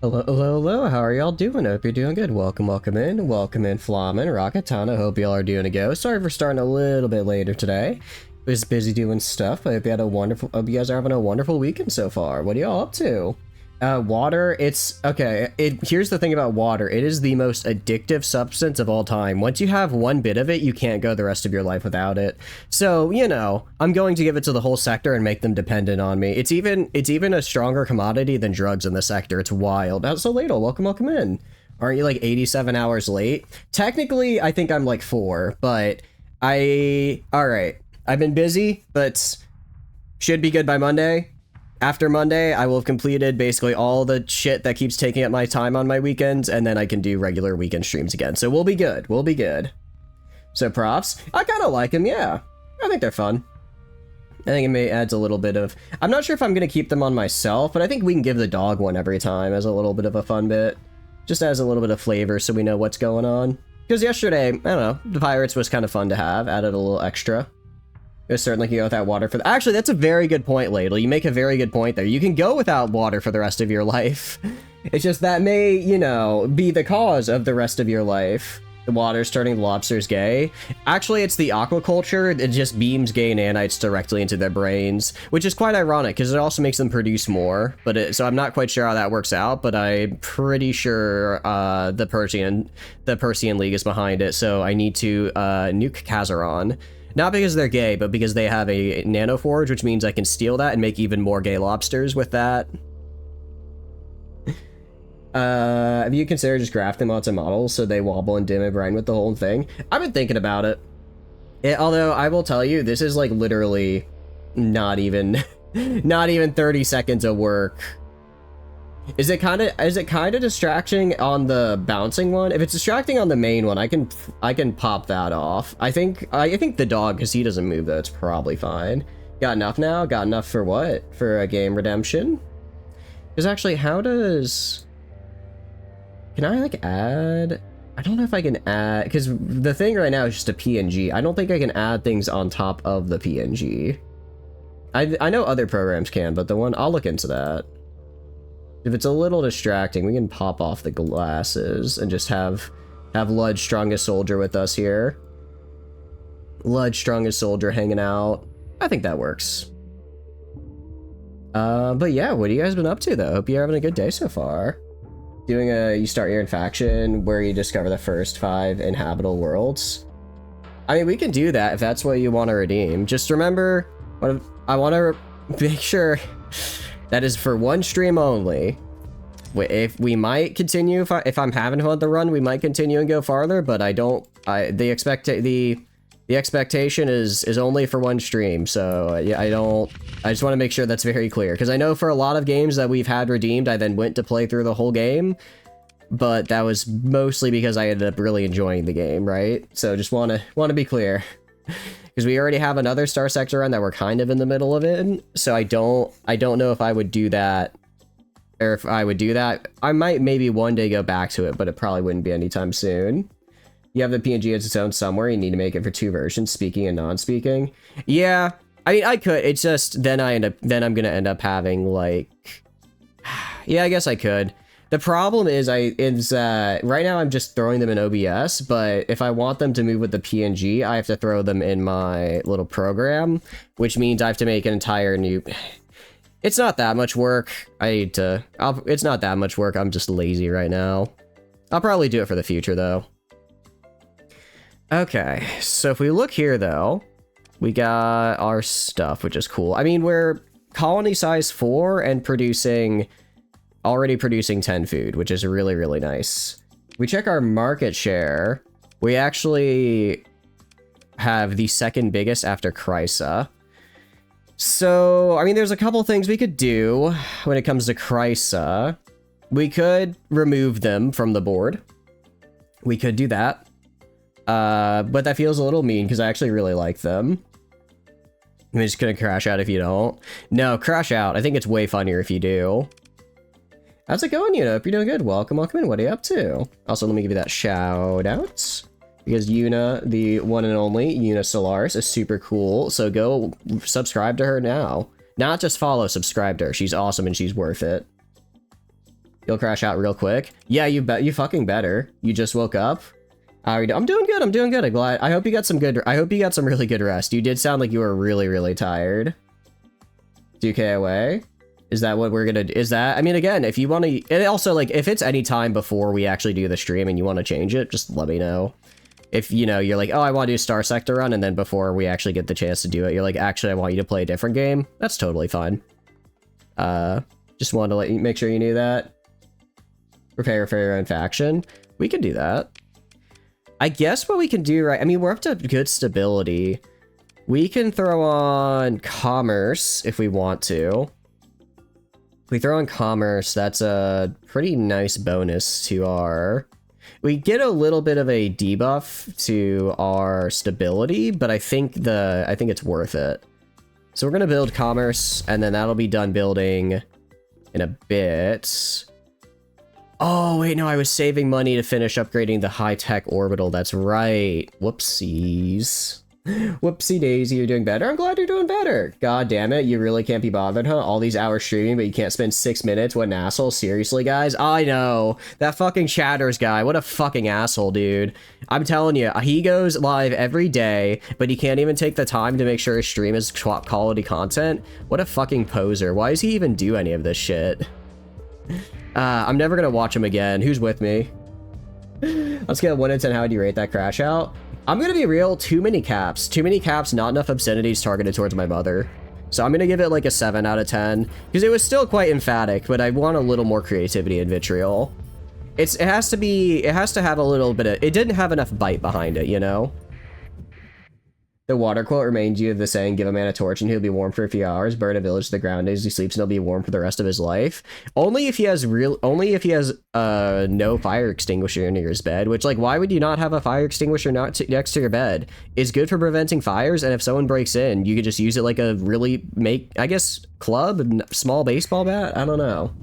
Hello, hello, hello, how are y'all doing? Hope you're doing good. Welcome in, Flamin, Rocketana. Hope y'all are doing a go. Sorry for starting a little bit later today. Was busy doing stuff. I hope hope you guys are having a wonderful weekend so far. What are y'all up to? Water, here's the thing about water. It is the most addictive substance of all time. Once you have one bit of it, you can't go the rest of your life without it. So, you know, I'm going to give it to the whole sector and make them dependent on me. It's even a stronger commodity than drugs in the sector. It's wild. So Ladle, welcome in. Aren't you like 87 hours late? Technically, I think I'm like 4, but alright. I've been busy, but should be good by Monday. After Monday, I will have completed basically all the shit that keeps taking up my time on my weekends, and then I can do regular weekend streams again. So we'll be good. We'll be good. So props. I kind of like them, yeah. I think they're fun. I think it adds a little bit of... I'm not sure if I'm going to keep them on myself, but I think we can give the dog one every time as a little bit of a fun bit. Just adds a little bit of flavor so we know what's going on. Because yesterday, I don't know, the pirates was kind of fun to have. Added a little extra. You certainly can go without water for... Actually, that's a very good point, Ladle. You make a very good point there. You can go without water for the rest of your life. It's just that may, you know, be the cause of the rest of your life. The water's turning the lobsters gay. Actually, it's the aquaculture. It just beams gay nanites directly into their brains, which is quite ironic because it also makes them produce more. So I'm not quite sure how that works out, but I'm pretty sure the Persian League is behind it. So I need to nuke Kazaron. Not because they're gay, but because they have a nanoforge, which means I can steal that and make even more gay lobsters with that. Have you considered just grafting onto models so they wobble and dim and brine with the whole thing? I've been thinking about it. Although I will tell you, this is like literally not even 30 seconds of work. Is it kind of distracting on the bouncing one? If it's distracting on the main one, I can pop that off. I think the dog, because he doesn't move though, it's probably fine. Got enough now? Got enough for what? For a game redemption? Because actually, how does... Can I like add... I don't know if I can add... Because the thing right now is just a PNG. I don't think I can add things on top of the PNG. I know other programs can, but the one... I'll look into that. If it's a little distracting, we can pop off the glasses and just have Ludge, strongest soldier, with us here. Ludge, strongest soldier, hanging out. I think that works. But yeah, what have you guys been up to though? Hope you're having a good day so far. You start your faction where you discover the first 5 inhabitable worlds. I mean, we can do that if that's what you want to redeem. Just remember, I want to make sure. That is for one stream only. If we might continue, if I'm having fun with the run, we might continue and go farther. But the expectation is only for one stream. So yeah, I just want to make sure that's very clear because I know for a lot of games that we've had redeemed, I then went to play through the whole game, but that was mostly because I ended up really enjoying the game, right? So just want to be clear. Because we already have another Starsector run that we're kind of in the middle of it, so I don't know if I would do that, or if I would do that. I might maybe one day go back to it, but it probably wouldn't be anytime soon. You have the PNG as its own somewhere. You need to make it for 2 versions, speaking and non-speaking. Yeah, I mean I could. It's just then I'm gonna end up having like, yeah, I guess I could. The problem is right now I'm just throwing them in OBS, but if I want them to move with the PNG, I have to throw them in my little program, which means I have to make an entire new... It's not that much work. It's not that much work. I'm just lazy right now. I'll probably do it for the future though. Okay, so if we look here though, we got our stuff, which is cool. I mean, we're colony size 4 and already producing 10 food, which is really, really nice. We check our market share. We actually have the 2nd biggest after Krysa. So, I mean, there's a couple things we could do when it comes to Krysa. We could remove them from the board. We could do that. But that feels a little mean because I actually really like them. I'm just gonna crash out if you don't. No, crash out. I think it's way funnier if you do. How's it going, Yuna? Hope you're doing good. Welcome in. What are you up to? Also, let me give you that shout out. Because Yuna, the one and only Yuna Solaris, is super cool. So go subscribe to her now. Not just follow, subscribe to her. She's awesome and she's worth it. You'll crash out real quick. Yeah, you bet. You fucking better. You just woke up. I'm doing good. I'm doing good. I'm glad. I hope you got some good. I hope you got some really good rest. You did sound like you were really, really tired. 2K away. Is that what we're gonna? Is that? I mean, again, if you want to, and also like if it's any time before we actually do the stream and you want to change it, just let me know. If you know you're like, oh, I want to do Starsector run, and then before we actually get the chance to do it, you're like, actually, I want you to play a different game. That's totally fine. Just wanted to let you make sure you knew that. Prepare for your own faction. We can do that. I guess what we can do, right? I mean, we're up to good stability. We can throw on commerce if we want to. If we throw on commerce, that's a pretty nice bonus to our... We get a little bit of a debuff to our stability, but I think it's worth it. So we're gonna build commerce, and then that'll be done building in a bit. Oh, wait, no, I was saving money to finish upgrading the high-tech orbital. That's right. Whoopsies. Whoopsie daisy, you're doing better? I'm glad you're doing better. God damn it, you really can't be bothered, huh? All these hours streaming, but you can't spend 6 minutes? What an asshole. Seriously, guys? I know. That fucking Chatters guy. What a fucking asshole, dude. I'm telling you, he goes live every day, but he can't even take the time to make sure his stream is quality content. What a fucking poser. Why does he even do any of this shit? I'm never gonna watch him again. Who's with me? Let's get a 1 to 10. How do you rate that crash out? I'm gonna be real. Too many caps. Too many caps, not enough obscenities targeted towards my mother. So I'm gonna give it like a 7 out of 10. Because it was still quite emphatic, but I want a little more creativity and vitriol. It has to have a little bit of... It didn't have enough bite behind it, you know? The water quote reminds you of the saying, give a man a torch and he'll be warm for a few hours, burn a village to the ground as he sleeps and he'll be warm for the rest of his life. Only if he has no fire extinguisher near his bed, which, like, why would you not have a fire extinguisher next to your bed? It's good for preventing fires, and if someone breaks in, you could just use it like a really I guess, club, small baseball bat? I don't know.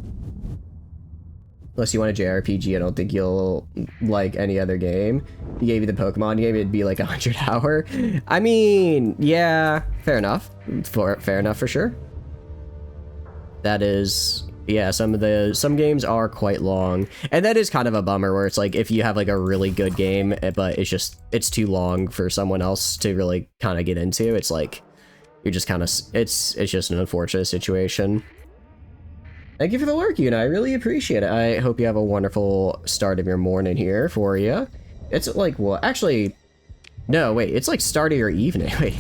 Unless you want a JRPG, I don't think you'll like any other game. He gave you the Pokemon game, it'd be like 100 hour. I mean, yeah, fair enough. Fair enough for sure. That is, yeah, some games are quite long. And that is kind of a bummer where it's like, if you have like a really good game, but it's too long for someone else to really kind of get into, it's like, you're just kind of, it's just an unfortunate situation. Thank you for the lurk, Yuna. I really appreciate it. I hope you have a wonderful start of your morning here for you. It's like, what? Actually, no, wait. It's like start of your evening. Wait,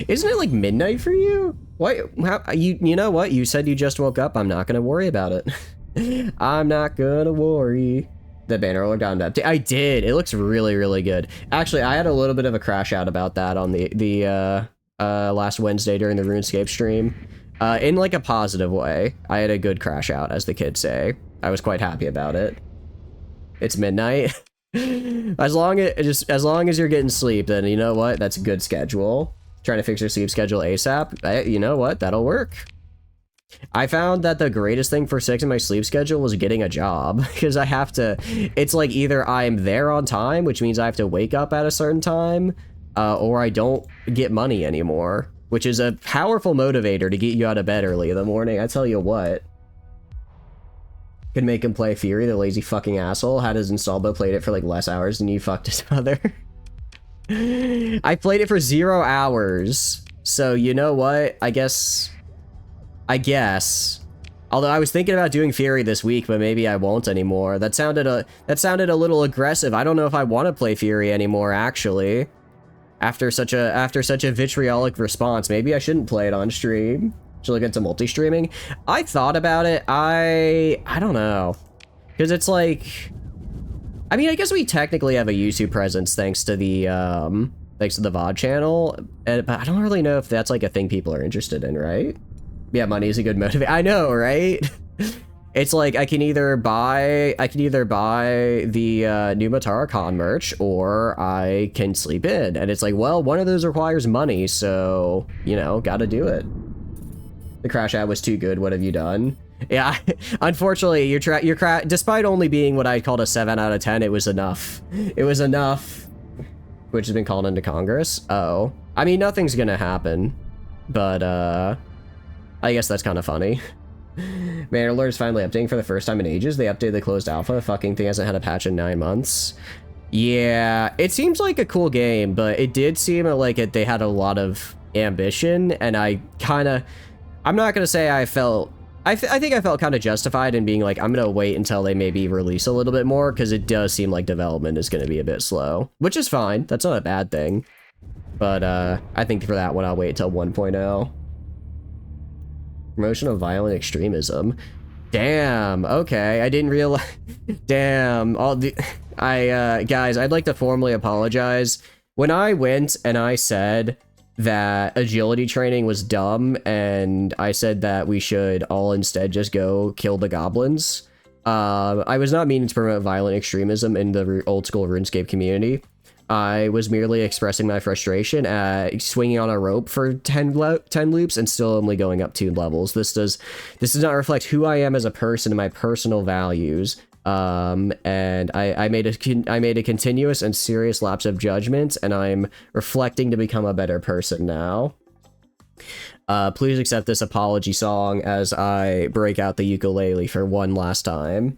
isn't it like midnight for you? Why? How, you know what? You said you just woke up. I'm not going to worry about it. I'm not going to worry. The banner looked down. I did. It looks really, really good. Actually, I had a little bit of a crash out about that on the last Wednesday during the RuneScape stream. In like a positive way. I had a good crash out, as the kids say. I was quite happy about it. It's midnight. as long as you're getting sleep, then you know what? That's a good schedule. Trying to fix your sleep schedule ASAP. You know what? That'll work. I found that the greatest thing for fixing my sleep schedule was getting a job, because I have to... It's like either I'm there on time, which means I have to wake up at a certain time, or I don't get money anymore. Which is a powerful motivator to get you out of bed early in the morning, I tell you what. Could make him play Fury, the lazy fucking asshole. Had his install, played it for like less hours than you fucked his mother. I played it for 0 hours. So you know what? I guess. Although I was thinking about doing Fury this week, but maybe I won't anymore. That sounded a little aggressive. I don't know if I want to play Fury anymore, actually. After such a vitriolic response, maybe I shouldn't play it on stream. Should look into multi-streaming. I thought about it. I don't know, because it's like, I mean, I guess we technically have a YouTube presence thanks to the VOD channel, but I don't really know if that's like a thing people are interested in, right? Yeah, money is a good motivator. I know, right? It's like I can either buy the new Mataracon merch, or I can sleep in, and it's like, well, one of those requires money, so you know, gotta do it. The crash out was too good. What have you done? Yeah, unfortunately, despite only being what I called a 7 out of 10, it was enough. It was enough. Which has been called into Congress. Oh, I mean, nothing's gonna happen, but I guess that's kind of funny. Bannerlord is finally updating for the first time in ages. They updated the closed alpha. The fucking thing hasn't had a patch in 9 months. Yeah, it seems like a cool game, but it did seem like they had a lot of ambition, and I'm not gonna say I felt... I think I felt kind of justified in being like, I'm gonna wait until they maybe release a little bit more, because it does seem like development is gonna be a bit slow. Which is fine. That's not a bad thing. But, I think for that one, I'll wait until 1.0. Promotion of violent extremism. Damn, okay, I didn't realize... Damn, guys, I'd like to formally apologize. When I went and I said that agility training was dumb, and I said that we should all instead just go kill the goblins, I was not meaning to promote violent extremism in the old school RuneScape community. I was merely expressing my frustration at swinging on a rope for 10 loops and still only going up 2 levels. This does not reflect who I am as a person and my personal values. And I made a continuous and serious lapse of judgment, and I'm reflecting to become a better person now. Please accept this apology song as I break out the ukulele for one last time.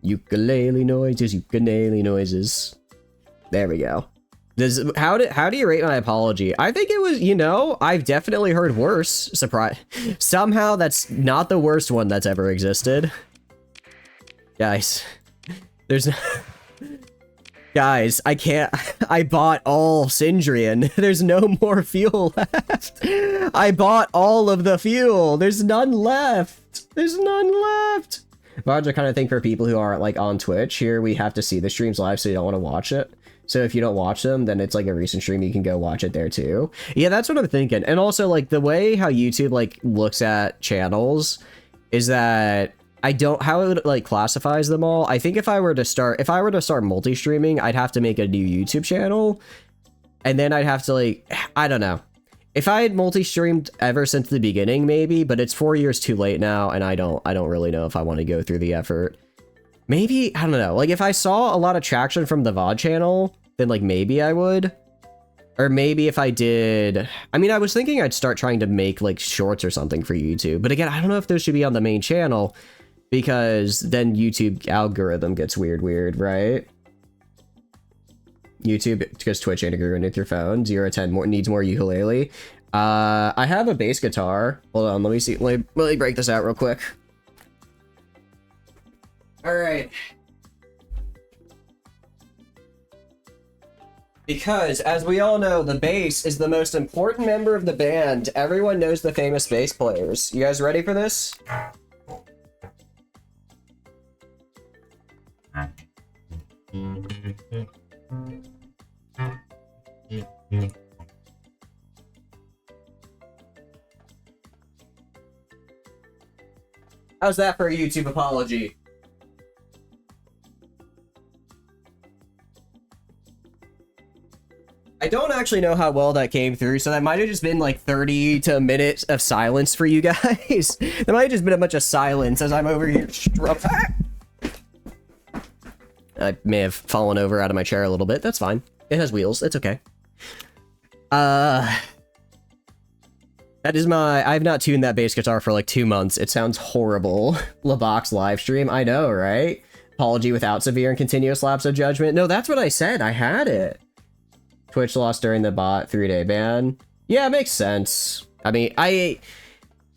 Ukulele noises, ukulele noises. There we go. How do you rate my apology? I think it was, you know, I've definitely heard worse. Surprise. Somehow that's not the worst one that's ever existed. Guys, guys, I can't, I bought all Sindrian. There's no more fuel left. I bought all of the fuel. There's none left. There's none left. VODs are kind of thing for people who aren't like on Twitch. Here we have to see the streams live, so you don't want to watch it. So if you don't watch them, then it's like a recent stream, you can go watch it there too. Yeah, that's what I'm thinking. And also like the way how YouTube like looks at channels is that how it like classifies them all. I think if I were to start multi-streaming, I'd have to make a new YouTube channel, and then I'd have to like, I don't know. If I had multi-streamed ever since the beginning, maybe, but it's 4 years too late now, and I don't really know if I want to go through the effort. Maybe, I don't know, like if I saw a lot of traction from the VOD channel, then like maybe I would. Or maybe if I did, I mean, I was thinking I'd start trying to make like shorts or something for YouTube, but again, I don't know if those should be on the main channel, because then YouTube algorithm gets weird, right? YouTube, because Twitch integrated with your phone. 0 to 10 needs more ukulele. I have a bass guitar. Hold on, let me see. Let me break this out real quick. All right. Because, as we all know, the bass is the most important member of the band. Everyone knows the famous bass players. You guys ready for this? How's that for a YouTube apology? I don't actually know how well that came through, so that might have just been like 30 to a minute of silence for you guys. That might have just been a bunch of silence as I'm over here I may have fallen over out of my chair a little bit. That's fine. It has wheels. It's okay. That is I've not tuned that bass guitar for like 2 months. It sounds horrible. Labox live stream. I know, right? Apology without severe and continuous lapse of judgment. No, that's what I said. I had it. Twitch lost during the bot 3-day ban. Yeah, it makes sense. I mean, I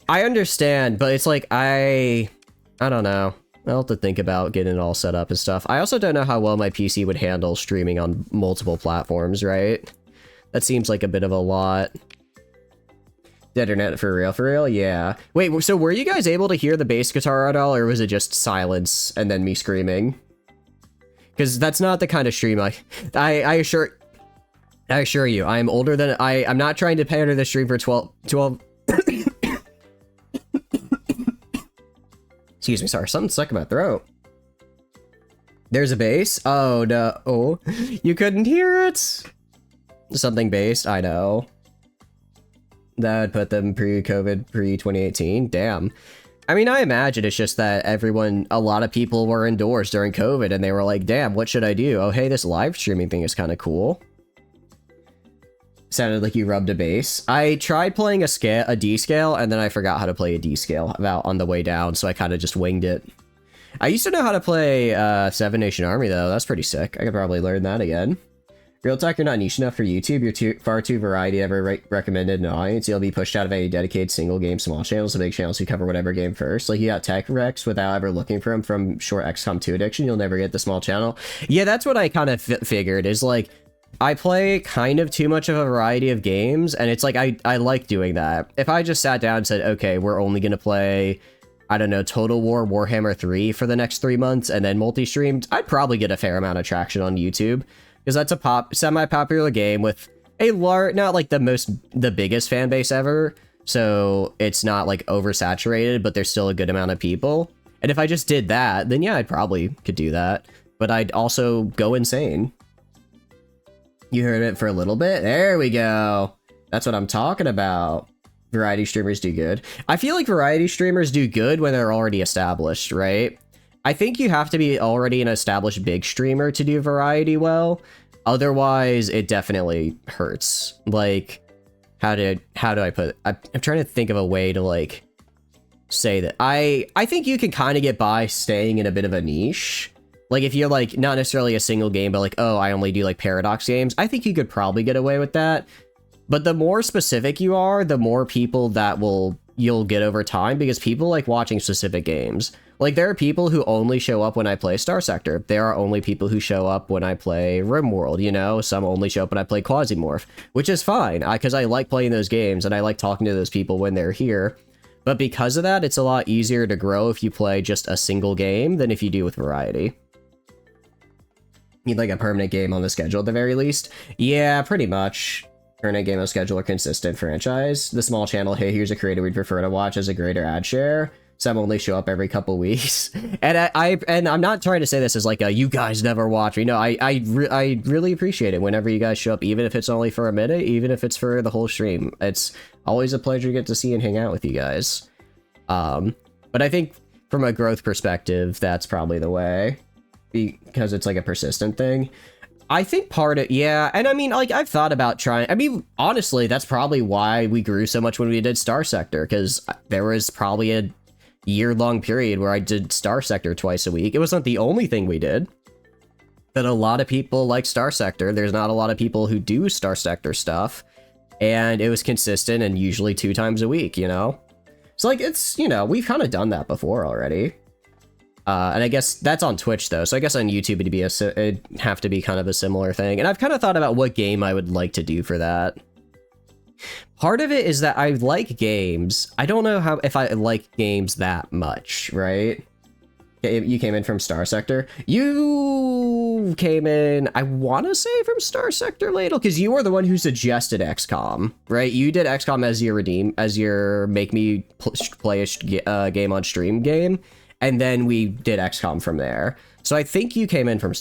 understand, but it's like, I don't know. I'll have to think about getting it all set up and stuff. I also don't know how well my PC would handle streaming on multiple platforms, right? That seems like a bit of a lot. Dead internet for real? Yeah. Wait, so were you guys able to hear the bass guitar at all, or was it just silence and then me screaming? Because that's not the kind of stream I assure you, I am older than I'm not trying to pander the stream for 12 Excuse me, sorry, something stuck in my throat. There's a bass? Oh no. Oh, you couldn't hear it? Something based, I know. That would put them pre-COVID, pre-2018. Damn. I mean, I imagine it's just that a lot of people were indoors during COVID and they were like, damn, what should I do? Oh, hey, this live streaming thing is kind of cool. Sounded like you rubbed a bass. I tried playing a D scale, and then I forgot how to play a D scale about on the way down, so I kind of just winged it. I used to know how to play Seven Nation Army, though. That's pretty sick. I could probably learn that again. Real talk, you're not niche enough for YouTube. You're far too variety ever recommended in an audience. You'll be pushed out of any dedicated single game small channels to big channels who cover whatever game first. Like, you got tech recs without ever looking for them from short XCOM 2 addiction. You'll never get the small channel. Yeah, that's what I kind of figured, is like, I play kind of too much of a variety of games, and it's like, I like doing that. If I just sat down and said, okay, we're only going to play, I don't know, Total War Warhammer 3 for the next 3 months, and then multi-streamed, I'd probably get a fair amount of traction on YouTube, because that's a semi-popular game with a not like the biggest fan base ever, so it's not like oversaturated, but there's still a good amount of people. And if I just did that, then yeah, I probably could do that, but I'd also go insane. You heard it for a little bit? There we go. That's what I'm talking about. Variety streamers do good. I feel like variety streamers do good when they're already established, right? I think you have to be already an established big streamer to do variety well. Otherwise, it definitely hurts. Like, how do I put it? I'm trying to think of a way to, like, say that. I think you can kind of get by staying in a bit of a niche. Like, if you're, like, not necessarily a single game, but, like, oh, I only do, like, Paradox games, I think you could probably get away with that. But the more specific you are, the more people that you'll get over time, because people like watching specific games. Like, there are people who only show up when I play Starsector. There are only people who show up when I play RimWorld, you know? Some only show up when I play Quasimorph, which is fine, because I like playing those games, and I like talking to those people when they're here. But because of that, it's a lot easier to grow if you play just a single game than if you do with variety. Need like a permanent game on the schedule at the very least? Yeah, pretty much. Permanent game on schedule or consistent franchise. The small channel, hey, here's a creator we'd prefer to watch as a greater ad share. Some only show up every couple weeks. And I'm not trying to say this as like a you guys never watch me. No, I really appreciate it whenever you guys show up, even if it's only for a minute, even if it's for the whole stream. It's always a pleasure to get to see and hang out with you guys. But I think from a growth perspective, that's probably the way, because it's like a persistent thing. I think part of, yeah, and I mean, like, I've thought about trying, I mean, honestly, that's probably why we grew so much when we did Starsector, because there was probably a year-long period where I did Starsector twice a week. It wasn't the only thing we did, but a lot of people like Starsector. There's not a lot of people who do Starsector stuff, and it was consistent and usually 2 times a week, you know? So, like, it's, you know, we've kind of done that before already. And I guess that's on Twitch, though, so I guess on YouTube it'd have to be kind of a similar thing. And I've kind of thought about what game I would like to do for that. Part of it is that I like games. I don't know if I like games that much, right? You came in from Starsector. You came in, I want to say, from Starsector, Ladle, because you were the one who suggested XCOM, right? You did XCOM as your make me play a game on stream game. And then we did XCOM from there. So I think you came in from,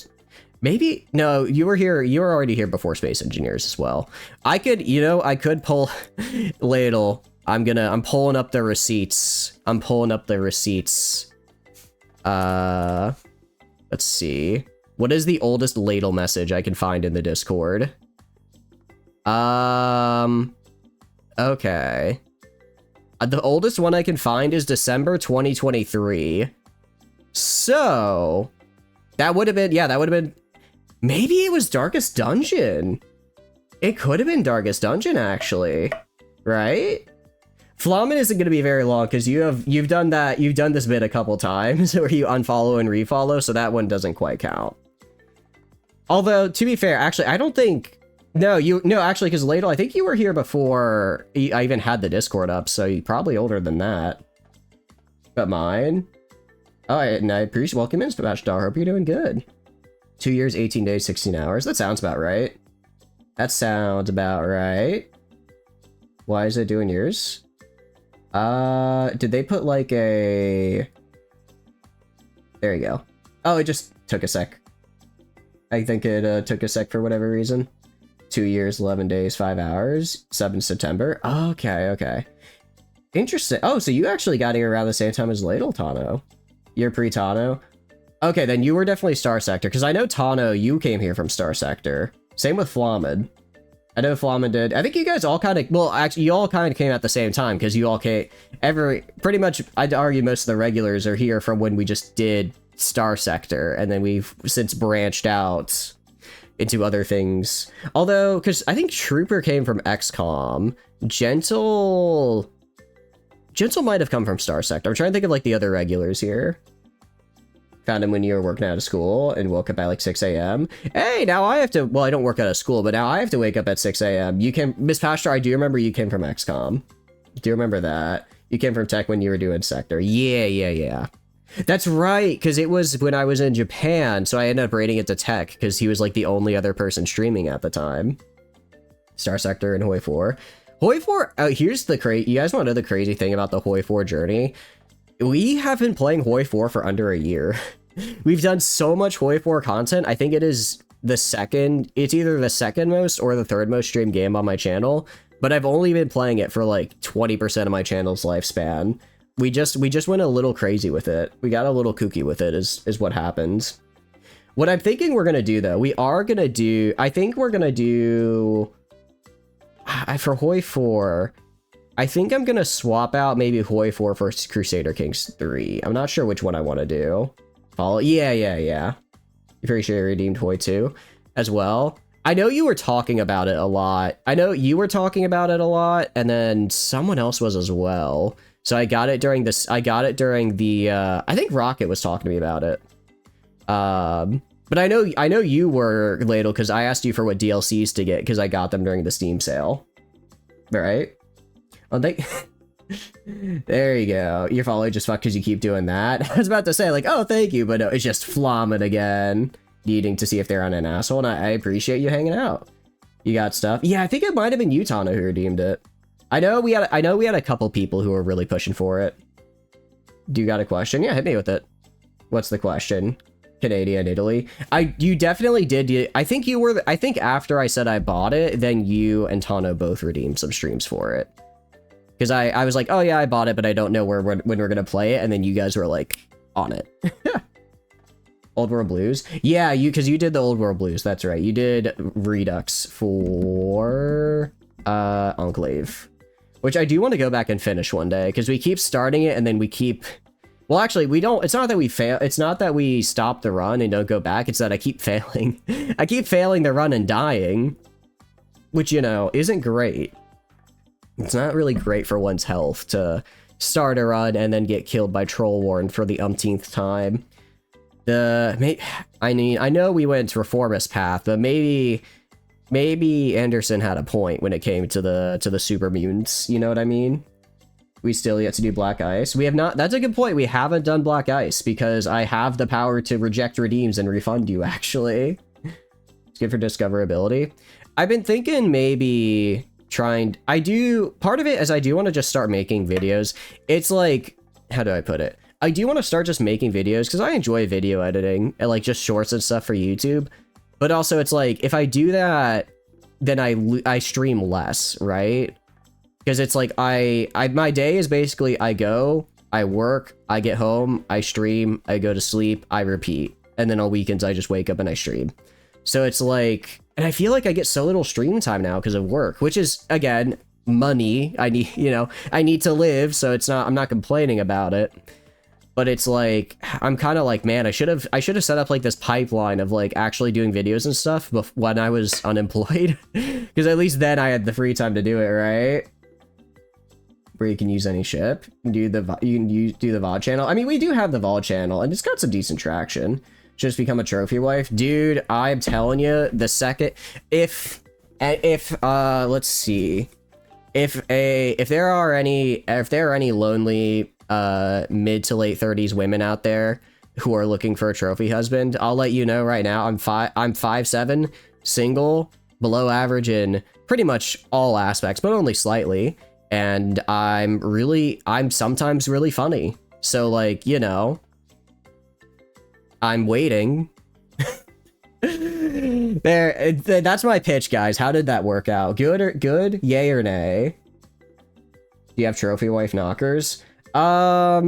maybe, no, you were here, you were already here before Space Engineers as well. I could, you know, I could pull, Ladle, I'm pulling up the receipts. Let's see. What is the oldest Ladle message I can find in the Discord? Okay. The oldest one I can find is December 2023. So, that would have been, yeah, that would have been, maybe it was Darkest Dungeon. It could have been Darkest Dungeon, actually. Right? Flamin isn't going to be very long, because you've done this bit a couple times, where you unfollow and refollow, so that one doesn't quite count. Although, to be fair, actually, I don't think... No, actually, because Ladle, I think you were here before I even had the Discord up, so you're probably older than that. But mine? Oh, and I appreciate, welcome in, Star. Hope you're doing good. 2 years, 18 days, 16 hours. That sounds about right. That sounds about right. Why is it doing yours? Did they put like a... There you go. Oh, it just took a sec. I think it took a sec for whatever reason. 2 years, 11 days, 5 hours, 7 September. Okay. Interesting. Oh, so you actually got here around the same time as Ladle, Tano. You're pre-Tano? Okay, then you were definitely Starsector, because I know Tano, you came here from Starsector. Same with Flamin. I know Flamin did. I think you guys all kind of, well, actually, you all kind of came at the same time, because you all came, pretty much, I'd argue most of the regulars are here from when we just did Starsector, and then we've since branched out into other things. Although, because I think Trooper came from XCOM, Gentle might have come from Starsector. I'm trying to think of, like, the other regulars here. Found him when you were working out of school and woke up at like 6 a.m. Hey, now I have to, well, I don't work out of school, but now I have to wake up at 6 a.m. You came, Miss Pastor, I do remember you came from XCOM. Do you remember that? You came from Tech when you were doing Sector. Yeah. That's right, because it was when I was in Japan, so I ended up rating it to Tech, because he was like the only other person streaming at the time. Starsector and Hoi 4. Hoi 4, here's the you guys want to know the crazy thing about the Hoi 4 journey? We have been playing Hoi 4 for under a year. We've done so much Hoi 4 content. I think it is it's either the second most or the third most streamed game on my channel, but I've only been playing it for like 20% of my channel's lifespan. We just went a little crazy with it. We got a little kooky with it is what happens. What I'm thinking we're going to do though, I think we're going to do, for Hoi 4, I think I'm going to swap out maybe Hoi 4 for Crusader Kings 3. I'm not sure which one I want to do. Follow? Yeah. You're pretty sure you redeemed Hoi 2 as well. I know you were talking about it a lot. And then someone else was as well. So I got it during the, I think Rocket was talking to me about it. But I know you were, Ladle, because I asked you for what DLCs to get, because I got them during the Steam sale. Right? Oh, there you go. You're following just fuck because you keep doing that. I was about to say, like, oh, thank you, but no, it's just Flamin again, needing to see if they're on an asshole, and I appreciate you hanging out. You got stuff? Yeah, I think it might have been you, Tana, who redeemed it. I know we had a couple people who were really pushing for it. Do you got a question? Yeah, hit me with it. What's the question? Canadian, Italy. You definitely did. I think you were. I think after I said I bought it, then you and Tano both redeemed some streams for it. Because I was like, oh yeah, I bought it, but I don't know when we're gonna play it, and then you guys were like on it. Old World Blues. Yeah, because you did the Old World Blues. That's right. You did Redux for Enclave, which I do want to go back and finish one day, because we keep starting it and then we keep. Well, actually, we don't. It's not that we fail. It's not that we stop the run and don't go back. It's that I keep failing. I keep failing the run and dying, which, you know, isn't great. It's not really great for one's health to start a run and then get killed by Troll Warren for the umpteenth time. I mean, I know we went reformist path, but maybe Anderson had a point when it came to the super mutants. You know what I mean? We still yet to do Black Ice. We have not. That's a good point. We haven't done Black Ice because I have the power to reject redeems and refund you. Actually, it's good for discoverability. I've been thinking maybe trying. Part of it is I do want to just start making videos. It's like, how do I put it? I do want to start just making videos because I enjoy video editing and like just shorts and stuff for YouTube. But also it's like, if I do that, then I stream less, right? Because it's like, my day is basically, I go, I work, I get home, I stream, I go to sleep, I repeat. And then on weekends, I just wake up and I stream. So it's like, and I feel like I get so little stream time now because of work, which is, again, money. I need, I need to live. So it's not, I'm not complaining about it. But it's like, I'm kind of like, man, I should have set up like this pipeline of like actually doing videos and stuff when I was unemployed. Because at least then I had the free time to do it, right? Where you can use any ship. You can do the VOD channel. I mean, we do have the VOD channel, and it's got some decent traction. Just become a trophy wife, dude. I'm telling you, the second if let's see, if there are any lonely mid to late 30s women out there who are looking for a trophy husband, I'll let you know right now. I'm 5'7", single, below average in pretty much all aspects, but only slightly. And I'm sometimes really funny. So like, I'm waiting. That's my pitch, guys. How did that work out? Good? Yay or nay? Do you have trophy wife knockers? I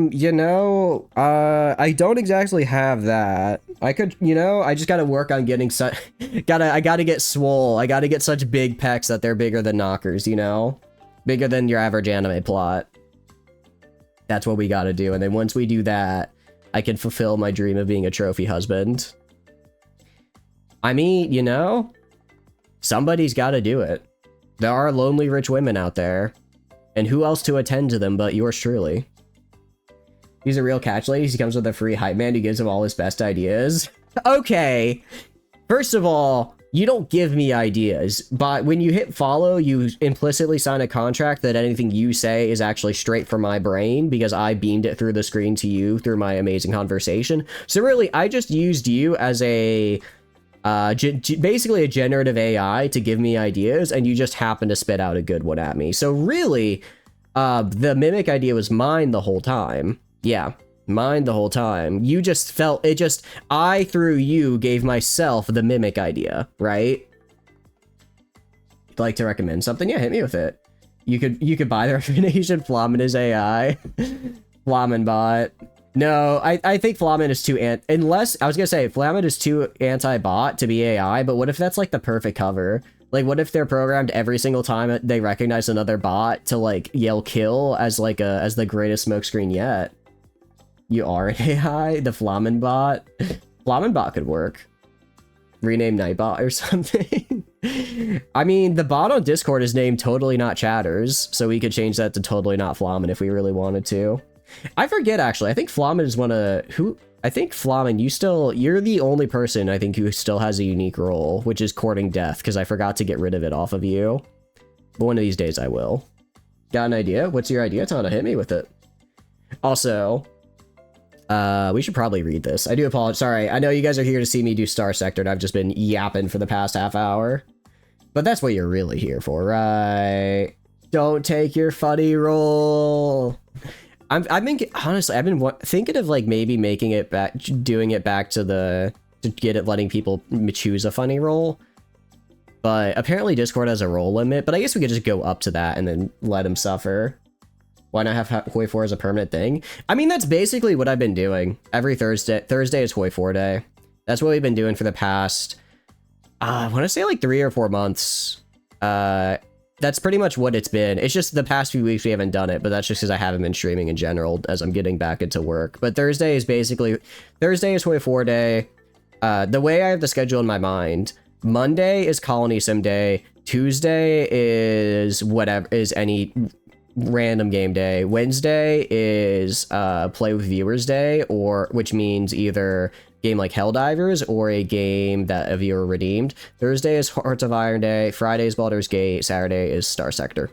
don't exactly have that. I could, I just gotta work on getting such, I gotta get swole. I gotta get such big pecs that they're bigger than knockers, Bigger than your average anime plot. That's what we gotta do. And then once we do that, I can fulfill my dream of being a trophy husband. I mean, somebody's gotta do it. There are lonely rich women out there. And who else to attend to them but yours truly? He's a real catch lady. He comes with a free hype man who gives him all his best ideas. Okay. First of all, you don't give me ideas, but when you hit follow, you implicitly sign a contract that anything you say is actually straight from my brain because I beamed it through the screen to you through my amazing conversation. So really, I just used you as a basically a generative AI to give me ideas, and you just happen to spit out a good one at me. So really, the mimic idea was mine the whole time. Yeah, mine the whole time. You just felt it just, I through you gave myself the mimic idea, right? You'd like to recommend something? Yeah, hit me with it. You could buy the recommendation. Flamin is AI. Flamin bot. No, I think Flamin is too unless I was gonna say Flamin is too anti-bot to be AI, but what if that's like the perfect cover? Like, what if they're programmed every single time they recognize another bot to like yell kill as like as the greatest smokescreen yet? You are an AI, the Flamin bot. Flamin bot could work. Rename Nightbot or something. I mean, the bot on Discord is named Totally Not Chatters, so we could change that to Totally Not Flamin if we really wanted to. I forget, actually. I think Flamin is one of I think Flamin, you're the only person I think who still has a unique role, which is courting death, because I forgot to get rid of it off of you. But one of these days I will. Got an idea? What's your idea, Tana? Hit me with it. Also, we should probably read this. I do apologize. Sorry, I know you guys are here to see me do Starsector, and I've just been yapping for the past half hour. But that's what you're really here for, right? Don't take your funny role. I've been honestly, I've been thinking of like maybe making it back, doing it back to get it, letting people choose a funny role. But apparently Discord has a role limit, but I guess we could just go up to that and then let him suffer. Why not have Hoi 4 as a permanent thing? I mean, that's basically what I've been doing. Every Thursday is Hoi 4 day. That's what we've been doing for the past, I want to say like 3 or 4 months. That's pretty much what it's been. It's just the past few weeks we haven't done it, but that's just because I haven't been streaming in general as I'm getting back into work. But Thursday is Hoi 4 day. The way I have the schedule in my mind, Monday is Colony Sim day. Tuesday is any random game day. Wednesday is play with viewers day, which means either game like Helldivers or a game that a viewer redeemed. Thursday is Hearts of Iron day. Friday is Baldur's Gate. Saturday is Starsector.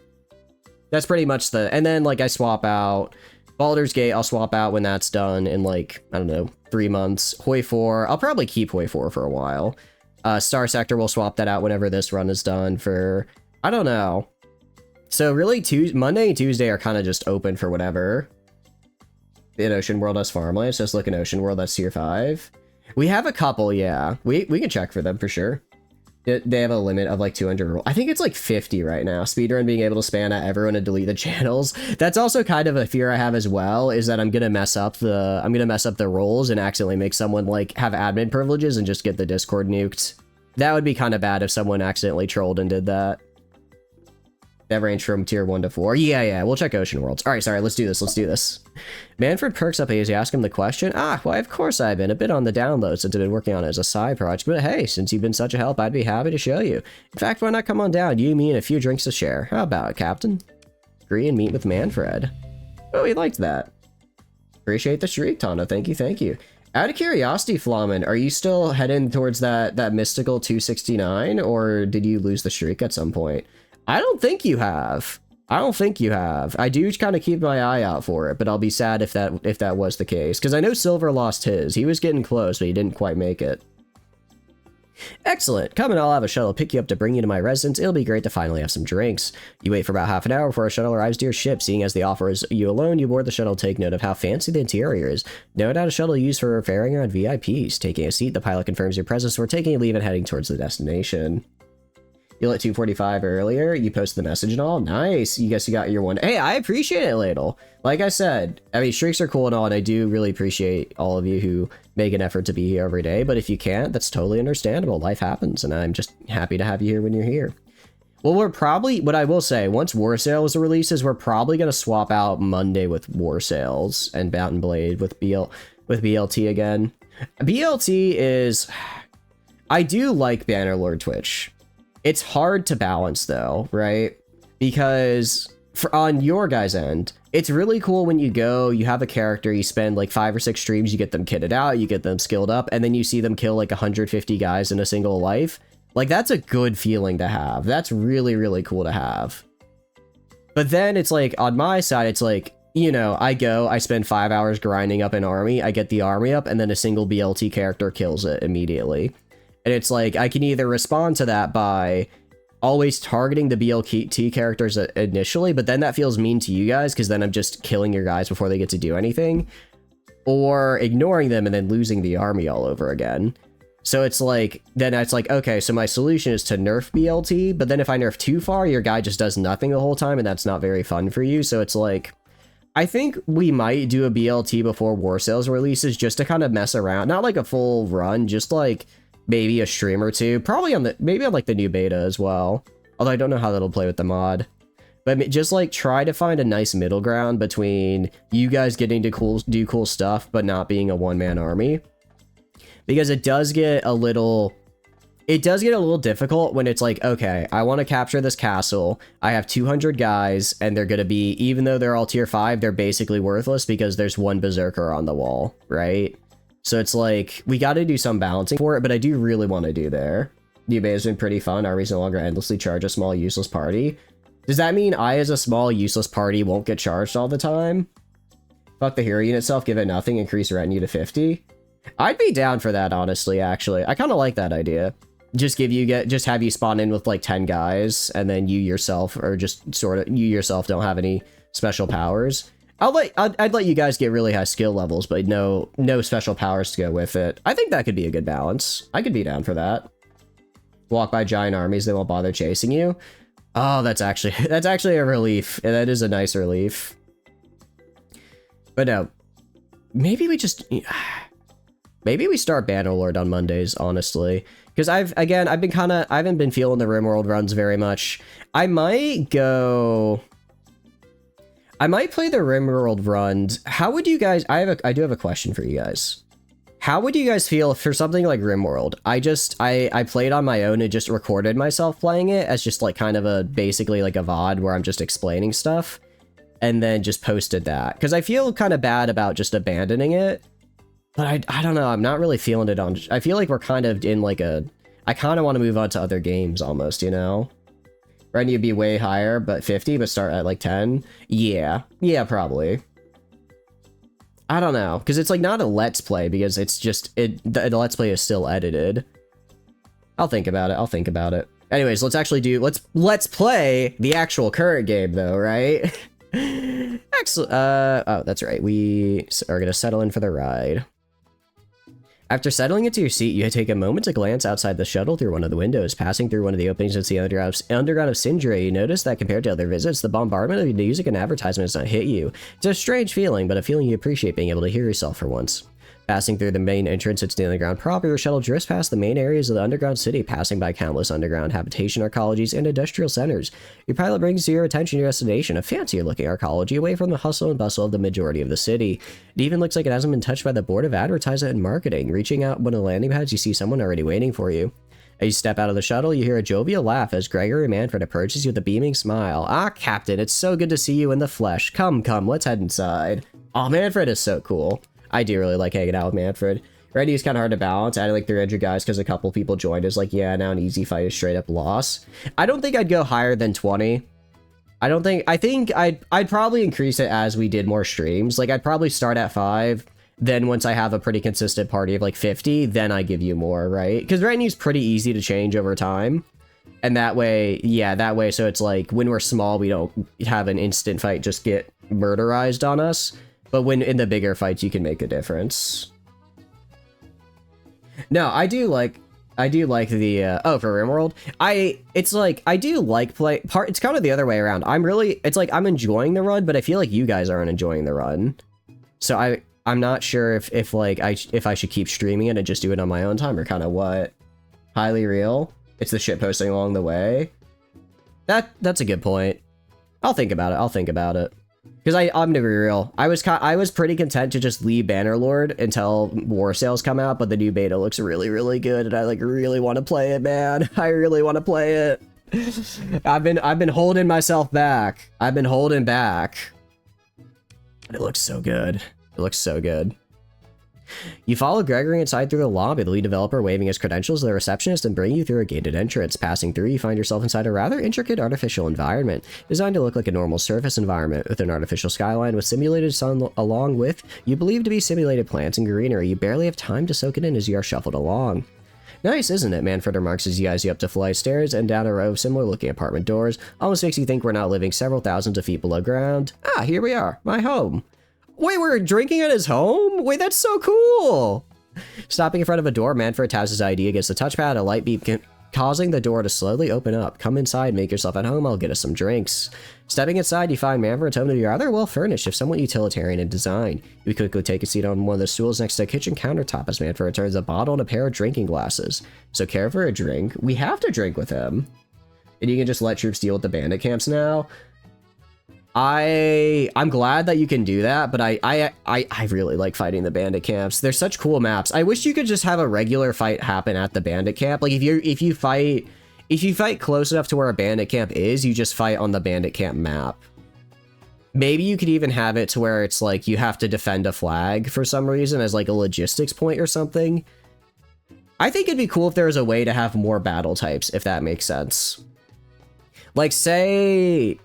That's pretty much and then like I swap out Baldur's Gate. I'll swap out when that's done in like, I don't know, 3 months. Hoi 4, I'll probably keep Hoi 4 for a while. Starsector, we'll swap that out whenever this run is done for, I don't know. So really Monday and Tuesday are kind of just open for whatever. In Ocean World as Farmlands, just look in Ocean World, that's tier 5. We have a couple, yeah. We can check for them for sure. They have a limit of like 200. I think it's like 50 right now. Speedrun being able to span out everyone and delete the channels. That's also kind of a fear I have as well, is that I'm gonna mess up the roles and accidentally make someone like have admin privileges and just get the Discord nuked. That would be kind of bad if someone accidentally trolled and did that. That range from tier 1 to 4. Yeah, we'll check Ocean Worlds. Alright, sorry, let's do this. Manfred perks up as you ask him the question. Why of course I've been a bit on the download since I've been working on it as a side project, but hey, since you've been such a help, I'd be happy to show you. In fact, why not come on down, you, me, and a few drinks to share? How about it, Captain? Agree and meet with Manfred. Oh, he liked that. Appreciate the streak, Tana. Thank you. Out of curiosity, Flamin, are you still heading towards that mystical 269, or did you lose the streak at some point? I don't think you have. I do kind of keep my eye out for it, but I'll be sad if that was the case, because I know Silver lost his. He was getting close, but he didn't quite make it. Excellent. Come and I'll have a shuttle pick you up to bring you to my residence. It'll be great to finally have some drinks. You wait for about half an hour before a shuttle arrives to your ship. Seeing as the offer is you alone, you board the shuttle. Take note of how fancy the interior is. No doubt a shuttle used for ferrying around VIPs. Taking a seat, the pilot confirms your presence. We're taking a leave and heading towards the destination. You lit 245 earlier. You posted the message and all. Nice. You guess you got your one. Hey, I appreciate it, Ladle. Like I said, I mean, streaks are cool and all, and I do really appreciate all of you who make an effort to be here every day. But if you can't, that's totally understandable. Life happens, and I'm just happy to have you here when you're here. Well, we're probably, what I will say, once War Sales releases, we're probably going to swap out Monday with War Sales and Bout and Blade with BLT again. BLT is... I do like Bannerlord Twitch. It's hard to balance, though, right? Because on your guys' end, it's really cool when you go, you have a character, you spend like 5 or 6 streams, you get them kitted out, you get them skilled up, and then you see them kill like 150 guys in a single life. Like, that's a good feeling to have. That's really, really cool to have. But then it's like, on my side, it's like, you know, I spend 5 hours grinding up an army, I get the army up, and then a single BLT character kills it immediately. And it's like, I can either respond to that by always targeting the BLT characters initially, but then that feels mean to you guys, because then I'm just killing your guys before they get to do anything. Or ignoring them and then losing the army all over again. So it's like, then it's like, okay, so my solution is to nerf BLT, but then if I nerf too far, your guy just does nothing the whole time, and that's not very fun for you. So it's like, I think we might do a BLT before War Sales releases, just to kind of mess around. Not like a full run, just like maybe a stream or two. Probably on maybe on like the new beta as well. Although I don't know how that'll play with the mod. But just like try to find a nice middle ground between you guys getting to do cool stuff, but not being a one-man army. Because it does get a little difficult when it's like, okay, I want to capture this castle. I have 200 guys, and they're going to be, even though they're all tier 5, they're basically worthless because there's one berserker on the wall, right? So it's like, we got to do some balancing for it, but I do really want to do there. New beta has been pretty fun. Armies no longer endlessly charge a small useless party. Does that mean I, as a small useless party, won't get charged all the time? Fuck the hero unit itself, give it nothing, increase retinue to 50? I'd be down for that, honestly, actually. I kind of like that idea. Just have you spawn in with like 10 guys, and then you yourself, or just sort of, you yourself don't have any special powers. I'd let you guys get really high skill levels, but no special powers to go with it. I think that could be a good balance. I could be down for that. Walk by giant armies, they won't bother chasing you. Oh, that's actually a relief. That is a nice relief. But no, maybe we just... Maybe we start Bannerlord on Mondays, honestly. Because I haven't been feeling the RimWorld runs very much. I might play the RimWorld runs. How would you guys, I do have a question for you guys. How would you guys feel for something like RimWorld? I played on my own and just recorded myself playing it as just like kind of basically like a VOD where I'm just explaining stuff. And then just posted that. Because I feel kind of bad about just abandoning it. But I don't know, I'm not really feeling it on... I feel like we're kind of in like a... I kind of want to move on to other games almost, you know? Right, you'd be way higher, but 50, but start at like 10? Yeah. Yeah, probably. I don't know, because it's like not a Let's Play, because it's just... The Let's Play is still edited. I'll think about it. Anyways, let's actually do... Let's play the actual current game, though, right? Excellent. Oh, that's right. We are going to settle in for the ride. After settling into your seat, you take a moment to glance outside the shuttle through one of the windows. Passing through one of the openings into the underground of Sindre, you notice that compared to other visits, the bombardment of music and advertisements does not hit you. It's a strange feeling, but a feeling you appreciate being able to hear yourself for once. Passing through the main entrance into the underground proper, your shuttle drifts past the main areas of the underground city, passing by countless underground habitation arcologies and industrial centers. Your pilot brings to your attention your destination, a fancier-looking arcology away from the hustle and bustle of the majority of the city. It even looks like it hasn't been touched by the Board of Advertisement and Marketing. Reaching out one of the landing pads, you see someone already waiting for you. As you step out of the shuttle, you hear a jovial laugh as Gregory Manfred approaches you with a beaming smile. Ah, Captain, it's so good to see you in the flesh. Come, let's head inside. Oh, Manfred is so cool. I do really like hanging out with Manfred. Ready is kind of hard to balance. I had like 300 guys because a couple people joined. It's like, yeah, now an easy fight is straight up loss. I don't think I'd go higher than 20. I think I'd probably increase it as we did more streams. Like, I'd probably start at 5. Then once I have a pretty consistent party of like 50, then I give you more, right? Because retinue's pretty easy to change over time. And that way, yeah, so it's like when we're small, we don't have an instant fight just get murderized on us. But when in the bigger fights, you can make a difference. No, I do like I do like the, oh, for RimWorld? It's like, I do like it's kind of the other way around. It's like, I'm enjoying the run, but I feel like you guys aren't enjoying the run. So I'm not sure if I should keep streaming it and just do it on my own time or kind of what. Highly real. It's the shit posting along the way. That's a good point. I'll think about it. Because I'm gonna be real. I was pretty content to just leave Bannerlord until War Sales come out, but the new beta looks really, really good, and I like really want to play it, man. I really want to play it. I've been holding myself back. I've been holding back. It looks so good. It looks so good. You follow Gregory inside through the lobby, the lead developer waving his credentials to the receptionist and bring you through a gated entrance. Passing through, you find yourself inside a rather intricate artificial environment, designed to look like a normal surface environment, with an artificial skyline with simulated sun along with, you believe to be simulated plants and greenery. You barely have time to soak it in as you are shuffled along. Nice, isn't it? Manfred remarks as he guides you up to flight stairs and down a row of similar-looking apartment doors. Almost makes you think we're not living several thousands of feet below ground. Ah, here we are. My home. Wait, we're drinking at his home? Wait, that's so cool! Stopping in front of a door, Manfred taps his ID against the touchpad, a light beep causing the door to slowly open up. Come inside, make yourself at home, I'll get us some drinks. Stepping inside, you find Manfred's home to be rather well furnished, if somewhat utilitarian in design. You quickly take a seat on one of the stools next to the kitchen countertop as Manfred returns a bottle and a pair of drinking glasses. So care for a drink? We have to drink with him. And you can just let troops deal with the bandit camps now. I'm glad that you can do that, but I really like fighting the bandit camps. They're such cool maps. I wish you could just have a regular fight happen at the bandit camp. Like if you fight close enough to where a bandit camp is, you just fight on the bandit camp map. Maybe you could even have it to where it's like you have to defend a flag for some reason as like a logistics point or something. I think it'd be cool if there was a way to have more battle types, if that makes sense. Like, say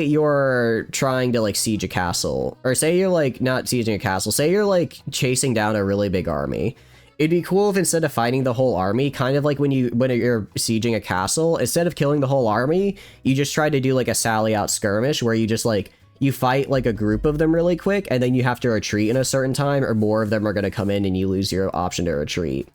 you're trying to, like, siege a castle. Or say you're, like, not sieging a castle. Say you're, like, chasing down a really big army. It'd be cool if instead of fighting the whole army, kind of like when you're sieging a castle, instead of killing the whole army, you just try to do, like, a sally out skirmish where you just, like, you fight, like, a group of them really quick, and then you have to retreat in a certain time, or more of them are going to come in and you lose your option to retreat.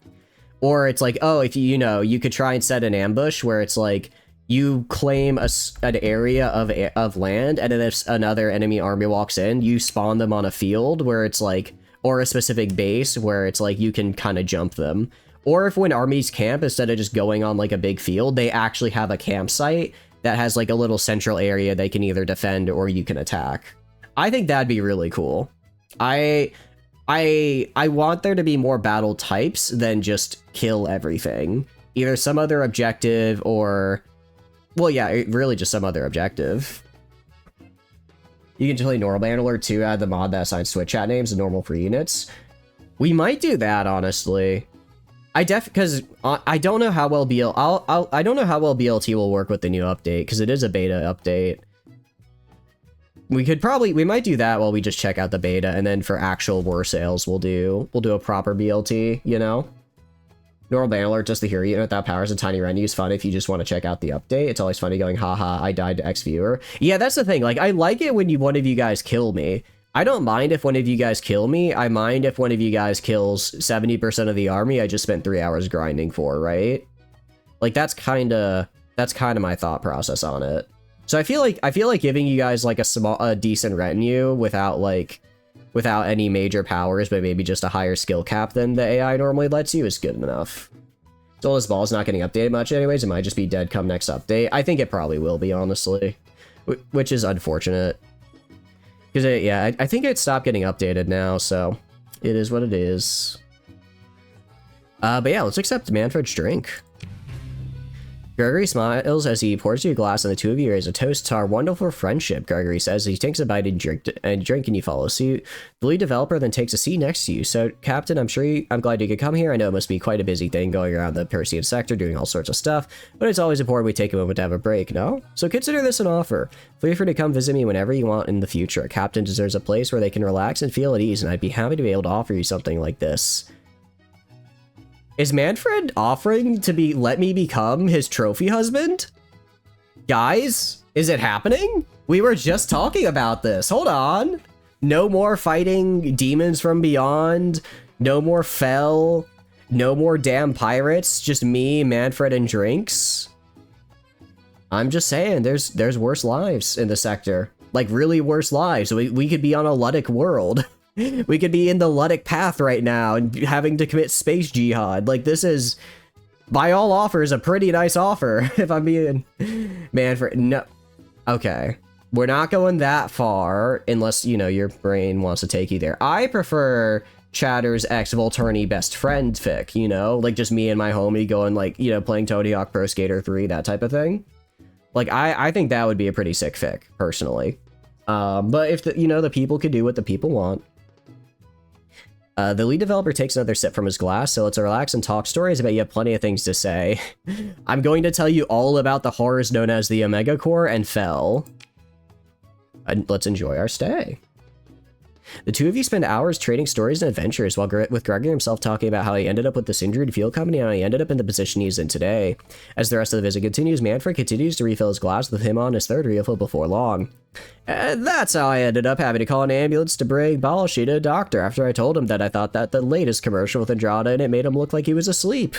Or it's like, oh, if you could try and set an ambush where it's like, you claim an area of land, and then if another enemy army walks in, you spawn them on a field where it's like, or a specific base where it's like you can kind of jump them. Or if when armies camp, instead of just going on like a big field, they actually have a campsite that has like a little central area they can either defend or you can attack. I think that'd be really cool. I want there to be more battle types than just kill everything. Either some other objective or... Well, yeah, really just some other objective. You can play normal Bannerlord too, add the mod that assigns Twitch chat names and normal for units. We might do that, honestly. Because I don't know how well I don't know how well BLT will work with the new update, because it is a beta update. We might do that while we just check out the beta, and then for actual war sales, we'll do a proper BLT, you know? Normal Bannerlord, just the hero unit without powers and tiny revenue is fun if you just want to check out the update. It's always funny going, haha, I died to X viewer. Yeah, that's the thing. Like, I like it when one of you guys kill me. I don't mind if one of you guys kill me. I mind if one of you guys kills 70% of the army I just spent 3 hours grinding for, right? Like, that's kind of my thought process on it. So I feel like giving you guys like a decent retinue without any major powers, but maybe just a higher skill cap than the AI normally lets you is good enough. Soulless Ball's not getting updated much anyways. It might just be dead come next update. I think it probably will be, honestly. Which is unfortunate. Because, I think it stopped getting updated now, so it is what it is. But yeah, let's accept Manfred's drink. Gregory smiles as he pours you a glass, and the two of you raise a toast to our wonderful friendship, Gregory says. He takes a bite and drink, and you follow suit. The lead developer then takes a seat next to you. So, Captain, I'm glad you could come here. I know it must be quite a busy thing going around the Persean sector doing all sorts of stuff, but it's always important we take a moment to have a break, no? So consider this an offer. Feel free to come visit me whenever you want in the future. A captain deserves a place where they can relax and feel at ease, and I'd be happy to be able to offer you something like this. Is Manfred offering to let me become his trophy husband? Guys, is it happening? We were just talking about this. Hold on. No more fighting demons from beyond. No more Fel. No more damn pirates, just me, Manfred, and drinks. I'm just saying, there's worse lives in the sector. Like, really worse lives. We could be on a Luddic world. We could be in the Luddic path right now and having to commit space jihad. Like, this is, by all offers, a pretty nice offer, if I'm being Manfred. No. Okay. We're not going that far, unless, you know, your brain wants to take you there. I prefer Chatter's ex-Volturni best friend fic, you know? Like, just me and my homie going, like, you know, playing Tony Hawk Pro Skater 3, that type of thing. Like, I think that would be a pretty sick fic, personally. But if, the, you know, the people could do what the people want. The lead developer takes another sip from his glass, so let's relax and talk stories. I bet you have plenty of things to say. I'm going to tell you all about the horrors known as the Omega Core and Fell. And let's enjoy our stay. The two of you spend hours trading stories and adventures, while with Gregory himself talking about how he ended up with the Sindried Field Company and how he ended up in the position he's in today. As the rest of the visit continues, Manfred continues to refill his glass with him on his third refill before long. And that's how I ended up having to call an ambulance to bring Balshi to a doctor after I told him that I thought that the latest commercial with Andrada and it made him look like he was asleep.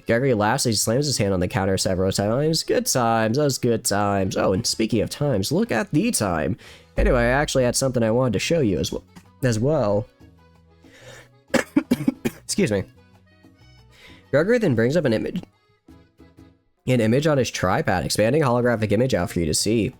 Gregory laughs as he slams his hand on the counter several times. Good times, those good times. Oh, and speaking of times, look at the time. Anyway, I actually had something I wanted to show you as well. Excuse me. Gregory then brings up an image on his tripod, expanding a holographic image out for you to see.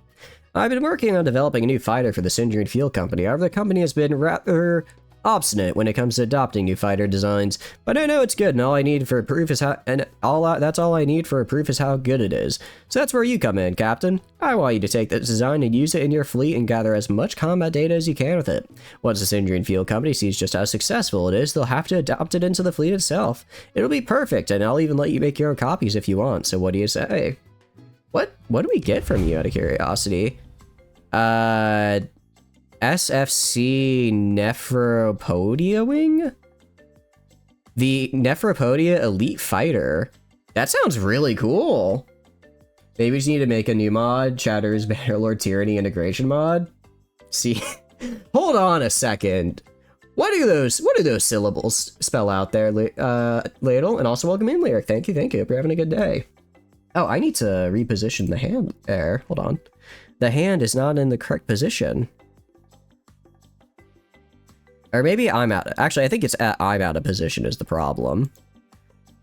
I've been working on developing a new fighter for the Sindried Field Company. However, the company has been rather obstinate when it comes to adopting new fighter designs, but I know it's good, and all I need for proof is that's all I need for a proof is how good it is. So that's where you come in, Captain. I want you to take this design and use it in your fleet and gather as much combat data as you can with it. Once the Sindrian Field Company sees just how successful it is, they'll have to adopt it into the fleet itself. It'll be perfect, and I'll even let you make your own copies if you want. So what do you say? What do we get from you, out of curiosity? SFC Nephropodia Wing? The Nephropodia Elite Fighter. That sounds really cool. Maybe we just need to make a new mod, Chatter's Bannerlord Tyranny integration mod. See, hold on a second. What do those syllables spell out there, Ladle? And also welcome in, Lyric. Thank you. Hope you're having a good day. Oh, I need to reposition the hand there. Hold on. The hand is not in the correct position. Or maybe I'm out. Actually, I think it's I'm out of position is the problem.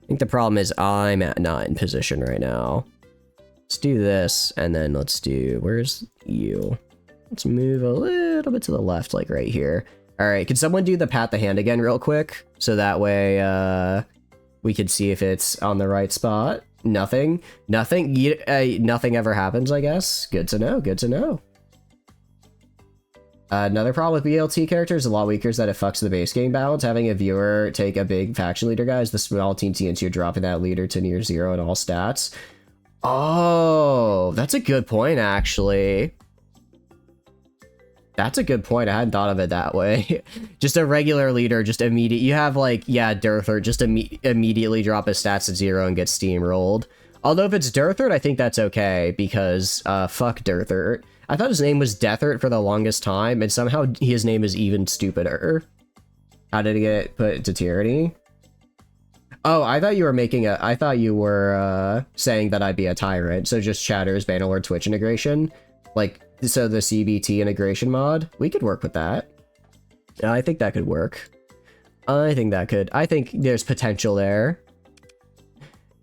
I think the problem is I'm not in position right now. Let's do this, and then let's do, where's you? Let's move a little bit to the left, like right here. All right, can someone do the pat the hand again real quick? So that way we can see if it's on the right spot. Nothing ever happens, I guess. Good to know. Another problem with BLT characters, a lot weaker, is that it fucks the base game balance. Having a viewer take a big faction leader, guys, the small team TNT are dropping that leader to near zero in all stats. Oh, that's a good point, actually. That's a good point. I hadn't thought of it that way. Just a regular leader, just immediate. You have like, yeah, Durthert, just immediately drop his stats to zero and get steamrolled. Although if it's Durthert, I think that's okay because fuck Durthert. I thought his name was Deathert for the longest time, and somehow his name is even stupider. How did it get put to tyranny? Oh, I thought you were making a. I thought you were saying that I'd be a tyrant. So just Chatter's Bannerlord Twitch integration, like. So the CBT integration mod, we could work with that. I think that could work. I think there's potential there.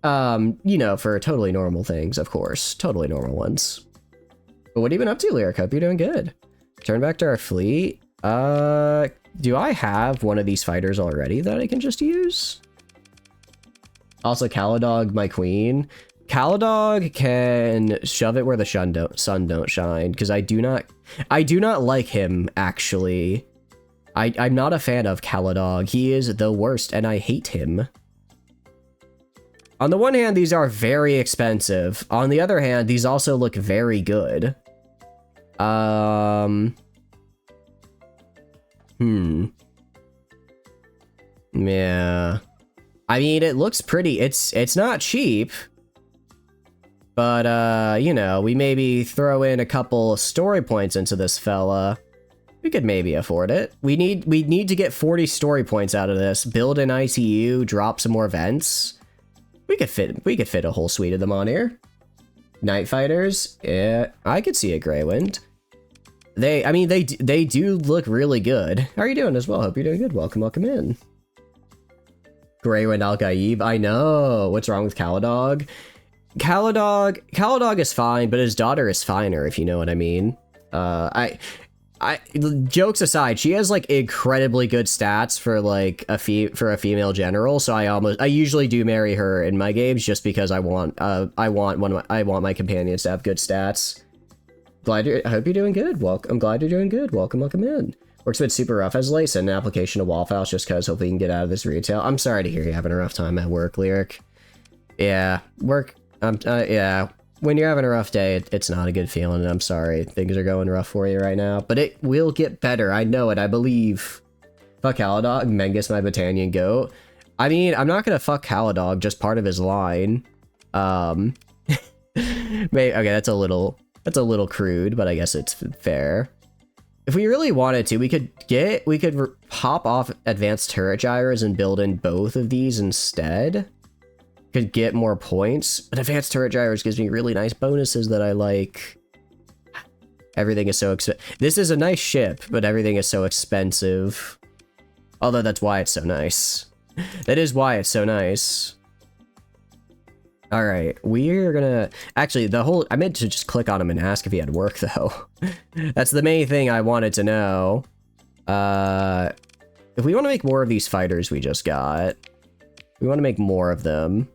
You know, for totally normal things, of course. Totally normal ones. But what have you been up to, Lyric? Hope you're doing good. Turn back to our fleet. Do I have one of these fighters already that I can just use? Also, Caladog, my queen. Caladog can shove it where the sun don't shine, because I do not like him, actually. I'm not a fan of Caladog. He is the worst, and I hate him. On the one hand, these are very expensive. On the other hand, these also look very good. Yeah. I mean, it looks pretty. It's not cheap. But, you know, we maybe throw in a couple story points into this fella. We could maybe afford it. We need to get 40 story points out of this. Build an ICU, drop some more vents. We could fit a whole suite of them on here. Night Fighters, yeah, I could see a Greywind. They do look really good. How are you doing as well? Hope you're doing good. Welcome in. Greywind Al-Gaib, I know. What's wrong with Caladog? Caladog is fine, but his daughter is finer, if you know what I mean. Jokes aside, she has like incredibly good stats for like a female general, so I usually do marry her in my games just because I want my companions to have good stats. I hope you're doing good. I'm glad you're doing good. Welcome in. Work's been super rough as late. Send an application to Waffle House just cause hopefully you can get out of this retail. I'm sorry to hear you're having a rough time at work, Lyric. Yeah, work. Yeah. When you're having a rough day, it's not a good feeling, and I'm sorry. Things are going rough for you right now, but it will get better. I know it. I believe. Fuck Caladog, Mengus, my Battanian goat. I mean, I'm not gonna fuck Caladog, just part of his line. Okay, that's a little crude, but I guess it's fair. If we really wanted to, we could hop off advanced turret gyros and build in both of these instead. Could get more points, but advanced turret gyros gives me really nice bonuses that I like. Everything is so expensive. This is a nice ship, but everything is so expensive. Although that's why it's so nice. That is why it's so nice. All right, we're gonna actually I meant to just click on him and ask if he had work though. That's the main thing I wanted to know. If we want to make more of these fighters we just got, we want to make more of them.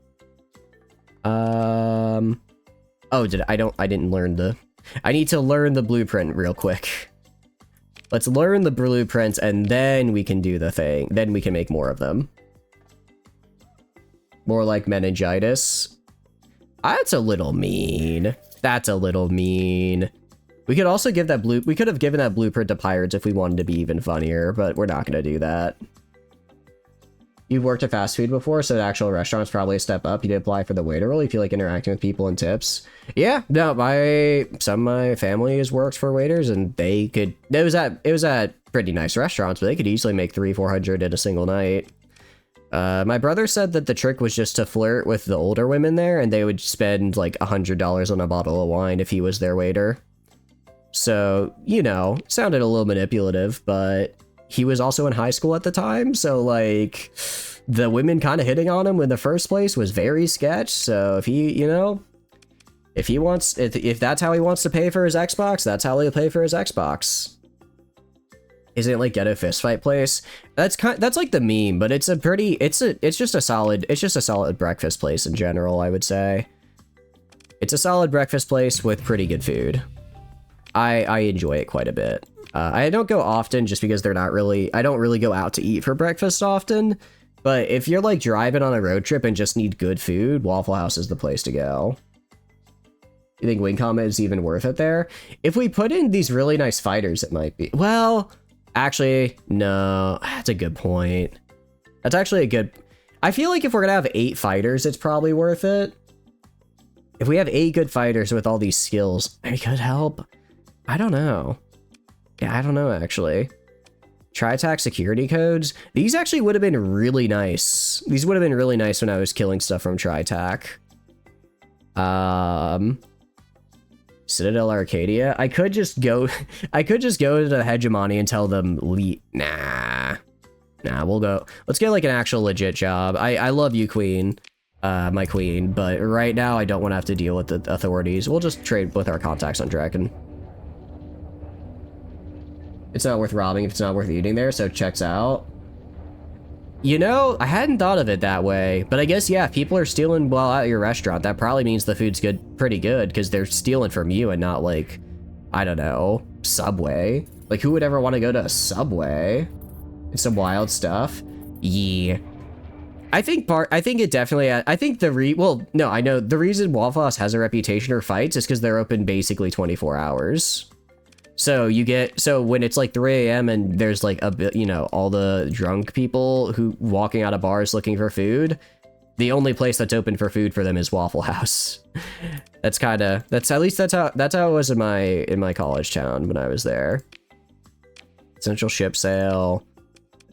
Oh, I didn't learn I need to learn the blueprint real quick. Let's learn the blueprints and then we can do the thing. Then we can make more of them. More like meningitis. That's a little mean. That's a little mean. We could also give we could have given that blueprint to pirates if we wanted to be even funnier, but we're not gonna do that. You've worked at fast food before, so the actual restaurant's probably a step up. You did apply for the waiter role. You feel like interacting with people and tips. Yeah, no, some of my family has worked for waiters, and it was at pretty nice restaurants, but they could easily make $300-400 in a single night. My brother said that the trick was just to flirt with the older women there, and they would spend like $100 on a bottle of wine if he was their waiter. So, you know, sounded a little manipulative, but he was also in high school at the time, so like the women kind of hitting on him in the first place was very sketch. So if he, you know, if that's how he wants to pay for his Xbox, that's how he'll pay for his Xbox. Isn't it like Ghetto Fist Fight Place? That's like the meme, but it's just a solid breakfast place in general, I would say. It's a solid breakfast place with pretty good food. I enjoy it quite a bit. I don't go often just because I don't really go out to eat for breakfast often, but if you're like driving on a road trip and just need good food, Waffle House is the place to go. You think Wing Comet is even worth it there? If we put in these really nice fighters, it might be. Well, actually, no, that's a good point. That's actually I feel like if we're gonna have 8 fighters, it's probably worth it. If we have 8 good fighters with all these skills, it could help. I don't know. Yeah, I don't know, actually. Tri-attack security codes. These actually would have been really nice. These would have been really nice when I was killing stuff from Tri-attack. Citadel Arcadia. I could just go to the Hegemony and tell them, nah, we'll go. Let's get like an actual legit job. I love you, Queen. My queen, but right now I don't want to have to deal with the authorities. We'll just trade with our contacts on Draken. It's not worth robbing if it's not worth eating there, so it checks out. You know, I hadn't thought of it that way, but I guess, yeah, if people are stealing while at your restaurant, that probably means the food's pretty good, because they're stealing from you and not like, I don't know, Subway. Like, who would ever want to go to a Subway? It's some wild stuff. Yeah. I think it definitely, I know the reason Waffle House has a reputation for fights is because they're open basically 24 hours. So when it's like 3 a.m. and there's like all the drunk people who walking out of bars looking for food, the only place that's open for food for them is Waffle House. That's how it was in my college town when I was there. Essential ship sale.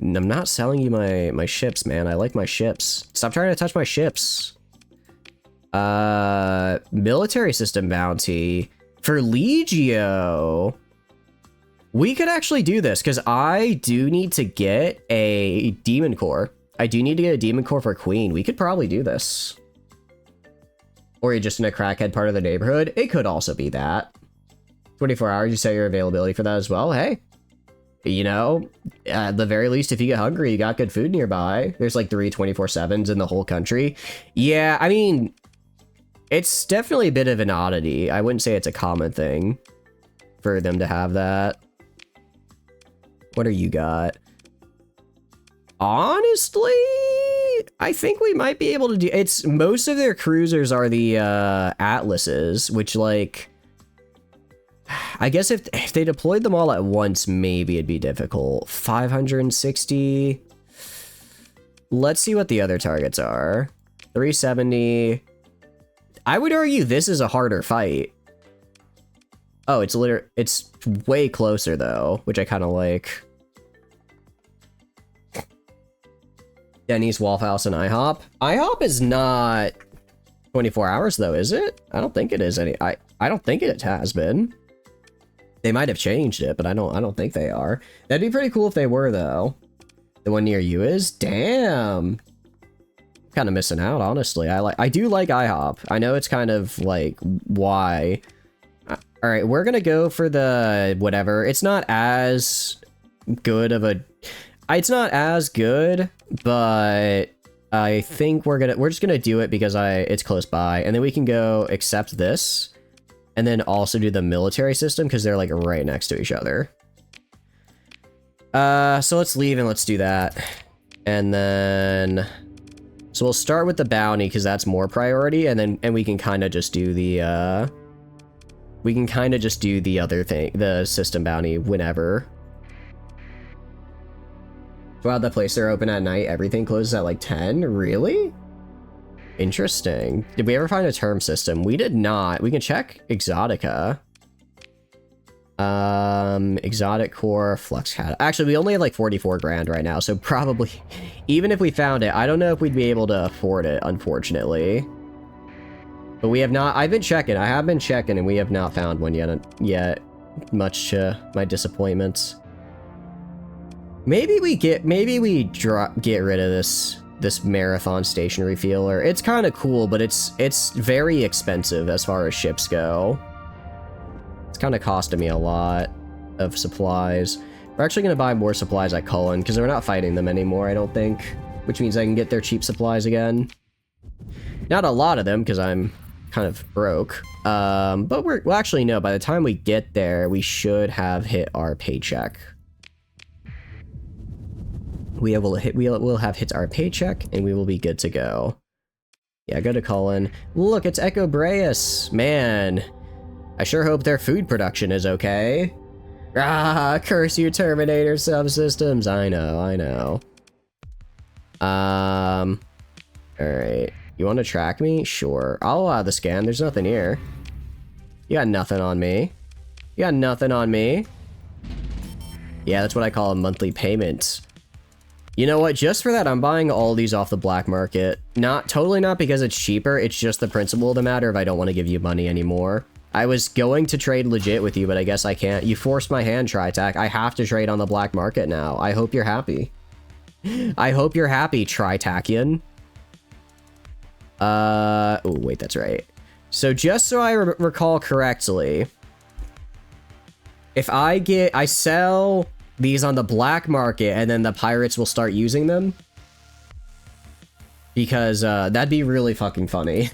I'm not selling you my ships, man. I like my ships. Stop trying to touch my ships. Military system bounty. For Legio, we could actually do this, because I do need to get a demon core. I do need to get a demon core for Queen. We could probably do this. Or you're just in a crackhead part of the neighborhood. It could also be that. 24 hours, you set your availability for that as well. Hey, you know, at the very least, if you get hungry, you got good food nearby. There's like 3 24/7s in the whole country. Yeah, I mean, it's definitely a bit of an oddity. I wouldn't say it's a common thing for them to have that. What do you got? Honestly, I think we might be able to do... It's most of their cruisers are the Atlases, which, like... I guess if they deployed them all at once, maybe it'd be difficult. 560. Let's see what the other targets are. 370. I would argue this is a harder fight. Oh, it's way closer though, which I kind of like. Denny's, Waffle House, and IHOP. IHOP is not 24 hours though, is it? I don't think it is any. I don't think it has been. They might have changed it, but I don't think they are. That'd be pretty cool if they were though. The one near you is? Damn. Kind of missing out, honestly. I do like IHOP. I know it's kind of like why. All right, we're gonna go for the whatever. It's not as good of a. It's not as good, but I think we're just gonna do it because it's close by, and then we can go accept this, and then also do the military system because they're like right next to each other. So let's leave and let's do that, and then so we'll start with the bounty because that's more priority, and we can kind of just do the other thing, the system bounty, whenever. Wow, the place they're open at night, everything closes at like 10? Really? Interesting. Did we ever find a term system? We did not. We can check Exotica. Exotic core, Flux Cat. Actually, we only have like 44 grand right now, so probably, even if we found it, I don't know if we'd be able to afford it, unfortunately. But we have not, I've been checking, I have been checking, and we have not found one yet, much to my disappointment. Maybe we get rid of this marathon station refueler. It's kind of cool, but it's very expensive as far as ships go. It's kind of costing me a lot of supplies. We're actually going to buy more supplies at Cullen because we're not fighting them anymore, I don't think, which means I can get their cheap supplies again. Not a lot of them because I'm kind of broke, but well, actually no, by the time we get there we should have hit our paycheck. We'll have hit our paycheck, and we will be good to go. Yeah, go to Cullen. Look, it's Echo Breus. Man, I sure hope their food production is okay. Ah, curse you, Terminator subsystems. I know. Alright. You want to track me? Sure. I'll allow the scan. There's nothing here. You got nothing on me. You got nothing on me. Yeah, that's what I call a monthly payment. You know what? Just for that, I'm buying all these off the black market. Totally not because it's cheaper. It's just the principle of the matter if I don't want to give you money anymore. I was going to trade legit with you, but I guess I can't. You forced my hand, Tritac. I have to trade on the black market now. I hope you're happy. I hope you're happy, Tritacian. Oh, wait, that's right. So just so I recall correctly, if I sell these on the black market and then the pirates will start using them, because that'd be really fucking funny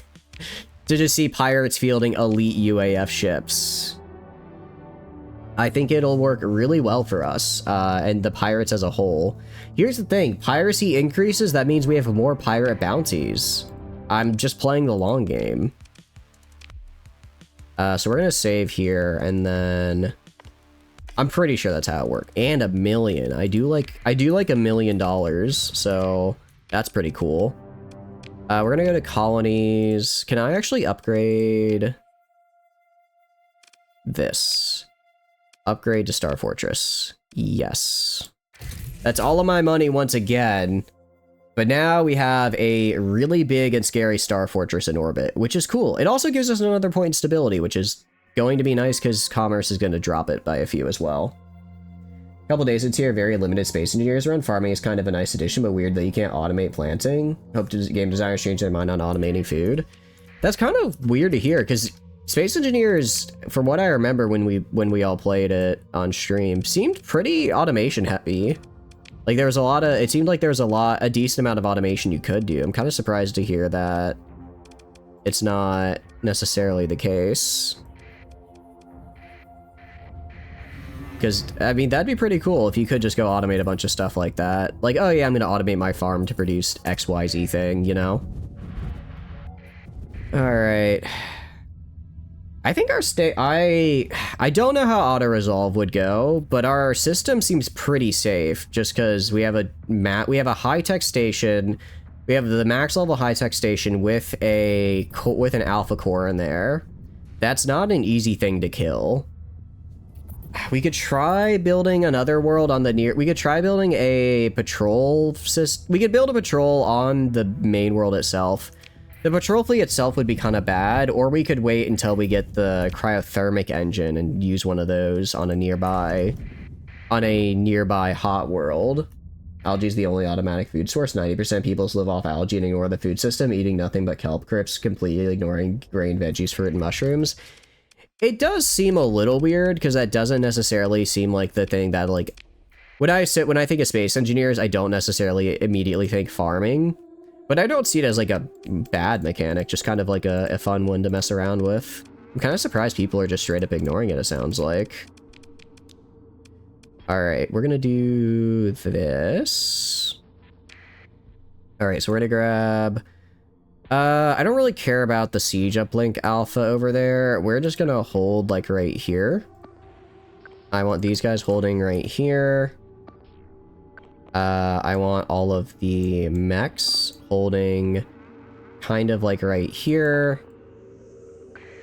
to just see pirates fielding elite UAF ships. I think it'll work really well for us and the pirates as a whole. Here's the thing, piracy increases, that means we have more pirate bounties. I'm just playing the long game. So we're gonna save here, and then I'm pretty sure that's how it works. And $1 million. I do like $1 million, so that's pretty cool. We're gonna go to colonies. Can I actually upgrade this? Upgrade to Star Fortress. Yes. That's all of my money once again. But now we have a really big and scary star fortress in orbit, which is cool. It also gives us another point in stability, which is going to be nice because commerce is going to drop it by a few as well. A couple days into here, very limited space engineers run. Farming is kind of a nice addition, but weird that you can't automate planting. Hope game designers change their mind on automating food. That's kind of weird to hear because space engineers, from what I remember when we all played it on stream, seemed pretty automation heavy. Like there was a lot of, it seemed like there was a decent amount of automation you could do. I'm kind of surprised to hear that it's not necessarily the case. Because, I mean, that'd be pretty cool if you could just go automate a bunch of stuff like that. Like, oh yeah, I'm going to automate my farm to produce XYZ thing, you know? Alright. I think our I don't know how auto-resolve would go, but our system seems pretty safe just because we have a high-tech station. We have the max-level high-tech station with an alpha core in there. That's not an easy thing to kill. We could try building another world on the we could try building a patrol system. We could build a patrol on the main world itself. The patrol fleet itself would be kind of bad, or we could wait until we get the cryothermic engine and use one of those on a nearby hot world. Algae is the only automatic food source. 90% people live off algae and ignore the food system, eating nothing but kelp crypts, completely ignoring grain, veggies, fruit, and mushrooms. It does seem a little weird because that doesn't necessarily seem like the thing that, like, when I think of space engineers, I don't necessarily immediately think farming. But I don't see it as like a bad mechanic, just kind of like a fun one to mess around with. I'm kind of surprised people are just straight up ignoring it, it sounds like. Alright, we're gonna do this. Alright, so we're gonna grab... I don't really care about the siege uplink alpha over there. We're just gonna hold like right here. I want these guys holding right here. I want all of the mechs holding kind of like right here.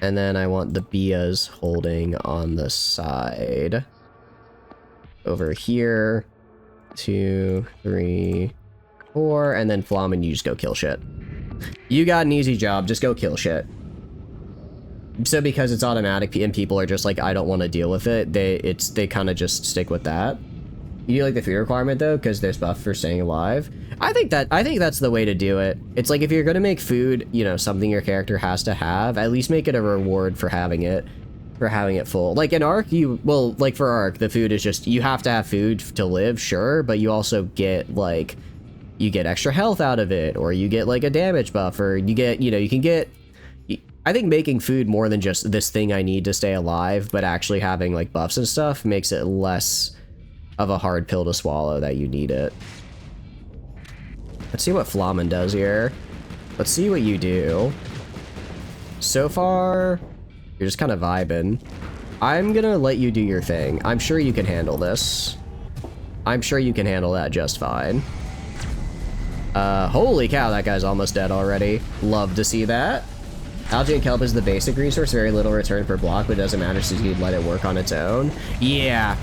And then I want the Bias holding on the side. Over here. 2, 3, 4. And then Flamen, you just go kill shit. You got an easy job, just go kill shit. So because it's automatic and people are just like, I don't want to deal with it, they kind of just stick with that. You do like the food requirement though, because there's buff for staying alive. I think that's the way to do it. It's like if you're gonna make food, you know, something your character has to have, at least make it a reward for having it full. Like in Ark, like for Ark, the food is just, you have to have food to live, sure, but you also get like, you get extra health out of it, or you get like a damage buff, or you get, you know, you can get, I think making food more than just this thing I need to stay alive, but actually having like buffs and stuff makes it less of a hard pill to swallow that you need it. Let's see what Flamen does here. Let's see what you do. So far, you're just kind of vibing. I'm gonna let you do your thing. I'm sure you can handle this. I'm sure you can handle that just fine. Holy cow, that guy's almost dead already. Love to see that. Algae and kelp is the basic resource, very little return per block, but it doesn't matter since you'd let it work on its own. Yeah.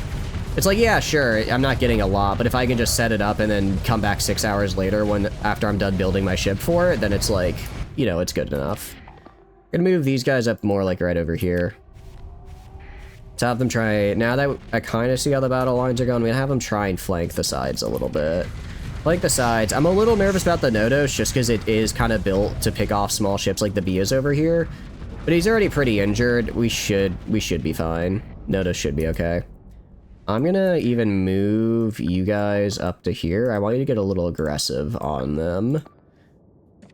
It's like, yeah, sure, I'm not getting a lot, but if I can just set it up and then come back 6 hours later after I'm done building my ship for it, then it's like, you know, it's good enough. I'm gonna move these guys up more like right over here. To have them try, now that I kind of see how the battle lines are going, I'm gonna have them try and flank the sides a little bit. Like the sides. I'm a little nervous about the Nodos just because it is kind of built to pick off small ships like the Bias over here. But he's already pretty injured. We should be fine. Nodos should be okay. I'm gonna even move you guys up to here. I want you to get a little aggressive on them.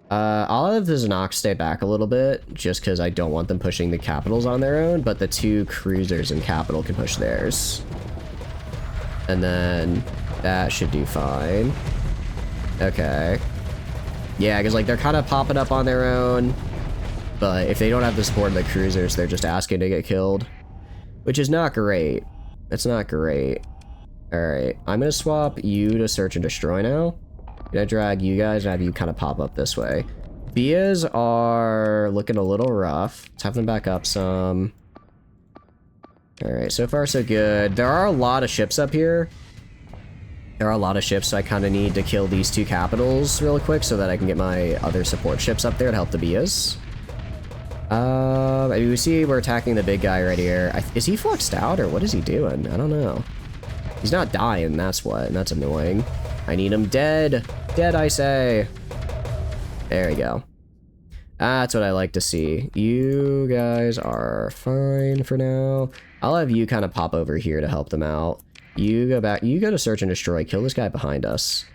I'll have the Zanox stay back a little bit, just because I don't want them pushing the capitals on their own, but the 2 cruisers in capital can push theirs. And then that should do fine. Okay. Yeah, because like they're kind of popping up on their own, but if they don't have the support of the cruisers, they're just asking to get killed, which is not great. It's not great. Alright, I'm gonna swap you to search and destroy now. I'm gonna drag you guys and have you kind of pop up this way. Bias are looking a little rough. Let's have them back up some. Alright, so far so good. There are a lot of ships up here. There are a lot of ships, so I kind of need to kill these 2 capitals real quick so that I can get my other support ships up there to help the Bias. I mean, we see we're attacking the big guy right here. Is he fluxed out, or what is he doing? I don't know. He's not dying, that's what. That's annoying. I need him dead. Dead, I say. There we go. That's what I like to see. You guys are fine for now. I'll have you kind of pop over here to help them out. You go back. You go to search and destroy. Kill this guy behind us.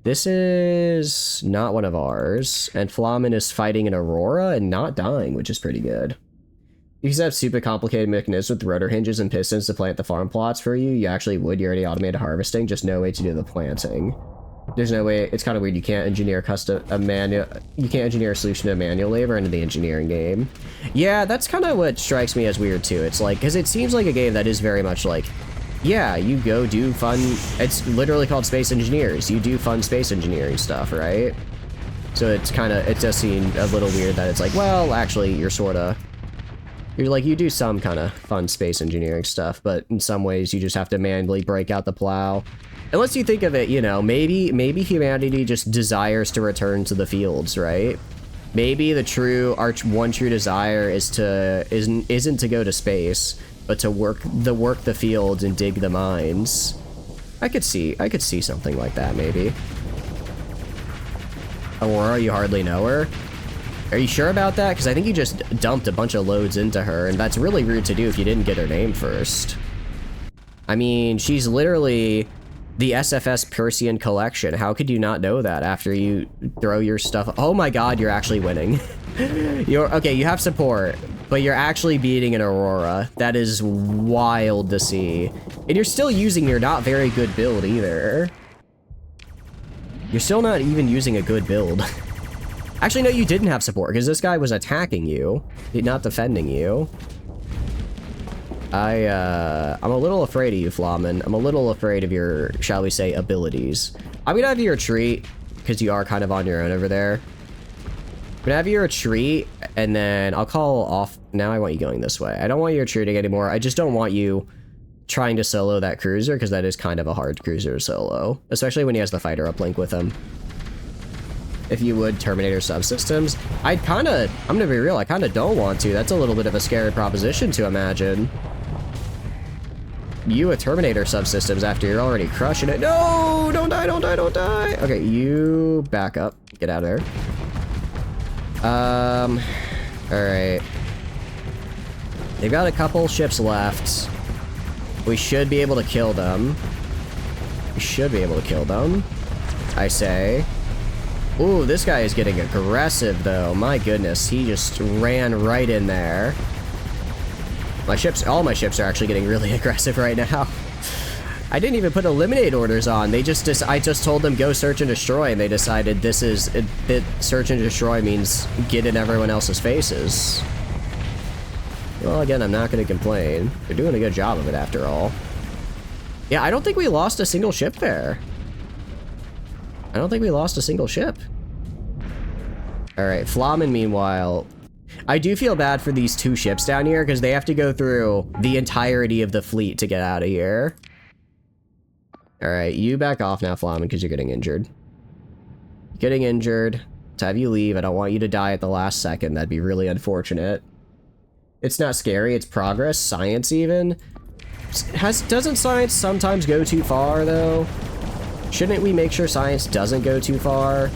This is not one of ours. And Flamen is fighting an Aurora and not dying, which is pretty good. You have super complicated mechanisms with rotor hinges and pistons to plant the farm plots for you. You actually would. You already automated harvesting. Just no way to do the planting. There's no way. It's kind of weird. You can't engineer You can't engineer a solution to manual labor into the engineering game. Yeah, that's kind of what strikes me as weird too. It's like, because it seems like a game that is very much like, yeah, you go do fun. It's literally called Space Engineers. You do fun space engineering stuff, right? So it's kind of, it does seem a little weird that it's like, well, actually, you're like, you do some kind of fun space engineering stuff, but in some ways you just have to manually break out the plow. Unless you think of it, you know, maybe humanity just desires to return to the fields, right? Maybe our one true desire isn't to go to space, but to work the fields and dig the mines. I could see something like that, maybe. Aurora, you hardly know her? Are you sure about that? Because I think you just dumped a bunch of loads into her, and that's really rude to do if you didn't get her name first. I mean, she's literally the SFS Persean collection. How could you not know that after you throw your stuff? Oh my god, you're actually winning. Okay, you have support, but you're actually beating an Aurora. That is wild to see. And you're still using your not very good build either. You're still not even using a good build. Actually, no, you didn't have support, because this guy was attacking you, not defending you. I'm a little afraid of you, Flamen. I'm a little afraid of your, shall we say, abilities. I'm gonna have you retreat, because you are kind of on your own over there. I'm gonna have you retreat, and then I'll call off. Now I want you going this way. I don't want you retreating anymore. I just don't want you trying to solo that cruiser, because that is kind of a hard cruiser to solo, especially when he has the fighter uplink with him. If you would, Terminator subsystems. I'm gonna be real, I kind of don't want to. That's a little bit of a scary proposition to imagine. You a Terminator subsystems after you're already crushing it. No! Don't die, don't die, don't die! Okay, you back up. Get out of there. Alright. They've got a couple ships left. We should be able to kill them. We should be able to kill them, I say. Ooh, this guy is getting aggressive, though. My goodness, he just ran right in there. All my ships are actually getting really aggressive right now. I didn't even put eliminate orders on. I just told them go search and destroy, and they decided that search and destroy means get in everyone else's faces. Well, again, I'm not going to complain. They're doing a good job of it, after all. Yeah, I don't think we lost a single ship there. I don't think we lost a single ship. Alright, Flamen, meanwhile, I do feel bad for these 2 ships down here, because they have to go through the entirety of the fleet to get out of here. Alright, you back off now, Flamen, because you're getting injured. Getting injured. To have you leave, I don't want you to die at the last second. That'd be really unfortunate. It's not scary, it's progress, science even. Doesn't science sometimes go too far, though? Shouldn't we make sure science doesn't go too far?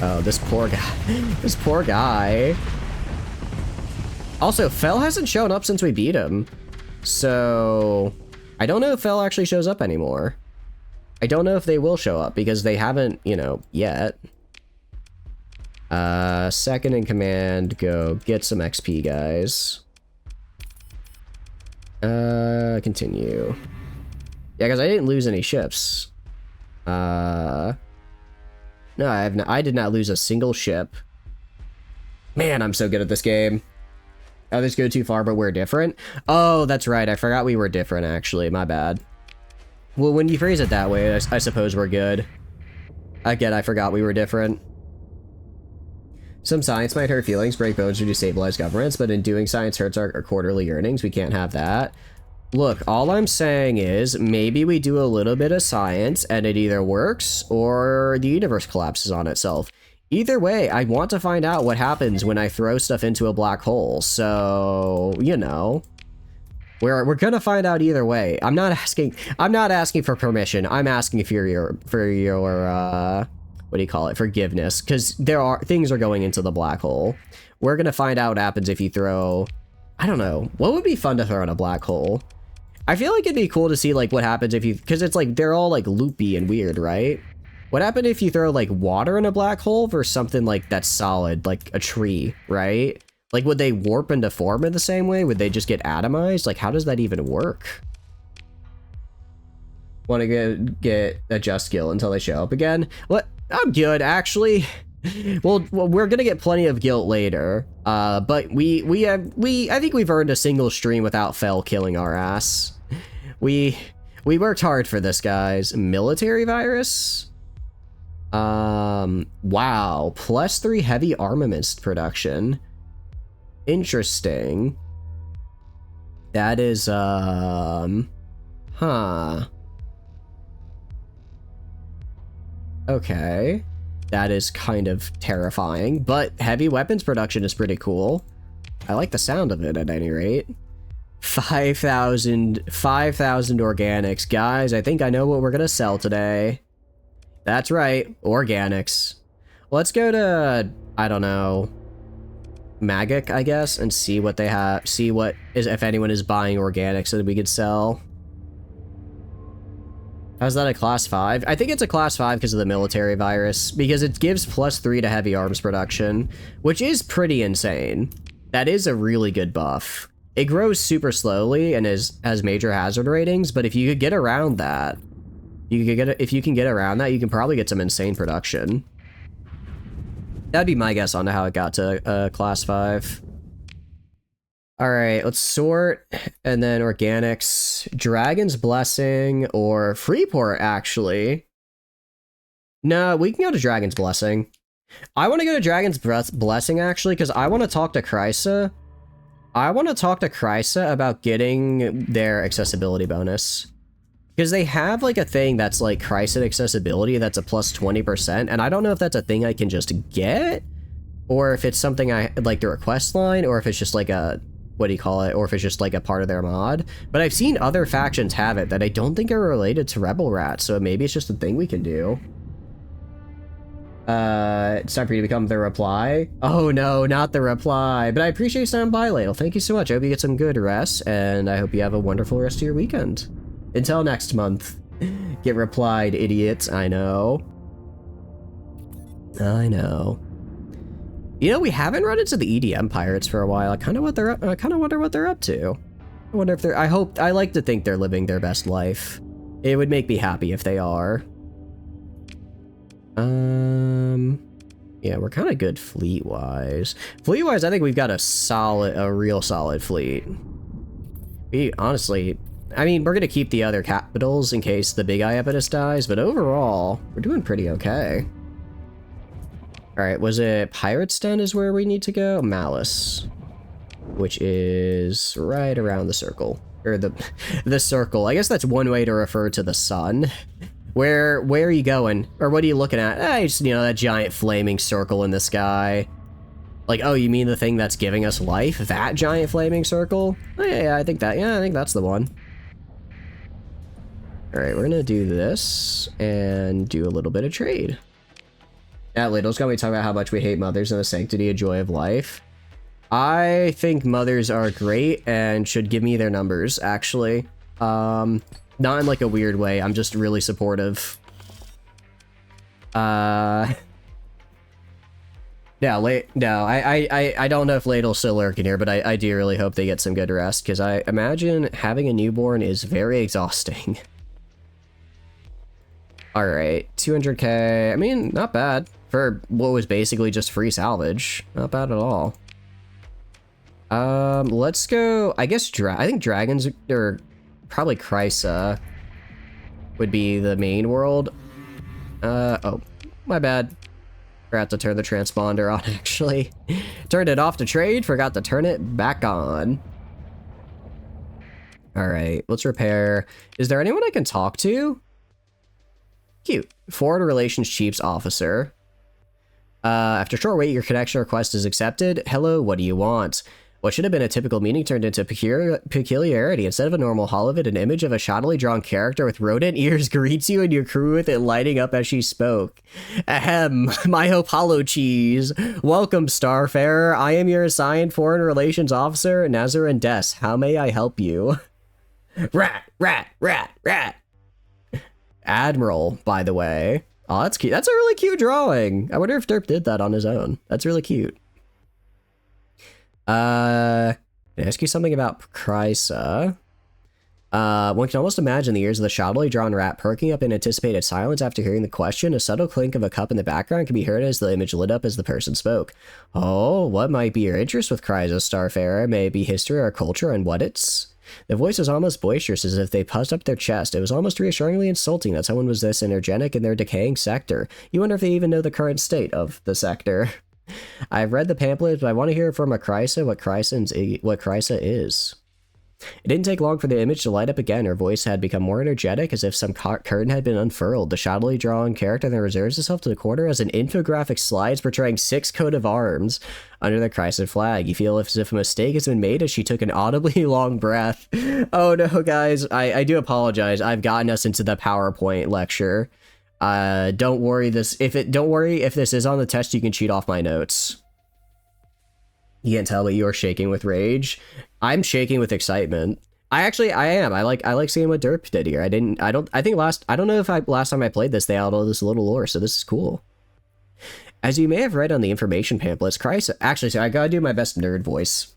Oh, this poor guy. This poor guy. Also, Fel hasn't shown up since we beat him. So, I don't know if Fel actually shows up anymore. I don't know if they will show up, because they haven't, you know, yet. Second in command, go get some XP, guys. Continue. Yeah, because I didn't lose any ships. No, I did not lose a single ship. Man, I'm so good at this game. Others go too far, but we're different. Oh, that's right. I forgot we were different, actually. My bad. Well, when you phrase it that way, I suppose we're good. Again, I forgot we were different. Some science might hurt feelings, break bones, or destabilize governments, but in doing science hurts our quarterly earnings. We can't have that. Look, all I'm saying is maybe we do a little bit of science and it either works or the universe collapses on itself. Either way, I want to find out what happens when I throw stuff into a black hole. So, you know, we're gonna find out either way. I'm not asking for permission. I'm asking for your what do you call it? Forgiveness, because things are going into the black hole. We're gonna find out what happens if you throw, I don't know, what would be fun to throw in a black hole? I feel like it'd be cool to see like what happens if you, because it's like they're all like loopy and weird, right? What happened if you throw like water in a black hole versus something like that's solid, like a tree, right? Like, would they warp into form in the same way? Would they just get atomized? Like, how does that even work? Want to get adjust skill until they show up again? What? I'm good, actually. Well, we're gonna get plenty of guilt later. But I think we've earned a single stream without Fel killing our ass. We worked hard for this, guys. Military virus? Wow. +3 heavy armaments production. Interesting. That is, huh. Okay. That is kind of terrifying, but heavy weapons production is pretty cool. I like the sound of it at any rate. 5,000 organics. Guys, I think I know what we're gonna sell today. That's right, organics. Let's go to, I don't know, Magic, I guess, and see what they have, see what is, if anyone is buying organics that we could sell. How's that a class 5? I think it's a class 5 because of the military virus, because it gives +3 to heavy arms production, which is pretty insane. That is a really good buff. It grows super slowly and has major hazard ratings, but if you could get around that, if you can get around that, you can probably get some insane production. That'd be my guess on how it got to class 5. All right, let's sort, and then organics, Dragon's Blessing, or Freeport, actually. No, we can go to Dragon's Blessing. I want to go to Dragon's Blessing, actually, because I want to talk to Krysa. I want to talk to Krysa about getting their accessibility bonus. Because they have, like, a thing that's, like, Krysa accessibility that's a +20%, and I don't know if that's a thing I can just get, or if it's something I, like, the request line, or if it's just, like, a, what do you call it, or if it's just, like, a part of their mod. But I've seen other factions have it that I don't think are related to Rebel Rat, so maybe it's just a thing we can do. It's time for you to become the reply. Oh no, not the reply. But I appreciate you stopping by, Ladle. Thank you so much. I hope you get some good rest, and I hope you have a wonderful rest of your weekend. Until next month. Get replied, idiots. I know. I know. You know, we haven't run into the EDM pirates for a while. I kind of wonder what they're up to. I wonder if they're, I like to think they're living their best life. It would make me happy if they are. Yeah, we're kind of good fleet-wise. Fleet-wise, I think we've got a real solid fleet. Honestly, I mean, we're gonna keep the other capitals in case the big Iapetus dies, but overall, we're doing pretty okay. Alright, was it Pirate's Den is where we need to go? Malice. Which is right around the circle. Or the circle. I guess that's one way to refer to the sun. Where are you going? Or what are you looking at? Just, you know, that giant flaming circle in the sky. Like, oh, you mean the thing that's giving us life? That giant flaming circle? Oh, yeah, I think that's the one. Alright, we're gonna do this and do a little bit of trade. Yeah, Lidl's gonna be talking about how much we hate mothers and the sanctity and joy of life. I think mothers are great and should give me their numbers, actually. Not in like a weird way, I'm just really supportive. I don't know if Ladle's still lurking here, but I do really hope they get some good rest, because I imagine having a newborn is very exhausting. Alright, 200k, I mean, not bad. For what was basically just free salvage. Not bad at all. Let's go, I guess, I think Dragons, or probably Krysa would be the main world. Oh, my bad. Forgot to turn the transponder on, actually. Turned it off to trade, forgot to turn it back on. Alright, let's repair. Is there anyone I can talk to? Cute. Foreign Relations Chief's Officer. After a short wait, your connection request is accepted. Hello, what do you want? What should have been a typical meeting turned into peculiarity. Instead of a normal holovid, an image of a shoddily drawn character with rodent ears greets you and your crew with it lighting up as she spoke. Ahem, my apologies. Welcome, Starfarer. I am your assigned Foreign Relations Officer, Nazarin Des. How may I help you? Rat, rat, rat, rat. Admiral, by the way. Oh, that's cute. That's a really cute drawing. I wonder if Derp did that on his own. That's really cute. Can I ask you something about Krysa? One can almost imagine the ears of the shoddily drawn rat perking up in anticipated silence after hearing the question. A subtle clink of a cup in the background can be heard as the image lit up as the person spoke. Oh, what might be your interest with Krysa, Starfarer? May it be history or culture, and what it's... The voice was almost boisterous, as if they puffed up their chest. It was almost reassuringly insulting that someone was this energetic in their decaying sector. You wonder if they even know the current state of the sector. I've read the pamphlet, but I want to hear from a Krysa what Krysa is. It didn't take long for the image to light up again. Her voice had become more energetic, as if some curtain had been unfurled. The shoddily drawn character then reserves itself to the corner as an infographic slides portraying 6 coat of arms under the Krysa flag. You feel as if a mistake has been made as she took an audibly long breath. Oh no, guys, I do apologize. I've gotten us into the PowerPoint lecture. Don't worry if this is on the test, you can cheat off my notes. You can't tell, but you are shaking with rage. I'm shaking with excitement. I am. I like seeing what Derp did here. I don't know if last time I played this, they had all this little lore, so this is cool. As you may have read on the information pamphlets, Krysa... Actually, so I gotta do my best nerd voice.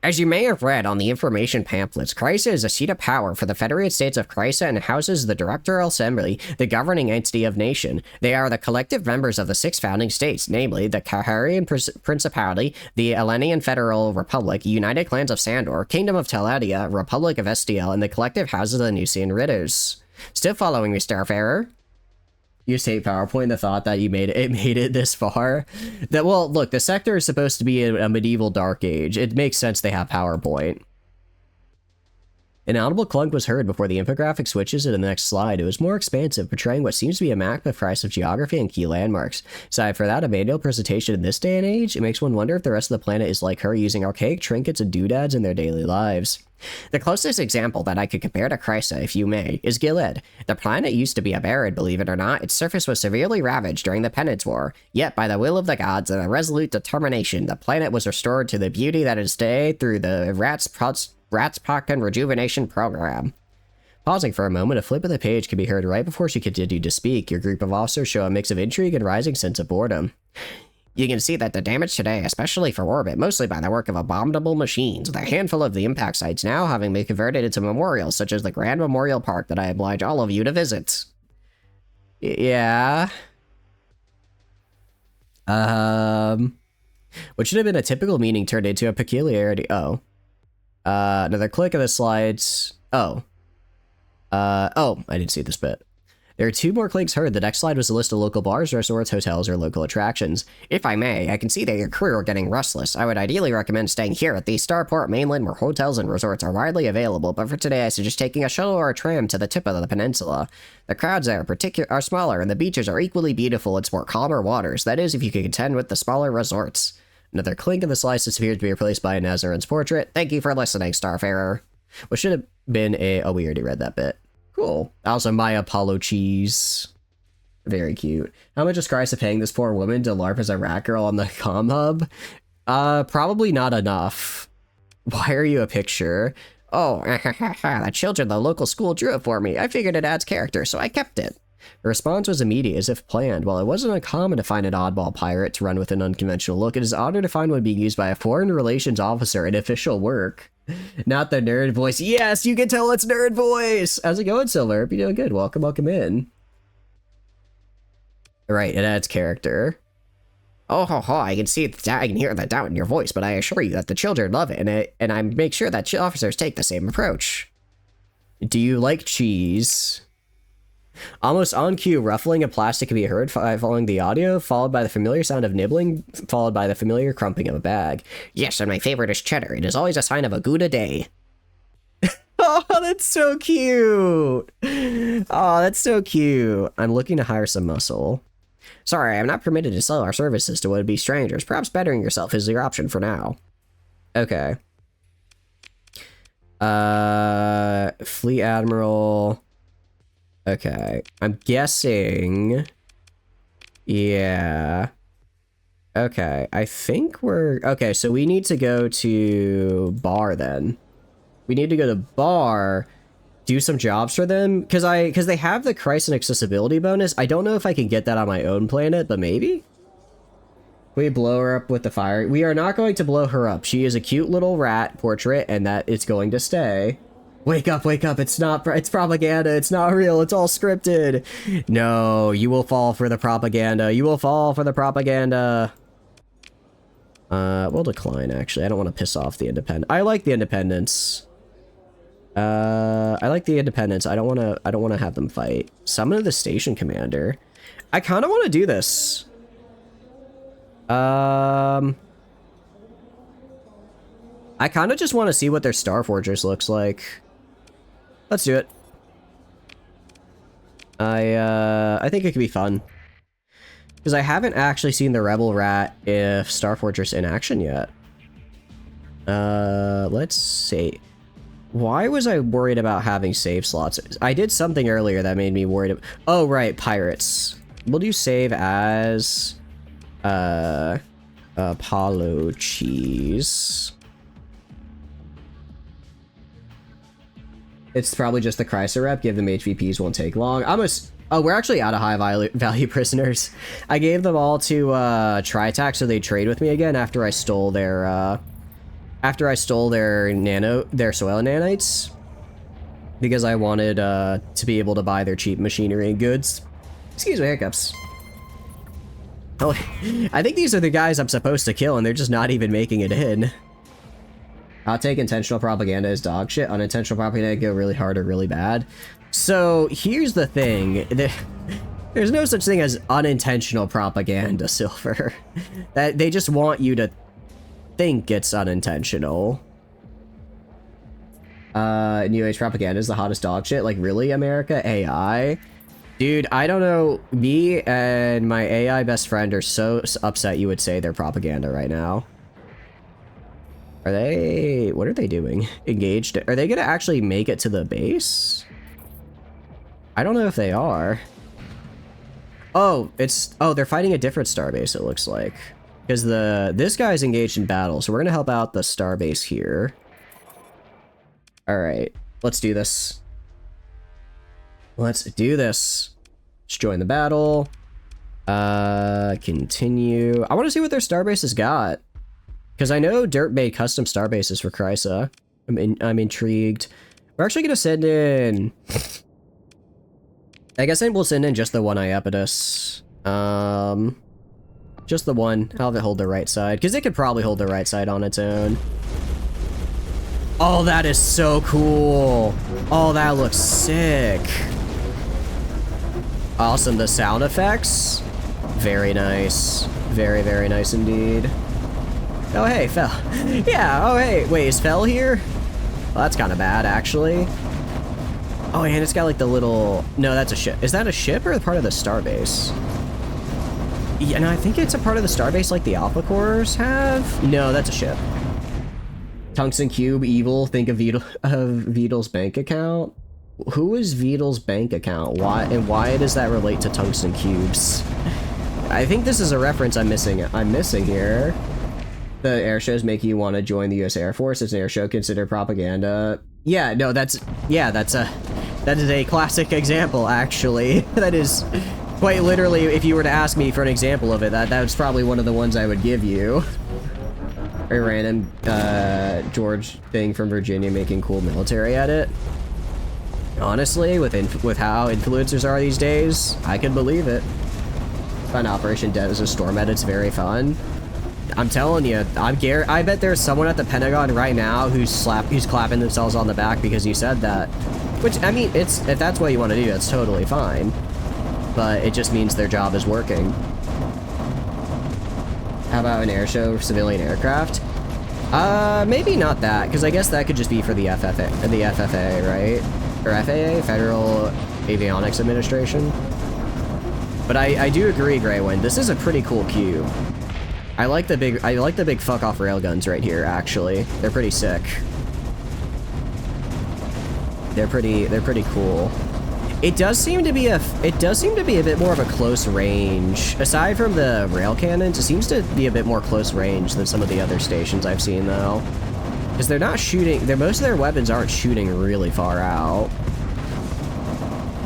As you may have read on the information pamphlets, Krysa is a seat of power for the Federated States of Krysa and houses the Directorial Assembly, the governing entity of nation. They are the collective members of the 6 founding states, namely the Kaharian Principality, the Elenian Federal Republic, United Clans of Sandor, Kingdom of Teledia, Republic of Estiel, and the collective houses of the Nusian Ritters. Still following me, Starfarer? You just hate PowerPoint, the thought that you made it this far. Well, look, the sector is supposed to be a medieval dark age. It makes sense they have PowerPoint. An audible clunk was heard before the infographic switches to the next slide. It was more expansive, portraying what seems to be a map of price of geography and key landmarks. Aside for that, a manual presentation in this day and age, it makes one wonder if the rest of the planet is like her, using archaic trinkets and doodads in their daily lives. The closest example that I could compare to Krysa, if you may, is Gilead. The planet used to be a barren, believe it or not. Its surface was severely ravaged during the Penance War. Yet, by the will of the gods and a resolute determination, the planet was restored to the beauty that is today through the Ratspocken Rejuvenation Program. Pausing for a moment, a flip of the page can be heard right before she continued to speak. Your group of officers show a mix of intrigue and rising sense of boredom. You can see that the damage today, especially for orbit, mostly by the work of abominable machines, with a handful of the impact sites now having been converted into memorials, such as the Grand Memorial Park that I oblige all of you to visit. Yeah. What should have been a typical meaning turned into a peculiarity. Oh. Another click of the slides. Oh, I didn't see this bit. There are 2 more clicks heard. The next slide was a list of local bars, resorts, hotels, or local attractions. If I may, I can see that your crew are getting restless. I would ideally recommend staying here at the Starport mainland, where hotels and resorts are widely available, but for today I suggest taking a shuttle or a tram to the tip of the peninsula. The crowds there are smaller, and the beaches are equally beautiful in more calmer waters. That is, if you can contend with the smaller resorts. Another clink of the slice disappears to be replaced by Nazarin's portrait. Thank you for listening, Starfarer. What should have been oh, we already read that bit. Cool. Also, my apologies. Very cute. How much is Krysa paying this poor woman to LARP as a rat girl on the comm hub? Probably not enough. Why are you a picture? Oh, the children the local school drew it for me. I figured it adds character, so I kept it. The response was immediate, as if planned. While it wasn't uncommon to find an oddball pirate to run with an unconventional look, it is odder to find one being used by a foreign relations officer in official work. Not the nerd voice. Yes, you can tell it's nerd voice! How's it going, Silver? Hope you're doing good. Welcome in. Right, it adds character. Oh, ho, ho, I can see that, I can hear the doubt in your voice, but I assure you that the children love it, and I make sure that officers take the same approach. Do you like cheese? Almost on cue, ruffling of plastic can be heard following the audio, followed by the familiar sound of nibbling, followed by the familiar crumping of a bag. Yes, and my favorite is cheddar. It is always a sign of a good day. Oh, that's so cute. Oh, that's so cute. I'm looking to hire some muscle. Sorry, I'm not permitted to sell our services to would-be strangers. Perhaps bettering yourself is your option for now. Okay. Fleet Admiral. Okay. I'm guessing. Yeah. Okay. I think we're... Okay, so we need to go to Bar then. We need to go to Bar, do some jobs for them, because they have the Christ and accessibility bonus. I don't know if I can get that on my own planet, but maybe? We blow her up with the fire. We are not going to blow her up. She is a cute little rat portrait, and that is going to stay. Wake up, wake up. It's not, it's propaganda. It's not real. It's all scripted. No, you will fall for the propaganda. You will fall for the propaganda. We'll decline, actually. I don't want to piss off the independent. I like the independents. I like the independents. I don't want to have them fight. Summon the station commander. I kind of want to do this. I kind of just want to see what their Star Fortress looks like. Let's do it. I think it could be fun. Because I haven't actually seen the Rebel Rat if Star Fortress in action yet. Let's see. Why was I worried about having save slots? I did something earlier that made me worried. Oh, right, pirates. We'll do save as Apollo Cheese. It's probably just the Chrysler rep. Give them HVPs, won't take long. Oh, we're actually out of high value prisoners. I gave them all to Tritac so they trade with me again after I stole their their soil nanites, because I wanted to be able to buy their cheap machinery and goods. Excuse me, hiccups. Oh, I think these are the guys I'm supposed to kill, and they're just not even making it in. I'll take intentional propaganda as dog shit. Unintentional propaganda go really hard or really bad. So here's the thing. There's no such thing as unintentional propaganda, Silver. That they just want you to think it's unintentional. New age propaganda is the hottest dog shit. Like, really, America? AI? Dude, I don't know. Me and my AI best friend are so upset you would say they're propaganda right now. Are they... What are they doing? Engaged? Are they gonna actually make it to the base? I don't know if they are. Oh, it's... Oh, they're fighting a different starbase, it looks like. Because this guy's engaged in battle, so we're gonna help out the starbase here. Alright, let's do this. Let's do this. Let's join the battle. Continue. I want to see what their starbase has got. Because I know Dirt made custom starbases for Krysa. I'm intrigued. We're actually gonna send in... I guess we'll send in just the one Iapetus. Just the one. I'll have it hold the right side. Because it could probably hold the right side on its own. Oh, that is so cool. Oh, that looks sick. Awesome. The sound effects. Very nice. Very, very nice indeed. Oh, hey, Fel. Yeah, oh, hey. Wait, is Fel here? Well, that's kind of bad, actually. Oh, and it's got like the little... No, that's a ship. Is that a ship or part of the starbase? Yeah, no, I think it's a part of the starbase like the Alpha Cores have. No, that's a ship. Tungsten Cube, evil. Think of Vidal's bank account. Who is Vidal's bank account? Why, and why does that relate to tungsten cubes? I think this is a reference I'm missing here. The air shows make you want to join the US Air Force. It's an air show considered propaganda. Yeah, no, that is a classic example, actually. That is quite literally, if you were to ask me for an example of it, that was probably one of the ones I would give you. A random George thing from Virginia making cool military edit. Honestly, with how influencers are these days, I can believe it. Fun Operation Dead as a storm edit's very fun. I'm telling you, I bet there's someone at the Pentagon right now who's clapping themselves on the back because you said that. Which, I mean, if that's what you want to do, that's totally fine. But it just means their job is working. How about an air show civilian aircraft? Maybe not that, because I guess that could just be for the FFA, right? Or FAA, Federal Avionics Administration. But I do agree, Greywind. This is a pretty cool cube. I like the big fuck off railguns right here. Actually, they're pretty sick. They're pretty cool. It does seem to be a bit more of a close range. Aside from the rail cannons, it seems to be a bit more close range than some of the other stations I've seen, though. Because they're not shooting. Most of their weapons aren't shooting really far out.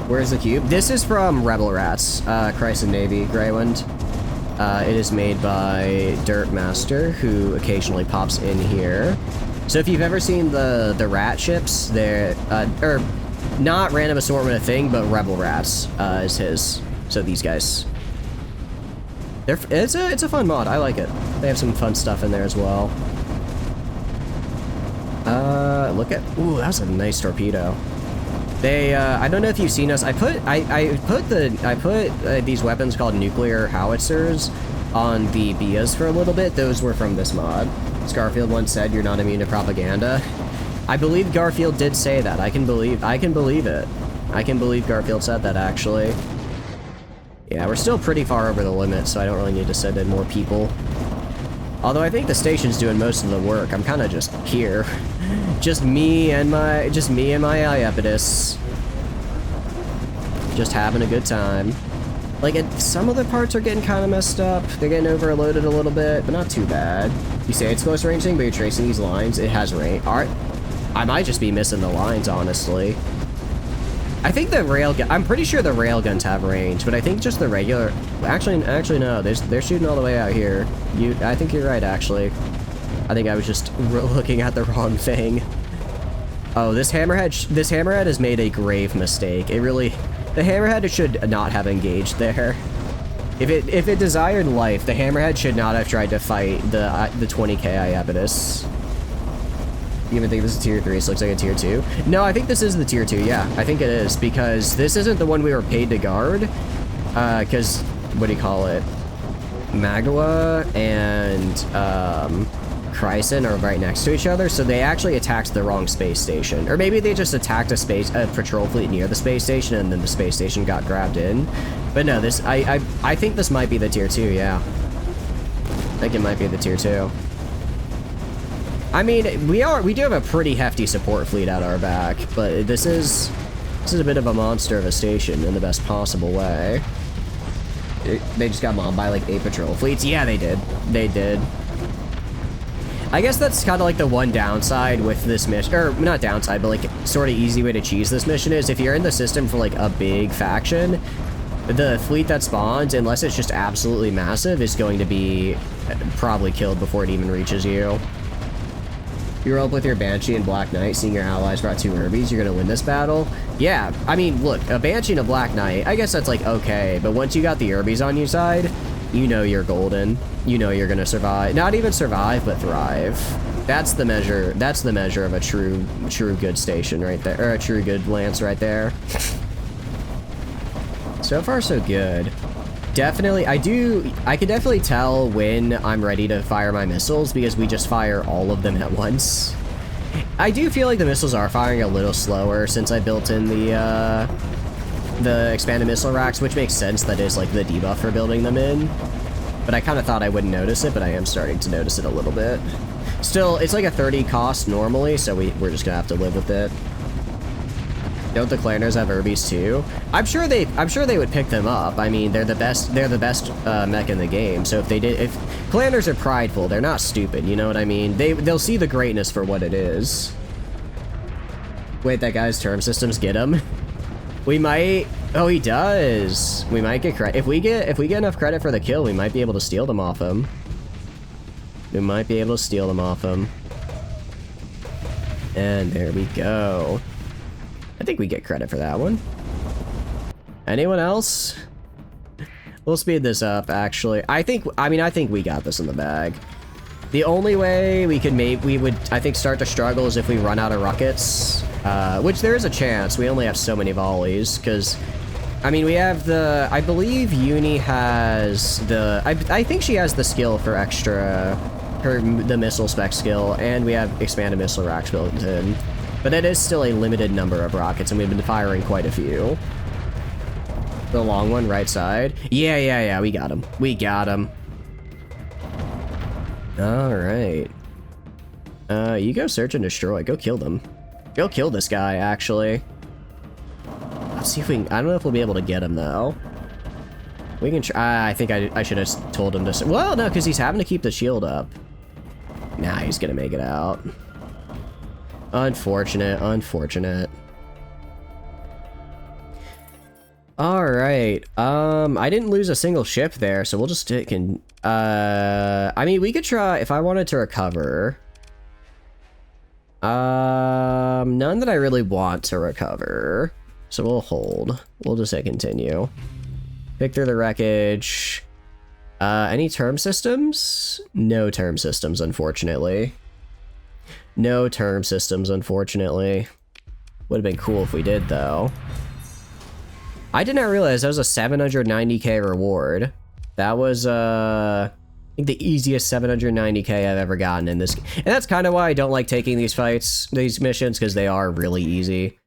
Where's the cube? This is from Rebel Rats, Chrysler Navy, Greywind. It is made by Dirt Master, who occasionally pops in here. So if you've ever seen the rat ships, they're, or not Random Assortment of Thing, but Rebel Rats is his. So these guys. It's a fun mod, I like it. They have some fun stuff in there as well. Look at, ooh, that was a nice torpedo. They, I don't know if you've seen us. I put these weapons called nuclear howitzers on the BIAs for a little bit. Those were from this mod. Scarfield once said, "You're not immune to propaganda." I believe Garfield did say that. I can believe it. I can believe Garfield said that, actually. Yeah, we're still pretty far over the limit, so I don't really need to send in more people. Although I think the station's doing most of the work. I'm kind of just here. Just me and my Iapetus. Just having a good time. Like, some of the parts are getting kind of messed up. They're getting overloaded a little bit, but not too bad. You say it's close ranging, but you're tracing these lines. It has range. Alright. I might just be missing the lines, honestly. I think the railgun... I'm pretty sure the railguns have range, but I think just the regular... Actually no. They're shooting all the way out here. I think you're right, actually. I think I was just looking at the wrong thing. Oh, this hammerhead has made a grave mistake. It really... The hammerhead should not have engaged there. If it desired life, the hammerhead should not have tried to fight the 20k Iapetus. You even think this is tier 3? This looks like a tier 2. No, I think this is the tier 2, yeah. I think it is, because this isn't the one we were paid to guard. Because, what do you call it? Magawa and Chryson are right next to each other, so they actually attacked the wrong space station. Or maybe they just attacked a patrol fleet near the space station, and then the space station got grabbed in. But no, I think this might be the tier 2, yeah. I think it might be the tier 2. I mean, we do have a pretty hefty support fleet at our back, but this is a bit of a monster of a station in the best possible way. They just got mobbed by like 8 patrol fleets. Yeah, they did. They did. I guess that's kind of like the one downside with this mission, or not downside, but like sort of easy way to cheese this mission is if you're in the system for like a big faction, the fleet that spawns, unless it's just absolutely massive, is going to be probably killed before it even reaches you. You roll up with your Banshee and Black Knight, seeing your allies brought 2 Herbies, you're gonna win this battle? Yeah, I mean, look, a Banshee and a Black Knight, I guess that's like okay, but once you got the Herbies on your side, you know you're golden. You know you're gonna survive. Not even survive, but thrive. That's the measure of a true good station right there, or a true good lance right there. So far, so good. Definitely, I can definitely tell when I'm ready to fire my missiles because we just fire all of them at once. I do feel like the missiles are firing a little slower since I built in the expanded missile racks, which makes sense. That is like the debuff for building them in. But I kind of thought I wouldn't notice it, but I am starting to notice it a little bit. Still, it's like a 30 cost normally, so we're just gonna have to live with it. Don't the Clanners have Herbies too? I'm sure they would pick them up. I mean, they're the best mech in the game. So if Clanners are prideful, they're not stupid. You know what I mean? They'll see the greatness for what it is. Wait, that guy's term systems get him. We might. Oh, he does. We might get credit if we get enough credit for the kill. We might be able to steal them off him. We might be able to steal them off him. And there we go. I think we get credit for that one. Anyone else? We'll speed this up, actually. I think we got this in the bag. The only way we would, I think, start to struggle is if we run out of rockets. Which there is a chance. We only have so many volleys, because, I mean, we have the... I believe Uni has the... I think she has the skill for extra... the missile spec skill, and we have expanded missile racks built in. But it is still a limited number of rockets, and we've been firing quite a few. The long one, right side. Yeah, we got him. We got him. Alright. You go search and destroy. Go kill them. Go kill this guy, actually. Let's see if we can... I don't know if we'll be able to get him, though. We can try... I think I should have told him to... Well, no, because he's having to keep the shield up. Nah, he's gonna make it out. Unfortunate, unfortunate. Alright, I didn't lose a single ship there, so we'll just stick in... I mean, we could try... If I wanted to recover... none that I really want to recover. So we'll hold. We'll just say continue. Pick through the wreckage. Any term systems? No term systems, unfortunately. No term systems, unfortunately. Would have been cool if we did, though. I did not realize that was a 790k reward. That was, I think the easiest 790k I've ever gotten in this. And that's kind of why I don't like taking these fights, these missions, because they are really easy.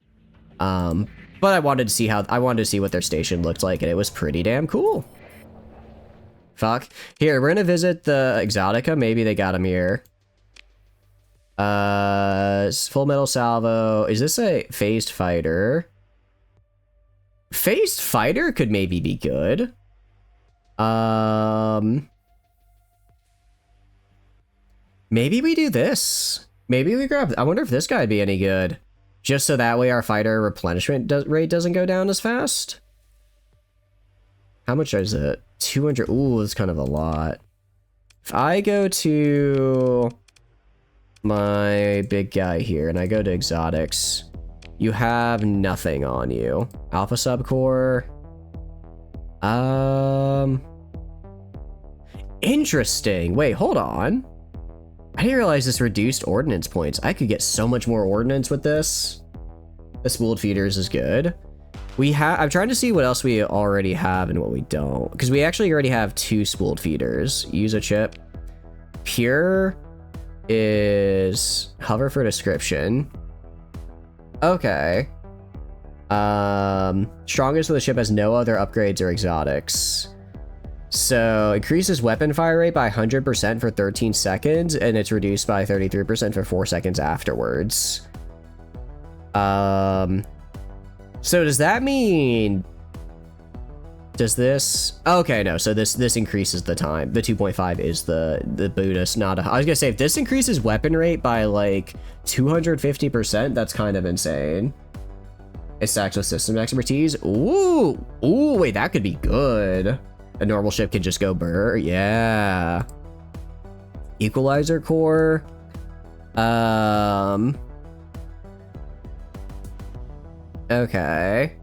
But I wanted to see what their station looked like, and it was pretty damn cool. Fuck. Here, we're gonna visit the Exotica. Maybe they got him here. Full metal salvo. Is this a phased fighter? Phased fighter could maybe be good. Maybe we do this. Maybe we grab... I wonder if this guy'd be any good. Just so that way our fighter replenishment rate doesn't go down as fast. How much is it? 200. Ooh, that's kind of a lot. If I go to my big guy here and I go to exotics, you have nothing on you. Alpha subcore. Interesting. Wait, hold on. I didn't realize this reduced ordnance points. I could get so much more ordnance with this. The spooled feeders is good. I'm trying to see what else we already have and what we don't. Because we actually already have 2 spooled feeders. Use a chip. Pure is hover for description. Okay. Strongest of the ship has no other upgrades or exotics. So increases weapon fire rate by 100% for 13 seconds, and it's reduced by 33% for 4 seconds afterwards. So does that mean... Does this... Okay, no, so this increases the time. The 2.5 is the Buddhist, not a... I was gonna say, if this increases weapon rate by, like, 250%, that's kind of insane. It stacks with system expertise. Ooh! Ooh, wait, that could be good. A normal ship can just go burr. Yeah. Equalizer core. Okay.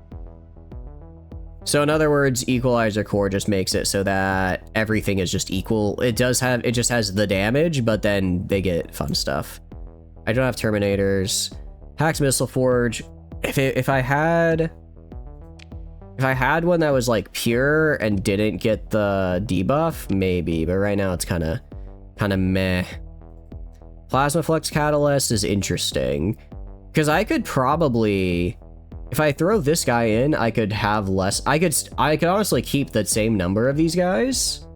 So in other words, equalizer core just makes it so that everything is just equal. It just has the damage, but then they get fun stuff. I don't have terminators. Pax missile forge. If I had one that was like pure and didn't get the debuff, maybe, but right now it's kind of meh. Plasma flux catalyst is interesting because I could probably, if I throw this guy in, I could have less. I could honestly keep the same number of these guys,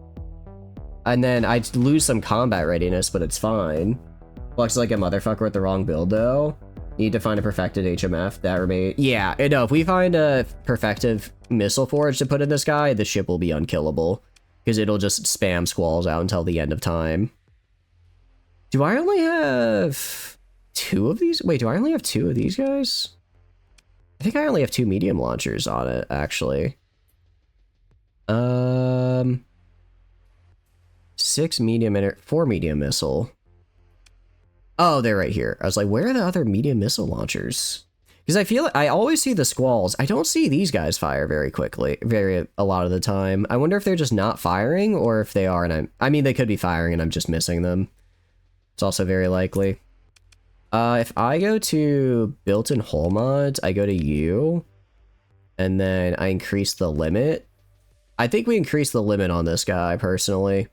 and then I'd lose some combat readiness, but it's fine. Flux is like a motherfucker with the wrong build though. Need to find a perfected HMF that remain. Yeah, no, if we find a perfective missile forge to put in this guy, the ship will be unkillable because it'll just spam squalls out until the end of time. Do I only have 2 of these? Wait, do I only have 2 of these guys? I think I only have 2 medium launchers on it, actually. 6 medium and 4 medium missile. Oh, they're right here. I was like, where are the other medium missile launchers? Because I feel like I always see the squalls. I don't see these guys fire very quickly, a lot of the time. I wonder if they're just not firing or if they are and I mean, they could be firing and I'm just missing them. It's also very likely. If I go to built-in hull mods, I go to U, and then I increase the limit. I think we increase the limit on this guy, personally.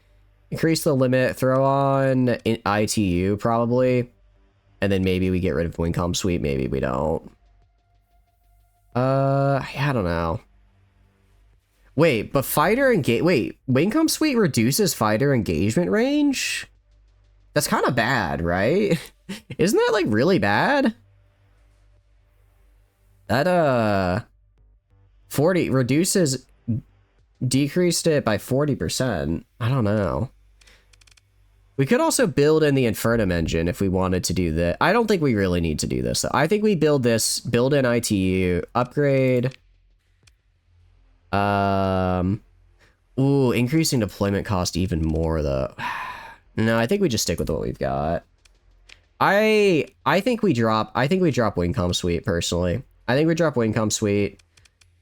Increase the limit, throw on ITU, probably. And then maybe we get rid of Wincom Suite, maybe we don't. I don't know. Wait, but Wincom Suite reduces fighter engagement range? That's kind of bad, right? Isn't that, like, really bad? That, 40 reduces... Decreased it by 40%. I don't know. We could also build in the Infernum engine if we wanted to do that. I don't think we really need to do this, though. I think we build this, build in ITU, upgrade. Ooh, increasing deployment cost even more, though. No, I think we just stick with what we've got. I think we drop Wincom Suite, personally. I think we drop Wincom Suite.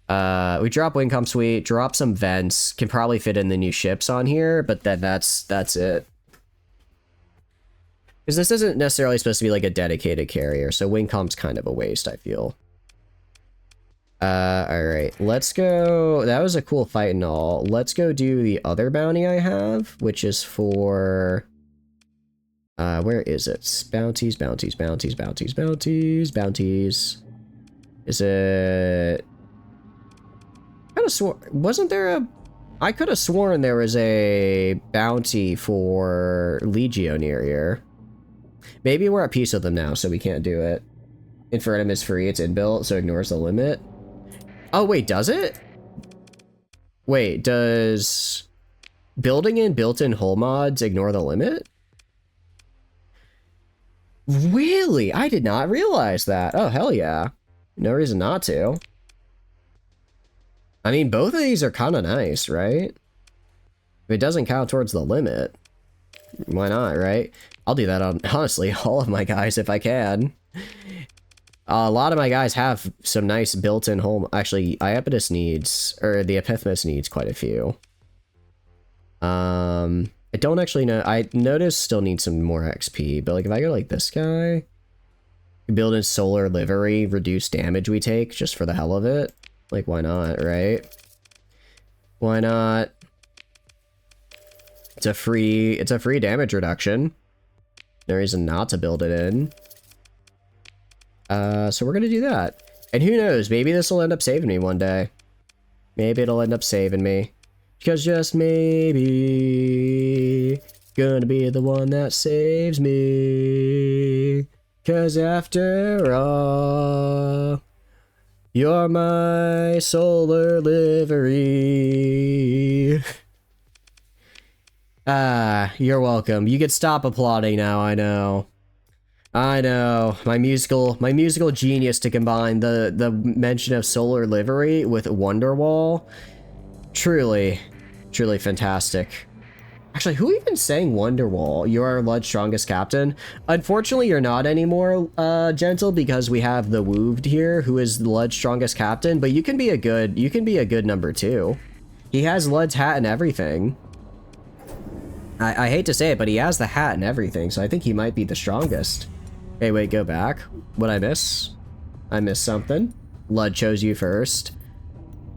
We drop Wincom Suite, drop some vents, can probably fit in the new ships on here, but then that's it. Because this isn't necessarily supposed to be like a dedicated carrier, so Wincom's kind of a waste, I feel. Alright, let's go. That was a cool fight and all. Let's go do the other bounty I have, which is for... where is it? Bounties, bounties, bounties, bounties, bounties, bounties. Is it... I could have sworn, wasn't there a... I could have sworn there was a bounty for Legionnaire here. Maybe we're at peace with them now, so we can't do it. Infernum is free, it's inbuilt, so ignores the limit. Oh, wait, does it? Wait, does building in built-in hull mods ignore the limit? Really? I did not realize that. Oh, hell yeah. No reason not to. I mean, both of these are kind of nice, right? If it doesn't count towards the limit, why not, right? I'll do that on, honestly, all of my guys if I can. A lot of my guys have some nice built-in home. Actually, Iapetus needs, or the Epiphamus needs quite a few. I don't actually know. I notice still need some more XP, but like if I go like this guy, build in solar livery, reduce damage we take just for the hell of it. Like, why not, right? Why not? It's a free damage reduction. No reason not to build it in. So we're gonna do that. And who knows, maybe this will end up saving me one day. Maybe it'll end up saving me. Because just maybe, gonna be the one that saves me. Cause after all, you're my solar livery. You're welcome. You could stop applauding now, I know. I know. My musical genius to combine the mention of solar livery with Wonderwall. Truly fantastic. Actually, who even sang Wonderwall? You are Lud's strongest captain. Unfortunately, you're not anymore, Gentle, because we have the Wooved here, who is Lud's strongest captain. But you can be a good number 2. He has Lud's hat and everything. I hate to say it, but he has the hat and everything, so I think he might be the strongest. Hey, wait, go back. What'd I miss? I missed something. Lud chose you first.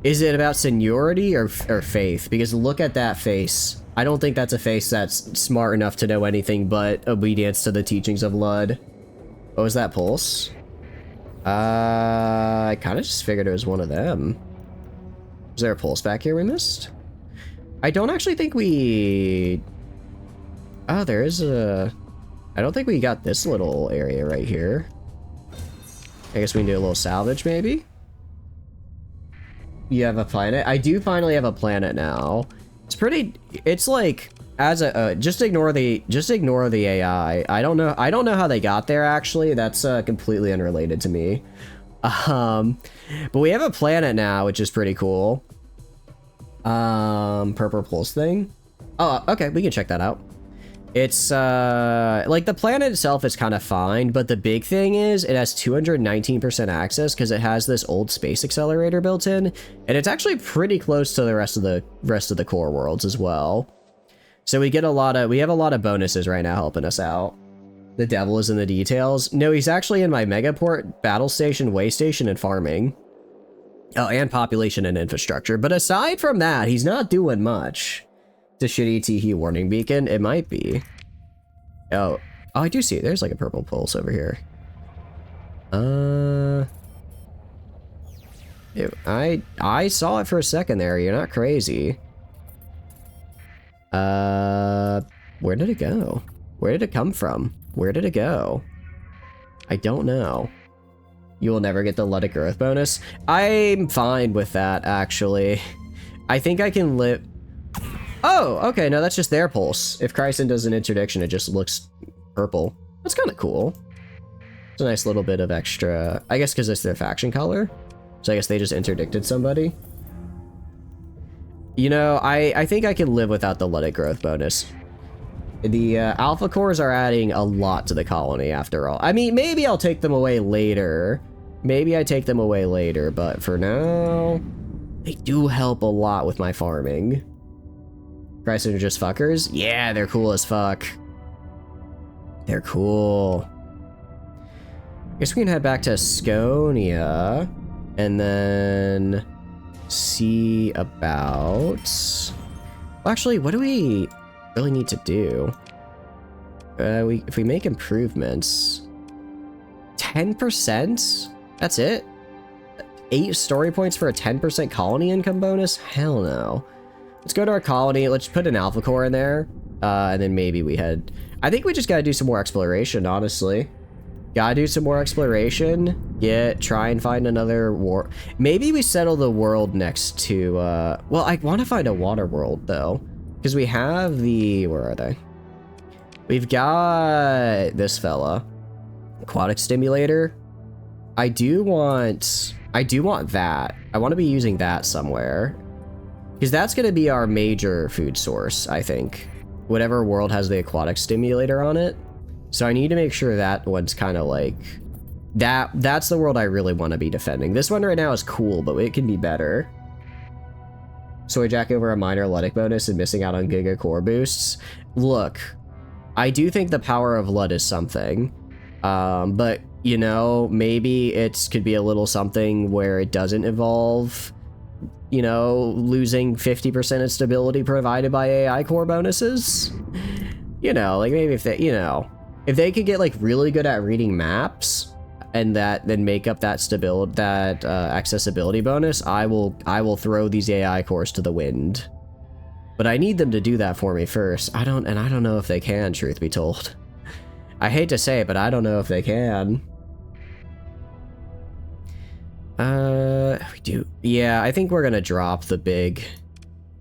Is it about seniority or faith? Because look at that face. I don't think that's a face that's smart enough to know anything but obedience to the teachings of Lud. What was that pulse? I kind of just figured it was one of them. Is there a pulse back here we missed? I don't actually think we... Oh, there is a... I don't think we got this little area right here. I guess we can do a little salvage, maybe? You have a planet? I do finally have a planet now. It's pretty... It's like... As a... just ignore the AI. I don't know how they got there, actually. That's completely unrelated to me. But we have a planet now, which is pretty cool. Purple pulse thing. Oh, okay, we can check that out. It's, like, the planet itself is kind of fine, but the big thing is it has 219% access because it has this old space accelerator built in, and it's actually pretty close to the rest of the core worlds as well. So we have a lot of bonuses right now helping us out. The devil is in the details. No, he's actually in my megaport, battle station, way station, and farming. Oh, and population and infrastructure. But aside from that, he's not doing much. It's a shitty Teehee warning beacon. It might be. Oh, I do see it. There's like a purple pulse over here. I saw it for a second there. You're not crazy. Where did it go? Where did it come from? Where did it go? I don't know. You will never get the Luddic growth bonus. I'm fine with that, actually. I think I can live... Oh, okay, no, that's just their pulse. If Chryson does an interdiction, it just looks purple. That's kind of cool. It's a nice little bit of extra... I guess because it's their faction color. So I guess they just interdicted somebody. You know, I think I can live without the Luddic growth bonus. The alpha cores are adding a lot to the colony after all. I mean, maybe I'll take them away later. Maybe I take them away later, but for now, they do help a lot with my farming. Chryson are just fuckers? Yeah, they're cool as fuck. They're cool. Guess we can head back to Skonia and then see about... Well, actually, what do we really need to do? If we make improvements, 10%? That's it? 8 story points for a 10% colony income bonus? Hell no. Let's go to our colony. Let's put an alpha core in there. And then maybe we head... I think we just gotta do some more exploration, honestly. Gotta do some more exploration. Try and find another war. Maybe we settle the world next to... well, I want to find a water world, though. Because we have the... Where are they? We've got this fella. Aquatic stimulator. I do want that. I want to be using that somewhere. Because that's going to be our major food source, I think. Whatever world has the aquatic stimulator on it. So I need to make sure that one's kind of like... That's the world I really want to be defending. This one right now is cool, but it can be better. Soy Jack over a minor Luddic bonus and missing out on Giga Core boosts. Look, I do think the power of Lud is something. But, you know, maybe it could be a little something where it doesn't involve, you know, losing 50% of stability provided by AI core bonuses. You know, like maybe if they, you know, if they could get like really good at reading maps and then make up that stability, that accessibility bonus, I will throw these AI cores to the wind. But I need them to do that for me first. I don't know if they can, truth be told. I hate to say it, but I don't know if they can. We do. Yeah, I think we're gonna drop the big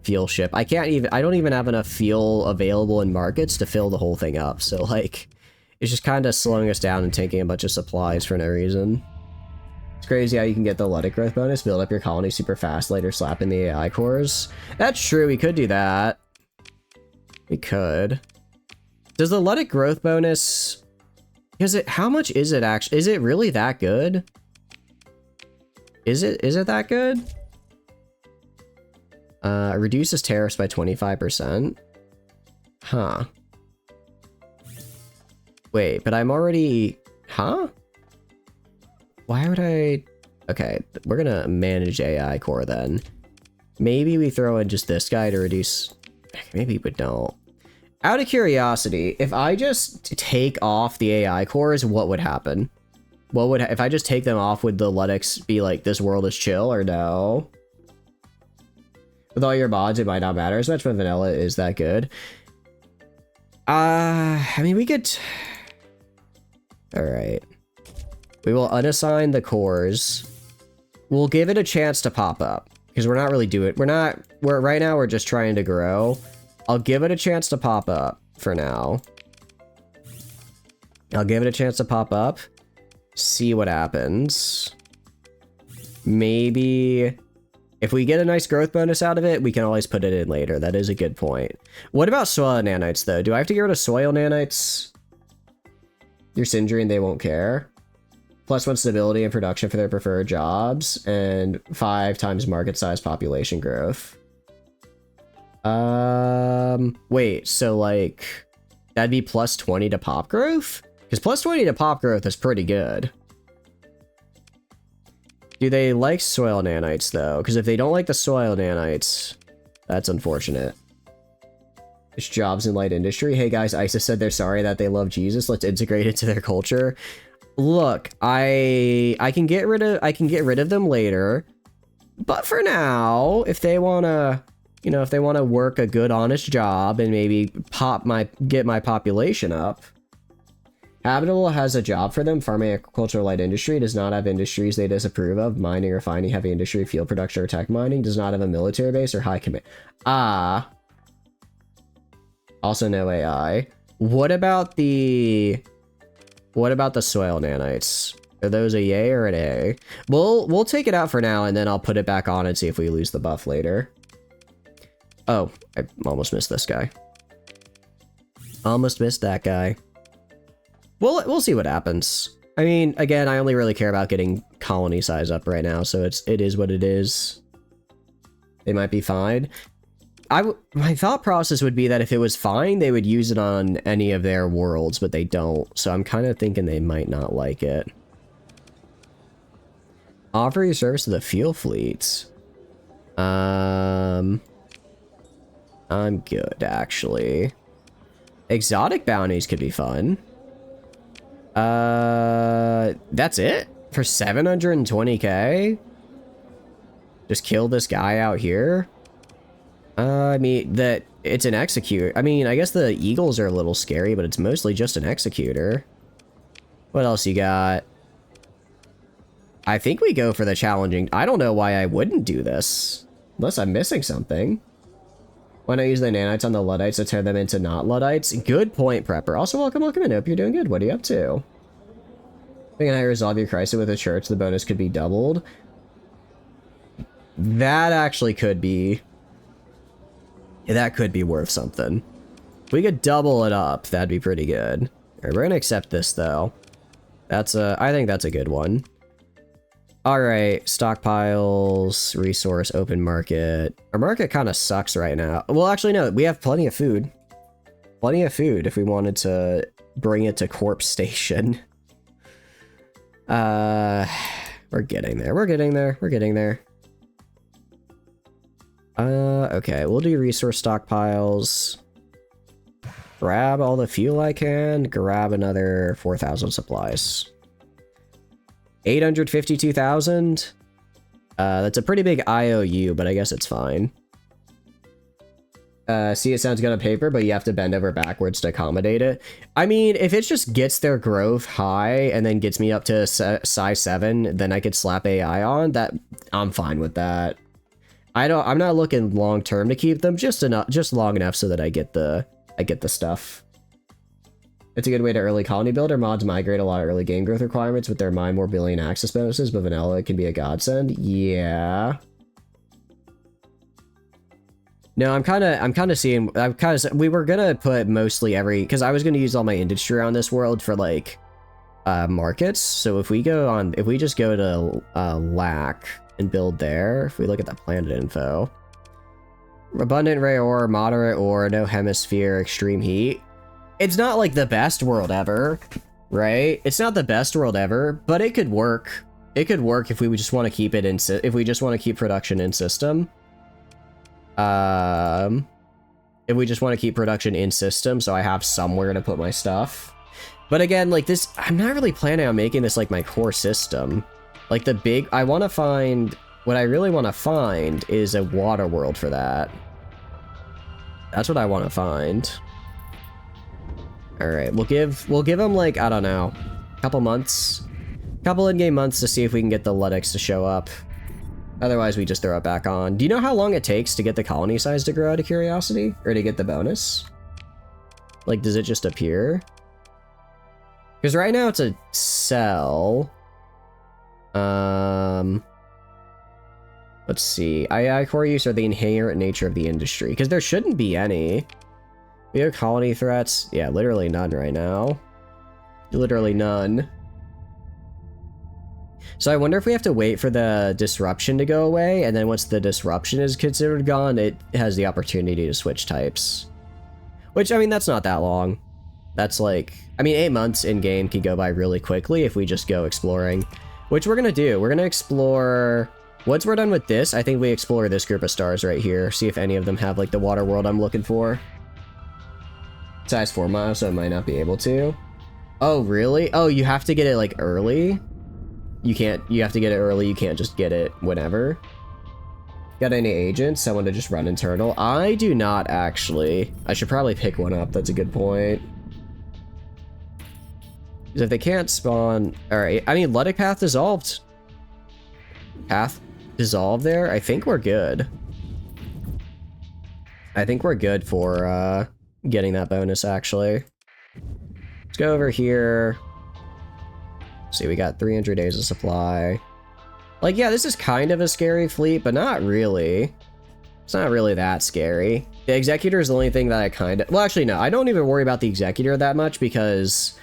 fuel ship. I don't even have enough fuel available in markets to fill the whole thing up. So like, it's just kind of slowing us down and taking a bunch of supplies for no reason. It's crazy how you can get the Luddic growth bonus, build up your colony super fast, later slap in the AI cores. That's true, we could do that. We could. Does the Luddic growth bonus... how much is it actually? Is it really that good? Is it that good? Reduces tariffs by 25%. Huh. Wait, but I'm already... Huh? Why would I... Okay, we're gonna manage AI core then. Maybe we throw in just this guy to reduce... Maybe we don't. Out of curiosity, if I just take off the AI cores, what would happen? What would... If I just take them off, would the Luddics be like, this world is chill, or no? With all your mods, it might not matter as much, but vanilla is that good. I mean, we could... Alright. We will unassign the cores. We'll give it a chance to pop up. Because we're not really doing... Right now, we're just trying to grow. I'll give it a chance to pop up for now. I'll give it a chance to pop up. See what happens. Maybe... If we get a nice growth bonus out of it, we can always put it in later. That is a good point. What about soil nanites, though? Do I have to get rid of soil nanites? Your Syndrian, they won't care. +1 stability and production for their preferred jobs. And 5 times market size population growth. Wait, so like... That'd be +20 to pop growth? Because plus 20 to pop growth is pretty good. Do they like soil nanites, though? Because if they don't like the soil nanites, that's unfortunate. There's jobs in light industry. Hey guys, ISIS said they're sorry that they love Jesus. Let's integrate it to their culture. Look, I can get rid of them later. But for now, if they wanna, you know, if they wanna work a good, honest job and maybe get my population up. Habitable has a job for them. Farming, agriculture, light industry. Does not have industries they disapprove of. Mining, refining, heavy industry, field production, or tech mining. Does not have a military base or high command. Also no AI. What about the soil nanites? Are those a yay or an A? We'll take it out for now, and then I'll put it back on and see if we lose the buff later. Oh, I almost missed this guy. Almost missed that guy. We'll see what happens. I mean, again, I only really care about getting colony size up right now, so it is what it is. They might be fine. My thought process would be that if it was fine, they would use it on any of their worlds, but they don't. So I'm kind of thinking they might not like it. Offer your service to the fuel fleets. I'm good, actually. Exotic bounties could be fun. That's it? For 720k? Just kill this guy out here? I mean, it's an executor. I mean, I guess the eagles are a little scary, but it's mostly just an executor. What else you got? I think we go for the challenging. I don't know why I wouldn't do this. Unless I'm missing something. Why not use the nanites on the Luddites to turn them into not Luddites? Good point, Prepper. Also, welcome in. Hope you're doing good. What are you up to? Thinking how you resolve your crisis with a church, the bonus could be doubled. That actually could be... that could be worth something. If we could double it up, that'd be pretty good. Alright, we're gonna accept this, though. I think that's a good one. Alright, stockpiles, resource, open market. Our market kind of sucks right now. Well, actually, no, we have plenty of food. Plenty of food if we wanted to bring it to Corpse Station. We're getting there. We're getting there. We're getting there. Okay, we'll do resource stockpiles. Grab all the fuel I can. Grab another 4,000 supplies. 852,000. That's a pretty big IOU, but I guess it's fine. See, it sounds good on paper, but you have to bend over backwards to accommodate it. I mean, if it just gets their growth high and then gets me up to size 7, then I could slap AI on that. I'm fine with that. I'm not looking long term to keep them, just long enough so that I get the stuff. It's a good way to early colony builder. Mods migrate a lot of early game growth requirements with their mine more billion access bonuses, but vanilla can be a godsend. Yeah. No, we were gonna put mostly because I was gonna use all my industry on this world for like markets. So if we just go to LAC and build there, if we look at the planet info, abundant ray ore, moderate ore, no hemisphere, extreme heat. It's not like the best world ever, right? It's not the best world ever, but it could work. It could work if we just want to keep it if we just want to keep production in system. If we just want to keep production in system, so I have somewhere to put my stuff. But again, like this, I'm not really planning on making this like my core system. Like what I really want to find is a water world for that. That's what I want to find. All right, we'll give them like, I don't know, a couple in-game months to see if we can get the Luddites to show up. Otherwise, we just throw it back on. Do you know how long it takes to get the colony size to grow out of curiosity? Or to get the bonus? Like, does it just appear? Because right now it's a cell. Let's see. AI core use or the inherent nature of the industry. Because there shouldn't be any. We have colony threats. Yeah, literally none right now. Literally none. So I wonder if we have to wait for the disruption to go away, and then once the disruption is considered gone, it has the opportunity to switch types. Which, I mean, that's not that long. That's like, I mean, 8 months in game can go by really quickly if we just go exploring, which we're gonna do. We're gonna explore, once we're done with this, I think we explore this group of stars right here, see if any of them have like the water world I'm looking for. Size 4 miles, so I might not be able to. Oh, really? Oh, you have to get it like early? You have to get it early, you can't just get it whenever. Got any agents? Someone to just run internal? I do not, actually. I should probably pick one up, that's a good point. Because if they can't spawn... Alright, I mean, Luddic Path dissolved. Path dissolved there? I think we're good. I think we're good for getting that bonus, actually. Let's go over here. See, we got 300 days of supply. Like, yeah, this is kind of a scary fleet, but not really. It's not really that scary. The Executor is the only thing that I kind of... Well, actually, no. I don't even worry about the Executor that much because...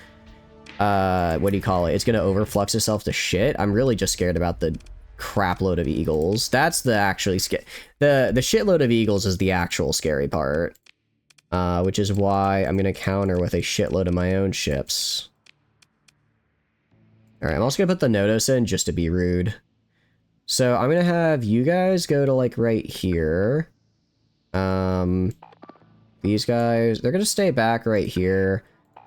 what do you call it? It's going to overflux itself to shit. I'm really just scared about the crap load of Eagles. That's the actually... The shitload of Eagles is the actual scary part. Which is why I'm going to counter with a shitload of my own ships. Alright, I'm also going to put the Nodos in just to be rude. So I'm going to have you guys go to like right here. These guys, they're going to stay back right here.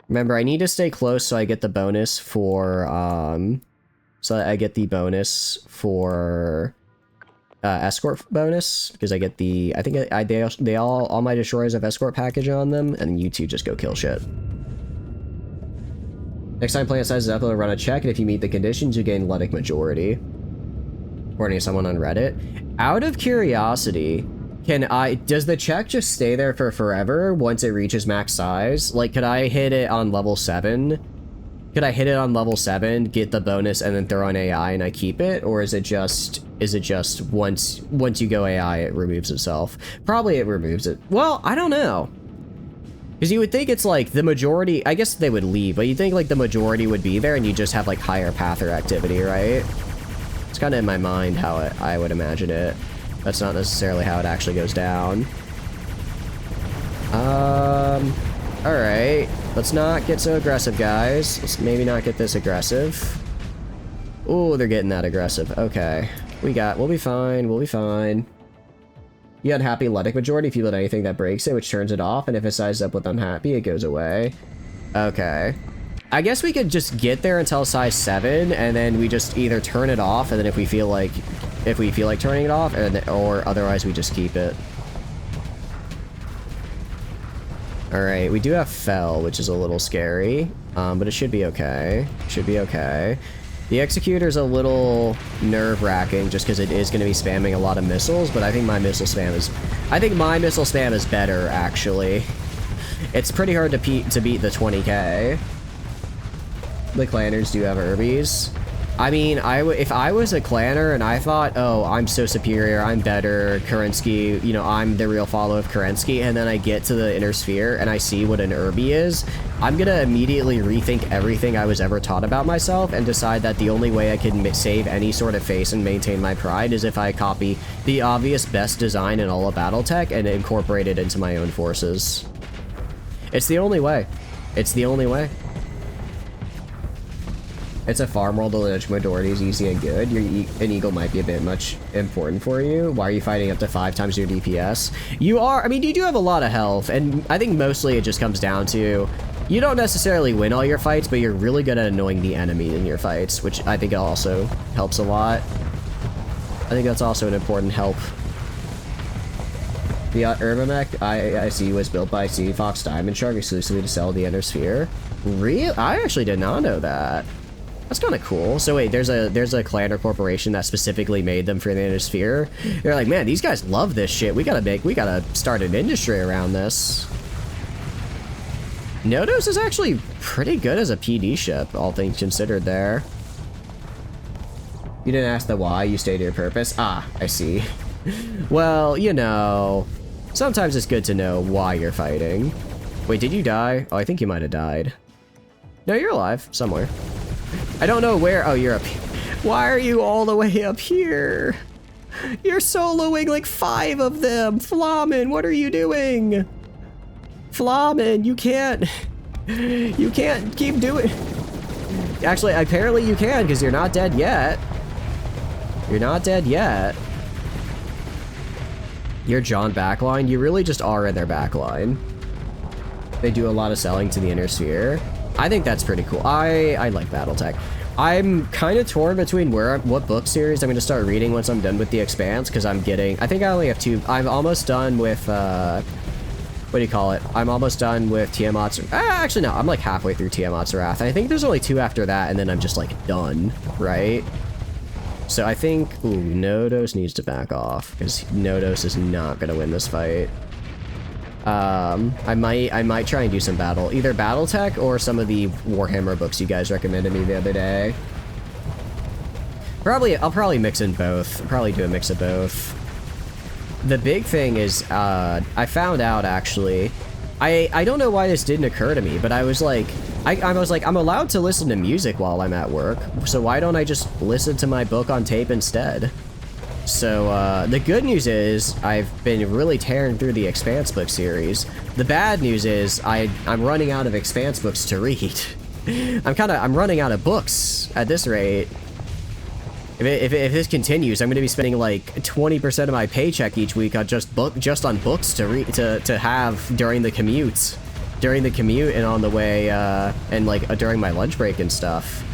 Remember, I need to stay close so I get the bonus for, so that I get the bonus for, escort bonus, because I get the, I think they all my destroyers have escort package on them, and you two just go kill shit. Next time planet size is up, it'll run a check, and if you meet the conditions, you gain Luddic majority. According to someone on Reddit. Out of curiosity, does the check just stay there for forever once it reaches max size? Like, could I hit it on level 7? Could I hit it on level 7, get the bonus, and then throw on AI and I keep it? Or is it just once you go AI, it removes itself? Probably it removes it. Well, I don't know. Because you would think it's like the majority, I guess they would leave, but you think like the majority would be there and you just have like higher pather activity, right? It's kind of in my mind how I would imagine it. That's not necessarily how it actually goes down. Alright. Let's not get so aggressive, guys. Let's maybe not get this aggressive. Ooh, they're getting that aggressive. Okay. We'll be fine. We'll be fine. You unhappy Luddic majority if you let anything that breaks it, which turns it off, and if it sizes up with unhappy, it goes away. Okay. I guess we could just get there until size 7, and then we just either turn it off, and then if we feel like turning it off, or otherwise we just keep it. Alright, we do have Fell, which is a little scary, but it should be okay. Should be okay. The Executor's a little nerve-wracking just because it is going to be spamming a lot of missiles, but I think my missile spam is better, actually. It's pretty hard to beat the 20k. The clanners do have Urbies. I mean, if I was a clanner and I thought, oh, I'm so superior, I'm better, Kerensky, you know, I'm the real follower of Kerensky, and then I get to the Inner Sphere and I see what an Urbi is, I'm gonna immediately rethink everything I was ever taught about myself and decide that the only way I can save any sort of face and maintain my pride is if I copy the obvious best design in all of Battletech and incorporate it into my own forces. It's the only way. It's the only way. It's a farm world, the Luddic majority is easy and good. An eagle might be a bit much important for you. Why are you fighting up to 5 times your DPS? You are, I mean, you do have a lot of health, and I think mostly it just comes down to you don't necessarily win all your fights, but you're really good at annoying the enemy in your fights, which I think also helps a lot. I think that's also an important help. The Urbamech I see was built by Sea Fox Diamond Shark exclusively to sell the Inner Sphere. Really? I actually did not know that. That's kind of cool. So wait, there's a clanner corporation that specifically made them for the Inner Sphere. They're like, man, these guys love this shit. We gotta start an industry around this. Nodos is actually pretty good as a PD ship, all things considered there. You didn't ask the why, you stated your purpose. Ah, I see. Well, you know, sometimes it's good to know why you're fighting. Wait, did you die? Oh, I think you might have died. No, you're alive, somewhere. I don't know where. Oh, you're up here. Why are you all the way up here? You're soloing like 5 of them. Flamen, what are you doing? Flamen, you can't. You can't keep doing... Actually, apparently you can, because you're not dead yet. You're not dead yet. You're John backline. You really just are in their backline. They do a lot of selling to the inner sphere. I think that's pretty cool. I like Battletech. I'm kind of torn between what book series I'm going to start reading once I'm done with The Expanse, because I think I only have 2. I'm almost done with, what do you call it? I'm almost done with Tiamat's... actually, no, I'm like halfway through Tiamat's Wrath. I think there's only 2 after that, and then I'm just like done, right? So I think, ooh, Nodos needs to back off, because Nodos is not going to win this fight. I might try and do some either Battletech or some of the Warhammer books you guys recommended me the other day. I'll probably mix in both. I'll probably do a mix of both. The big thing is, I found out actually, I don't know why this didn't occur to me, but I was like, I'm allowed to listen to music while I'm at work, so why don't I just listen to my book on tape instead? So, the good news is, I've been really tearing through the Expanse book series. The bad news is, I'm running out of Expanse books to read. I'm running out of books at this rate. If this continues, I'm going to be spending like 20% of my paycheck each week on just on books to read, to have during the commute. During the commute and on the way, and like during my lunch break and stuff.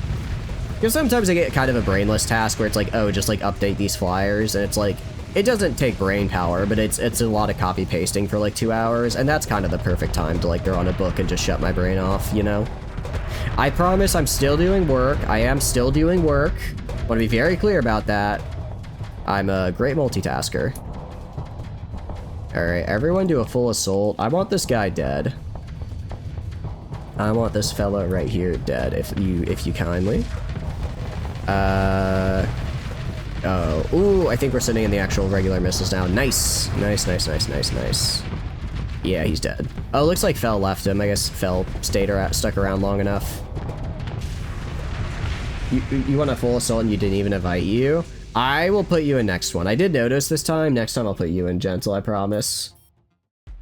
Because sometimes I get kind of a brainless task where it's like, oh, just like update these flyers, and it's like, it doesn't take brain power, but it's a lot of copy pasting for like 2 hours, and that's kind of the perfect time to like throw on a book and just shut my brain off, you know? I promise I'm still doing work. I am still doing work. I want to be very clear about that. I'm a great multitasker. Alright, everyone do a full assault. I want this guy dead. I want this fella right here dead, if you kindly. Oh, ooh, I think we're sending in the actual regular missiles now. Nice. Nice. Yeah, he's dead. Oh, looks like Fel left him. I guess Fel stuck around long enough. You want a full assault and you didn't even invite you? I will put you in next one. I did notice this time. Next time I'll put you in gentle, I promise.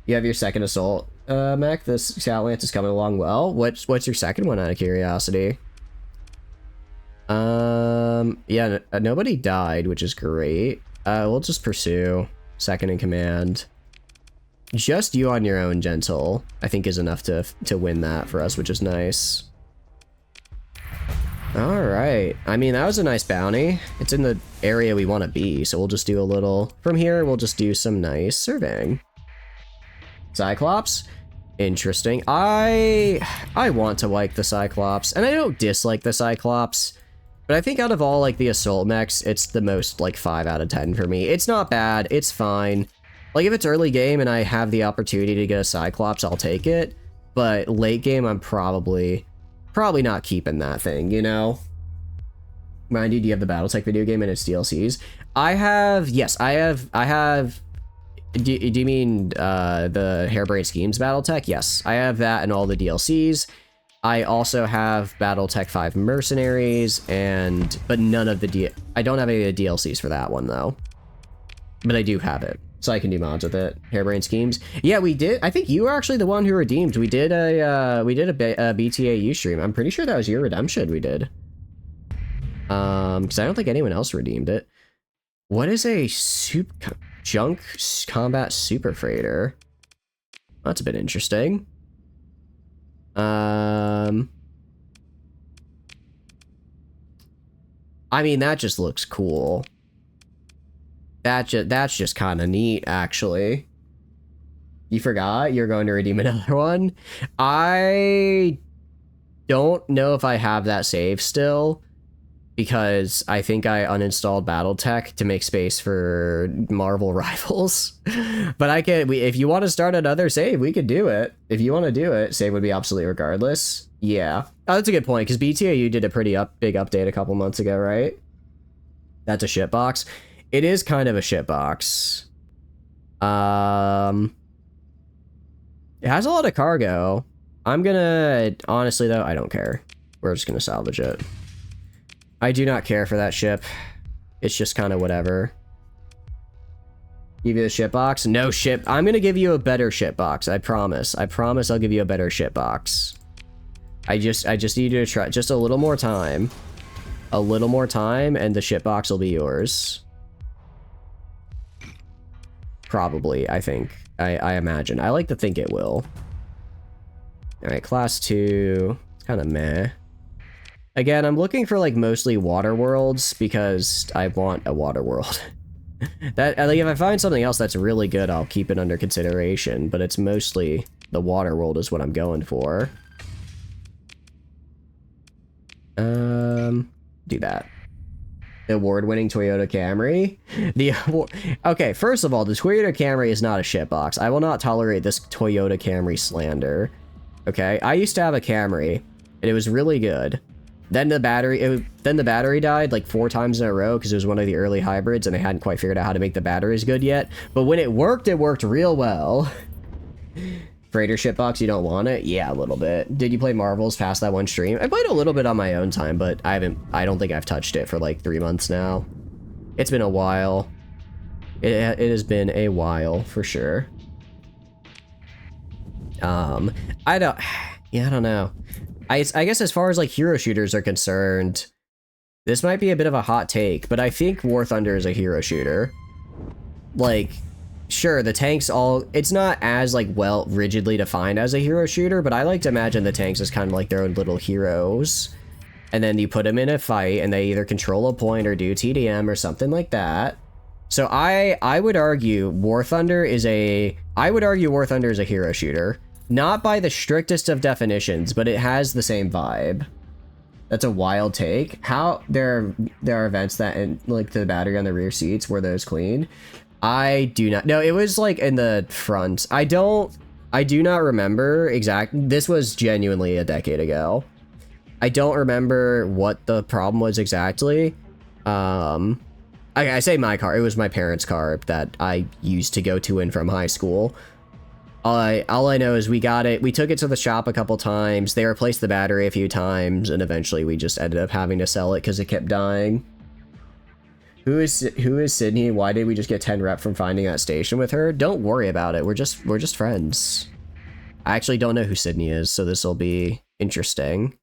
You have your second assault, Mech. This Scout Lance is coming along well. What's your second one out of curiosity? Yeah, nobody died, which is great. We'll just pursue. Second in command. Just you on your own, Gentle, I think is enough to win that for us, which is nice. Alright. I mean, that was a nice bounty. It's in the area we want to be, so we'll just do a little... From here, we'll just do some nice surveying. Cyclops? Interesting. I want to like the Cyclops, and I don't dislike the Cyclops. But I think out of all, like, the assault mechs, it's the most, like, 5 out of 10 for me. It's not bad. It's fine. Like, if it's early game and I have the opportunity to get a Cyclops, I'll take it. But late game, I'm probably not keeping that thing, you know? Mind you, do you have the Battletech video game and its DLCs? Yes, I have... Do you mean, the Harebrained Schemes Battletech? Yes, I have that and all the DLCs. I also have Battletech 5 Mercenaries, but none of the I don't have any of the DLCs for that one, though. But I do have it, so I can do mods with it. Harebrained Schemes. Yeah, we did. I think you were actually the one who redeemed. We did a BTAU stream. I'm pretty sure that was your redemption we did. Because I don't think anyone else redeemed it. What is a junk combat super freighter? That's a bit interesting. I mean, that just looks cool. That's just kind of neat, actually. You forgot you're going to redeem another one? I don't know if I have that save still, because I think I uninstalled Battletech to make space for Marvel Rivals. But if you want to start another save, we could do it. If you want to do it, save would be obsolete regardless. Yeah. Oh, that's a good point, because BTAU did a pretty big update a couple months ago, right? That's a shitbox. It is kind of a shitbox. It has a lot of cargo. Honestly though, I don't care. We're just gonna salvage it. I do not care for that ship. It's just kind of whatever. Give you the ship box? No ship. I'm going to give you a better ship box. I promise. I promise I'll give you a better ship box. I just need you to try just a little more time. A little more time, and the shitbox will be yours. Probably, I think. I imagine. I like to think it will. Alright, class 2. It's kind of meh. Again, I'm looking for, like, mostly water worlds, because I want a water world. That, like, if I find something else that's really good, I'll keep it under consideration, but it's mostly the water world is what I'm going for. Do that. The award-winning Toyota Camry. Okay, first of all, the Toyota Camry is not a shitbox. I will not tolerate this Toyota Camry slander. Okay, I used to have a Camry, and it was really good. Then the battery died like 4 times in a row because it was one of the early hybrids, and they hadn't quite figured out how to make the batteries good yet. But when it worked real well. Freighter shitbox, you don't want it? Yeah, a little bit. Did you play Marvels past that one stream? I played a little bit on my own time, but I don't think I've touched it for like 3 months now. It's been a while. It has been a while, for sure. I don't know. I guess as far as like hero shooters are concerned, this might be a bit of a hot take, but I think War Thunder is a hero shooter. Like, sure, the tanks it's not as like well rigidly defined as a hero shooter, but I like to imagine the tanks as kind of like their own little heroes. And then you put them in a fight and they either control a point or do TDM or something like that. So I would argue War Thunder is a hero shooter. Not by the strictest of definitions, but it has the same vibe. That's a wild take. How there are events that like the battery on the rear seats were those clean. I do not. No, it was like in the front. I do not remember this was genuinely a decade ago. I don't remember what the problem was exactly. I say my car. It was my parents' car that I used to go to and from high school. All I know is we took it to the shop a couple times, they replaced the battery a few times, and eventually we just ended up having to sell it because it kept dying. Who is Sydney? Why did we just get 10 rep from finding that station with her? Don't worry about it, we're just friends. I actually don't know who Sydney is, so this will be interesting.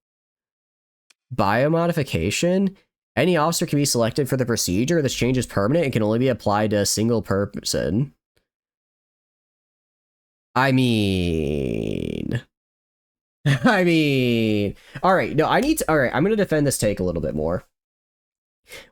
Biomodification? Any officer can be selected for the procedure. This change is permanent and can only be applied to a single person. I mean, all right, no, all right, I'm going to defend this take a little bit more.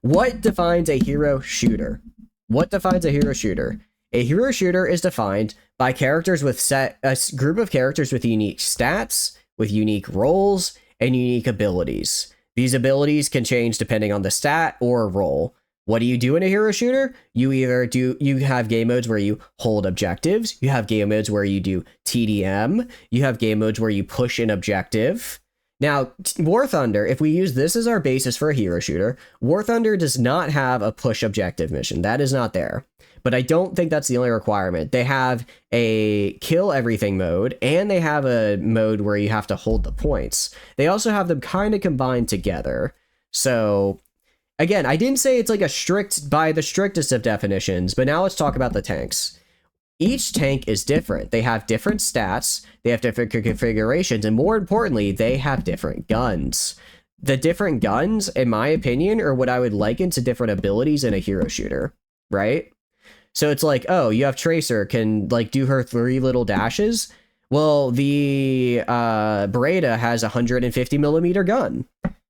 What defines a hero shooter? What defines a hero shooter? A hero shooter is defined by characters with a group of characters with unique stats, with unique roles, and unique abilities. These abilities can change depending on the stat or role. What do you do in a hero shooter? You have game modes where you hold objectives, you have game modes where you do TDM, you have game modes where you push an objective. Now, War Thunder, if we use this as our basis for a hero shooter, War Thunder does not have a push objective mission. That is not there. But I don't think that's the only requirement. They have a kill everything mode, and they have a mode where you have to hold the points. They also have them kind of combined together. So again, I didn't say it's like by the strictest of definitions, but now let's talk about the tanks. Each tank is different. They have different stats, they have different configurations, and more importantly, they have different guns. The different guns, in my opinion, are what I would liken to different abilities in a hero shooter, right? So it's like, oh, you have Tracer, can like do her 3 little dashes. Well, the Beretta has a 150mm gun.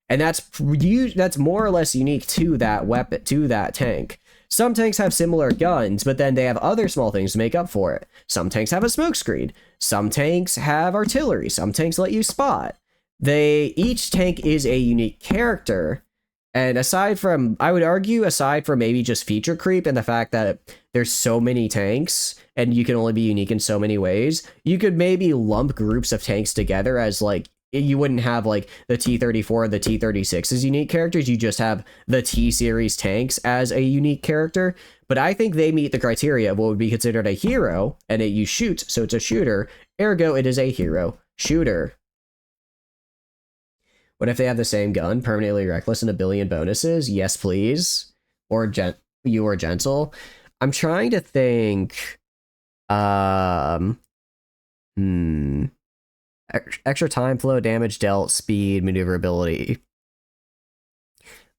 And that's more or less unique to that weapon, to that tank. Some tanks have similar guns, but then they have other small things to make up for it. Some tanks have a smokescreen. Some tanks have artillery. Some tanks let you spot. Each tank is a unique character. And I would argue, aside from maybe just feature creep and the fact that there's so many tanks and you can only be unique in so many ways, you could maybe lump groups of tanks together as like, you wouldn't have like the T-34 and the T-36 as unique characters. You just have the T-series tanks as a unique character. But I think they meet the criteria of what would be considered a hero, and you shoot, so it's a shooter. Ergo, it is a hero shooter. What if they have the same gun, permanently reckless, and a billion bonuses? Yes, please. Or you are gentle. I'm trying to think. Extra time flow, damage dealt, speed, maneuverability.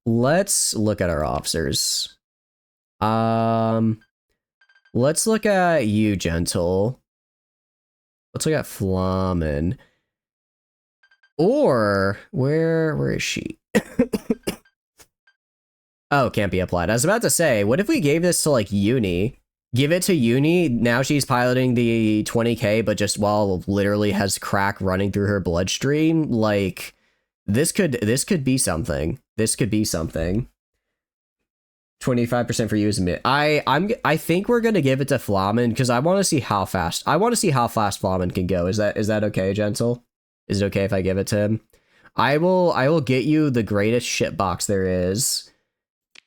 Let's look at our officers. Let's look at you, Gentle. Let's look at Flamen. Or where is she? Oh, can't be applied. I was about to say, what if we gave this to like Uni? Give it to Uni. Now she's piloting the 20k, but just while literally has crack running through her bloodstream. Like this could be something. This could be something. 25% for you is mid. I think we're gonna give it to Flamen because I want to see how fast. I want to see how fast Flamen can go. Is that okay, Gentle? Is it okay if I give it to him? I will get you the greatest shit box there is.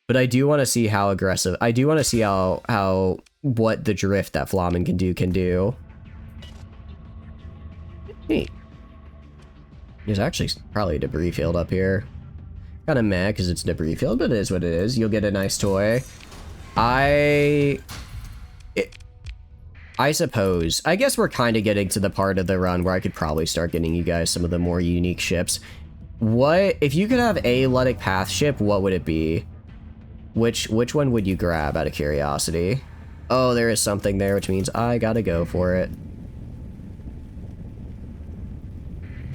But I do want to see how aggressive. I do want to see how what the drift that Flamen can do. Neat. There's actually probably a debris field up here. Kind of mad because it's debris field, but it is what it is. You'll get a nice toy. I suppose. I guess we're kind of getting to the part of the run where I could probably start getting you guys some of the more unique ships. What if you could have a Luddic Path ship? What would it be? Which one would you grab out of curiosity? Oh, there is something there, which means I gotta go for it.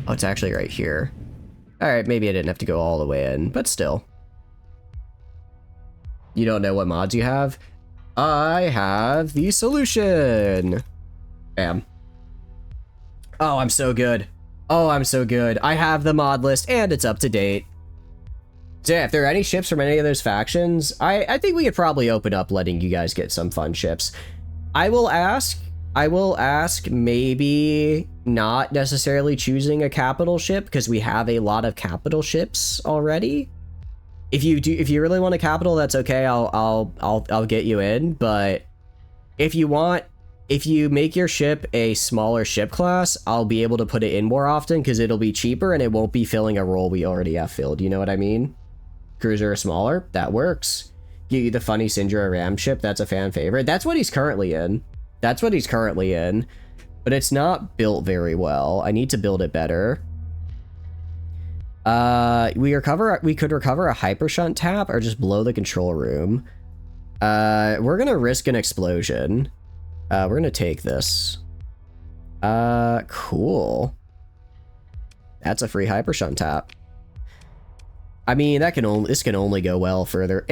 Oh, it's actually right here. Alright, maybe I didn't have to go all the way in, but still. You don't know what mods you have? I have the solution! Bam. Oh, I'm so good. Oh, I'm so good. I have the mod list, and it's up to date. So yeah, if there are any ships from any of those factions, I think we could probably open up letting you guys get some fun ships. I will ask maybe not necessarily choosing a capital ship because we have a lot of capital ships already. If you really want a capital, that's okay. I'll get you in, but if you make your ship a smaller ship class, I'll be able to put it in more often because it'll be cheaper and it won't be filling a role we already have filled. You know what I mean? Cruiser or smaller, that works. Give you the funny Syndra Ram ship, that's a fan favorite. That's what he's currently in. But it's not built very well. I need to build it better. We could recover a hyper shunt tap or just blow the control room. We're gonna risk an explosion. We're gonna take this. Cool. That's a free hyper shunt tap. I mean, this can only go well further.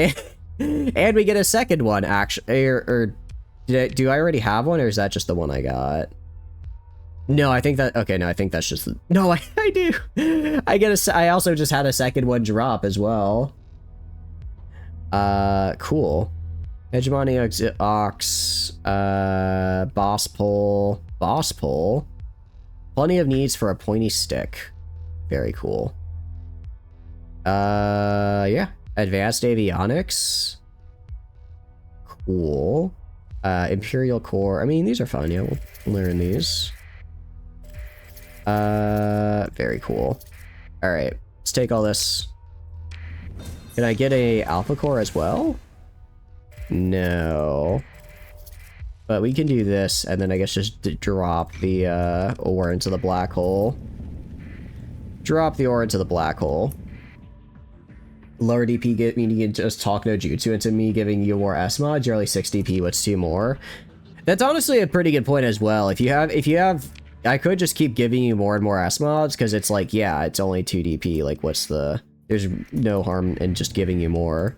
And we get a second one, actually. Do I already have one, or is that just the one I got? No, I think that... Okay, no, I think that's just... No, I do. I also just had a second one drop as well. Cool. Hegemony, Ox, Boss Pole. Boss Pole? Plenty of needs for a pointy stick. Very cool. Yeah. Advanced avionics. Cool. Imperial core. I mean, these are fun. Yeah, we'll learn these. Very cool. All right, let's take all this. Can I get a alpha core as well? No. But we can do this, and then I guess just drop the ore into the black hole. Drop the ore into the black hole. Lower DP meaning you can just talk no jutsu into me giving you more S mods. You're only 6 DP. What's 2 more? That's honestly a pretty good point as well. If you have, I could just keep giving you more and more S mods because it's like, yeah, it's only 2 DP. Like, there's no harm in just giving you more.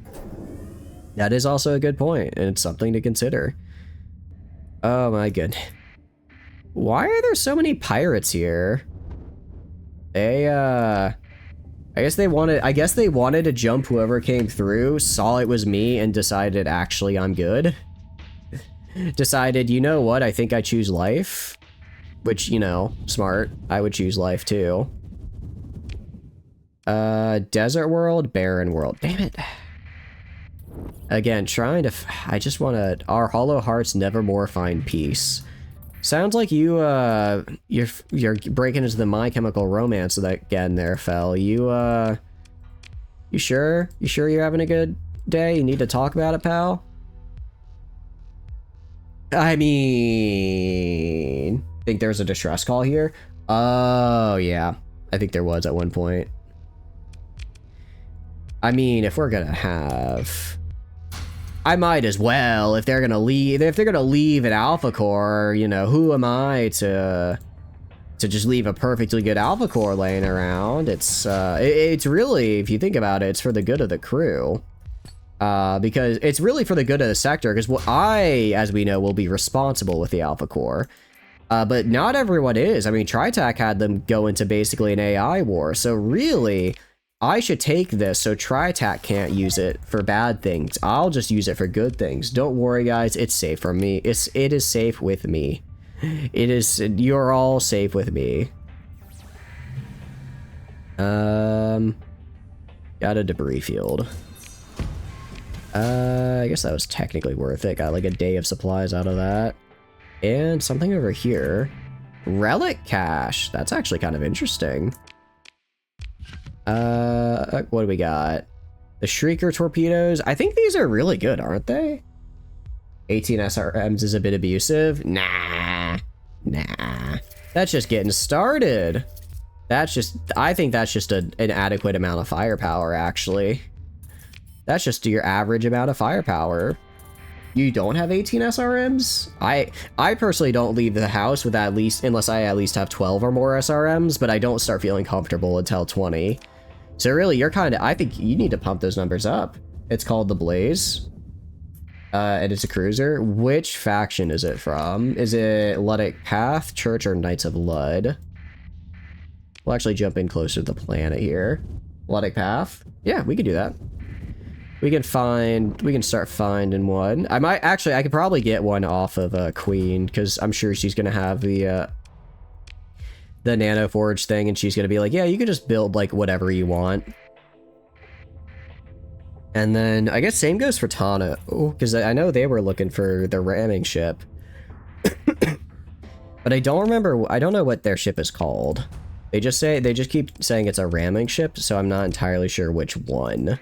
That is also a good point, and it's something to consider. Oh my goodness. Why are there so many pirates here? I guess they wanted to jump whoever came through, saw it was me, and decided, actually, I'm good. Decided, you know what, I think I choose life. Which, you know, smart. I would choose life, too. Desert world, barren world. Damn it. Again, I just want to... Our hollow hearts nevermore find peace. Sounds like you're breaking into the My Chemical Romance again there, Fel. You sure? You sure you're having a good day? You need to talk about it, pal? I mean... Think there's a distress call here? Oh, yeah. I think there was at one point. I mean, if we're gonna have... I might as well, if they're gonna leave an Alpha Core, you know, who am I to just leave a perfectly good Alpha Core laying around? It's really, if you think about it, it's for the good of the crew. Because it's really for the good of the sector, because as we know, will be responsible with the Alpha Core. But not everyone is. I mean, TriTac had them go into basically an AI war, so really... I should take this so TriTac can't use it for bad things. I'll just use it for good things. Don't worry, guys. It's safe from me. It is safe with me. It is. You're all safe with me. Got a debris field. I guess that was technically worth it. Got like a day of supplies out of that. And something over here. Relic cache. That's actually kind of interesting. What do we got? The Shrieker torpedoes. I think these are really good, aren't they? 18 SRMs is a bit abusive. Nah. That's just getting started. I think that's just an adequate amount of firepower, actually. That's just your average amount of firepower. You don't have 18 SRMs? I personally don't leave the house with unless I at least have 12 or more SRMs, but I don't start feeling comfortable until 20. So really, I think you need to pump those numbers up. It's called the Blaze. And it's a cruiser. Which faction is it from? Is it Luddic Path, Church, or Knights of Lud? We'll actually jump in closer to the planet here. Luddic Path? Yeah, we can do that. We can start finding one. I could probably get one off of Queen, because I'm sure she's gonna have the Nano Forge thing, and she's gonna be like, yeah, you can just build like whatever you want. And then I guess same goes for Tana, because I know they were looking for the ramming ship. But I don't know what their ship is called. They just keep saying it's a ramming ship, so I'm not entirely sure which one.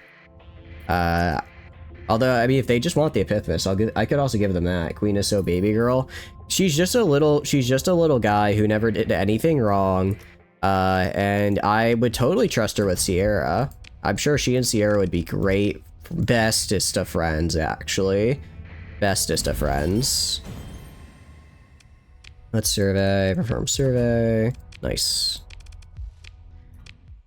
Although, I mean, if they just want the Epiphymus, I could also give them that. Queen is so baby girl. She's just a little guy who never did anything wrong. And I would totally trust her with Sierra. I'm sure she and Sierra would be great. Bestest of friends, actually. Bestest of friends. Let's survey, perform survey. Nice.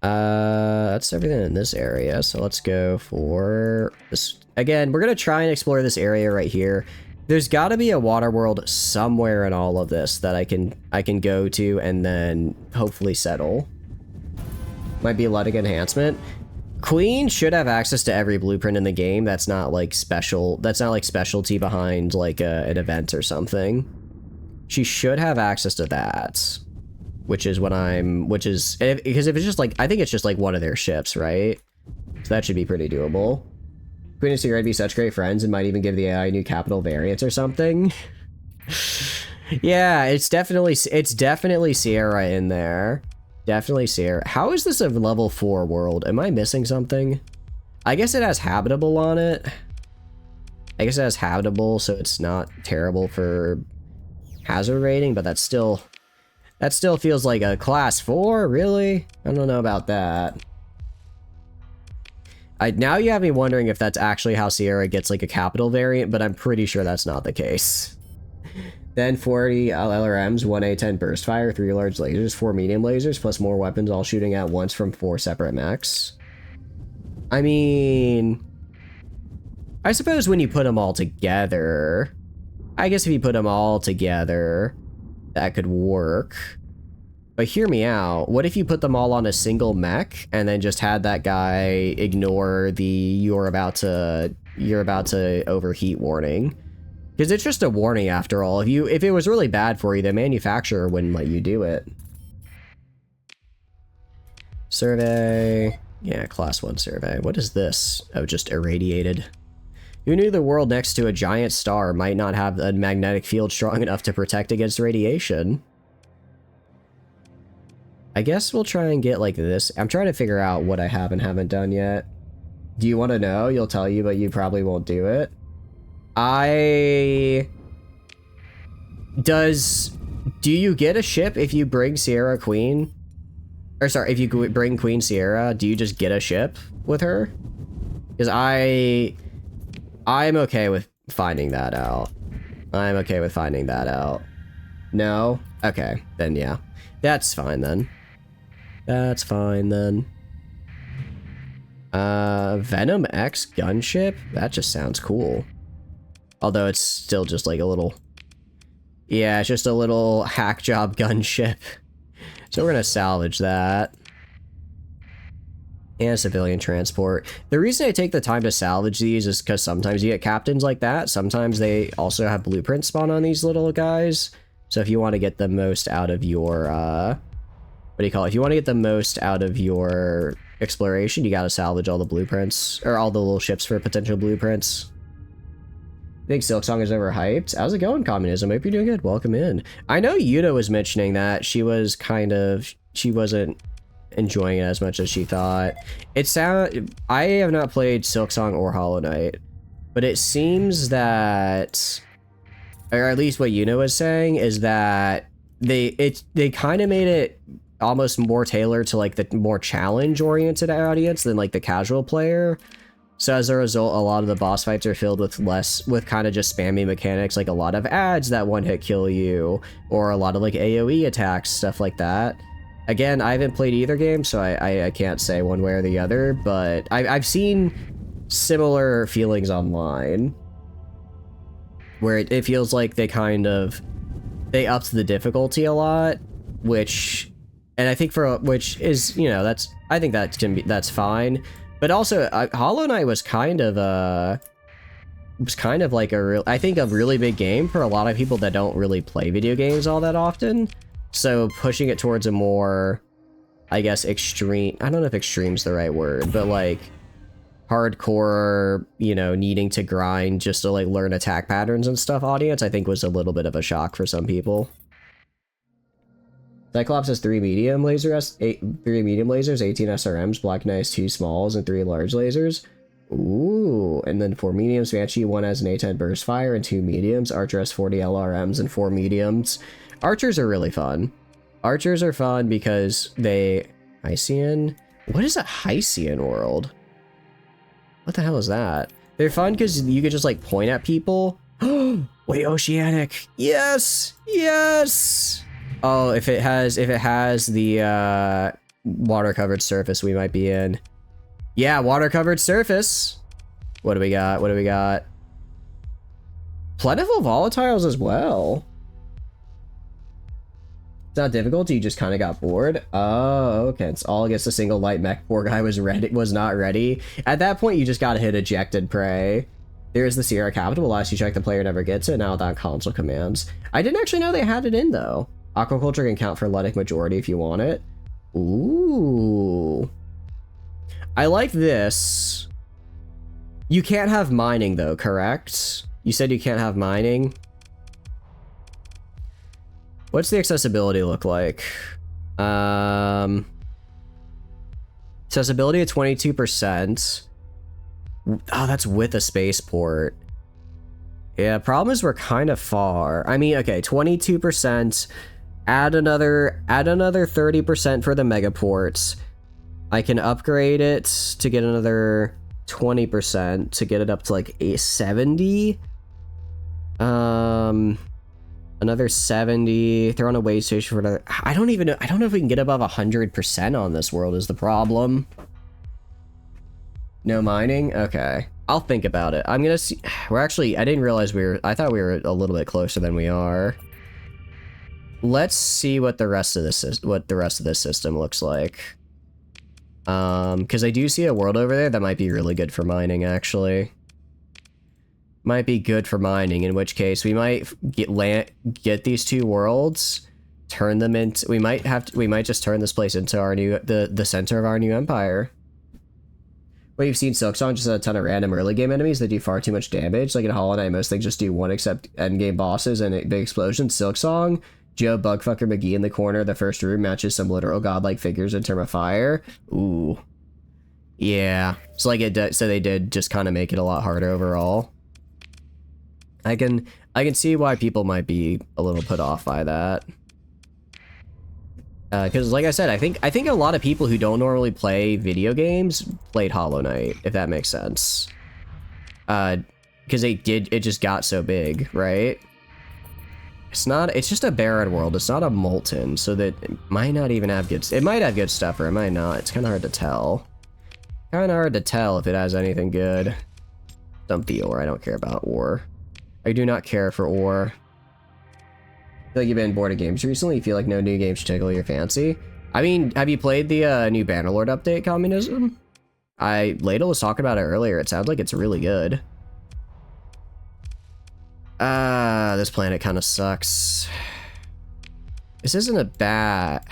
That's everything in this area, so let's go for this. Again, we're gonna try and explore this area right here. There's gotta be a water world somewhere in all of this that I can go to and then hopefully settle. Might be a Luddic enhancement. Queen should have access to every blueprint in the game. That's not like specialty behind like an event or something. She should have access to that. Because if it's just like, I think it's just like one of their ships, right? So that should be pretty doable. Queen and Sierra would be such great friends and might even give the AI new capital variants or something. Yeah, it's definitely Sierra in there. Definitely Sierra. How is this a level 4 world? Am I missing something? I guess it has habitable on it. I guess it has habitable, so it's not terrible for hazard rating, but that still feels like a class 4, really? I don't know about that. Now you have me wondering if that's actually how Sierra gets like a capital variant, but I'm pretty sure that's not the case. Then 40 LRMs, 1A10 burst fire, 3 large lasers, 4 medium lasers, plus more weapons all shooting at once from 4 separate mechs. I mean, I suppose when you put them all together, I guess if you put them all together, that could work. But hear me out. What if you put them all on a single mech and then just had that guy ignore the you're about to overheat warning? Because it's just a warning after all. If it was really bad for you, the manufacturer wouldn't let you do it. Survey. Yeah, class 1 survey. What is this? Oh, just irradiated. Who knew the world next to a giant star might not have a magnetic field strong enough to protect against radiation? I guess we'll try and get like this. I'm trying to figure out what I have and haven't done yet. Do you want to know? You'll tell you, but you probably won't do it. Do you get a ship if you bring Sierra Queen? Or sorry, if you bring Queen Sierra, do you just get a ship with her? Because I'm okay with finding that out. I'm okay with finding that out. No? Okay, then yeah. That's fine then. That's fine then. Venom X gunship? That just sounds cool. Although it's still just like a little... Yeah, it's just a little hack job gunship. So we're gonna salvage that. And civilian transport. The reason I take the time to salvage these is because sometimes you get captains like that. Sometimes they also have blueprints spawn on these little guys. So if you want to get the most out of your, what do you call it? If you want to get the most out of your exploration, you gotta salvage all the blueprints, or all the little ships for potential blueprints. I think Silksong is overhyped. How's it going, Communism? Hope you're doing good. Welcome in. I know Yuta was mentioning that she wasn't enjoying it as much as she thought. I have not played Silksong or Hollow Knight, but it seems that, or at least what Yuta was saying, is that they kind of made it almost more tailored to like the more challenge-oriented audience than like the casual player. So as a result, a lot of the boss fights are filled with kind of just spammy mechanics, like a lot of ads that one-hit kill you, or a lot of like AoE attacks, stuff like that. Again, I haven't played either game, so I can't say one way or the other, but I've seen similar feelings online, where it feels like they upped the difficulty a lot, and I think which is, you know, I think that's fine. But also, Hollow Knight was kind of like I think a really big game for a lot of people that don't really play video games all that often. So pushing it towards a more, I guess, extreme, I don't know if extreme's the right word, but like hardcore, you know, needing to grind just to like learn attack patterns and stuff audience, I think was a little bit of a shock for some people. Cyclops has 3 medium lasers, 18 SRMs, Black Knight has 2 smalls and 3 large lasers. Ooh, and then 4 mediums, Banshee 1 has an A10 burst fire and 2 mediums, Archer has 40 LRMs and 4 mediums. Archers are really fun. Archers are fun because Hycean? What is a Hycean world? What the hell is that? They're fun because you could just like point at people. Wait, Oceanic. Yes! Yes! Oh, if it has the water-covered surface, we might be in. Yeah, water-covered surface. What do we got? What do we got? Plentiful volatiles as well. It's not difficult, you just kind of got bored. Oh, okay. It's all against a single light mech. Poor guy was not ready. At that point, you just gotta hit ejected prey. There's the Sierra Capital. Last you check, the player never gets it. Now that console commands. I didn't actually know they had it in, though. Aquaculture can count for Ludic majority if you want it. Ooh. I like this. You can't have mining, though, correct? You said you can't have mining? What's the accessibility look like? Accessibility at 22%. Oh, that's with a spaceport. Yeah, problem is we're kind of far. I mean, okay, 22%. Add another 30% for the megaports. I can upgrade it to get another 20% to get it up to like a 70. Another 70. Throw on a wave station for another. I don't know if we can get above 100% on this world is the problem. No mining? Okay. I'll think about it. I'm gonna see. I didn't realize I thought we were a little bit closer than we are. Let's see what the rest of this system looks like. Because I do see a world over there that might be really good for mining, actually. Might be good for mining, in which case we might get these 2 worlds, turn them into. We might just turn this place into our new the center of our new empire. Well, you've seen Silksong just a ton of random early game enemies that do far too much damage. Like in Hollow Knight, most things just do 1 except endgame bosses and big explosions. Silksong, Joe Bugfucker McGee in the corner of the first room matches some literal godlike figures in terms of fire. Ooh. Yeah. So they did just kind of make it a lot harder overall. I can see why people might be a little put off by that. Because like I said, I think a lot of people who don't normally play video games played Hollow Knight, if that makes sense. Because it just got so big, right? It's just a barren world. It's not a molten, so that it might not even have good. It might have good stuff, or it might not. It's kind of hard to tell. Kind of hard to tell if it has anything good. Dump the ore. I don't care about ore. I do not care for ore. I feel like you've been bored of games recently. You feel like no new games should tickle your fancy. I mean, have you played the new Bannerlord update, Communism? Ladle was talking about it earlier. It sounds like it's really good. This planet kind of sucks. This isn't a bad...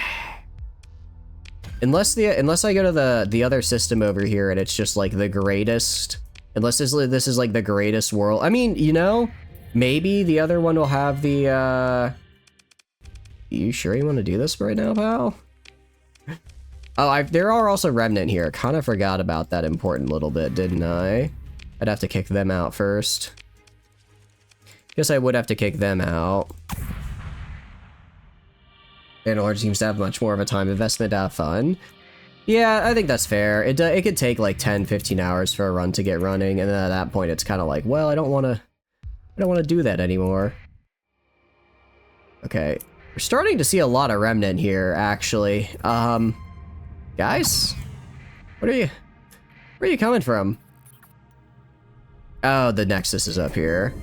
Unless I go to the other system over here and it's just like the greatest... Unless this is like the greatest world. I mean, you know, maybe the other one will have the, You sure you want to do this right now, pal? Oh, there are also Remnant here. Kind of forgot about that important little bit, didn't I? I'd have to kick them out first. Guess I would have to kick them out. Bannerlord seems to have much more of a time investment to have fun. Yeah, I think that's fair. It could take like 10-15 hours for a run to get running, and then at that point it's kind of like, well, I don't want to do that anymore. Okay, we're starting to see a lot of Remnant here, actually. Guys, where are you coming from? Oh, the Nexus is up here.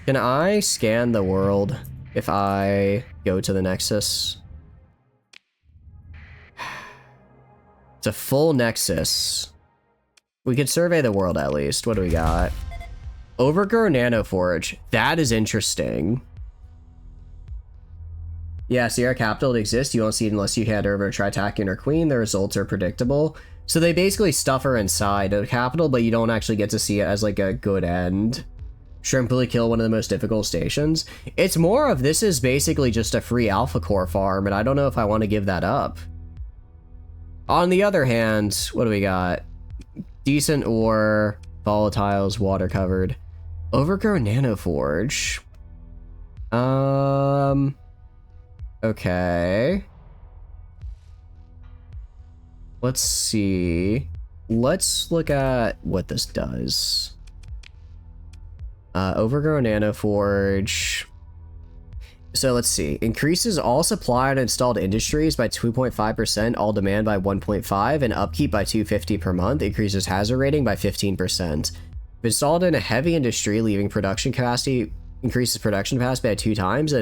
Can I scan the world if I go to the Nexus? It's a full Nexus. We could survey the world at least. What do we got? Overgrown Nanoforge. That is interesting. Yeah, Sierra Capital exists. You won't see it unless you hand over a Tritakian or Queen. The results are predictable. So they basically stuff her inside a capital, but you don't actually get to see it as like a good end. Shrimply kill one of the most difficult stations. It's more of this is basically just a free alpha core farm, and I don't know if I want to give that up. On the other hand, what do we got? Decent ore, volatiles, water covered. Overgrown Nanoforge. Okay. Let's see. Let's look at what this does. Overgrown Nanoforge. So let's see. Increases all supply on installed industries by 2.5%, all demand by 1.5, and upkeep by 250 per month. Increases hazard rating by 15%. If installed in a heavy industry, leaving production capacity, increases production capacity by 2 times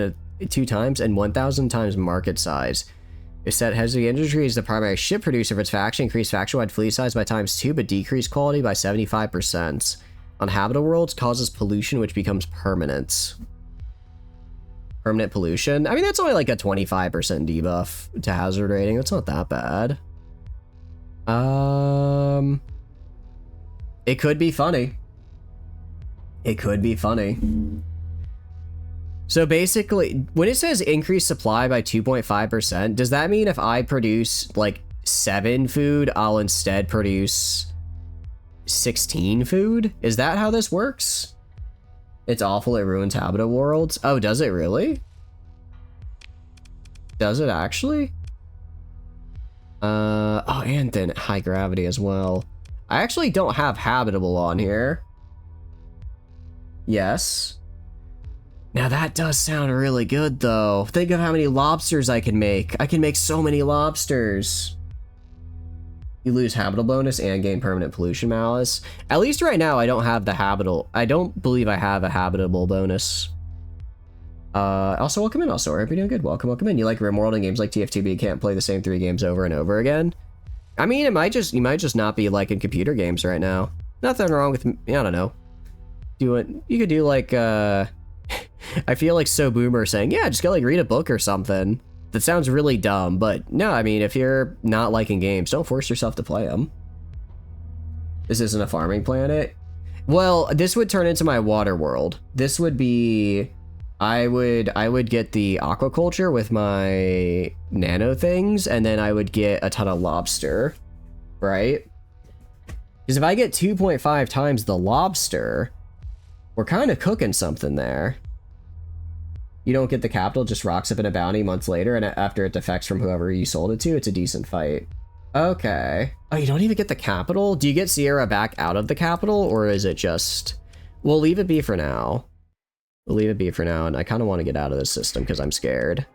and 1,000 times market size. If set heavy industry is the primary ship producer of its faction, increase faction-wide fleet size by ×2, but decrease quality by 75%. On habitable worlds, causes pollution, which becomes permanent. Permanent pollution? I mean, that's only like a 25% debuff to hazard rating. That's not that bad. It could be funny. It could be funny. So basically, when it says increase supply by 2.5%, does that mean if I produce like 7 food, I'll instead produce 16 food? Is that how this works? It's awful, it ruins habitable worlds. Oh, does it really? Does it actually? Oh, and then high gravity as well. I actually don't have habitable on here. Yes. Now that does sound really good though. Think of how many lobsters I can make. I can make so many lobsters. You lose habitable bonus and gain permanent pollution malice. At least right now, I don't have the habitable. I don't believe I have a habitable bonus. Also, welcome in. Also, I hope you're doing good. Welcome in. You like RimWorld and games like TFTB can't play the same 3 games over and over again? I mean, you might just not be liking computer games right now. Nothing wrong with, I don't know. You could do like, I feel like So Boomer saying, yeah, just go like read a book or something. That sounds really dumb, but no, I mean, if you're not liking games, don't force yourself to play them. This isn't a farming planet. Well, this would turn into my water world. This would be, I would get the aquaculture with my nano things, and then I would get a ton of lobster, right? Because if I get 2.5 times the lobster, we're kind of cooking something there. You don't get the capital, just rocks up in a bounty months later, and after it defects from whoever you sold it to, it's a decent fight. Okay. Oh, you don't even get the capital? Do you get Sierra back out of the capital, or is it just... We'll leave it be for now. We'll leave it be for now, and I kind of want to get out of this system because I'm scared.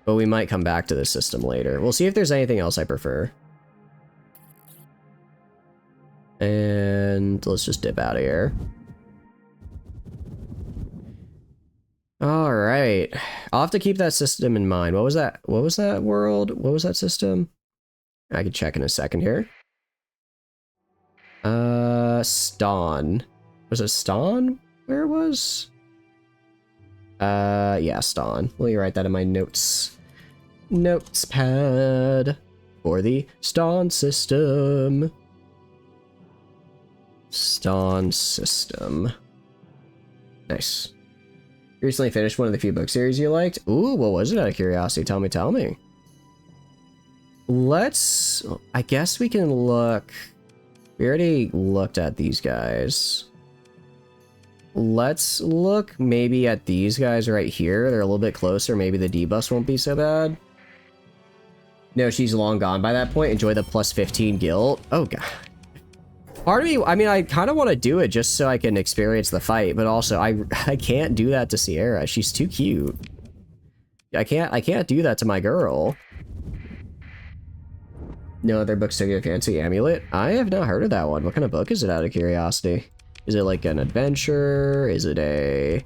But we might come back to this system later. We'll see if there's anything else I prefer. And let's just dip out of here. All right. I'll have to keep that system in mind. What was that? What was that world? What was that system? I can check in a second here. Ston. Was it Ston? Where it was? Yeah, Ston. Let me write that in my notes. Notes pad for the Ston system. Ston system. Nice. You recently finished one of the few book series you liked? Ooh, what was it out of curiosity? Tell me, tell me. Let's... I guess we can look... We already looked at these guys. Let's look maybe at these guys right here. They're a little bit closer. Maybe the debuffs won't be so bad. No, she's long gone by that point. Enjoy the plus 15 guilt. Oh, God. Part of me, I mean, I kind of want to do it just so I can experience the fight, but also I can't do that to Sierra. She's too cute. I can't do that to my girl. No other books to get a fancy amulet? I have not heard of that one. What kind of book is it out of curiosity? Is it like an adventure? Is it a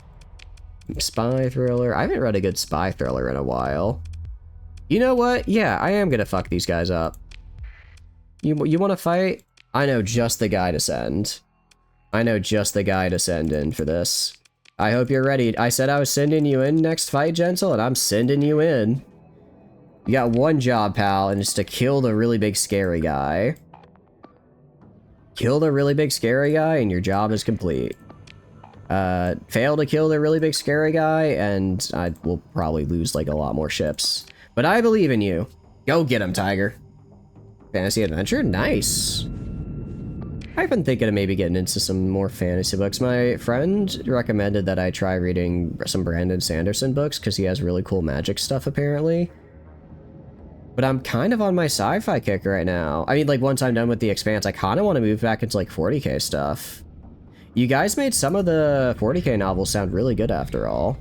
spy thriller? I haven't read a good spy thriller in a while. You know what? Yeah, I am gonna fuck these guys up. You want to fight? I know just the guy to send. I know just the guy to send in for this. I hope you're ready. I said I was sending you in next fight, Gentle, and I'm sending you in. You got one job, pal, and it's to kill the really big scary guy. Kill the really big scary guy, and your job is complete. Fail to kill the really big scary guy, and I will probably lose, like, a lot more ships. But I believe in you. Go get him, Tiger. Fantasy adventure? Nice. I've been thinking of maybe getting into some more fantasy books. My friend recommended that I try reading some Brandon Sanderson books, because he has really cool magic stuff, apparently. But I'm kind of on my sci-fi kick right now. I mean, like, once I'm done with The Expanse, I kind of want to move back into, like, 40k stuff. You guys made some of the 40k novels sound really good, after all.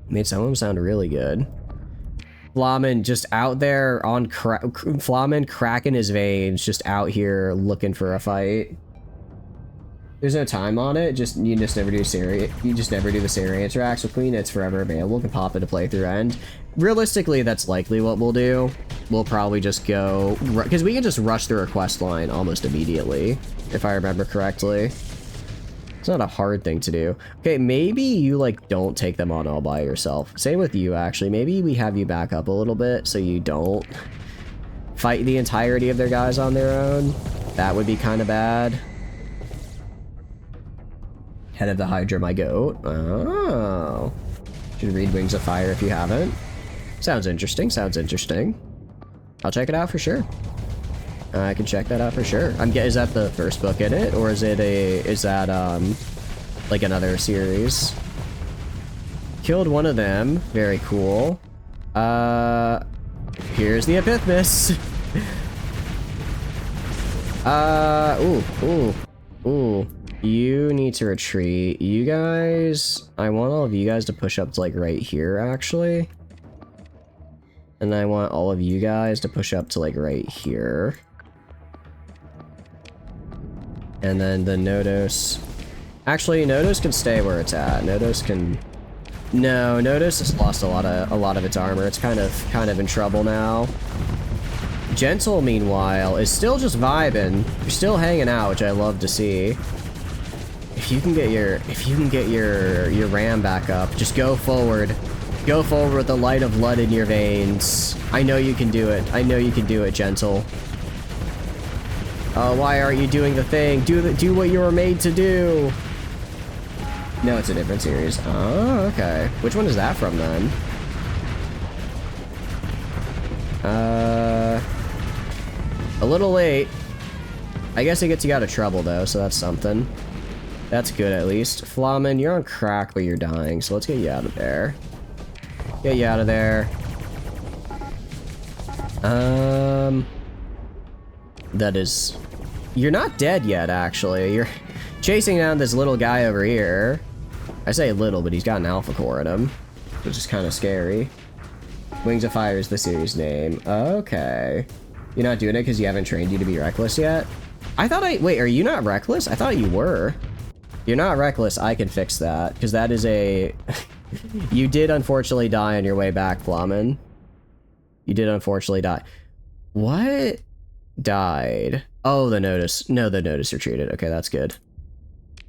Made some of them sound really good. Flamen just out there on Flamen cracking his veins, just out here looking for a fight. There's no time on it. You just never do Siri. You just never do the Siri interacts with Queen. It's forever available. Can pop into playthrough end. Realistically, that's likely what we'll do. We'll probably just go because we can just rush through a quest line almost immediately, if I remember correctly. It's not a hard thing to do. Okay, maybe you, like, don't take them on all by yourself. Same with you, actually. Maybe we have you back up a little bit so you don't fight the entirety of their guys on their own. That would be kind of bad. Head of the Hydra, my goat. Oh. Should read Wings of Fire if you haven't. Sounds interesting, sounds interesting. I'll check it out for sure. I can check that out for sure. Is that the first book in it, or is that like another series? Killed one of them. Very cool. Here's the Epithmus. Ooh. You need to retreat. You guys, I want all of you guys to push up to, like, right here, actually. And I want all of you guys to push up to, like, right here. And then the Nodos. Actually, Nodos can stay where it's at. Nodos can... No, Nodos has lost a lot of its armor. It's kind of in trouble now. Gentle, meanwhile, is still just vibing. You're still hanging out, which I love to see. If you can get your ram back up, just go forward. Go forward with the light of blood in your veins. I know you can do it. I know you can do it, Gentle. Why aren't you doing the thing? Do what you were made to do. No, it's a different series. Oh, okay. Which one is that from, then? A little late. I guess it gets you out of trouble, though, so that's something. That's good at least. Flamen, you're on crack, but you're dying, so let's get you out of there. Get you out of there. That is... You're not dead yet, actually. You're chasing down this little guy over here. I say little, but he's got an alpha core in him, which is kind of scary. Wings of Fire is the series name. Okay. You're not doing it because you haven't trained you to be reckless yet? I thought Wait, are you not reckless? I thought you were. You're not reckless. I can fix that, because that is a... You did unfortunately die on your way back, Flamen. You did unfortunately die. What? Died. Oh, the notice. No, the notice retreated. Okay, that's good.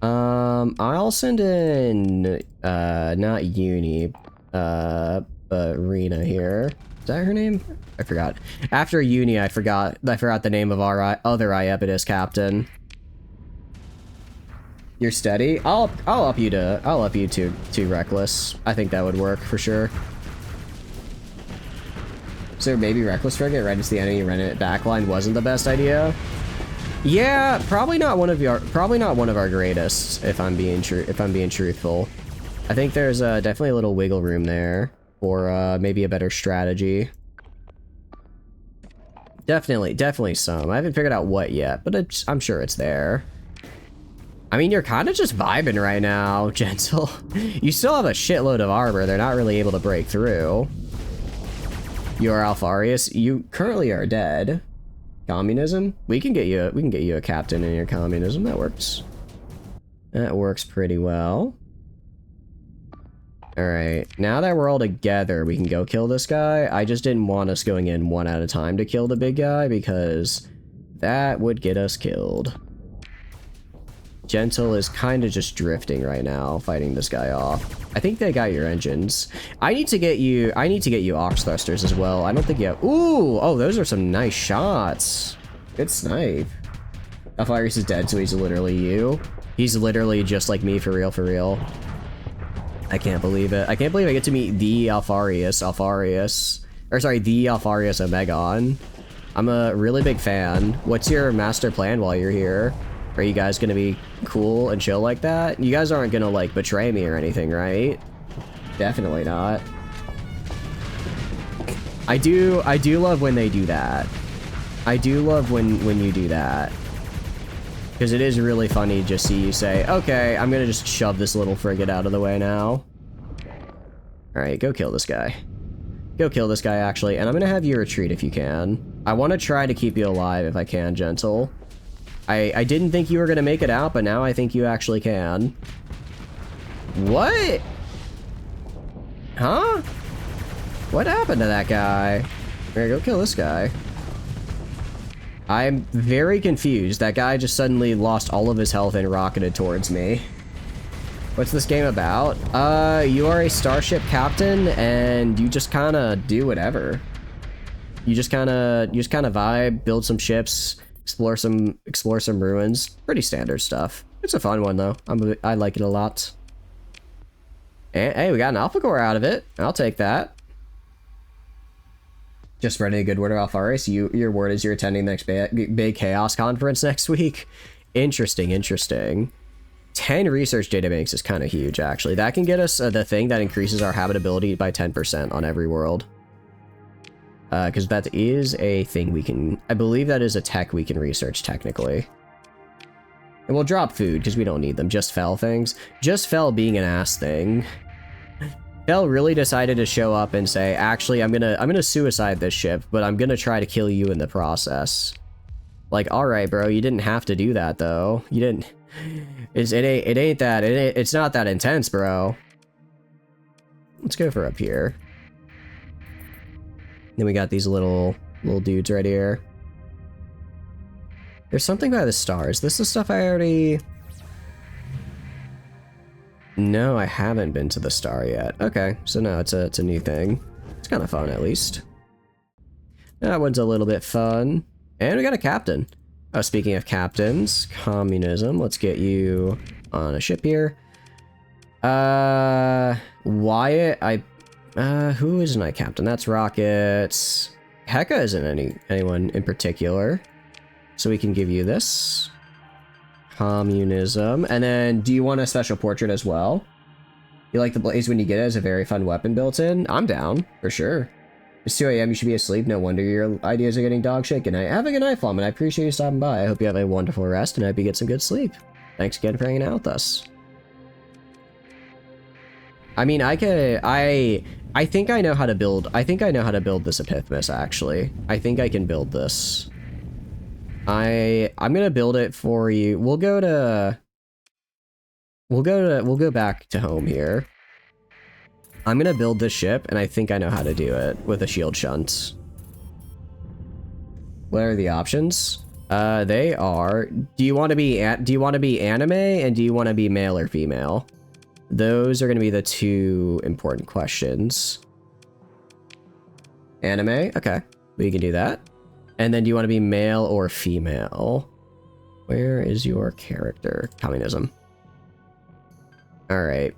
I'll send in, not Uni, but Rena here. Is that her name? I forgot. After Uni, I forgot the name of our other Iapetus captain. You're steady? I'll up you to reckless. I think that would work for sure. So maybe reckless frigate right into the enemy remnant backline wasn't the best idea. Yeah, probably not one of our greatest, if I'm being truthful. I think there's definitely a little wiggle room there for maybe a better strategy. Definitely some. I haven't figured out what yet, but I'm sure it's there. I mean, you're kind of just vibing right now, Gentle. You still have a shitload of armor. They're not really able to break through. You are Alfarius. You currently are dead. Communism? We can get you a captain in your communism. That works. That works pretty well. Alright, now that we're all together, we can go kill this guy. I just didn't want us going in one at a time to kill the big guy, because that would get us killed. Gentle is kind of just drifting right now, fighting this guy off. I think they got your engines. I need to get you ox thrusters as well. I don't think you have... Ooh! Oh, those are some nice shots. Good snipe. Alfarius is dead, so he's literally you. He's literally just like me, for real, for real. I can't believe it. I can't believe I get to meet the Alfarius. Or sorry, the Alfarius Omegon. I'm a really big fan. What's your master plan while you're here? Are you guys gonna be cool and chill like that? You guys aren't gonna, like, betray me or anything, right? Definitely not. I do love when they do that. I do love when you do that. Because it is really funny to just see you say, okay, I'm gonna just shove this little frigate out of the way now. Alright, go kill this guy. Go kill this guy, actually, and I'm gonna have you retreat if you can. I want to try to keep you alive if I can, Gentle. I didn't think you were gonna make it out, but now I think you actually can. What? Huh? What happened to that guy? Here, go kill this guy. I'm very confused. That guy just suddenly lost all of his health and rocketed towards me. What's this game about? You are a starship captain, and you just kind of do whatever. You just kind of vibe, build some ships, explore some ruins. Pretty standard stuff. It's a fun one though. I like it a lot. And hey, we got an alpha core out of it. I'll take that. Just spreading a good word of Alfarius. Your word is you're attending the next big chaos conference next week. Interesting, interesting. 10 research databanks is kind of huge, actually. That can get us the thing that increases our habitability by 10% on every world. Because that is a thing we can... I believe that is a tech we can research, technically. And we'll drop food, because we don't need them. Just Fell things. Just Fell being an ass thing. Fell really decided to show up and say, actually, I'm gonna suicide this ship, but I'm gonna try to kill you in the process. Like, alright, bro, you didn't have to do that, though. You didn't... It's not that intense, bro. Let's go for up here. Then we got these little dudes right here. There's something by the stars. This is stuff I already... No, I haven't been to the star yet. Okay, so no, it's a new thing. It's kind of fun, at least. That one's a little bit fun. And we got a captain. Oh, speaking of captains, communism. Let's get you on a ship here. Wyatt, who isn't my captain? That's Rockets. Heka isn't anyone in particular. So we can give you this. Communism. And then, do you want a special portrait as well? You like the blaze when you get it as a very fun weapon built in? I'm down, for sure. It's 2 a.m. You should be asleep. No wonder your ideas are getting dog shit. Good night. Have a good night, Flom, and I appreciate you stopping by. I hope you have a wonderful rest, and I hope you get some good sleep. Thanks again for hanging out with us. I mean, I think I know how to build. I think I know how to build this Epithmus. Actually, I think I can build this. I'm gonna build it for you. We'll go back to home here. I'm gonna build this ship, and I think I know how to do it with a shield shunt. What are the options? They are. Do you want to be anime, and do you want to be male or female? Those are gonna be the two important questions. Anime, okay, we can do that. And then do you want to be male or female? Where is your character? Communism. All right.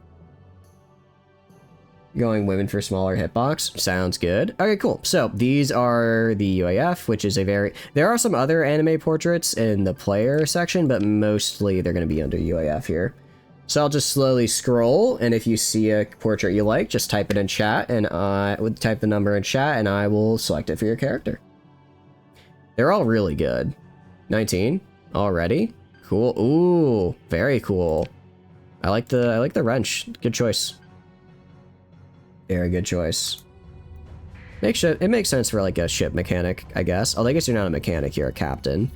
Going women for smaller hitbox. Sounds good. Okay, cool. So these are the UAF, which is a very... There are some other anime portraits in the player section, but mostly they're going to be under UAF here. So I'll just slowly scroll, and if you see a portrait you like, just type it in chat, and I would type the number in chat, and I will select it for your character. They're all really good. 19 already. Cool. Ooh, very cool. I like the wrench. Good choice. Very good choice. It makes sense for like a ship mechanic, I guess. Although I guess you're not a mechanic, you're a captain.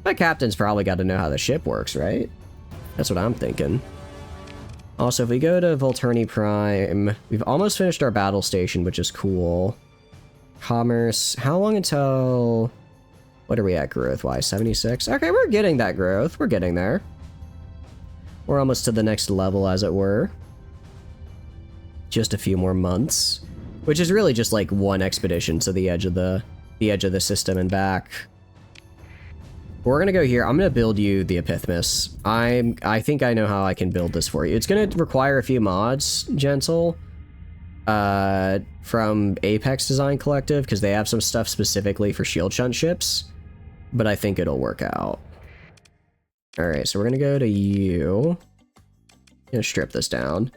My captain's probably got to know how the ship works, right? That's what I'm thinking. Also, if we go to Volturni Prime, we've almost finished our battle station, which is cool. Commerce. How long until... What are we at growth-wise? 76? Okay, we're getting that growth. We're getting there. We're almost to the next level, as it were. Just a few more months. Which is really just like one expedition to the edge of the system and back. We're gonna go here. I'm gonna build you the Epithmus. I think I know how I can build this for you. It's gonna require a few mods, Gentle. From Apex Design Collective, because they have some stuff specifically for shield shunt ships. But I think it'll work out. Alright, so we're gonna go to you. Gonna strip this down.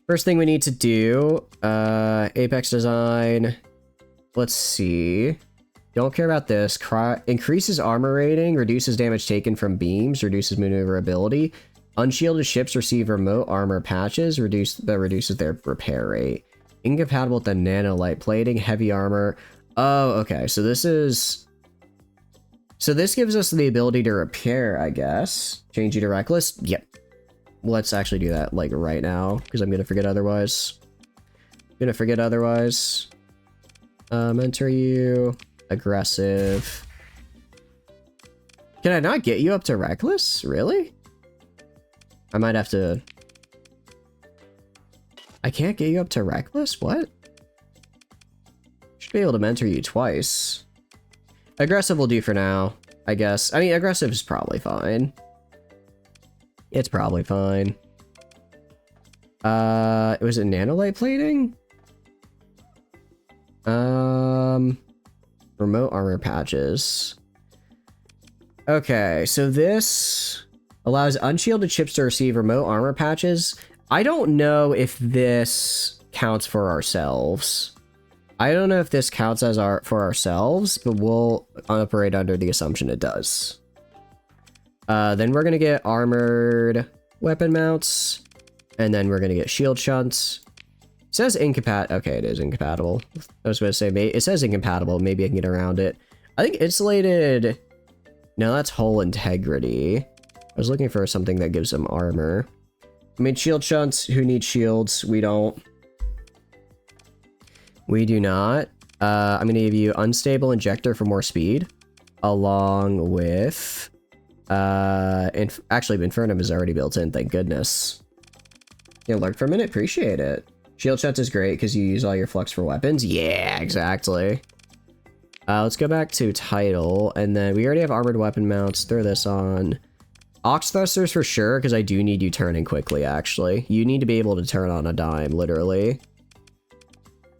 First thing we need to do, Apex Design. Let's see. Don't care about this. Increases armor rating, reduces damage taken from beams, reduces maneuverability. Unshielded ships receive remote armor patches, that reduces their repair rate. Incompatible with the nanolight plating, heavy armor. Oh, okay. So this gives us the ability to repair, I guess. Change you to reckless? Yep. Let's actually do that, like, right now, because I'm gonna forget otherwise. Enter you. Aggressive. Can I not get you up to reckless? Really? I might have to... I can't get you up to reckless? What? Should be able to mentor you twice. Aggressive will do for now, I guess. I mean, aggressive is probably fine. It's probably fine. Was it nanolight plating? Remote armor patches. Okay, so this allows unshielded ships to receive remote armor patches. I don't know if this counts for ourselves. I don't know if this counts as for ourselves, but we'll operate under the assumption it does. Then we're gonna get armored weapon mounts, and then we're gonna get shield shunts. It says incompatible. Okay, it is incompatible. I was gonna say, it says incompatible. Maybe I can get around it. I think insulated... No, that's hull integrity. I was looking for something that gives them armor. I mean, shield shunts, who need shields? We don't. We do not. I'm gonna give you unstable injector for more speed, along with... actually, Infernum is already built in, thank goodness. Yeah, lurk for a minute, appreciate it. Shield shunts is great because you use all your flux for weapons. Yeah, exactly. Let's go back to title, and then we already have armored weapon mounts. Throw this on. Ox thrusters for sure, because I do need you turning quickly, actually. You need to be able to turn on a dime, literally.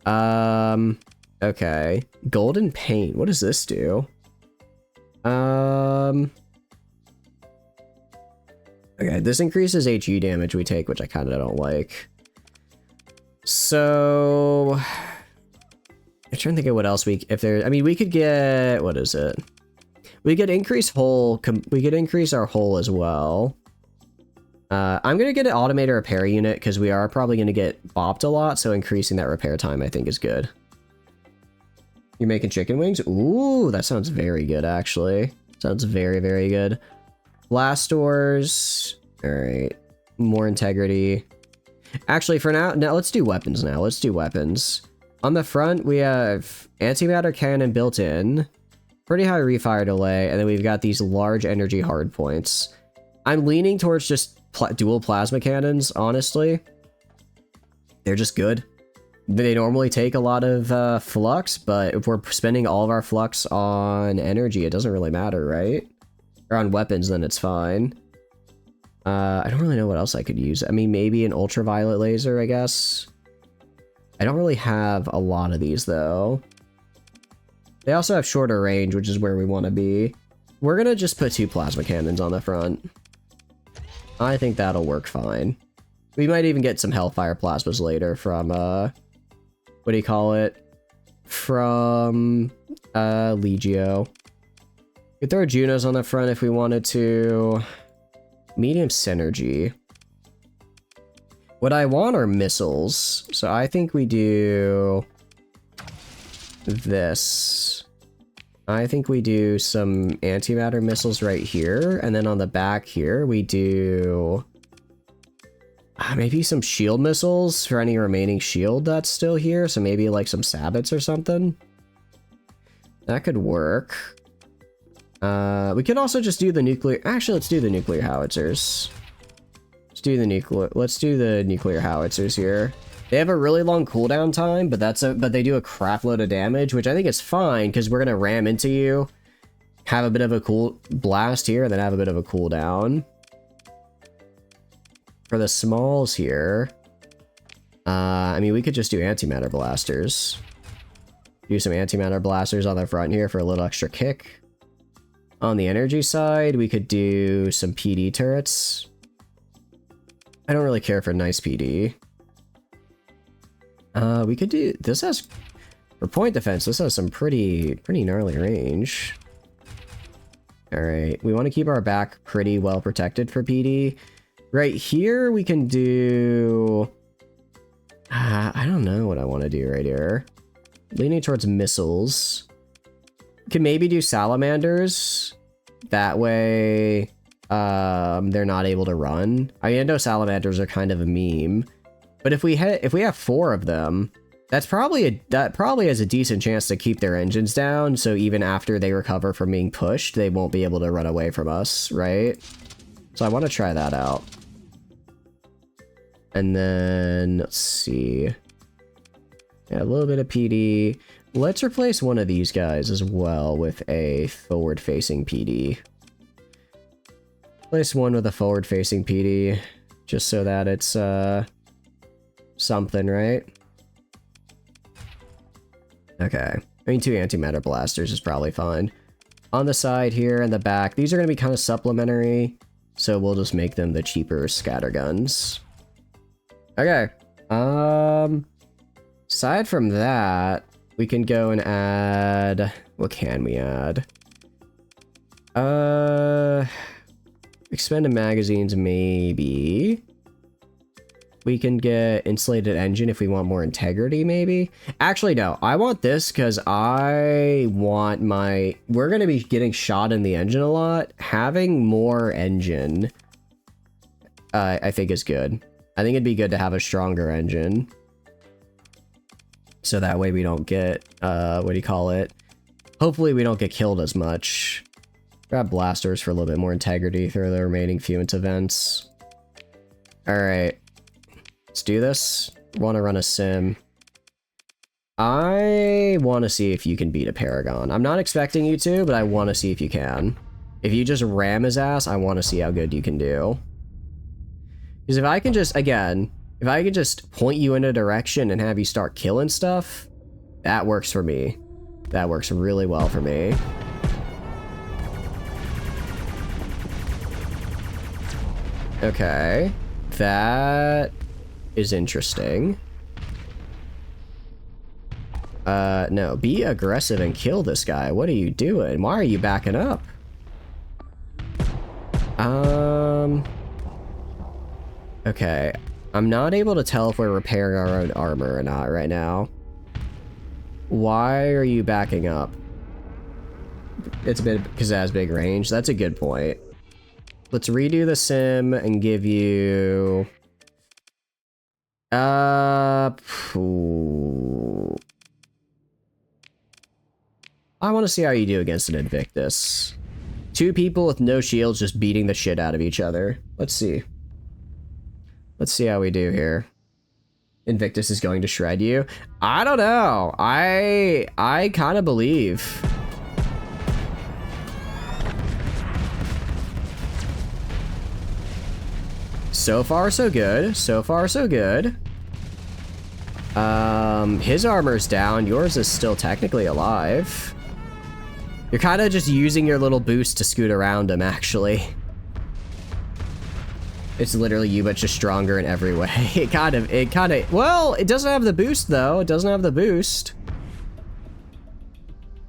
Okay. Golden paint. What does this do? Okay, this increases HE damage we take, which I kind of don't like. So I'm trying to think of what else if there. I mean, we could get, what is it? We could increase hull. We could increase our hull as well. I'm gonna get an automated repair unit because we are probably gonna get bopped a lot. So increasing that repair time, I think, is good. You're making chicken wings? Ooh, that sounds very good, actually. Sounds very, very good. Blast doors. All right, more integrity. Actually, for now, let's do weapons now. Let's do weapons. On the front, we have antimatter cannon built in, pretty high refire delay, and then we've got these large energy hard points. I'm leaning towards just dual plasma cannons, honestly. They're just good. They normally take a lot of flux, but if we're spending all of our flux on energy, it doesn't really matter, right? Or on weapons, then it's fine. I don't really know what else I could use. I mean, maybe an ultraviolet laser, I guess. I don't really have a lot of these, though. They also have shorter range, which is where we want to be. We're gonna just put 2 plasma cannons on the front. I think that'll work fine. We might even get some Hellfire plasmas later from, what do you call it? From, Legio. We could throw Junos on the front if we wanted to. Medium synergy. What I want are missiles, so I think we do this. I think we do some antimatter missiles right here, and then on the back here we do maybe some shield missiles for any remaining shield that's still here, so maybe like some sabots or something. That could work. We could also just do the nuclear. Actually, let's do the nuclear howitzers. Let's do the nuclear howitzers here. They have a really long cooldown time, but they do a crap load of damage, which I think is fine because we're gonna ram into you, have a bit of a cool blast here, and then have a bit of a cooldown. For the smalls here, I mean, we could just do antimatter blasters. Do some antimatter blasters on the front here for a little extra kick. On the energy side, we could do some PD turrets. I don't really care for nice PD. We could do, this has, for point defense, this has some pretty gnarly range. Alright, we want to keep our back pretty well protected for PD. Right here, we can do, I don't know what I want to do right here. Leaning towards missiles. Can maybe do salamanders. That way, they're not able to run. I know salamanders are kind of a meme, but if we have 4 of them, that probably has a decent chance to keep their engines down. So even after they recover from being pushed, they won't be able to run away from us, right? So I want to try that out. And then let's see. Yeah, a little bit of PD. Let's replace one of these guys as well with a forward-facing PD. Place one with a forward-facing PD, just so that it's, something, right? Okay. I mean, 2 antimatter blasters is probably fine. On the side here and the back, these are going to be kind of supplementary, so we'll just make them the cheaper scatterguns. Okay. Aside from that, we can go and add... What can we add? Expanded magazines, maybe. We can get insulated engine if we want more integrity, maybe. Actually, no. I want this because I want my... We're going to be getting shot in the engine a lot. Having more engine, I think is good. I think it'd be good to have a stronger engine. So that way we don't get, what do you call it? Hopefully we don't get killed as much. Grab blasters for a little bit more integrity through the remaining few into vents. Alright. Let's do this. Want to run a sim. I want to see if you can beat a Paragon. I'm not expecting you to, but I want to see if you can. If you just ram his ass, I want to see how good you can do. Because if I can just, again... If I could just point you in a direction and have you start killing stuff, that works for me. That works really well for me. Okay. That is interesting. No. Be aggressive and kill this guy. What are you doing? Why are you backing up? Okay. I'm not able to tell if we're repairing our own armor or not right now. Why are you backing up? It's a bit because it has big range. That's a good point. Let's redo the sim and give you... I want to see how you do against an Invictus. 2 people with no shields just beating the shit out of each other. Let's see. Let's see how we do here. Invictus is going to shred you. I don't know. I kind of believe. So far, so good. So far, so good. His armor's down. Yours is still technically alive. You're kind of just using your little boost to scoot around him, actually. It's literally you, but just stronger in every way. It kind of, well, it doesn't have the boost, though. It doesn't have the boost.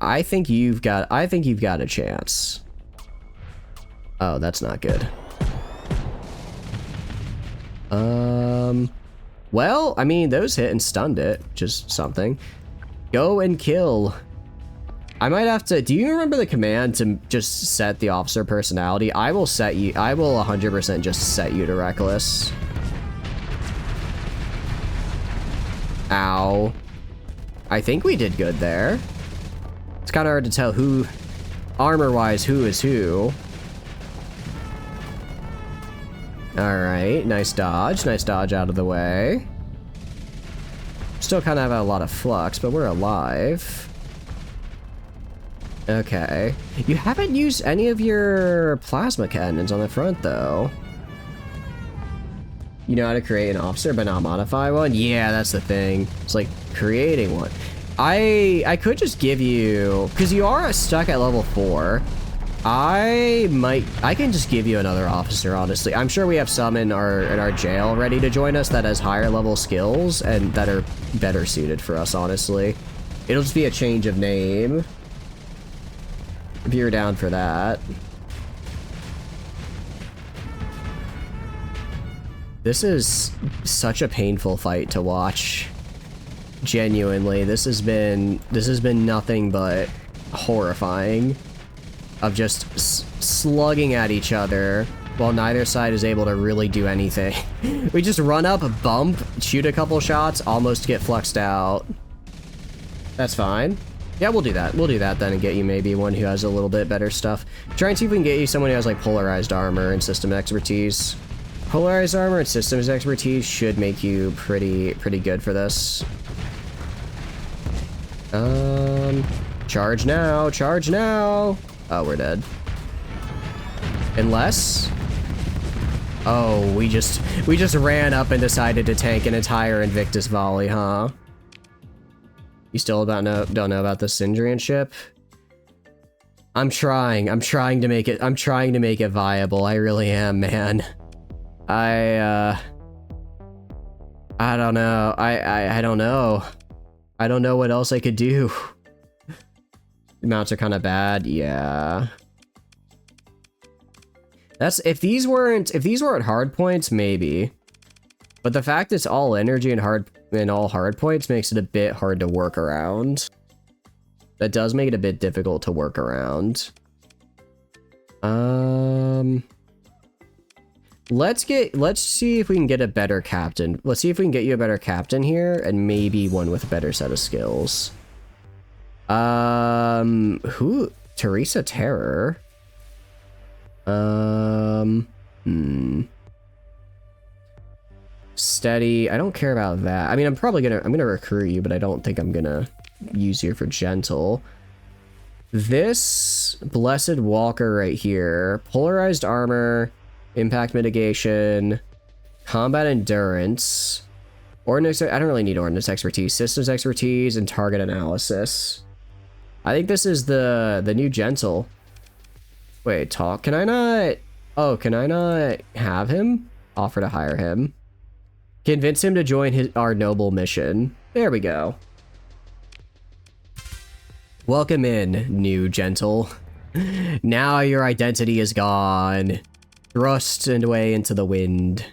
I think you've got a chance. Oh, that's not good. Well, I mean, those hit and stunned it. Just something. Go and kill. I might have to... Do you remember the command to just set the officer personality? I will set you... I will 100% just set you to reckless. Ow. I think we did good there. It's kind of hard to tell who... Armor-wise, who is who. Alright, nice dodge. Nice dodge out of the way. Still kind of have a lot of flux, but we're alive. Okay. You haven't used any of your plasma cannons on the front, though. You know how to create an officer but not modify one? Yeah, that's the thing. It's like creating one. I could just give you... Because you are stuck at level 4. I can just give you another officer, honestly. I'm sure we have some in our jail ready to join us that has higher level skills and that are better suited for us, honestly. It'll just be a change of name. If you're down for that. This is such a painful fight to watch. Genuinely, this has been nothing but horrifying. Of just slugging at each other while neither side is able to really do anything. We just run up, bump, shoot a couple shots, almost get fluxed out. That's fine. Yeah, we'll do that. We'll do that then and get you maybe one who has a little bit better stuff. Try and see if we can get you someone who has like polarized armor and system expertise. Polarized armor and systems expertise should make you pretty good for this. Charge now, charge now. Oh, we're dead. Unless... Oh, we just ran up and decided to tank an entire Invictus volley, huh? You still don't know about the Syndrian ship? I'm trying to make it viable. I really am, man. I don't know. I don't know. I don't know what else I could do. The mounts are kind of bad. Yeah. That's if these weren't hard points, maybe. But the fact it's all energy and all hard points makes it a bit hard to work around. That does make it a bit difficult to work around. Let's see if we can get a better captain. Let's see if we can get you a better captain here and maybe one with a better set of skills. Who? Teresa Terror? Steady. I don't care about that. I mean, I'm gonna recruit you, but I don't think I'm gonna use you for gentle. This Blessed Walker right here, polarized armor, impact mitigation, combat endurance, ordnance. I don't really need ordnance expertise, systems expertise, and target analysis. I think this is the new gentle. Wait, talk? Can I not? Oh, can I not have him? Offer to hire him. Convince him to join our noble mission. There we go. Welcome in, new gentle. Now your identity is gone. Thrust away into the wind.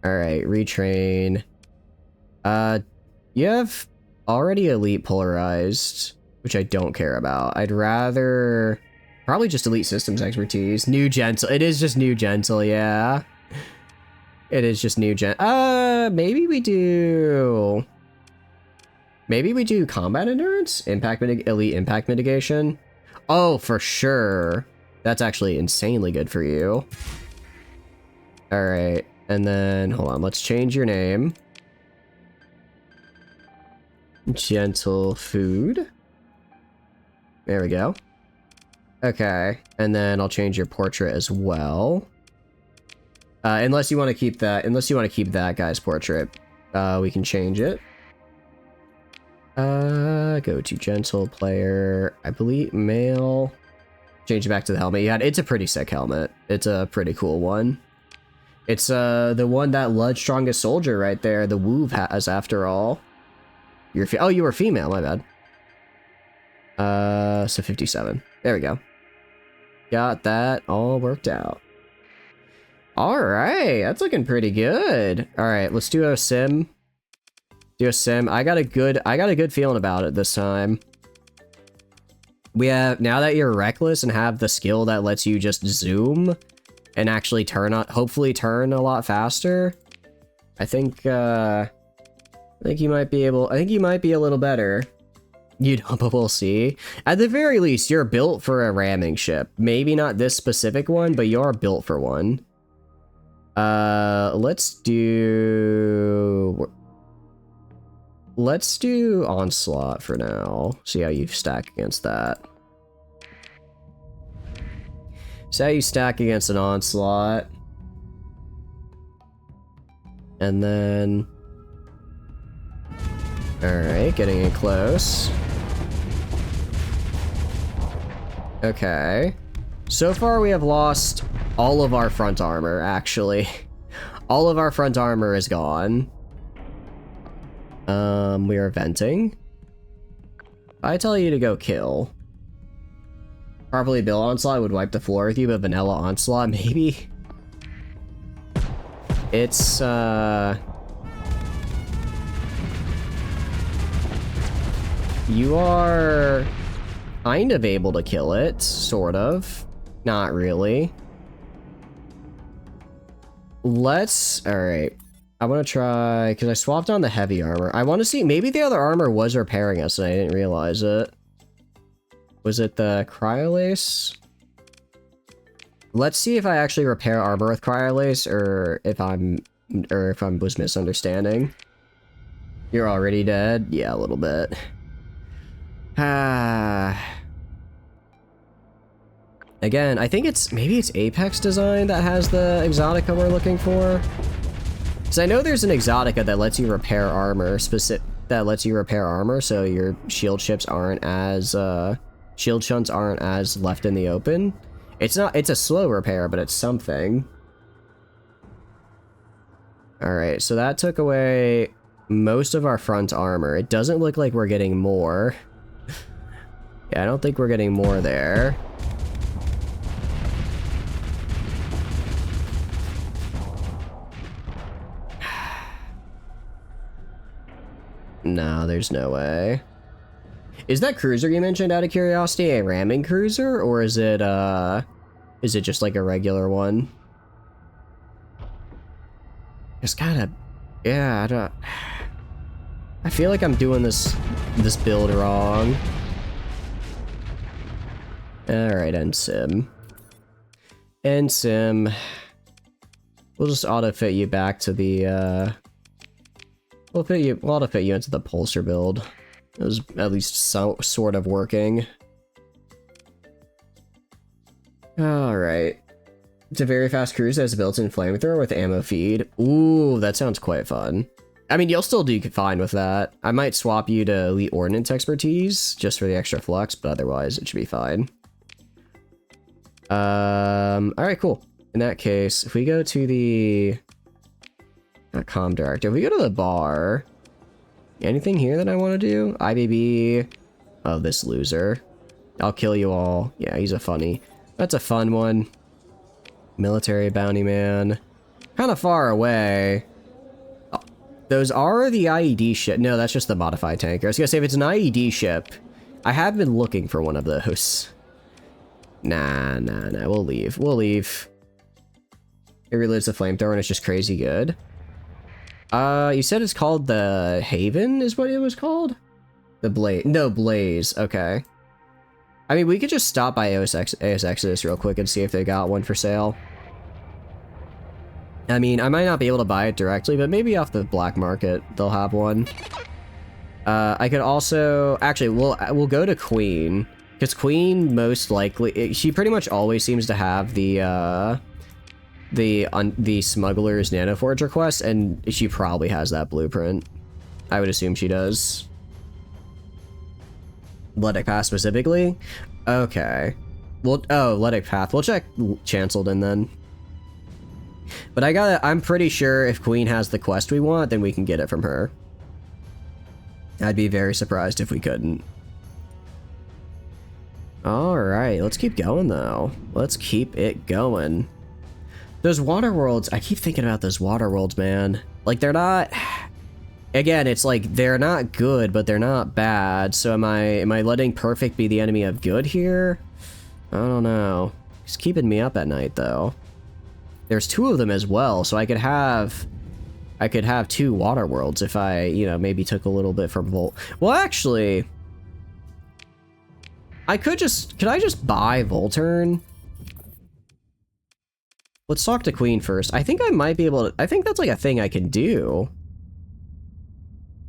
Alright, retrain. You have already elite polarized, which I don't care about. I'd rather probably just elite systems expertise. New gentle. It is just new gentle, yeah. It is just new maybe we do. Maybe we do combat endurance? Elite impact mitigation? Oh, for sure. That's actually insanely good for you. Alright, and then, hold on, let's change your name. Gentle food. There we go. Okay, and then I'll change your portrait as well. Unless you want to keep that guy's portrait, we can change it. Go to gentle player, I believe male. Change it back to the helmet. Yeah, it's a pretty sick helmet. It's a pretty cool one. It's the one that Lud Strongest Soldier right there, the Woov has after all. Oh, you were female, my bad. So 57. There we go. Got that all worked out. Alright, that's looking pretty good. Alright, let's do a sim. I got a good feeling about it this time. Now that you're reckless and have the skill that lets you just zoom and actually hopefully turn a lot faster, I think you might be a little better. But we'll see. At the very least, you're built for a ramming ship. Maybe not this specific one, but you're built for one. Let's do Onslaught for now. See how you stack against that. See how you stack against an Onslaught. And then... Alright, getting in close. Okay. So far we have lost all of our front armor, actually. All of our front armor is gone. We are venting. I tell you to go kill. Probably Bill Onslaught would wipe the floor with you, but Vanilla Onslaught, maybe? It's, you are kind of able to kill it, sort of. Not really. Alright. I want to try, because I swapped on the heavy armor. I want to see, maybe the other armor was repairing us and I didn't realize it. Was it the Cryolace? Let's see if I actually repair armor with Cryolace, or if I was misunderstanding. You're already dead? Yeah, a little bit. Again, I think maybe it's Apex Design that has the Exotica we're looking for. So I know there's an Exotica that lets you repair armor, so your shield shunts aren't as left in the open. It's a slow repair, but it's something. Alright, so that took away most of our front armor. It doesn't look like we're getting more. Yeah, I don't think we're getting more there. No, there's no way. Is that cruiser you mentioned, out of curiosity, a ramming cruiser, or is it just like a regular one? It's kind of, yeah, I feel like I'm doing this build wrong. Alright, end sim. End sim. We'll just auto-fit you back to the, we'll auto-fit you into the Pulsar build. It was at least sort of working. Alright. It's a very fast cruiser that has a built-in flamethrower with ammo feed. Ooh, that sounds quite fun. I mean, you'll still do fine with that. I might swap you to Elite Ordnance Expertise, just for the extra flux, but otherwise it should be fine. Alright, cool. In that case, if we go to the... Not comm director. If we go to the bar... Anything here that I want to do? IBB... Oh, this loser. I'll kill you all. Yeah, he's a funny. That's a fun one. Military bounty man. Kind of far away. Oh, those are the IED ship. No, that's just the modified tanker. I was gonna say, if it's an IED ship, I have been looking for one of those. Nah. We'll leave. It relives the flamethrower and it's just crazy good. You said it's called the Haven is what it was called? The Blaze. No, Blaze. Okay. I mean, we could just stop by AS Exodus real quick and see if they got one for sale. I mean, I might not be able to buy it directly, but maybe off the black market they'll have one. I could also... Actually, we'll go to Queen. Because Queen, most likely... She pretty much always seems to have the smuggler's nanoforge request, and she probably has that blueprint. I would assume she does. Letic Path specifically? Okay. Well, oh, Letic Path. We'll check Chancelden then. But I'm pretty sure if Queen has the quest we want, then we can get it from her. I'd be very surprised if we couldn't. Alright, let's keep going though. Let's keep it going. Those water worlds, I keep thinking about those water worlds, man. Like, they're not... Again, it's like, they're not good, but they're not bad. So am I letting perfect be the enemy of good here? I don't know. It's keeping me up at night, though. There's 2 of them as well, so I could have 2 water worlds if I, you know, maybe took a little bit from Volt. Well, actually... could I just buy Volturn? Let's talk to Queen first. I think I might be able to... I think that's like a thing I can do.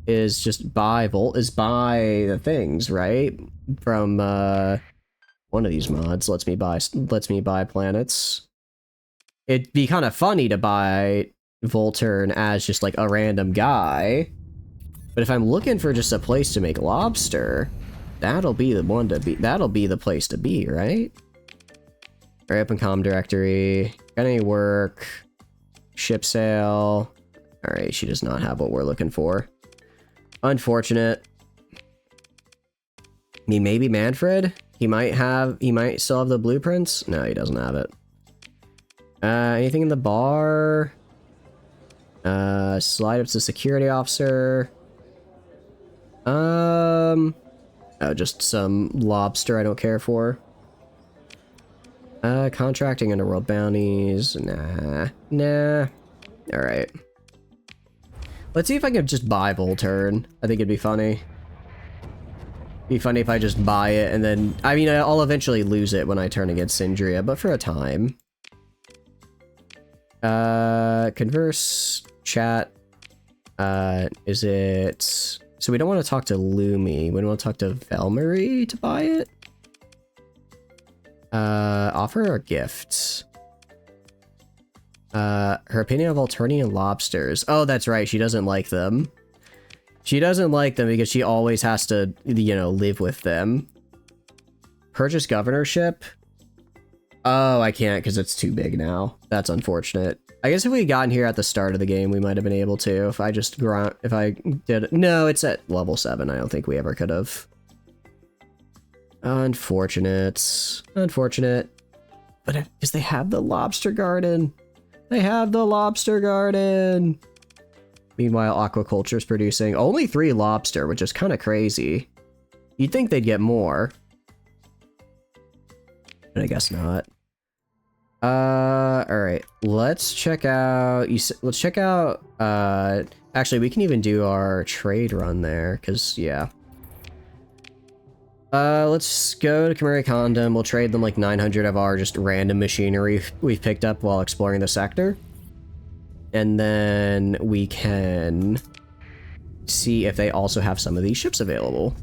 Is just buy the things, right? From one of these mods lets me buy planets. It'd be kind of funny to buy Volturn as just like a random guy. But if I'm looking for just a place to make lobster, that'll be the place to be, right? Alright, open comm directory. Got any work? Ship sale. Alright, she does not have what we're looking for. Unfortunate. I mean, maybe Manfred? He might still have the blueprints? No, he doesn't have it. Anything in the bar? Slide up to security officer. Oh, just some lobster I don't care for. Contracting underworld bounties. Nah. Alright. Let's see if I can just buy Volturn. I think it'd be funny. Be funny if I just buy it and then... I mean, I'll eventually lose it when I turn against Syndria, but for a time. Converse, chat. Is it... So we don't want to talk to Lumi. We don't want to talk to Velmarie to buy it? Offer or gifts? Her opinion of Alternian lobsters. Oh, that's right. She doesn't like them. She doesn't like them because she always has to, you know, live with them. Purchase governorship? Oh, I can't because it's too big now. That's unfortunate. I guess if we had gotten here at the start of the game, we might have been able to. If I did... No, it's at level 7. I don't think we ever could have. Unfortunate. Unfortunate. But because they have the lobster garden. They have the lobster garden. Meanwhile, aquaculture's producing only 3 lobster, which is kind of crazy. You'd think they'd get more. But I guess not. Alright. Let's check out... actually, we can even do our trade run there, because, yeah. Let's go to Khmer Condom. We'll trade them like 900 of our just random machinery we've picked up while exploring the sector. And then we can see if they also have some of these ships available.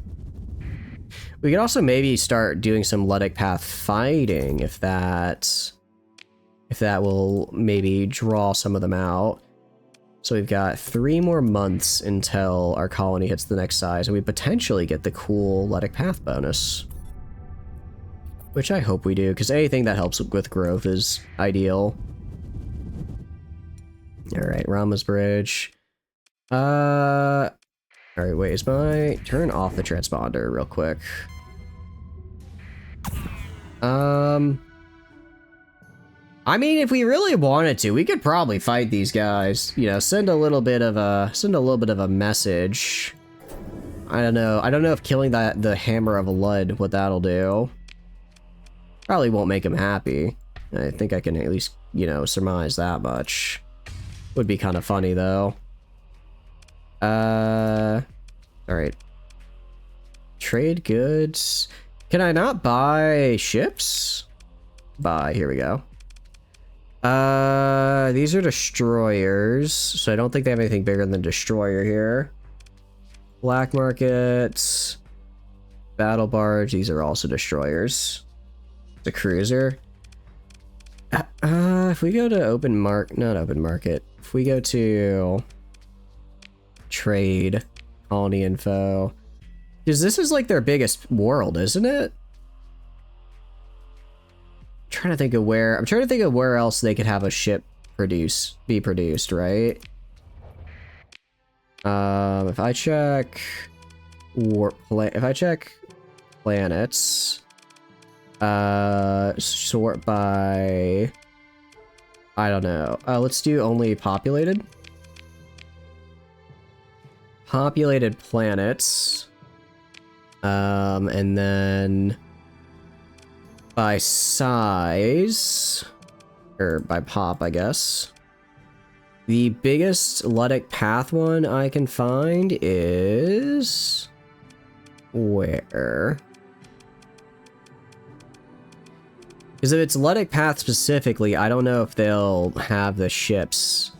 We could also maybe start doing some Letic Path fighting if that will maybe draw some of them out. So we've got 3 more months until our colony hits the next size, and we potentially get the cool Letic Path bonus. Which I hope we do, because anything that helps with growth is ideal. Alright, Rama's Bridge. Alright, wait, is my... Turn off the transponder real quick. I mean, if we really wanted to, we could probably fight these guys. You know, send a little bit of a message. I don't know. I don't know if killing the Hammer of Lud, what that'll do. Probably won't make him happy. I think I can at least, you know, surmise that much. Would be kind of funny, though. Alright. Trade goods. Can I not buy ships? Buy, here we go. These are destroyers, so I don't think they have anything bigger than destroyer here. Black markets. Battle barge, these are also destroyers. The cruiser. If we go to not open market. If we go to trade, colony info, because this is like their biggest world, isn't it? I'm trying to think of where else they could have a ship be produced, right? If I check planets, sort by, I don't know. Let's do only populated planets. And then by size, or by pop, I guess. The biggest Ludic path one I can find is... where? Because if it's Ludic path specifically, I don't know if they'll have the ships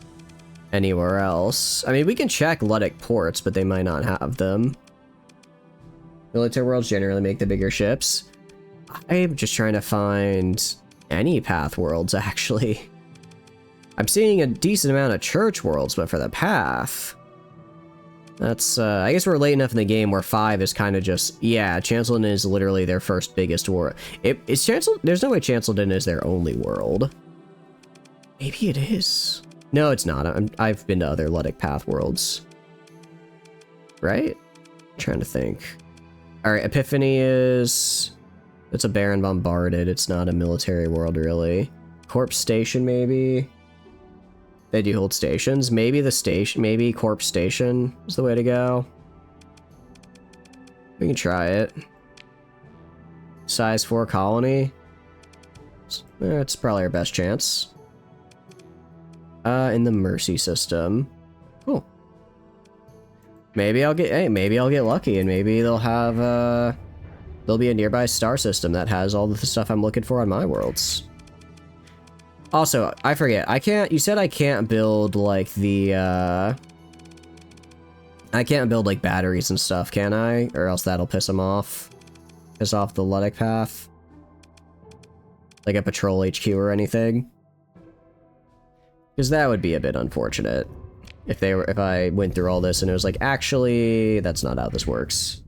anywhere else. I mean, we can check Ludic ports, but they might not have them. Military worlds generally make the bigger ships. I'm just trying to find any path worlds, actually. I'm seeing a decent amount of church worlds, but for the path... That's, I guess we're late enough in the game where 5 is kind of just... Yeah, Chanceldon is literally their first biggest world. There's no way Chanceldon is their only world. Maybe it is. No, it's not. I've been to other Ludic path worlds. Right? I'm trying to think. Alright, Epiphany is... It's a Baron Bombarded. It's not a military world, really. Corpse Station, maybe? They do hold stations. Maybe Corpse Station is the way to go. We can try it. Size 4 colony. It's probably our best chance. In the Mercy system. Cool. Maybe I'll get lucky and maybe they'll have there'll be a nearby star system that has all the stuff I'm looking for on my worlds. Also, I forget, you said I can't build like the I can't build like batteries and stuff, can I? Or else that'll piss them off. Piss off the Ludic path. Like a patrol HQ or anything. Because that would be a bit unfortunate. If I went through all this and it was like, actually, that's not how this works.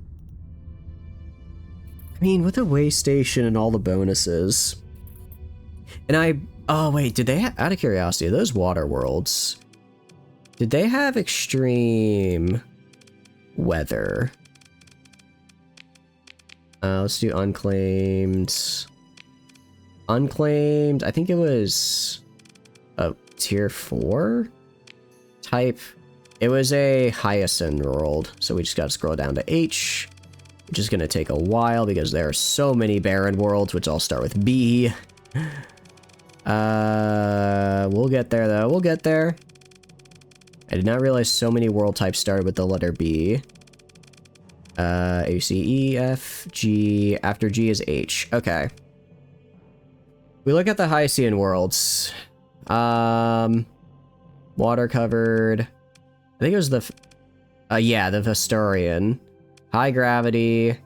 I mean, with a way station and all the bonuses. And oh wait, did they out of curiosity, those water worlds, did they have extreme weather? Let's do unclaimed. Unclaimed, I think it was a tier 4 type. It was a Hyacinth world, so we just gotta scroll down to H, which is gonna take a while because there are so many barren worlds, which all start with B. We'll get there though, we'll get there. I did not realize so many world types started with the letter B. A, C, E, F, G, after G is H, okay. We look at the Hyacinth worlds. Water covered. I think it was the Vesturian. High gravity.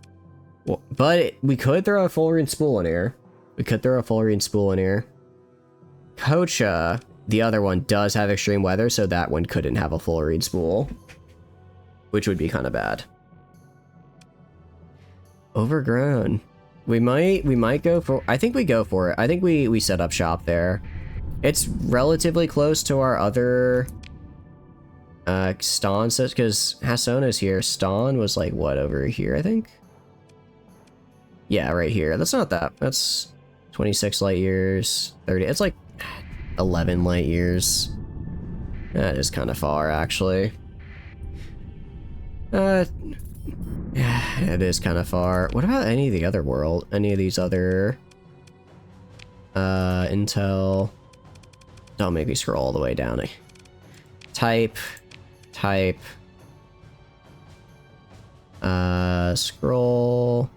Well, but we could throw a Fullerene spool in here. Kocha, the other one, does have extreme weather, so that one couldn't have a Fullerene spool. Which would be kind of bad. Overgrown. We might go for... I think we go for it. I think we set up shop there. It's relatively close to our other... Ston says, because Hasona's here. Ston was like, what, over here, I think? Yeah, right here. That's not that. That's 26 light years, 30. It's like 11 light years. That is kind of far, actually. Yeah, it is kind of far. What about any of the other world? Any of these other... Intel... Don't make me scroll all the way down. Type... Scroll.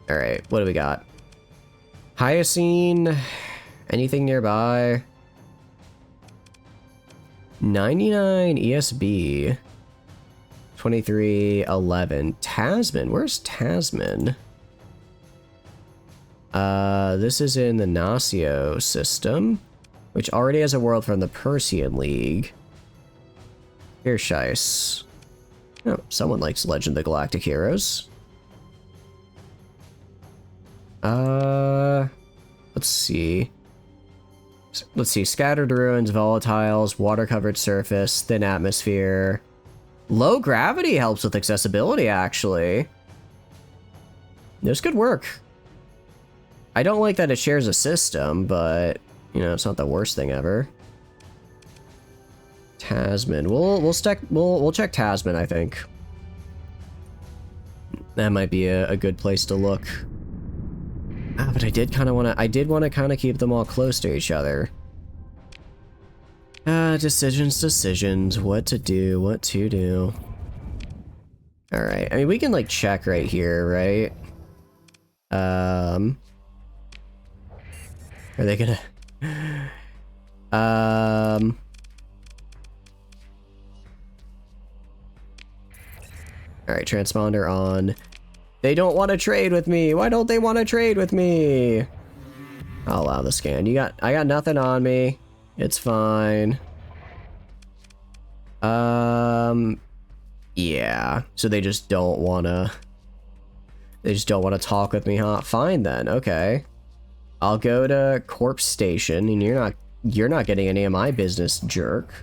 Alright, what do we got? Hyacine. Anything nearby? 99 ESB. 2311. Tasman. Where's Tasman? This is in the Nacio system, which already has a world from the Persean League. Here, Scheiss. Oh, someone likes Legend of the Galactic Heroes. Let's see. Scattered ruins, volatiles, water-covered surface, thin atmosphere. Low gravity helps with accessibility, actually. This could work. I don't like that it shares a system, but, you know, it's not the worst thing ever. Tasman. We'll check Tasman, I think. That might be a good place to look. Ah, but I did want to kind of keep them all close to each other. Decisions. What to do. Alright, I mean, we can, like, check right here, right? Are they gonna... Alright, transponder on. They don't want to trade with me! Why don't they want to trade with me? I'll allow the scan. I got nothing on me. It's fine. Yeah. So they just don't wanna... They just don't want to talk with me, huh? Fine then, okay. I'll go to Corpse Station, and you're not getting any of my business, jerk.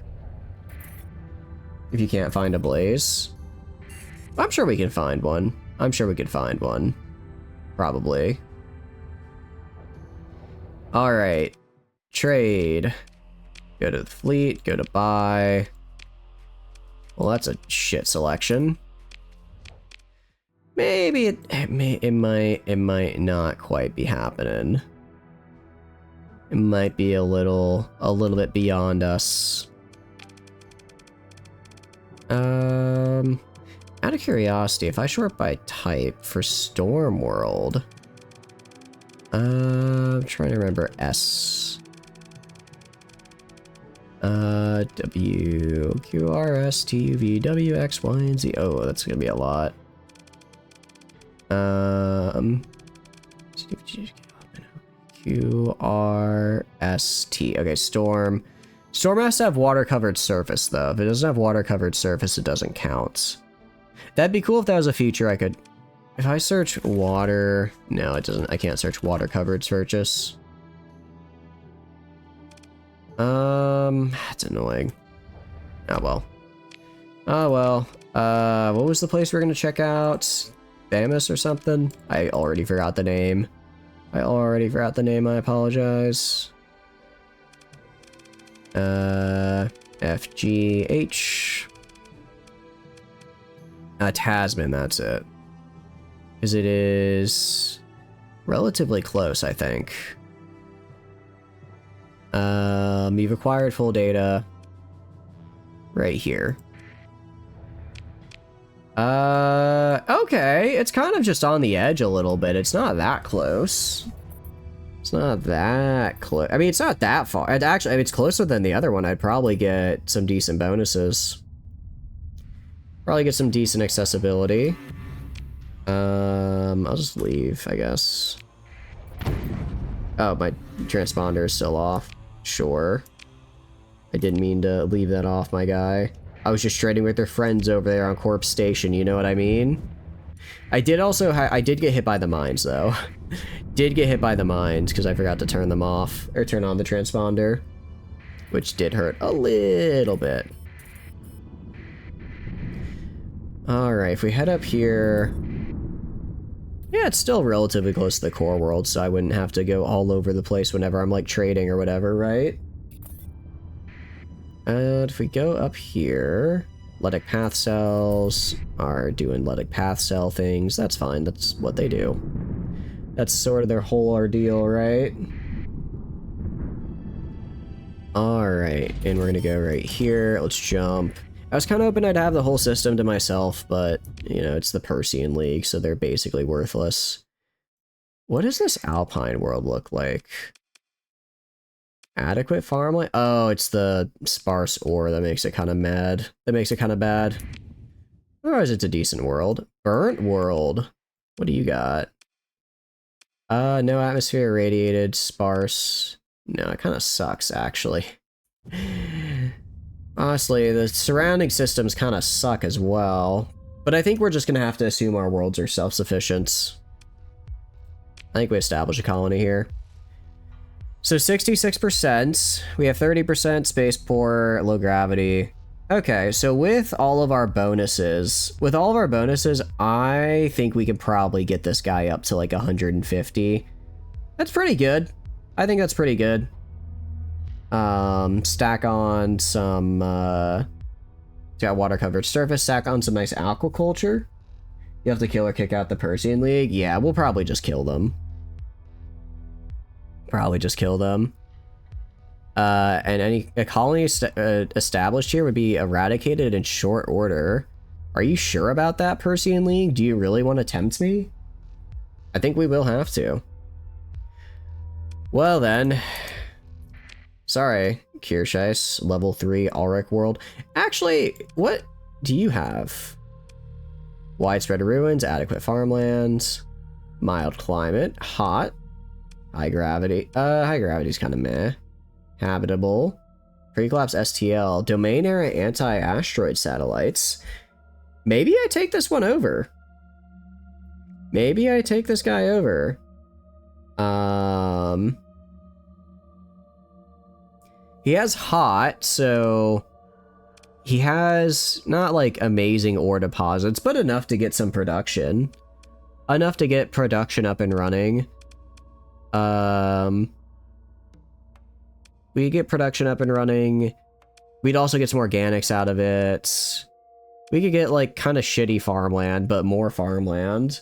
If you can't find a blaze. I'm sure we can find one. Probably. Alright. Trade. Go to the fleet, go to buy. Well, that's a shit selection. Maybe it might not quite be happening. It might be a little bit beyond us. Out of curiosity, if I sort by type for Storm World, I'm trying to remember S. W, Q, R, S, T, U, V, W, X, Y, and Z. Oh, that's gonna be a lot. Q, R, S, T. Okay, Storm. Storm has to have water-covered surface, though. If it doesn't have water-covered surface, it doesn't count. That'd be cool if that was a feature I could... If I search water... No, it doesn't. I can't search water-covered surface. That's annoying. Oh, well. Oh, well. What was the place we're gonna check out? Bamus or something? I already forgot the name. I apologize. FGH. Tasman, that's it. Because it is relatively close, I think. You've acquired full data right here. Okay, it's kind of just on the edge a little bit. It's not that close. It's not that close. I mean, it's not that far. Actually, if it's closer than the other one, I'd probably get some decent bonuses. Probably get some decent accessibility. I'll just leave, I guess. Oh, my transponder is still off. Sure. I didn't mean to leave that off, my guy. I was just trading with their friends over there on Corpse Station, you know what I mean? I did also, I did get hit by the mines, though. Did get hit by the mines, because I forgot to turn them off, or turn on the transponder. Which did hurt a little bit. Alright, if we head up here... Yeah, it's still relatively close to the core world, so I wouldn't have to go all over the place whenever I'm, like, trading or whatever, right? And if we go up here... Lytic path cells are doing lytic path cell things. That's fine, that's what they do. That's sort of their whole ordeal, right? Alright, and we're gonna go right here. Let's jump. I was kind of hoping I'd have the whole system to myself, but, you know, it's the Persean League, so they're basically worthless. What does this Alpine world look like? Adequate farmland? Oh, it's the sparse ore that makes it kind of mad. That makes it kind of bad. Otherwise, it's a decent world. Burnt world. What do you got? No atmosphere irradiated, sparse. No, it kind of sucks, actually. Honestly, the surrounding systems kind of suck as well. But I think we're just going to have to assume our worlds are self-sufficient. I think we establish a colony here. So 66%, we have 30% spaceport, low gravity. Okay, so with all of our bonuses, I think we can probably get this guy up to like 150. That's pretty good. I think that's pretty good. Stack on some, got water covered surface, stack on some nice aquaculture. You have to kill or kick out the Persean League. Yeah, we'll probably just kill them. And a colony established here would be eradicated in short order. Are you sure about that, Persean League? Do you really want to tempt me? I think we will have to. Well then. Sorry, Kirscheiss, level 3 Ulrich world. Actually, what do you have? Widespread ruins, adequate farmlands, mild climate, hot. High gravity. High gravity's kind of meh. Habitable. Pre-collapse STL. Domain era anti-asteroid satellites. Maybe I take this one over. Maybe I take this guy over. He has hot, so... He has not like amazing ore deposits, but enough to get some production. Enough to get production up and running. We get production up and running. We'd also get some organics out of it. We could get like kind of shitty farmland, but more farmland.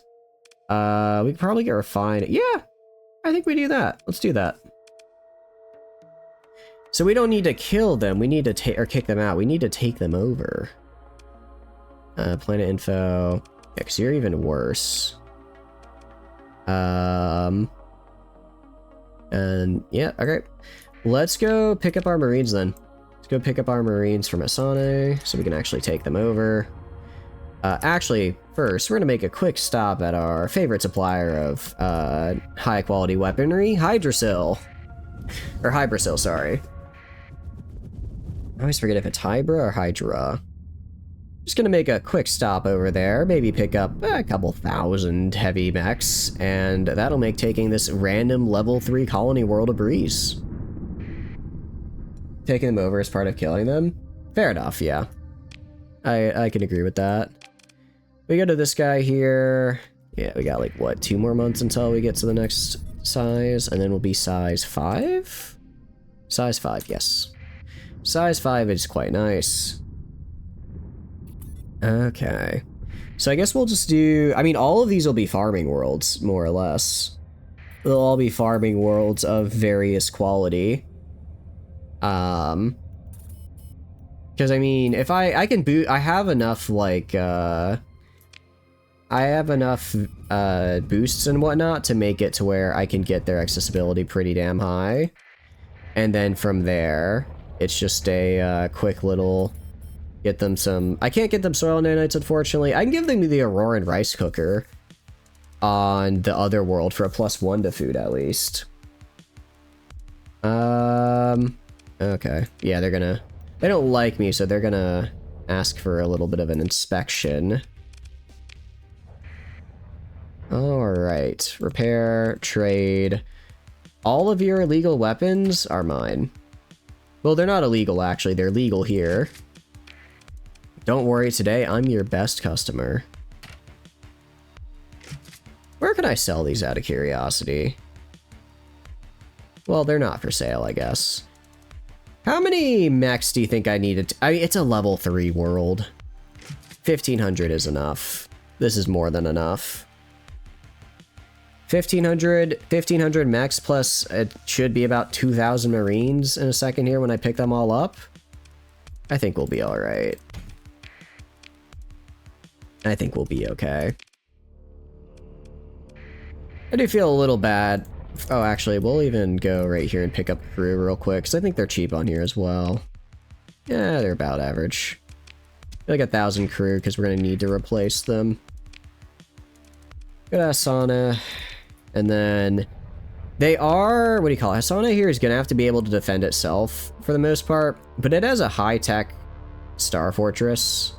We could probably get refined. Yeah, I think we do that. Let's do that. So we don't need to kill them. We need to take or kick them out. We need to take them over. Planet info. Yeah, because you're even worse. And yeah, okay. Let's go pick up our Marines then. Let's go pick up our Marines from Asane so we can actually take them over. Actually, first, we're going to make a quick stop at our favorite supplier of high quality weaponry, Hydrasil. Or Hybrasil, sorry. I always forget if it's Hybra or Hydra. Just gonna make a quick stop over there, maybe pick up a couple thousand heavy mechs, and that'll make taking this random level 3 colony world a breeze. Taking them over as part of killing them? Fair enough, yeah. I can agree with that. We go to this guy here. Yeah, we got like, what, 2 more months until we get to the next size, and then we'll be size 5? Size 5, yes. Size 5 is quite nice. Okay. So I guess we'll just do... I mean, all of these will be farming worlds, more or less. They'll all be farming worlds of various quality. Because, I mean, if I can boot... I have enough, like, I have enough, boosts and whatnot to make it to where I can get their accessibility pretty damn high. And then from there, it's just a, quick little... Get them some... I can't get them soil nanites, unfortunately. I can give them the Auroran rice cooker on the other world for a +1 to food, at least. Okay. Yeah, they're gonna... They don't like me, so they're gonna ask for a little bit of an inspection. Alright. Repair, trade. All of your illegal weapons are mine. Well, they're not illegal, actually. They're legal here. Don't worry, today I'm your best customer. Where can I sell these out of curiosity? Well, they're not for sale, I guess. How many mechs do you think I needed? I mean, it's a level 3 world. 1,500 is enough. This is more than enough. 1,500 mechs plus it should be about 2,000 marines in a second here when I pick them all up. I think we'll be alright. I think we'll be okay. I do feel a little bad. Oh, actually, we'll even go right here and pick up crew real quick, because I think they're cheap on here as well. Yeah, they're about average. Like 1,000 crew, because we're going to need to replace them. Good Hasana. And then they are, what do you call it? Hasana here is going to have to be able to defend itself for the most part, but it has a high-tech Star Fortress,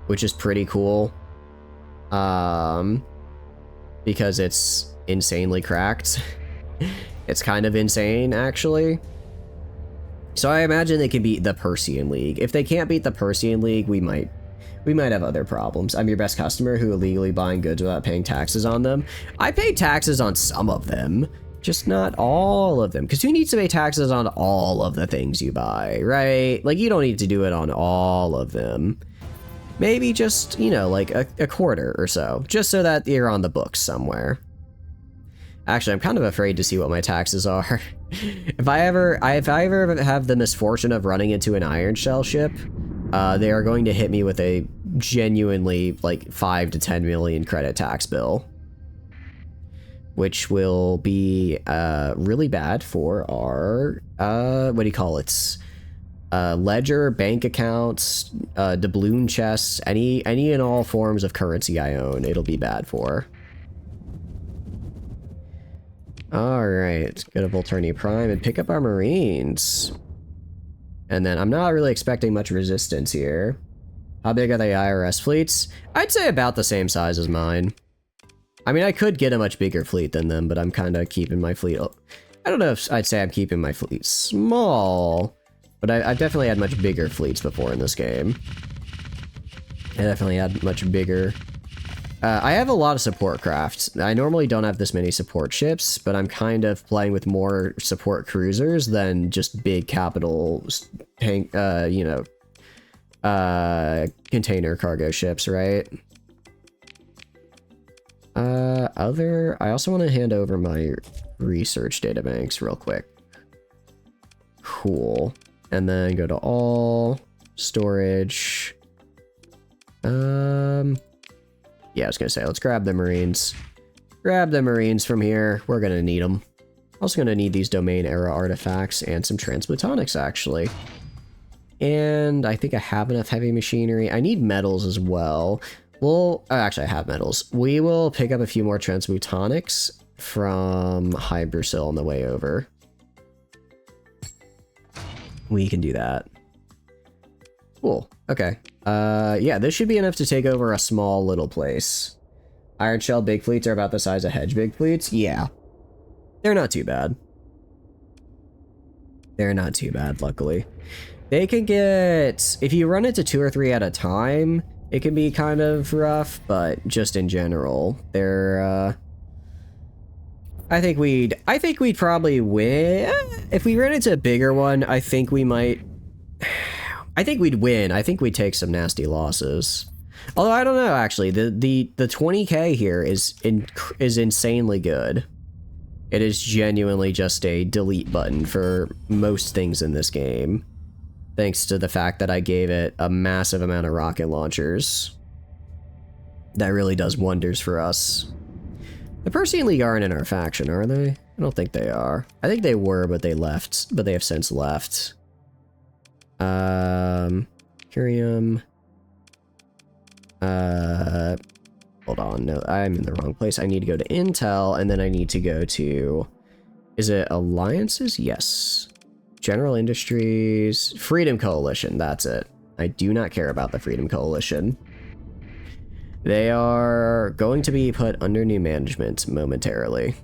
which is pretty cool. Because it's insanely cracked. It's kind of insane, actually. So I imagine they can beat the Persian League. If they can't beat the Persian League, we might have other problems. I'm your best customer who illegally buying goods without paying taxes on them. I pay taxes on some of them, just not all of them. Because who needs to pay taxes on all of the things you buy, right? Like, you don't need to do it on all of them. Maybe just, you know, like a quarter or so, just so that you're on the books somewhere. Actually, I'm kind of afraid to see what my taxes are. If I ever have the misfortune of running into an iron shell ship, they are going to hit me with a genuinely like 5 to 10 million credit tax bill, which will be really bad for our what do you call it? Ledger, bank accounts, doubloon chests, any and all forms of currency I own, it'll be bad for. Alright, go to Volturni Prime and pick up our Marines. And then I'm not really expecting much resistance here. How big are the IRS fleets? I'd say about the same size as mine. I mean, I could get a much bigger fleet than them, but I'm kind of keeping my fleet... I don't know if I'd say I'm keeping my fleet small, but I've definitely had much bigger fleets before in this game. I definitely had much bigger... I have a lot of support crafts. I normally don't have this many support ships, but I'm kind of playing with more support cruisers than just big capital tank, you know, container cargo ships, right? I also want to hand over my research databanks real quick. Cool. And then go to all, storage. Yeah, I was gonna say, let's grab the Marines. Grab the Marines from here. We're gonna need them. Also gonna need these domain era artifacts and some transplutonics, actually. And I think I have enough heavy machinery. I need metals as well. Well, actually, I have metals. We will pick up a few more transplutonics from Hybersil on the way over. We can do that. Cool. Okay. Yeah, this should be enough to take over a small little place. Iron Shell big fleets are about the size of Hedge big fleets? Yeah. They're not too bad. They're not too bad, luckily. They can get... If you run into 2 or 3 at a time, it can be kind of rough, but just in general, they're, I think we'd probably win. If we ran into a bigger one, I think we might... I think we'd win. I think we'd take some nasty losses. Although I don't know, actually. The 20k here is insanely good. It is genuinely just a delete button for most things in this game. Thanks to the fact that I gave it a massive amount of rocket launchers. That really does wonders for us. The Persian League aren't in our faction, are they? I don't think they are. I think they were, but they left. But they have since left. Curium. Hold on, no, I'm in the wrong place. I need to go to Intel, and then I need to go to... Is it Alliances? Yes. General Industries. Freedom Coalition, that's it. I do not care about the Freedom Coalition. They are going to be put under new management momentarily.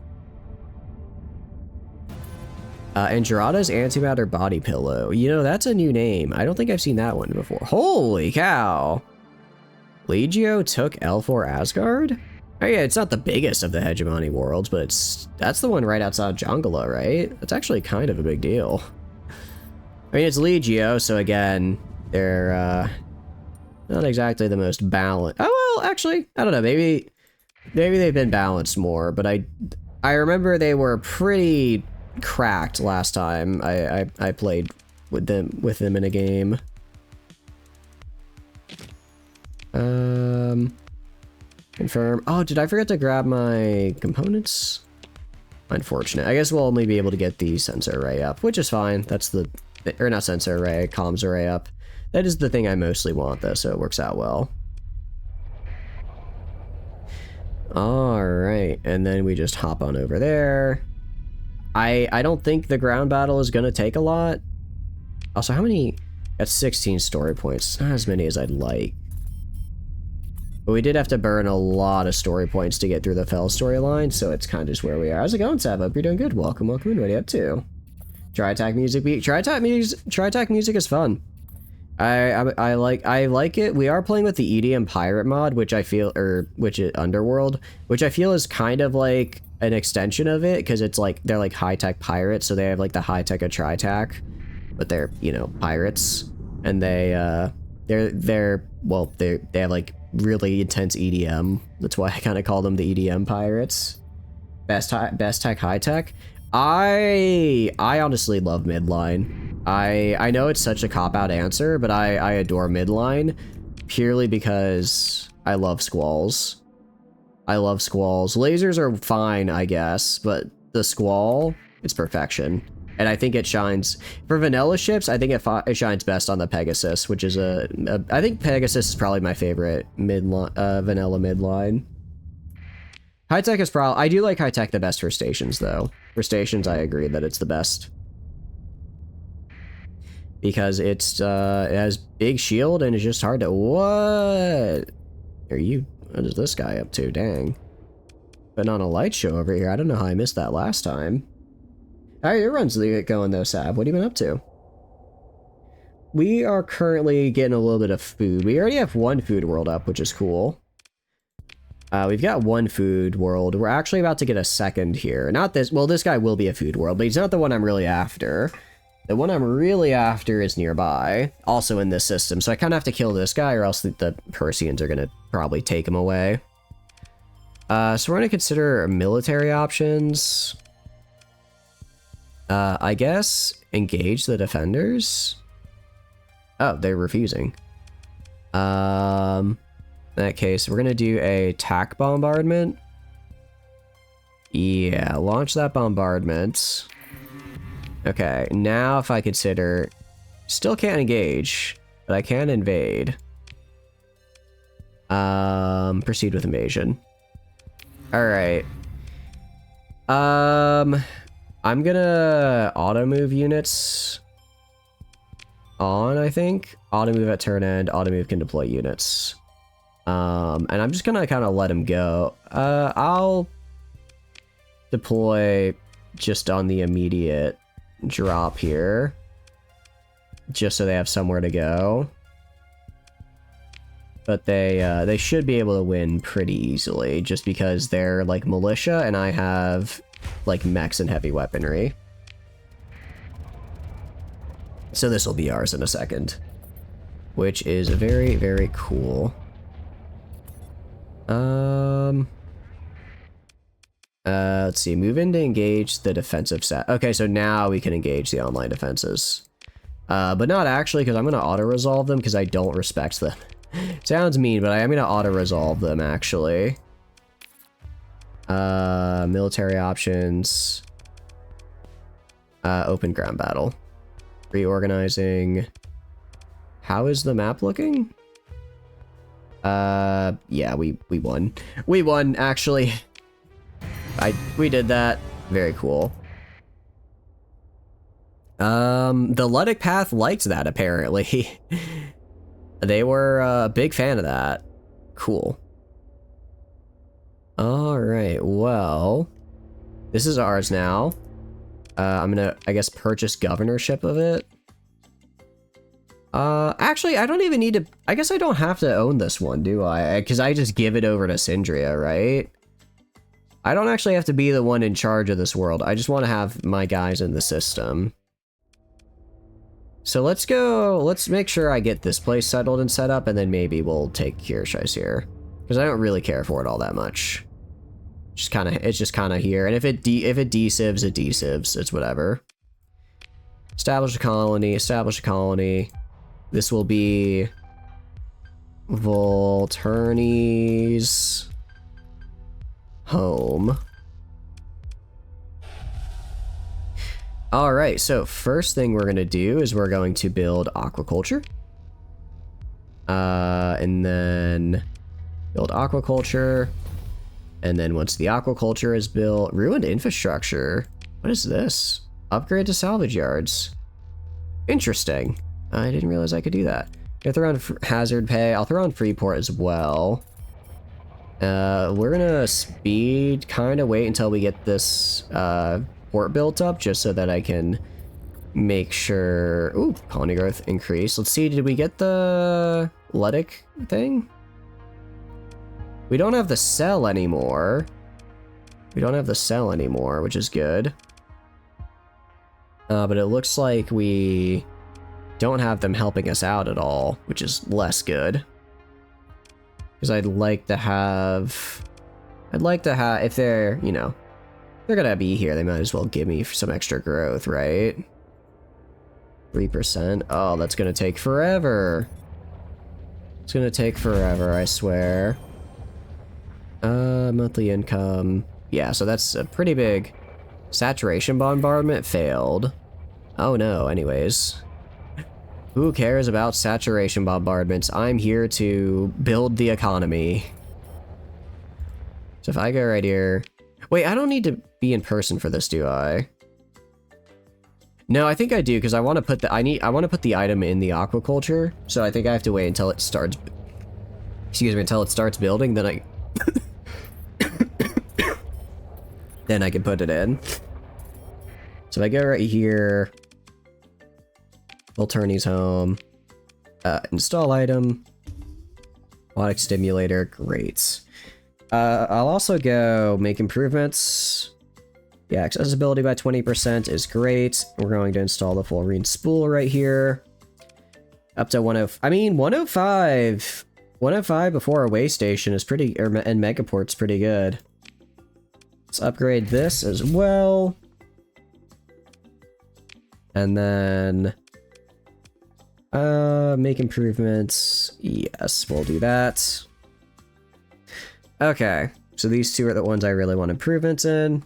And Gerada's Antimatter Body Pillow. You know, that's a new name. I don't think I've seen that one before. Holy cow! Legio took L4 Asgard? Oh yeah, it's not the biggest of the hegemony worlds, but that's the one right outside Jongala, right? That's actually kind of a big deal. I mean, it's Legio, so again, they're not exactly the most balanced. Oh well, actually, I don't know. Maybe they've been balanced more, but I remember they were pretty cracked last time I played with them in a game. Confirm. Oh, did I forget to grab my components? Unfortunate. I guess we'll only be able to get the sensor array up, which is fine. That's the, or not sensor array, comms array up. That is the thing I mostly want though, so it works out well. Alright, and then we just hop on over there. I don't think the ground battle is gonna take a lot. Also, how many? Got 16 story points. Not as many as I'd like. But we did have to burn a lot of story points to get through the Fell storyline, so it's kind of just where we are. How's it going, Sab? Hope you're doing good. Welcome in. What are you up to? Tri-attack music. Tri-attack music is fun. I like it. We are playing with the EDM pirate mod, which I feel, which is Underworld, which I feel is kind of like an extension of it, because it's like they're like high-tech pirates, so they have like the high-tech of Tri-attack, but they're, you know, pirates, and they have like really intense EDM. That's why I kind of call them the EDM pirates. Best tech, high tech. I honestly love midline. I know it's such a cop-out answer, but I adore midline purely because I love squalls. I love squalls. Lasers are fine, I guess, but the squall, it's perfection. And I think it shines for vanilla ships. I think it shines best on the Pegasus, which is I think Pegasus is probably my favorite vanilla midline. High tech is probably, I do like high tech the best for stations though. For stations, I agree that it's the best because it has big shield and it's just hard to. What are you? What is this guy up to? Dang. But on a light show over here. I don't know how I missed that last time. How are your runs going though, Sab? What have you been up to? We are currently getting a little bit of food. We already have one food world up, which is cool. We've got one food world. We're actually about to get a second here. Not this. Well, this guy will be a food world, but he's not the one I'm really after. The one I'm really after is nearby, also in this system. So I kind of have to kill this guy or else the Persians are going to probably take him away. So we're going to consider military options. I guess engage the defenders. Oh, they're refusing. In that case, we're gonna do a tack bombardment. Yeah, launch that bombardment. Okay, now if I consider, still can't engage, but I can invade. Proceed with invasion. All right. I'm gonna auto move units on, I think. Auto move at turn end, auto move can deploy units. And I'm just gonna kind of let him go. I'll deploy just on the immediate drop here, just so they have somewhere to go. But they should be able to win pretty easily, just because they're like militia and I have like mechs and heavy weaponry. So this will be ours in a second, which is very, very cool. Let's see, move in to engage the defensive set. Okay, so now we can engage the online defenses. But not actually, because I'm going to auto-resolve them because I don't respect them. Sounds mean, but I am going to auto-resolve them, actually. Military options. Open ground battle. Reorganizing. How is the map looking? Yeah, we won. We won, actually. We did that. Very cool. The Ludic Path liked that, apparently. They were a big fan of that. Cool. Alright, well, this is ours now. I'm gonna, I guess, purchase governorship of it. Actually, I don't even need to, I guess I don't have to own this one, do I? Because I just give it over to Syndria, right? I don't actually have to be the one in charge of this world. I just want to have my guys in the system. So let's go, let's make sure I get this place settled and set up, and then maybe we'll take Kirishais here. Because I don't really care for it all that much. It's just kind of here. And if it desivs, it desivs. It's whatever. Establish a colony, establish a colony. This will be Volturni's home. Alright, so first thing we're going to do is we're going to build aquaculture. And then build aquaculture. And then once the aquaculture is built, ruined infrastructure. What is this? Upgrade to salvage yards. Interesting. I didn't realize I could do that. Gonna throw on hazard pay. I'll throw on Freeport as well. We're gonna speed, kind of wait until we get this port built up, just so that I can make sure. Ooh, colony growth increase. Let's see, did we get the Letic thing? We don't have the cell anymore. We don't have the cell anymore, which is good. But it looks like we don't have them helping us out at all, which is less good. Because I'd like to have, if they're, you know, they're gonna be here, they might as well give me some extra growth, right? 3%. Oh, that's gonna take forever. It's gonna take forever, I swear. Monthly income. Yeah, so that's a pretty big saturation bombardment failed. Oh no, anyways. Who cares about saturation bombardments? I'm here to build the economy. So if I go right here... Wait, I don't need to be in person for this, do I? No, I think I do, because I want to put the I want to put the item in the aquaculture, so I think I have to wait until it starts, excuse me, until it starts building, then I then I can put it in. So if I go right here, Volturni's home, install item, aquatic stimulator, great. I'll also go make improvements. Yeah, accessibility by 20% is great. We're going to install the Fullerene spool right here. Up to 105. I mean, 105. 105 before a way station is pretty, and Megaport's pretty good. Let's upgrade this as well. And then make improvements. Yes, we'll do that. Okay, so these two are the ones I really want improvements in.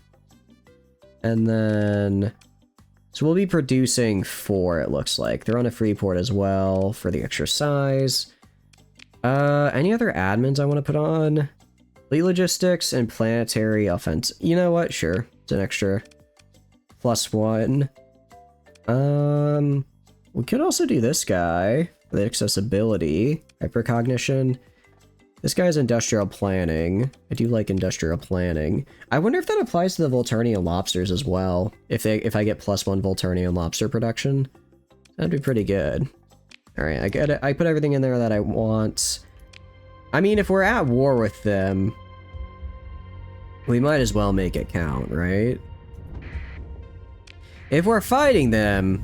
And then, so we'll be producing 4, it looks like. They're on a free port as well for the extra size. Any other admins I want to put on? Fleet logistics and planetary offense. You know what? Sure. It's an extra +1. We could also do this guy. The accessibility, hypercognition. This guy's industrial planning. I do like industrial planning. I wonder if that applies to the Volturnian lobsters as well. If I get +1 Volturnian lobster production, that'd be pretty good. All right, I get it. I put everything in there that I want. I mean, if we're at war with them, we might as well make it count, right? If we're fighting them,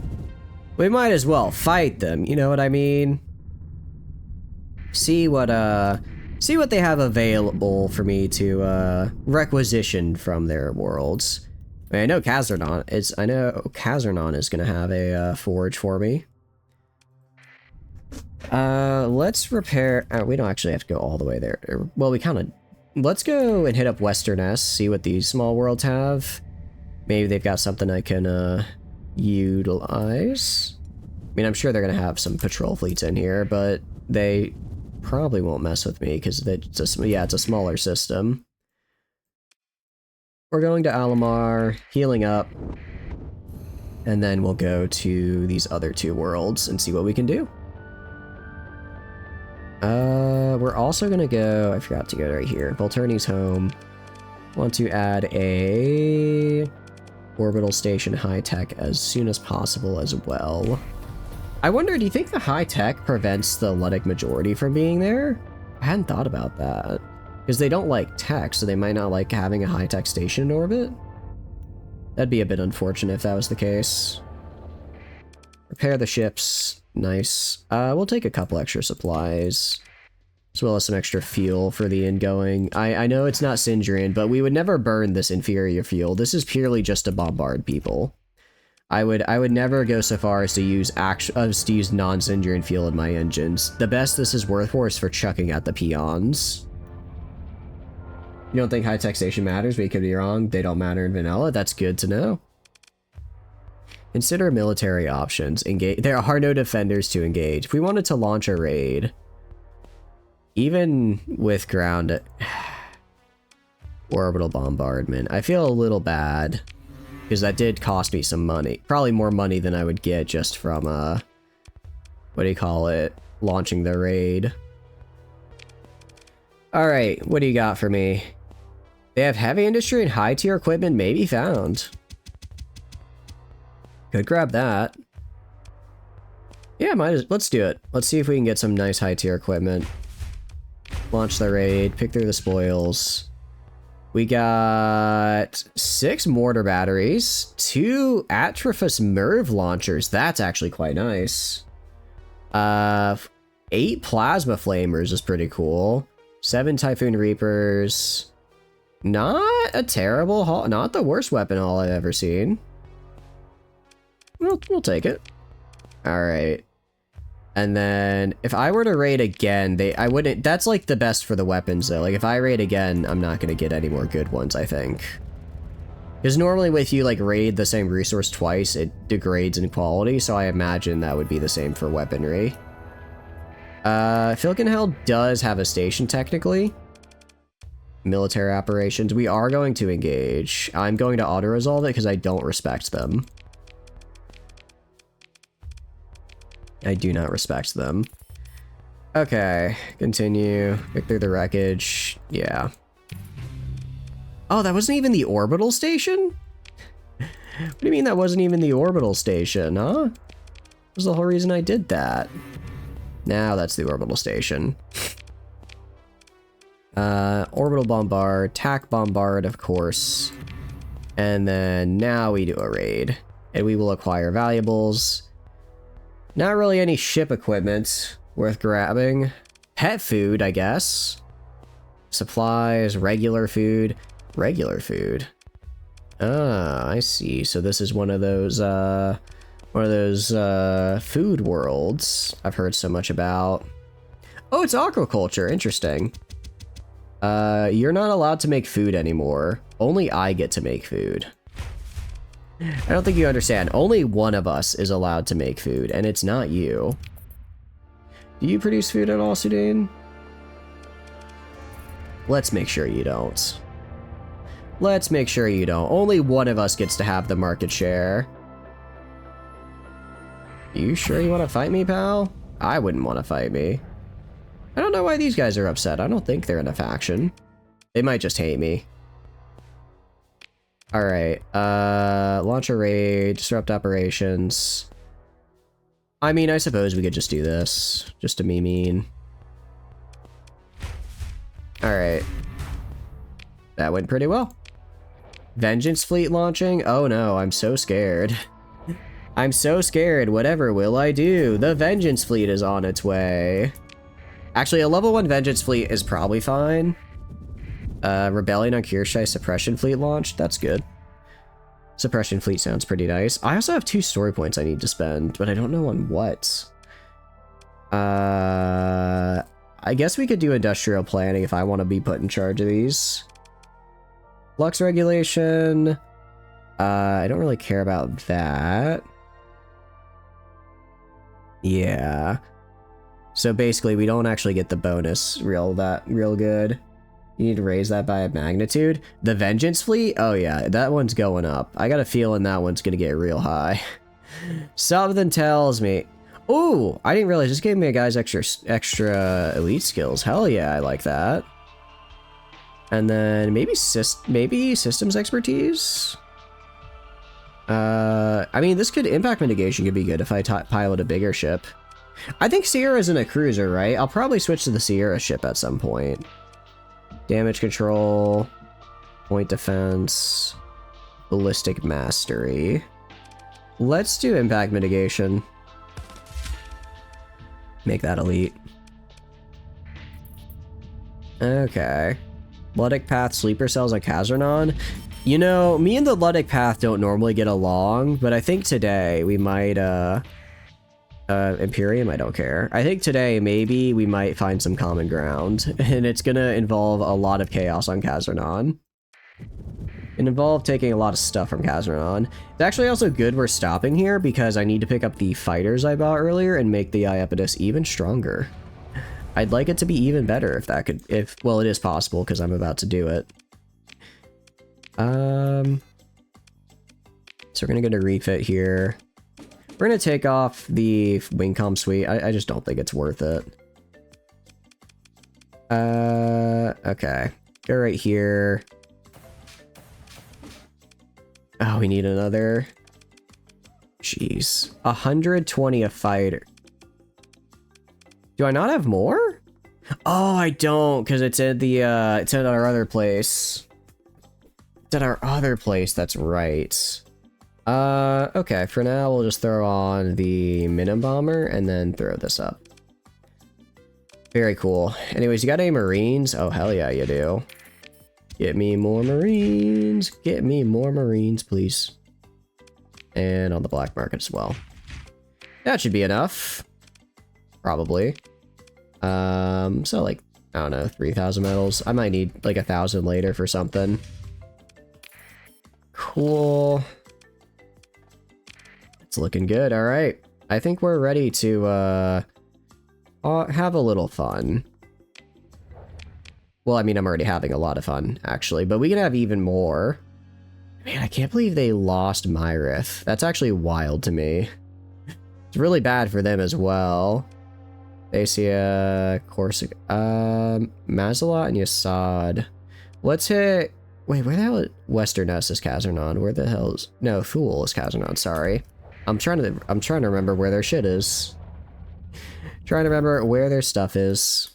we might as well fight them. You know what I mean? See what they have available for me to requisition from their worlds. I know Kazernon is gonna have a forge for me. Let's repair. We don't actually have to go all the way there. Well, we kind of. Let's go and hit up Western S. See what these small worlds have. Maybe they've got something I can utilize. I mean, I'm sure they're gonna have some patrol fleets in here, but they probably won't mess with me because it's a smaller system. We're going to Alamar, healing up, and then we'll go to these other 2 worlds and see what we can do. We're also gonna go, I forgot to go right here, Volturni's home. Want to add a orbital station high-tech as soon as possible as well. I wonder, do you think the high-tech prevents the Ludic majority from being there? I hadn't thought about that. Because they don't like tech, so they might not like having a high-tech station in orbit. That'd be a bit unfortunate if that was the case. Repair the ships. Nice. We'll take a couple extra supplies, as well as some extra fuel for the ingoing. I know it's not Sindrian, but we would never burn this inferior fuel. This is purely just to bombard people. I would never go so far as to use non-Sindrian fuel in my engines. The best this is worth for is for chucking at the peons. You don't think high-tech station matters, but you could be wrong. They don't matter in vanilla. That's good to know. Consider military options. Engage. There are no defenders to engage. If we wanted to launch a raid, even with ground orbital bombardment, I feel a little bad because that did cost me some money. Probably more money than I would get just from what do you call it? Launching the raid. All right, what do you got for me? They have heavy industry and high tier equipment may be found. Could grab that. Yeah, let's do it. Let's see if we can get some nice high tier equipment. Launch the raid, pick through the spoils. We got 6 mortar batteries, 2 Atrophus Merv launchers. That's actually quite nice. 8 plasma flamers is pretty cool. 7 Typhoon Reapers. Not a terrible haul. Not the worst weapon haul I've ever seen. We'll take it. All right. And then if I were to raid again, I wouldn't. That's like the best for the weapons though. Like if I raid again, I'm not gonna get any more good ones, I think. Because normally if you like raid the same resource twice, it degrades in quality. So I imagine that would be the same for weaponry. Filkenhell does have a station technically. Military operations. We are going to engage. I'm going to auto-resolve it because I don't respect them. I do not respect them. Okay, continue. Pick through the wreckage. Yeah. Oh, that wasn't even the orbital station? What do you mean that wasn't even the orbital station, huh? That was the whole reason I did that. Now that's the orbital station. Orbital bombard, tac bombard, of course. And then now we do a raid. And we will acquire valuables. Not really any ship equipment worth grabbing. Pet food, I guess. Supplies, regular food. Regular food. Ah, I see. So this is one of those food worlds I've heard so much about. Oh, it's aquaculture. Interesting. You're not allowed to make food anymore. Only I get to make food. I don't think you understand. Only one of us is allowed to make food, and it's not you. Do you produce food at all, Sudane? Let's make sure you don't. Let's make sure you don't. Only one of us gets to have the market share. You sure you want to fight me, pal? I wouldn't want to fight me. I don't know why these guys are upset. I don't think they're in a faction. They might just hate me. Alright, launch a raid, disrupt operations. I mean, I suppose we could just do this, just to be mean. Alright. That went pretty well. Vengeance fleet launching? Oh no, I'm so scared. I'm so scared, whatever will I do? The Vengeance fleet is on its way. Actually, a level 1 Vengeance fleet is probably fine. Rebellion on Kirshai Suppression Fleet launched. That's good. Suppression Fleet sounds pretty nice. I also have 2 story points I need to spend, but I don't know on what. I guess we could do industrial planning if I want to be put in charge of these. Flux regulation. I don't really care about that. Yeah. So basically, we don't actually get the bonus real good. You need to raise that by a magnitude. The Vengeance Fleet? Oh yeah, that one's going up. I got a feeling that one's gonna get real high. Something tells me. Ooh, I didn't realize this gave me a guy's extra elite skills. Hell yeah, I like that. And then maybe systems expertise. I mean, this impact mitigation could be good if I pilot a bigger ship. I think Sierra's in a cruiser, right? I'll probably switch to the Sierra ship at some point. Damage control, point defense, ballistic mastery. Let's do impact mitigation. Make that elite. Okay. Luddic Path sleeper cells on Kazernon. You know, me and the Luddic Path don't normally get along, but I think today we might, Imperium, I don't care. I think today maybe we might find some common ground, and it's gonna involve a lot of chaos on Kazernon. It involved taking a lot of stuff from Kazernon. It's actually also good we're stopping here because I need to pick up the fighters I bought earlier and make the Iapetus even stronger. I'd like it to be even better well, it is possible because I'm about to do it. So we're gonna go to refit here. We're gonna take off the Wingcom suite. I just don't think it's worth it. Okay. Go right here. Oh, we need another. Jeez. 120 a fighter. Do I not have more? Oh, I don't, because it's at the, it's at our other place. It's at our other place, that's right. Okay, for now, we'll just throw on the Minim Bomber and then throw this up. Very cool. Anyways, you got any Marines? Oh, hell yeah, you do. Get me more Marines. Get me more Marines, please. And on the black market as well. That should be enough. Probably. So like, I don't know, 3,000 metals. I might need like 1,000 later for something. Cool. It's looking good. All right. I think we're ready to have a little fun. Well, I mean, I'm already having a lot of fun, actually, but we can have even more. Man, I can't believe they lost Myrith. That's actually wild to me. It's really bad for them as well. Dacia, Corsica, Mazalot, and Yasad. Let's hit... Wait, where the hell is... Western S is Kazernon. Where the hell is... No, Thule is Kazernon, sorry. I'm trying to remember where their shit is. Trying to remember where their stuff is.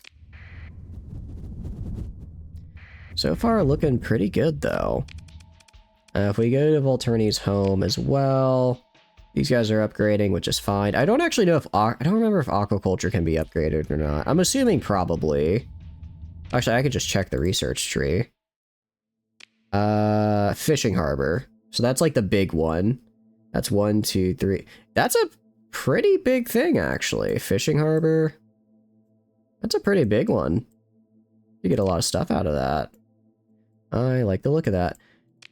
So far, looking pretty good, though. If we go to Volturni's home as well, these guys are upgrading, which is fine. I don't actually know if... I don't remember if aquaculture can be upgraded or not. I'm assuming probably. Actually, I could just check the research tree. Fishing harbor. So that's like the big one. That's 1, 2, 3. That's a pretty big thing, actually. Fishing harbor. That's a pretty big one. You get a lot of stuff out of that. I like the look of that.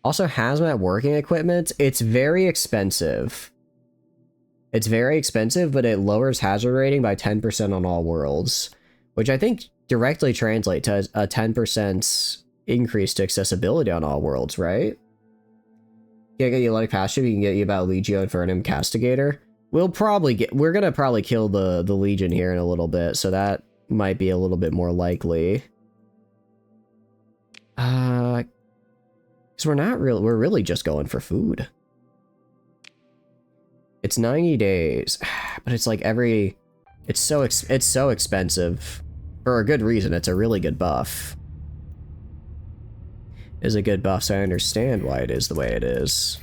Also, hazmat working equipment. It's very expensive. It's very expensive, but it lowers hazard rating by 10% on all worlds, which I think directly translates to a 10% increase to accessibility on all worlds, right? Can't get you Luddic Pasture, you can get you about Legio Infernum Castigator. We're gonna probably kill the Legion here in a little bit, so that might be a little bit more likely. Because we're really just going for food. It's 90 days, but it's like it's so expensive. For a good reason, it's a really good buff. It is a good buff, so I understand why it is the way it is.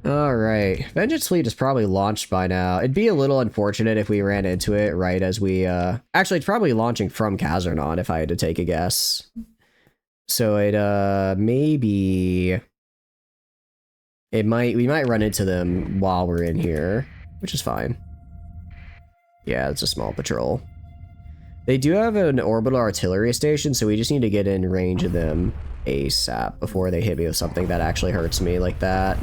Alright, Vengeance Fleet is probably launched by now. It'd be a little unfortunate if we ran into it right as we, Actually, it's probably launching from Kazernon, if I had to take a guess. So it, maybe... we might run into them while we're in here, which is fine. Yeah, it's a small patrol. They do have an orbital artillery station, so we just need to get in range of them ASAP before they hit me with something that actually hurts me like that.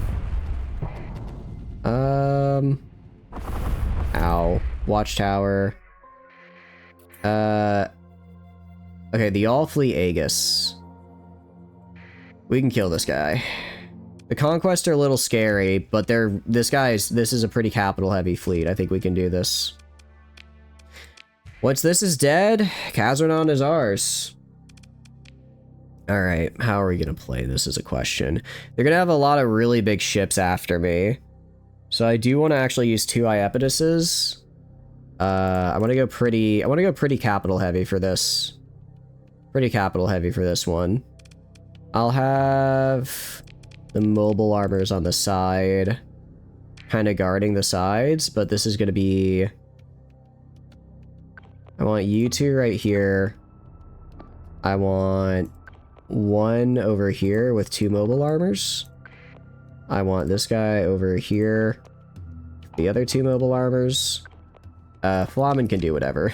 Ow. Watchtower. Okay, the All-Fleet Aegis. We can kill this guy. The Conquest are a little scary, but this is a pretty capital-heavy fleet. I think we can do this. Once this is dead, Kazernon is ours. Alright, how are we gonna play this is a question. They're gonna have a lot of really big ships after me. So I do want to actually use 2 Iapetuses. I want to go pretty capital heavy for this. Pretty capital heavy for this one. I'll have the mobile armors on the side, kind of guarding the sides, but this is going to be... I want you 2 right here. I want 1 over here with 2 mobile armors. I want this guy over here. The other 2 mobile armors. Flamen can do whatever.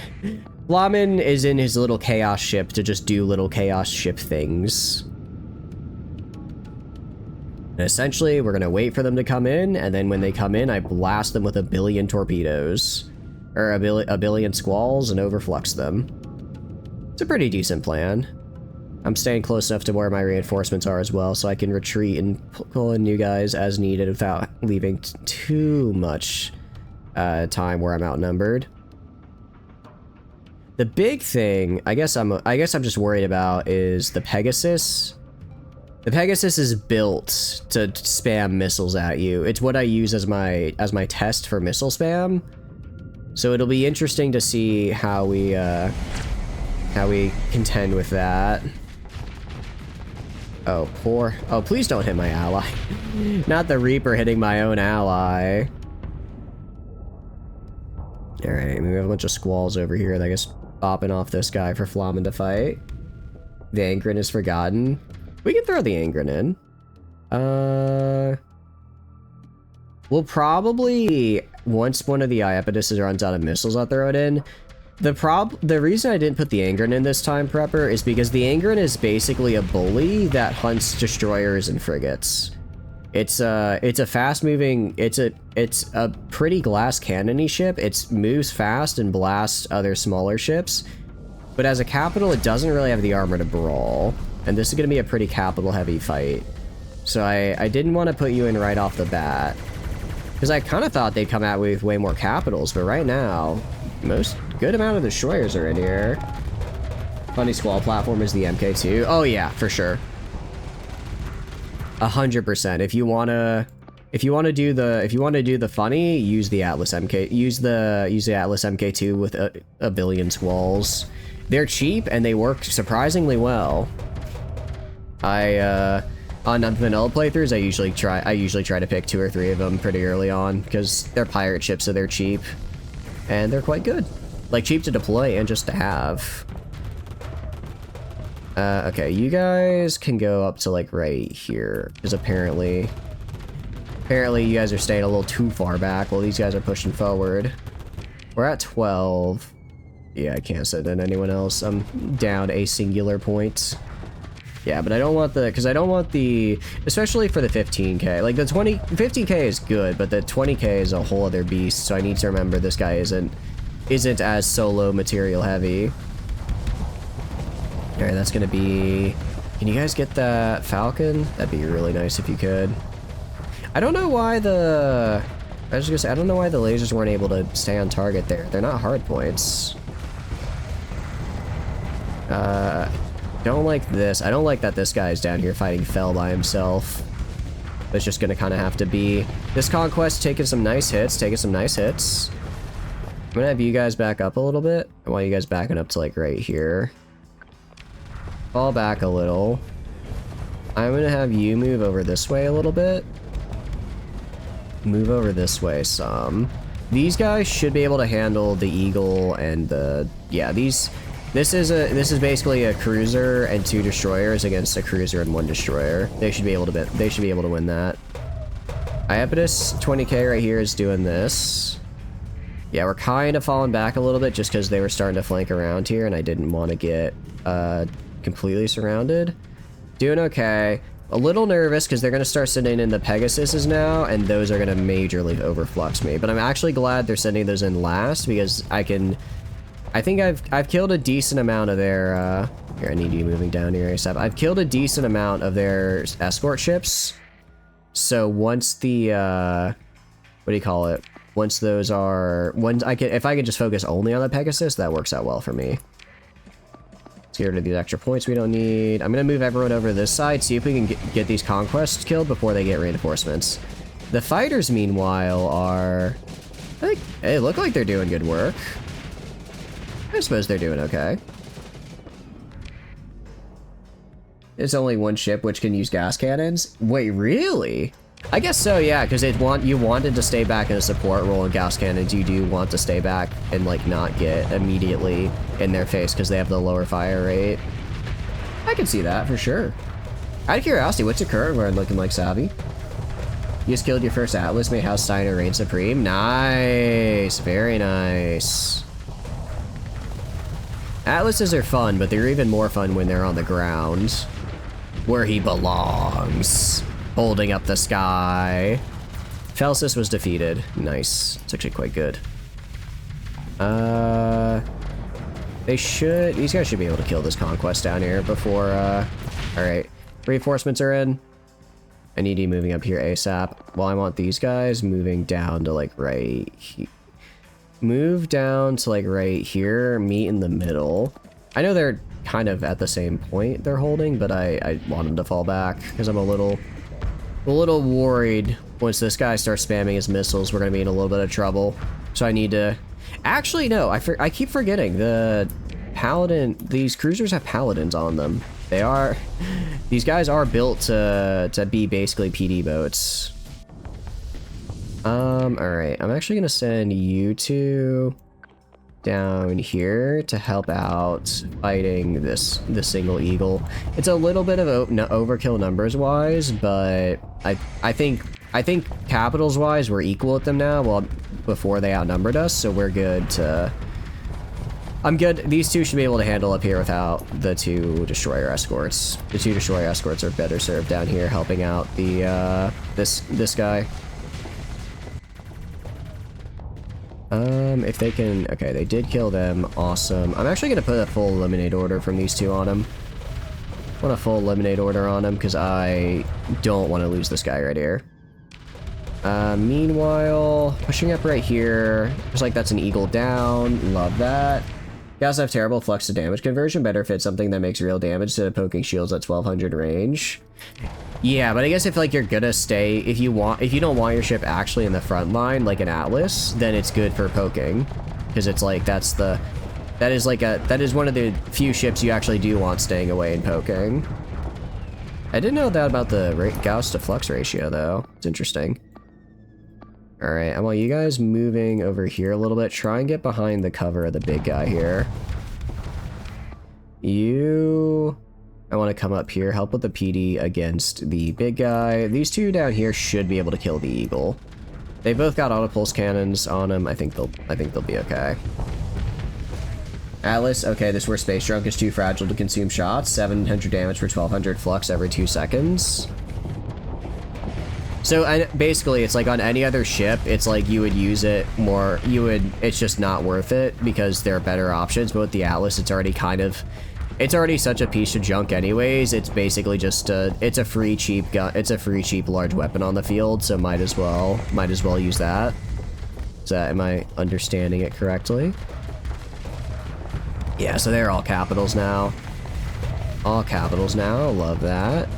Flamen is in his little chaos ship to just do little chaos ship things. And essentially, we're gonna wait for them to come in, and then when they come in, I blast them with a billion torpedoes. Or a billion squalls and overflux them. It's a pretty decent plan. I'm staying close enough to where my reinforcements are as well, so I can retreat and pull in new guys as needed without leaving too much time where I'm outnumbered. The big thing, I guess I'm just worried about is the Pegasus. The Pegasus is built to spam missiles at you. It's what I use as my test for missile spam. So it'll be interesting to see how we contend with that. Oh, poor. Oh, please don't hit my ally. Not the Reaper hitting my own ally. Alright, we have a bunch of squalls over here that I guess bopping off this guy for Flamen to fight. The Angren is forgotten. We can throw the Angren in. We'll probably, once one of the Iapetuses runs out of missiles, I'll throw it in. The reason I didn't put the Angren in this time, Prepper, is because the Angren is basically a bully that hunts destroyers and frigates. It's a fast-moving, it's a pretty glass cannon-y ship. It moves fast and blasts other smaller ships. But as a capital, it doesn't really have the armor to brawl. And this is going to be a pretty capital-heavy fight. So I didn't want to put you in right off the bat. Because I kind of thought they'd come out with way more capitals, but right now, most good amount of destroyers are in here. Funny squall platform is the MK2. Oh yeah, for sure. 100%. If you wanna do the funny, use the Atlas MK. Use the Atlas MK2 with a billion squalls. They're cheap and they work surprisingly well. On vanilla playthroughs, I usually try to pick 2 or 3 of them pretty early on because they're pirate ships, so they're cheap and they're quite good. Like cheap to deploy and just to have. Okay, you guys can go up to like right here because apparently you guys are staying a little too far back while these guys are pushing forward. We're at 12. Yeah, I can't send in anyone else. I'm down a singular point. Yeah, but I don't want the, especially for the 15k. Like the 15k is good, but the 20k is a whole other beast. So I need to remember this guy isn't as solo material heavy. Alright, that's gonna be... Can you guys get that Falcon? That'd be really nice if you could. I don't know why the... I was just gonna say, I don't know why the lasers weren't able to stay on target there. They're not hard points. Don't like this. I don't like that this guy is down here fighting Fell by himself. It's just gonna kind of have to be... This Conquest taking some nice hits, I'm gonna have you guys back up a little bit. I want you guys backing up to like right here. Fall back a little. I'm gonna have you move over this way a little bit. Move over this way some. These guys should be able to handle the Eagle and the... Yeah, these... This is basically a cruiser and 2 destroyers against a cruiser and 1 destroyer. They should be able to win that. Iapetus 20k right here is doing this. Yeah, we're kind of falling back a little bit just because they were starting to flank around here and I didn't want to get completely surrounded. Doing okay. A little nervous because they're going to start sending in the Pegasuses now and those are going to majorly overflux me. But I'm actually glad they're sending those in last because I think I've killed a decent amount of their, here, I need you moving down here, ASAP. I've killed a decent amount of their escort ships. So once the, what do you call it? Once those are, if I can just focus only on the Pegasus, that works out well for me. Let's Let's get rid of these extra points we don't need. I'm gonna move everyone over to this side, see if we can get these conquests killed before they get reinforcements. The fighters, meanwhile, are... They look like they're doing good work. I suppose they're doing okay. It's only one ship which can use gas cannons? Wait, really? I guess so, yeah, because you wanted to stay back in a support role in gas cannons. You do want to stay back and, like, not get immediately in their face because they have the lower fire rate. I can see that, for sure. Out of curiosity, what's your current run looking like, Savvy? You just killed your first Atlas, made House Steiner reign supreme. Nice! Very nice. Atlases are fun, but they're even more fun when they're on the ground. Where he belongs. Holding up the sky. Felsis was defeated. Nice. It's actually quite good. These guys should be able to kill this conquest down here before, alright. Reinforcements are in. I need you moving up here ASAP. Well, I want these guys moving down to, like, right here. Move down to, like, right here. Meet in the middle. I know they're kind of at the same point they're holding, but I want them to fall back because I'm a little worried once this guy starts spamming his missiles, we're going to be in a little bit of trouble. So I need to... Actually, no, I keep forgetting. The Paladin... These cruisers have Paladins on them. They are... These guys are built to be basically PD boats. Alright. I'm actually going to send you two down here to help out fighting this single eagle. It's a little bit of overkill numbers wise, but I think capitals wise we're equal with them now. Well, before they outnumbered us, so we're good to... I'm good. These two should be able to handle up here without the two destroyer escorts. The two destroyer escorts are better served down here helping out the this guy. If they can... Okay, they did kill them. Awesome. I'm actually going to put a full eliminate order from these two on him. I want a full eliminate order on him because I don't want to lose this guy right here. Meanwhile, pushing up right here. Looks like that's an eagle down. Love that. You also have terrible flux to damage conversion. Better fit something that makes real damage to poking shields at 1200 range. Yeah, but I guess if like you're gonna stay, if you don't want your ship actually in the front line like an Atlas, then it's good for poking, because it's like that is one of the few ships you actually do want staying away and poking. I didn't know that about the Gauss to flux ratio though. It's interesting. All right, I want you guys moving over here a little bit. Try and get behind the cover of the big guy here. I want to come up here, help with the PD against the big guy. These two down here should be able to kill the eagle. They both got auto pulse cannons on them. I think they'll be okay. Atlas, okay, this is where Space Drunk is too fragile to consume shots. 700 damage for 1200 flux every 2 seconds. So basically, it's like on any other ship, it's like you would use it more. It's just not worth it because there are better options. But with the Atlas, it's already such a piece of junk anyways. It's basically just it's a free cheap gun. It's a free cheap large weapon on the field, so might as well use that. Am I understanding it correctly? Yeah, so they're all capitals now. All capitals now. Love that.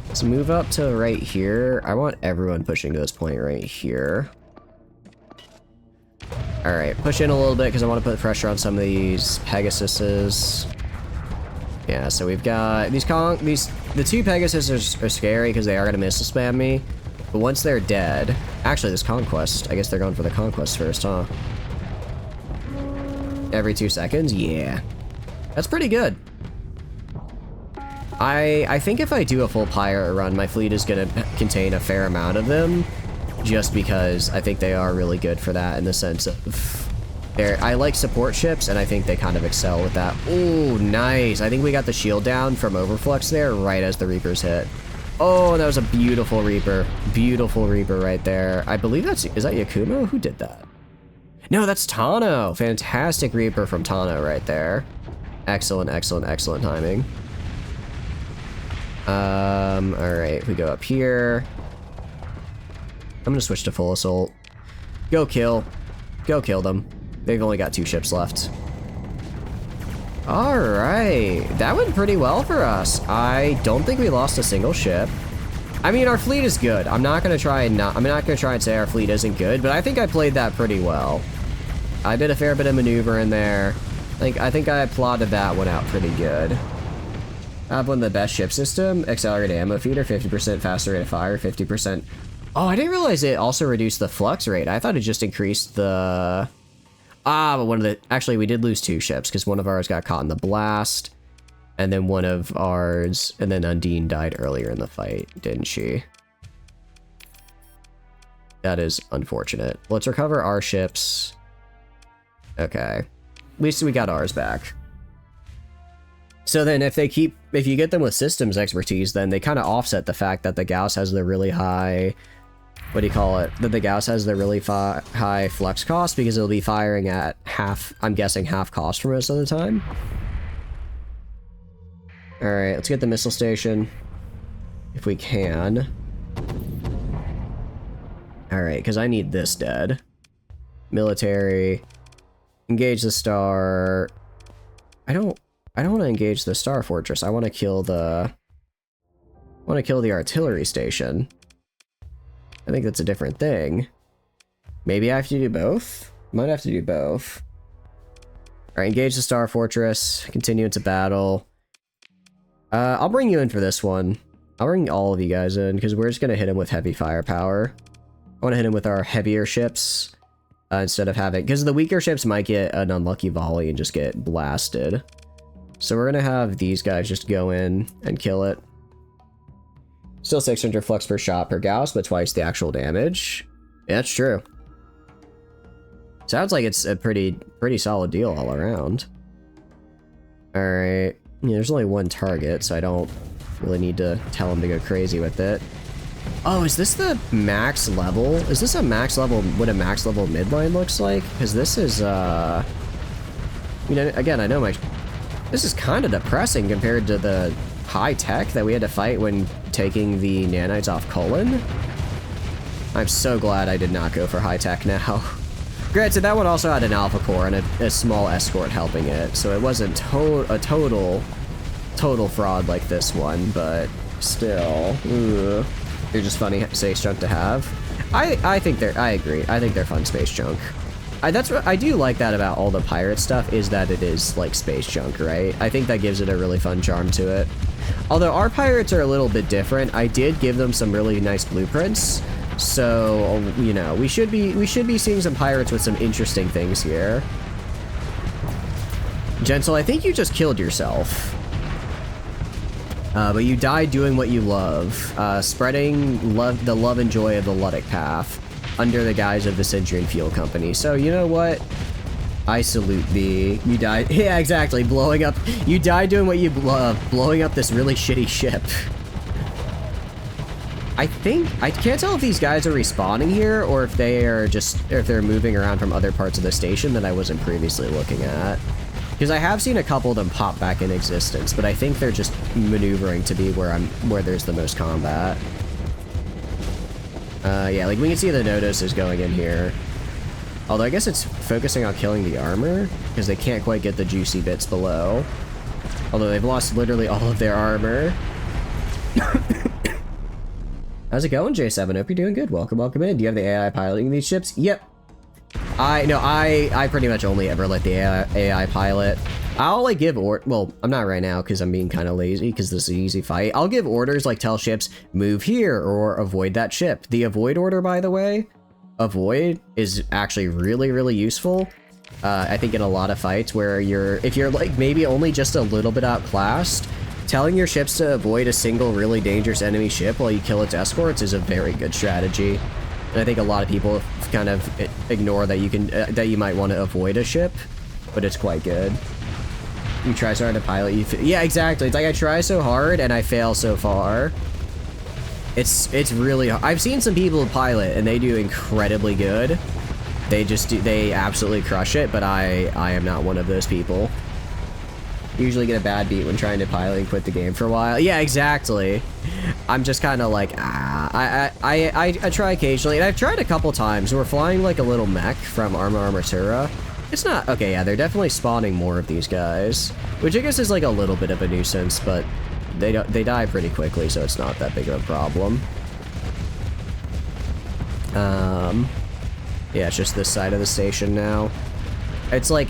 Let's move up to right here. I want everyone pushing to this point right here. All right, push in a little bit because I want to put pressure on some of these Pegasuses. Yeah, so we've got the two Pegasuses are scary because they are gonna missile spam me. But once they're dead, actually this Conquest, I guess they're going for the Conquest first, huh? Every 2 seconds? Yeah. That's pretty good. I think if I do a full pirate run, my fleet is gonna contain a fair amount of them, just because I think they are really good for that in the sense of I like support ships, and I think they kind of excel with that. Ooh, nice. I think we got the shield down from Overflux there right as the Reapers hit. Oh, that was a beautiful Reaper. Beautiful Reaper right there. I believe is that Yakumo? Who did that? No, that's Tano. Fantastic Reaper from Tano right there. Excellent, excellent, excellent timing. Alright, we go up here. I'm gonna switch to full assault. Go kill. Go kill them. They've only got 2 ships left. Alright, that went pretty well for us. I don't think we lost a single ship. I mean, our fleet is good. I'm not gonna try and say our fleet isn't good, but I think I played that pretty well. I did a fair bit of maneuver in there. I think I plotted that one out pretty good. I have one of the best ship system, accelerated ammo feeder, 50% faster rate of fire, 50%. Oh, I didn't realize it also reduced the flux rate. I thought it just increased the... but actually we did lose 2 ships because one of ours got caught in the blast, and then one of ours, and then Undine died earlier in the fight, didn't she? That is unfortunate. Let's recover our ships. Okay. At least we got ours back. So then if you get them with systems expertise, then they kind of offset the fact that the Gauss has the really high, what do you call it? That the Gauss has the really high flux cost because it'll be firing at half, I'm guessing half cost for most of the time. Alright, let's get the missile station. If we can. Alright, because I need this dead. Military. Engage the star. I don't want to engage the Star Fortress. I want to kill the artillery station. I think that's a different thing. Maybe I have to do both? Might have to do both. Alright, engage the Star Fortress. Continue into battle. I'll bring you in for this one. I'll bring all of you guys in, because we're just going to hit him with heavy firepower. I want to hit him with our heavier ships. Instead of having... because the weaker ships might get an unlucky volley and just get blasted. So we're going to have these guys just go in and kill it. Still 600 flux per shot per Gauss, but twice the actual damage. Yeah, that's true. Sounds like it's a pretty solid deal all around. Alright. Yeah, there's only one target, so I don't really need to tell him to go crazy with it. Oh, is this the max level? Is this a max level, what a max level midline looks like? Because this is, I mean, again, I know this is kind of depressing compared to the high tech that we had to fight when taking the nanites off Colon. I'm so glad I did not go for high tech now. Granted, that one also had an alpha core and a small escort helping it, so it wasn't a total fraud like this one, but still, ugh. They're just funny space junk to have. I agree. I think they're fun space junk. I do like that about all the pirate stuff, is that it is like space junk, right? I think that gives it a really fun charm to it. Although our pirates are a little bit different, I did give them some really nice blueprints. So, you know, we should be seeing some pirates with some interesting things here. Gentle, I think you just killed yourself. But you died doing what you love, spreading the love and joy of the Luddic path under the guise of the Centurion Fuel Company. So, you know what? I salute thee. You died. Yeah, exactly. You died doing what you love, blowing up this really shitty ship. I can't tell if these guys are respawning here or if they're moving around from other parts of the station that I wasn't previously looking at. Because I have seen a couple of them pop back in existence, but I think they're just maneuvering to be where there's the most combat. Yeah, like we can see the Nodos is going in here. Although I guess it's focusing on killing the armor, because they can't quite get the juicy bits below. Although they've lost literally all of their armor. How's it going, J7? Hope you're doing good. Welcome in. Do you have the AI piloting these ships? Yep. I pretty much only ever let the AI pilot. I'll like give well, I'm not right now because I'm being kind of lazy because this is an easy fight. I'll give orders like tell ships move here or avoid that ship. The avoid order, by the way, avoid is actually really useful. I think in a lot of fights where if you're like maybe only just a little bit outclassed, telling your ships to avoid a single really dangerous enemy ship while you kill its escorts is a very good strategy. And I think a lot of people kind of ignore that you might want to avoid a ship, but it's quite good. You try so hard to pilot, yeah, exactly. It's like I try so hard and I fail so far. It's really hard. I've seen some people pilot and they do incredibly good. They absolutely crush it, but I am not one of those people. Usually get a bad beat when trying to pilot and quit the game for a while. Yeah, exactly. I'm just kind of like, I try occasionally, and I've tried a couple times. We're flying like a little mech from Arma Armatura, It's not... Okay, yeah, they're definitely spawning more of these guys. Which I guess is like a little bit of a nuisance, but they die pretty quickly, so it's not that big of a problem. Yeah, it's just this side of the station now. It's like...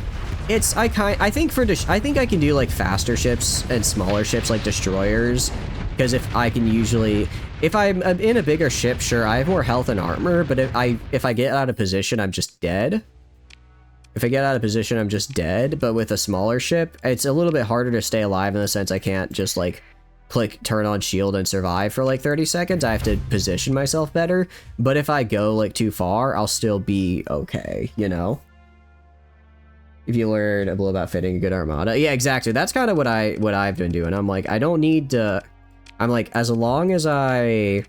I think I can do like faster ships and smaller ships like destroyers, because if I can usually... If I'm in a bigger ship, sure, I have more health and armor, but if I get out of position, I'm just dead. If I get out of position, I'm just dead, but with a smaller ship, it's a little bit harder to stay alive in the sense I can't just, like, click turn on shield and survive for, like, 30 seconds. I have to position myself better, but if I go, like, too far, I'll still be okay, you know? If you learn a little about fitting a good armada. Yeah, exactly. That's kind of what I've been doing. I'm like, I don't need to... I'm like, as long as I've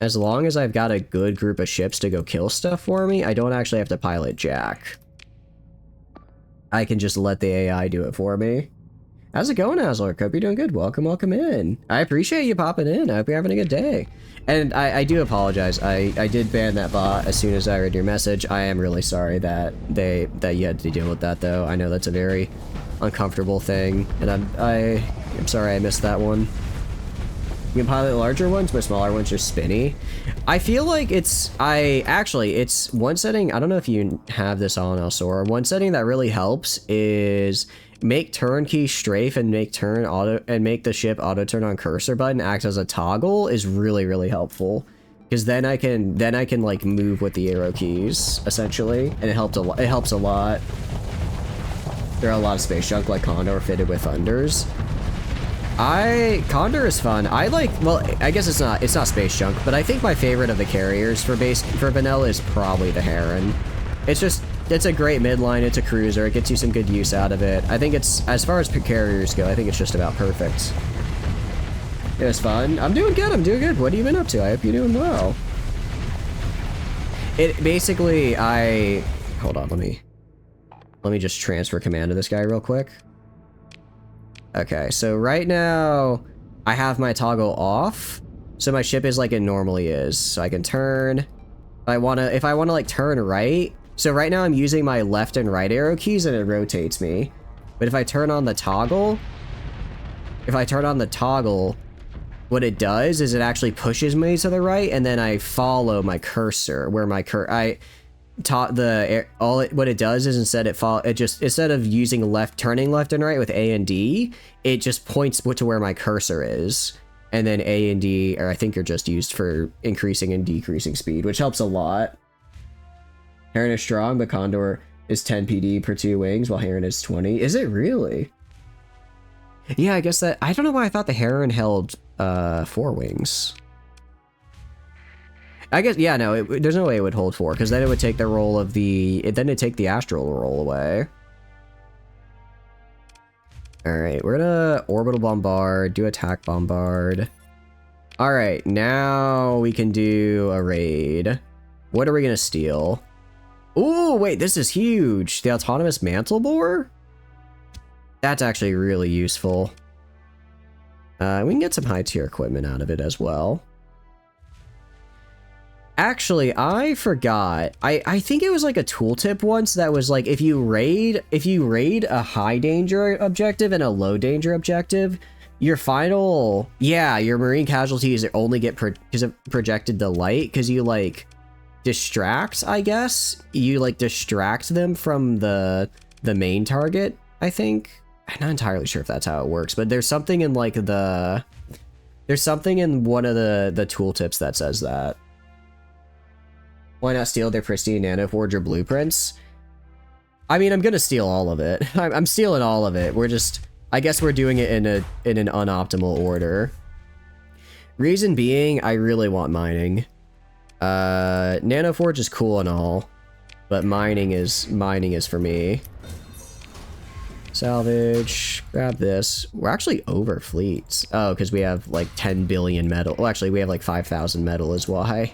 got a good group of ships to go kill stuff for me, I don't actually have to pilot Jack. I can just let the AI do it for me. How's it going, Azlark? Hope you're doing good. Welcome, welcome in. I appreciate you popping in. I hope you're having a good day. And I do apologize. I did ban that bot as soon as I read your message. I am really sorry that you had to deal with that, though. I know that's a very uncomfortable thing, and I'm sorry I missed that one. You can pilot larger ones, but smaller ones are spinny. I feel like it's one setting, I don't know if you have this on Elsora, one setting that really helps is make turnkey strafe and make the ship auto turn on cursor button act as a toggle is really, really helpful. Because then I can like move with the arrow keys, essentially, and it helps a lot. There are a lot of space junk like Condor fitted with Thunders. Condor is fun. Well, I guess it's not space junk, but I think my favorite of the carriers for vanilla is probably the Heron. It's a great midline, it's a cruiser, it gets you some good use out of it. I think it's, as far as carriers go, I think it's just about perfect. It was fun. I'm doing good, What have you been up to? I hope you're doing well. It basically, hold on, let me just transfer command to this guy real quick. Okay, so right now, I have my toggle off, so my ship is like it normally is. So I can turn, if I wanna like turn right, so right now I'm using my left and right arrow keys and it rotates me. But if I turn on the toggle, what it does is it actually pushes me to the right, and then I follow my cursor, where my what it does is instead of using turning left and right with A and D, it just points to where my cursor is, and then A and D I think are just used for increasing and decreasing speed, which helps a lot. Heron is strong, but Condor is 10 PD per 2 wings, while Heron is 20. Is it really? Yeah, I guess that, I don't know why I thought the Heron held 4 wings. I guess, yeah, no, there's no way it would hold 4, because then it would take the role of then it'd take the astral roll away. Alright, we're gonna orbital bombard, do attack bombard. Alright, now we can do a raid. What are we gonna steal? Ooh, wait, this is huge! The autonomous mantle bore? That's actually really useful. We can get some high tier equipment out of it as well. Actually, I forgot. I think it was like a tooltip once that was like, if you raid a high danger objective and a low danger objective, your marine casualties only get because of projected to light, because you like distract, I guess. You like distract them from the main target, I think. I'm not entirely sure if that's how it works, but there's something in like there's something in one of the tooltips that says that. Why not steal their pristine nanoforger blueprints? I mean, I'm gonna steal all of it. I'm stealing all of it. I guess we're doing it in an unoptimal order. Reason being, I really want mining. Nanoforge is cool and all, but mining is for me. Salvage, grab this. We're actually over fleets. Oh, because we have like 10 billion metal. Well, actually, we have like 5,000 metal is why.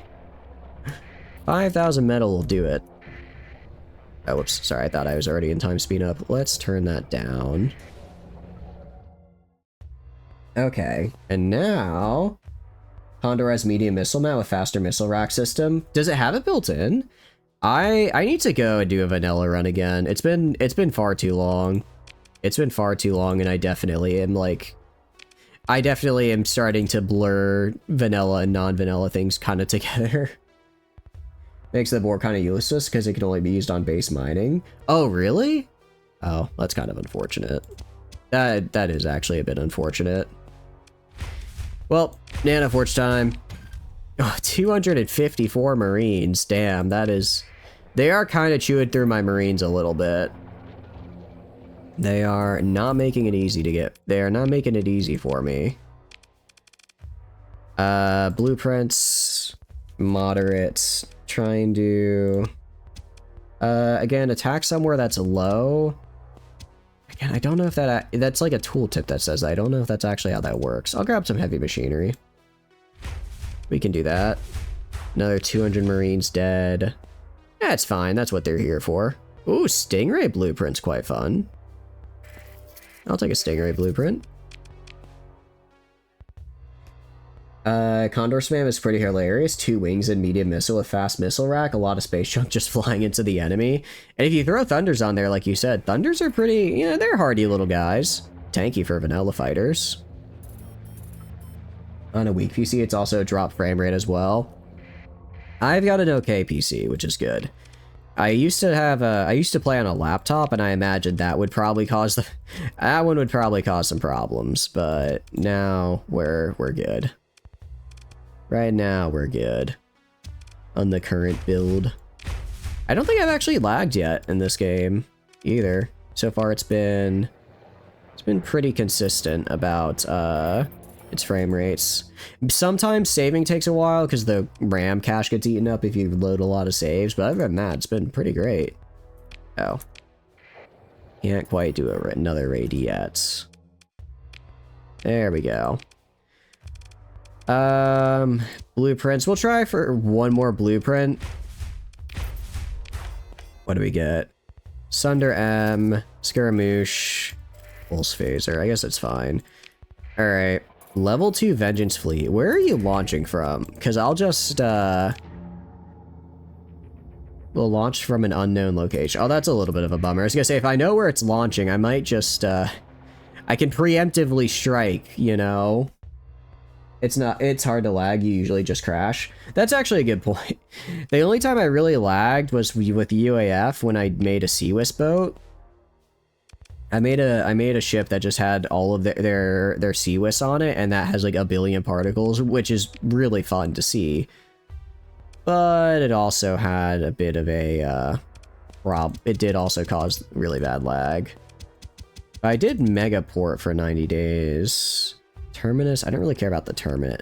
5,000 metal will do it. Oh, whoops. Sorry, I thought I was already in time speed up. Let's turn that down. Okay, and now Condor has medium missile mount with faster missile rack system. Does it have it built in? I need to go and do a vanilla run again. It's been far too long. It's been far too long, and I definitely am starting to blur vanilla and non-vanilla things kind of together. Makes the board kind of useless because it can only be used on base mining. Oh, really? Oh, that's kind of unfortunate. That is actually a bit unfortunate. Well, Nanoforge time. Oh, 254 Marines. Damn, that is... They are kind of chewing through my Marines a little bit. They are not making it easy to get... They are not making it easy for me. Blueprints. Moderates. Trying to... again, attack somewhere that's low. Again, I don't know if that's like a tooltip that says that. I don't know if that's actually how that works. I'll grab some heavy machinery. We can do that. Another 200 Marines dead. That's fine. That's what they're here for. Ooh, Stingray blueprint's quite fun. I'll take a Stingray blueprint. Condor spam is pretty hilarious. 2 wings and medium missile with fast missile rack. A lot of space junk just flying into the enemy. And if you throw Thunders on there, like you said, Thunders are pretty, you know, they're hardy little guys. Tanky for vanilla fighters. On a weak PC, it's also a drop frame rate as well. I've got an okay PC, which is good. I used to play on a laptop, and I imagined that would probably cause that one would probably cause some problems, but now we're good. Right now, we're good on the current build. I don't think I've actually lagged yet in this game either. So far, it's been pretty consistent about its frame rates. Sometimes saving takes a while because the RAM cache gets eaten up if you load a lot of saves, but other than that, it's been pretty great. Oh, can't quite do another raid yet. There we go. Blueprints. We'll try for one more blueprint. What do we get? Sunder M, Scaramouche, Pulse Phaser. I guess it's fine. Alright. Level 2 Vengeance Fleet. Where are you launching from? Because I'll just, we'll launch from an unknown location. Oh, that's a little bit of a bummer. I was gonna say, if I know where it's launching, I might just, I can preemptively strike, you know? It's hard to lag, you usually just crash. That's actually a good point. The only time I really lagged was with UAF when I made a Seawist boat. I made a ship that just had all of their Seawists on it, and that has like a billion particles, which is really fun to see. But it also had a bit of a it did also cause really bad lag. I did mega port for 90 days. Terminus? I don't really care about the terminus.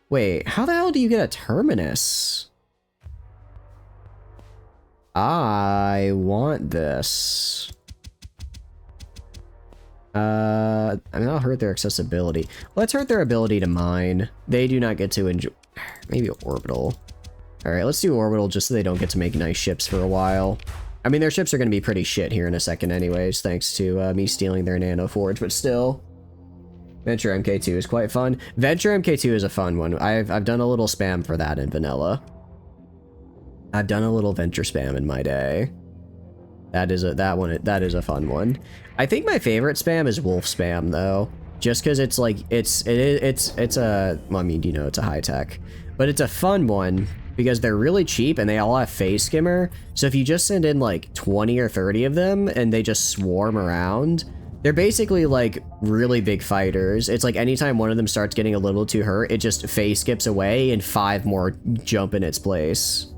Wait, how the hell do you get a terminus? I want this. I mean, I'll hurt their accessibility. Let's hurt their ability to mine. They do not get to enjoy... Maybe orbital. Alright, let's do orbital just so they don't get to make nice ships for a while. I mean, their ships are going to be pretty shit here in a second anyways, thanks to me stealing their nano forge, but still. Venture MK2 is quite fun. Venture MK2 is a fun one. I've done a little spam for that in vanilla. I've done a little venture spam in my day. That is a fun one. I think my favorite spam is wolf spam though, just because it's like it's a, well, I mean, you know, it's a high tech, but it's a fun one because they're really cheap and they all have phase skimmer. So if you just send in like 20 or 30 of them and they just swarm around, they're basically like really big fighters. It's like anytime one of them starts getting a little too hurt, it just phase skips away and 5 more jump in its place.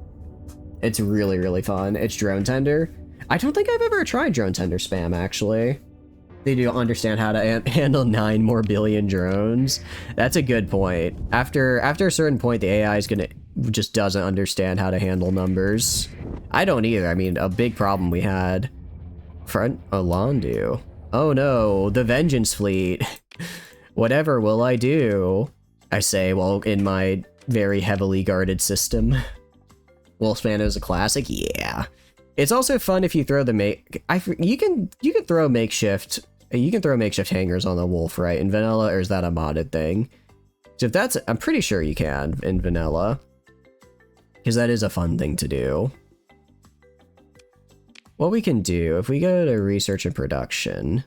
It's really, really fun. It's drone tender. I don't think I've ever tried drone tender spam, actually. They do understand how to handle 9 more billion drones. That's a good point. After a certain point, the AI is just doesn't understand how to handle numbers. I don't either. I mean, a big problem we had. Front Alandu. Oh no, the Vengeance Fleet. Whatever will I do? I say, well, in my very heavily guarded system. Wolfspan is a classic? Yeah. It's also fun if you throw the you can throw makeshift hangars on the wolf, right? In vanilla, or is that a modded thing? So if that's, I'm pretty sure you can in vanilla. Because that is a fun thing to do. what we can do, if we go to research and production,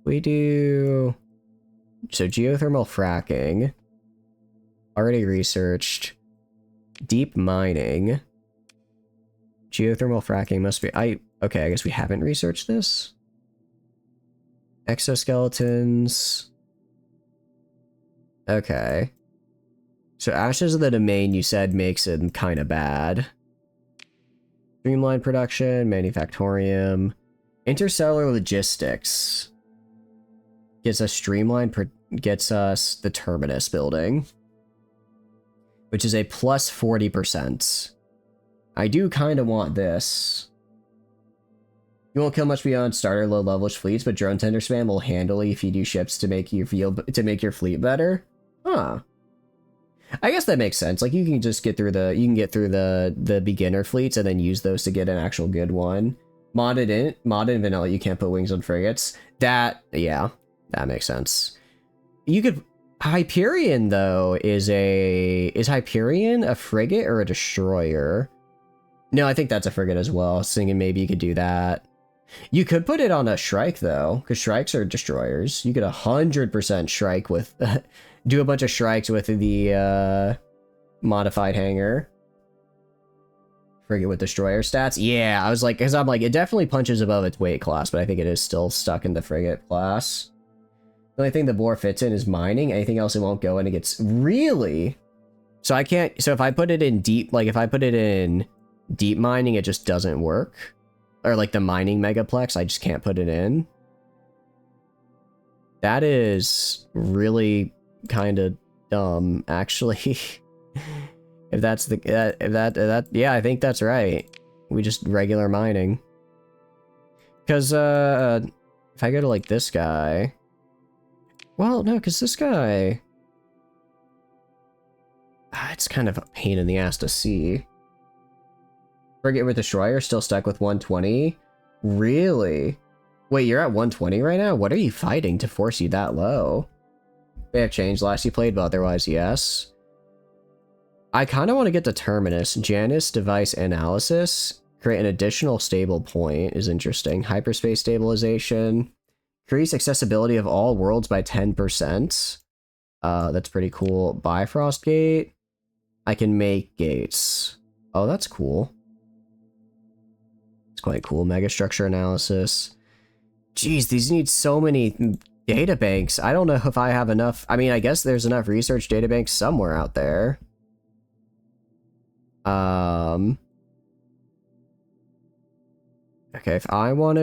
we do, so geothermal fracking, already researched, deep mining, geothermal fracking must be, okay, I guess we haven't researched this. Exoskeletons. Okay. So Ashes of the Domain, you said, makes it kind of bad. Streamline production, manufactorium. Interstellar logistics. Gets us gets us the Terminus building. Which is a plus 40%. I do kind of want this. You won't kill much beyond starter low levelage fleets, but drone tender spam will handily feed you ships to make your fleet better. Huh. I guess that makes sense. Like you can just get through the beginner fleets and then use those to get an actual good one. Modded vanilla, you can't put wings on frigates. Yeah, that makes sense. You could Hyperion though is Hyperion a frigate or a destroyer? No, I think that's a frigate as well. Thinking maybe you could do that. You could put it on a Shrike though, because Shrikes are destroyers. You could 100% Shrike with, do a bunch of Shrikes with the modified hangar. Frigate with destroyer stats. Yeah, I was like, because I'm like, it definitely punches above its weight class, but I think it is still stuck in the frigate class. The only thing the bore fits in is mining. Anything else it won't go in. It gets really. So I can't. So if I put it in deep, like if I put it in deep mining, it just doesn't work. Or like the mining megaplex, I just can't put it in. That is really kind of dumb, actually. If that's the yeah, I think that's right. We just regular mining. Because if I go to like this guy, well, no, because this guy, it's kind of a pain in the ass to see. Frigate with Destroyer still stuck with 120? Really? Wait, you're at 120 right now? What are you fighting to force you that low? May have changed last you played, but otherwise, yes. I kind of want to get to Terminus. Janus Device Analysis. Create an additional stable point is interesting. Hyperspace Stabilization. Increase accessibility of all worlds by 10%. That's pretty cool. Bifrost Gate. I can make gates. Oh, that's cool. It's quite cool. Megastructure Analysis. Jeez, these need so many databanks. I don't know if I have enough. I mean, I guess there's enough research databanks somewhere out there. Okay, if I want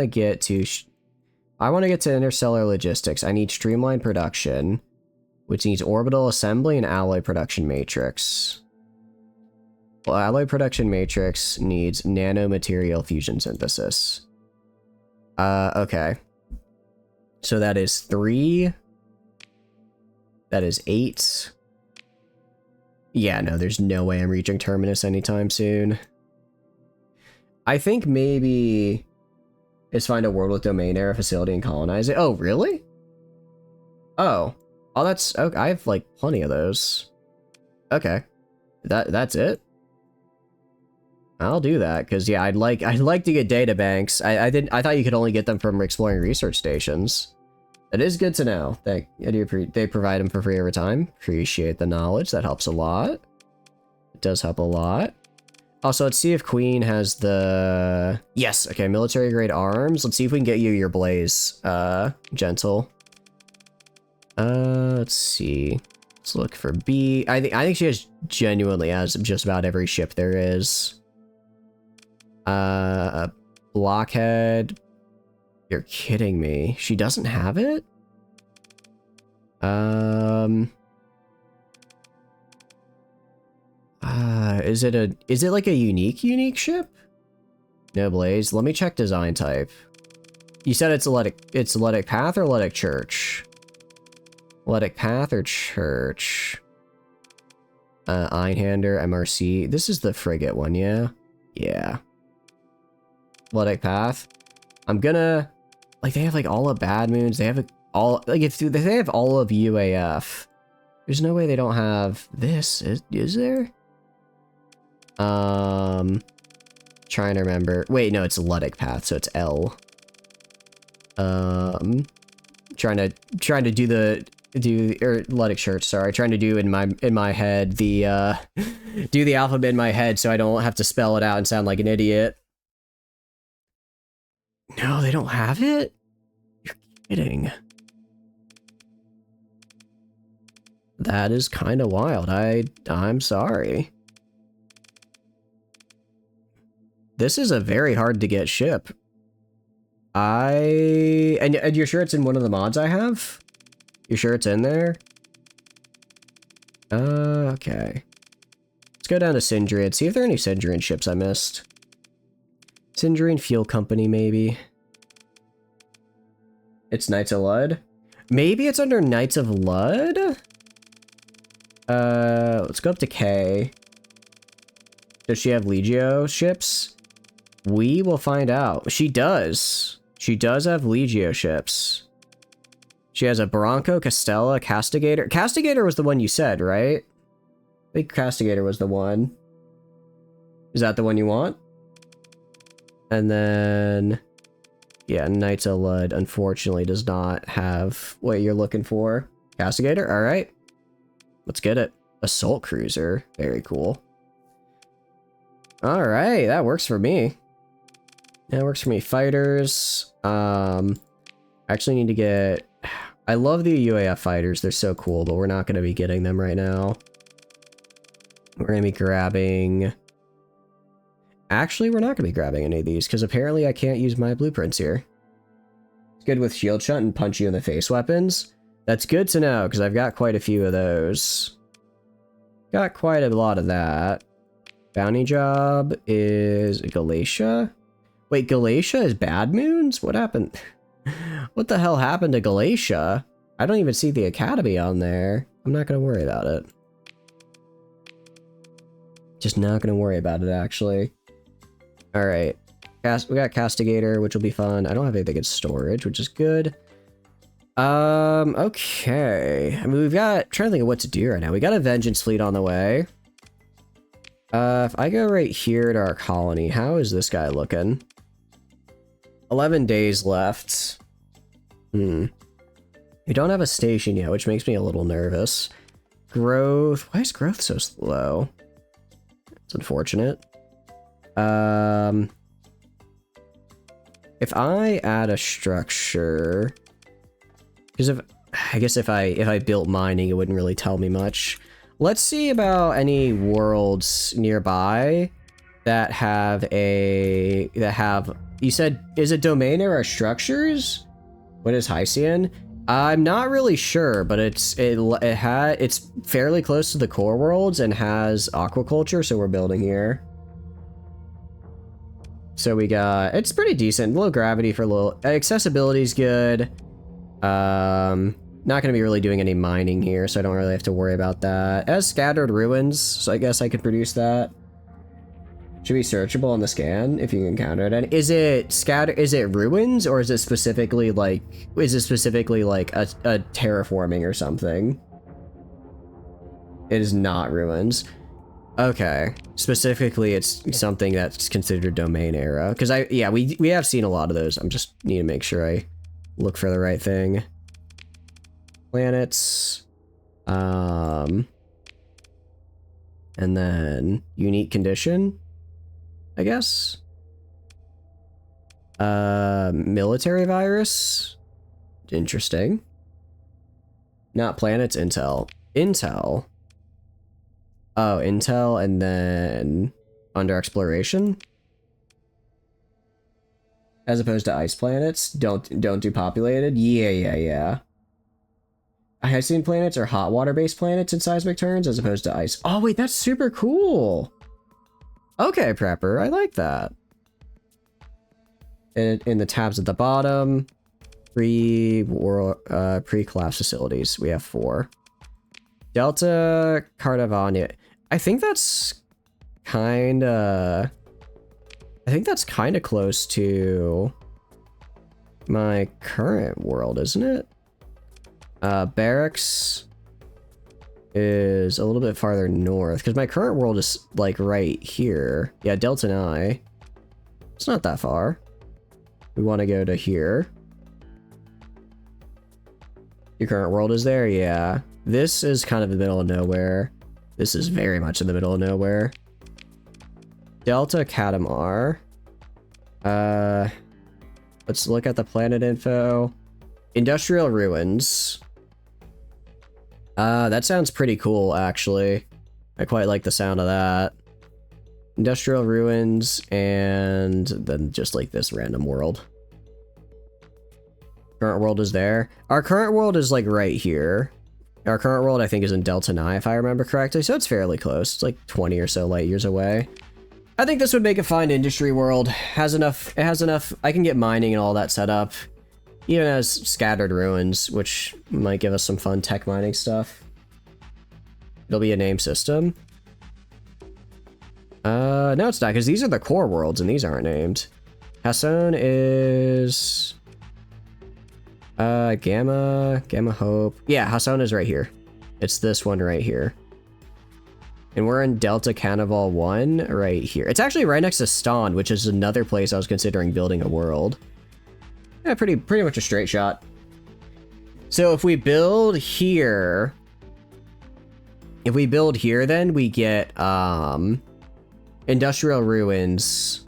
to get to interstellar logistics, I need streamlined production, which needs orbital assembly and alloy production matrix. Well, alloy production matrix needs nanomaterial fusion synthesis. Okay. So that is 3. That is 8. Yeah, no, there's no way I'm reaching Terminus anytime soon. I think maybe it's find a world with domain era facility and colonize it. Oh, really? Oh, that's okay. I have like plenty of those. Okay, that's it. I'll do that because yeah, I'd like to get data banks. I thought you could only get them from exploring research stations. That is good to know. They provide them for free every time. Appreciate the knowledge. That helps a lot. It does help a lot. Also, let's see if Queen has the... Yes, okay, military grade arms. Let's see if we can get you your Blaze, Gentle. Let's see. Let's look for B. I think she genuinely has just about every ship there is. Blockhead. You're kidding me. She doesn't have it? Is it like a unique ship? No Blaze. Let me check design type. You said it's Letic Path or Letic Church? Letic Path or Church? Einhander, MRC. This is the frigate one, yeah? Yeah. Letic Path. I'm gonna... Like, they have, like, all of Bad Moons. They have, all... Like, if they have all of UAF, there's no way they don't have this. Is there? Trying to remember. Wait, no, it's Luddic Path, so it's L. Trying to do Luddic Church, sorry. Trying to do in my head the do the alphabet in my head so I don't have to spell it out and sound like an idiot. No, they don't have it? You're kidding. That is kind of wild. I'm sorry. This is a very hard to get ship. And you're sure it's in one of the mods I have? You sure it's in there? Okay. Let's go down to Sindrian, see if there are any Sindrian ships I missed. Sindrian Fuel Company, maybe. It's Knights of Lud? Maybe it's under Knights of Lud? Let's go up to K. Does she have Legio ships? We will find out. She does. She does have Legio ships. She has a Bronco, Castella, Castigator. Castigator was the one you said, right? I think Castigator was the one. Is that the one you want? And then... yeah, Knights of Lud unfortunately does not have what you're looking for. Castigator? Alright. Let's get it. Assault Cruiser. Very cool. Alright, that works for me. That works for me. Fighters. I actually need to get... I love the UAF fighters. They're so cool, but we're not going to be getting them right now. We're going to be grabbing... Actually, we're not going to be grabbing any of these, because apparently I can't use my blueprints here. It's good with shield shunt and punch you in the face weapons. That's good to know, because I've got quite a few of those. Got quite a lot of that. Bounty job is Galatia. Wait, Galatia is Bad Moons? What happened? What the hell happened to Galatia? I don't even see the Academy on there. I'm not going to worry about it. Just not going to worry about it, actually. Alright. We got Castigator, which will be fun. I don't have anything in storage, which is good. Okay. I mean, we've got... trying to think of what to do right now. We got a Vengeance fleet on the way. If I go right here to our colony, how is this guy looking? 11 days left. We don't have a station yet, which makes me a little nervous. Growth. Why is growth so slow? It's unfortunate. If I add a structure, because I guess if I built mining, it wouldn't really tell me much. Let's see about any worlds nearby that have you said, is it domain era structures? What is Hycean? I'm not really sure, but it's fairly close to the core worlds and has aquaculture, so we're building here. So we got, it's pretty decent. Low gravity for low, accessibility's good. Not gonna be really doing any mining here, so I don't really have to worry about that. It has scattered ruins, so I guess I could produce that. Should be searchable on the scan if you encounter it. And is it ruins, or is it specifically like a terraforming or something? It is not ruins. Okay. Specifically, it's something that's considered domain era. Because we have seen a lot of those. I'm just need to make sure I look for the right thing. Planets. And then unique condition, I guess. Military virus. Interesting. Not planets, intel. Intel. Oh, intel, and then under exploration, as opposed to ice planets. Don't do populated. Yeah. I have seen planets or hot water based planets in seismic turns as opposed to ice. Oh wait, that's super cool. Okay, prepper, I like that. In the tabs at the bottom, pre-collapse facilities, we have 4. Delta Cardavania. I think that's kind of close to my current world, isn't it? Barracks is a little bit farther north because my current world is like right here. Yeah, Delta and I. It's not that far. We want to go to here. Your current world is there? Yeah. This is kind of in the middle of nowhere. This is very much in the middle of nowhere. Delta Katamar. Let's look at the planet info. Industrial ruins. That sounds pretty cool, actually. I quite like the sound of that. Industrial ruins, and then just like this random world. Current world is there. Our current world is like right here. Our current world, I think, is in Delta 9, if I remember correctly, so it's fairly close. It's like 20 or so light years away. I think this would make a fine industry world. It has enough, I can get mining and all that set up. Even as scattered ruins, which might give us some fun tech mining stuff. It'll be a name system. No, it's not, because these are the core worlds, and these aren't named. Hasson is... Gamma Hope. Yeah, Hasson is right here. It's this one right here. And we're in Delta Canaval 1 right here. It's actually right next to Ston, which is another place I was considering building a world. Yeah, pretty much a straight shot. So if we build here... then we get, Industrial Ruins.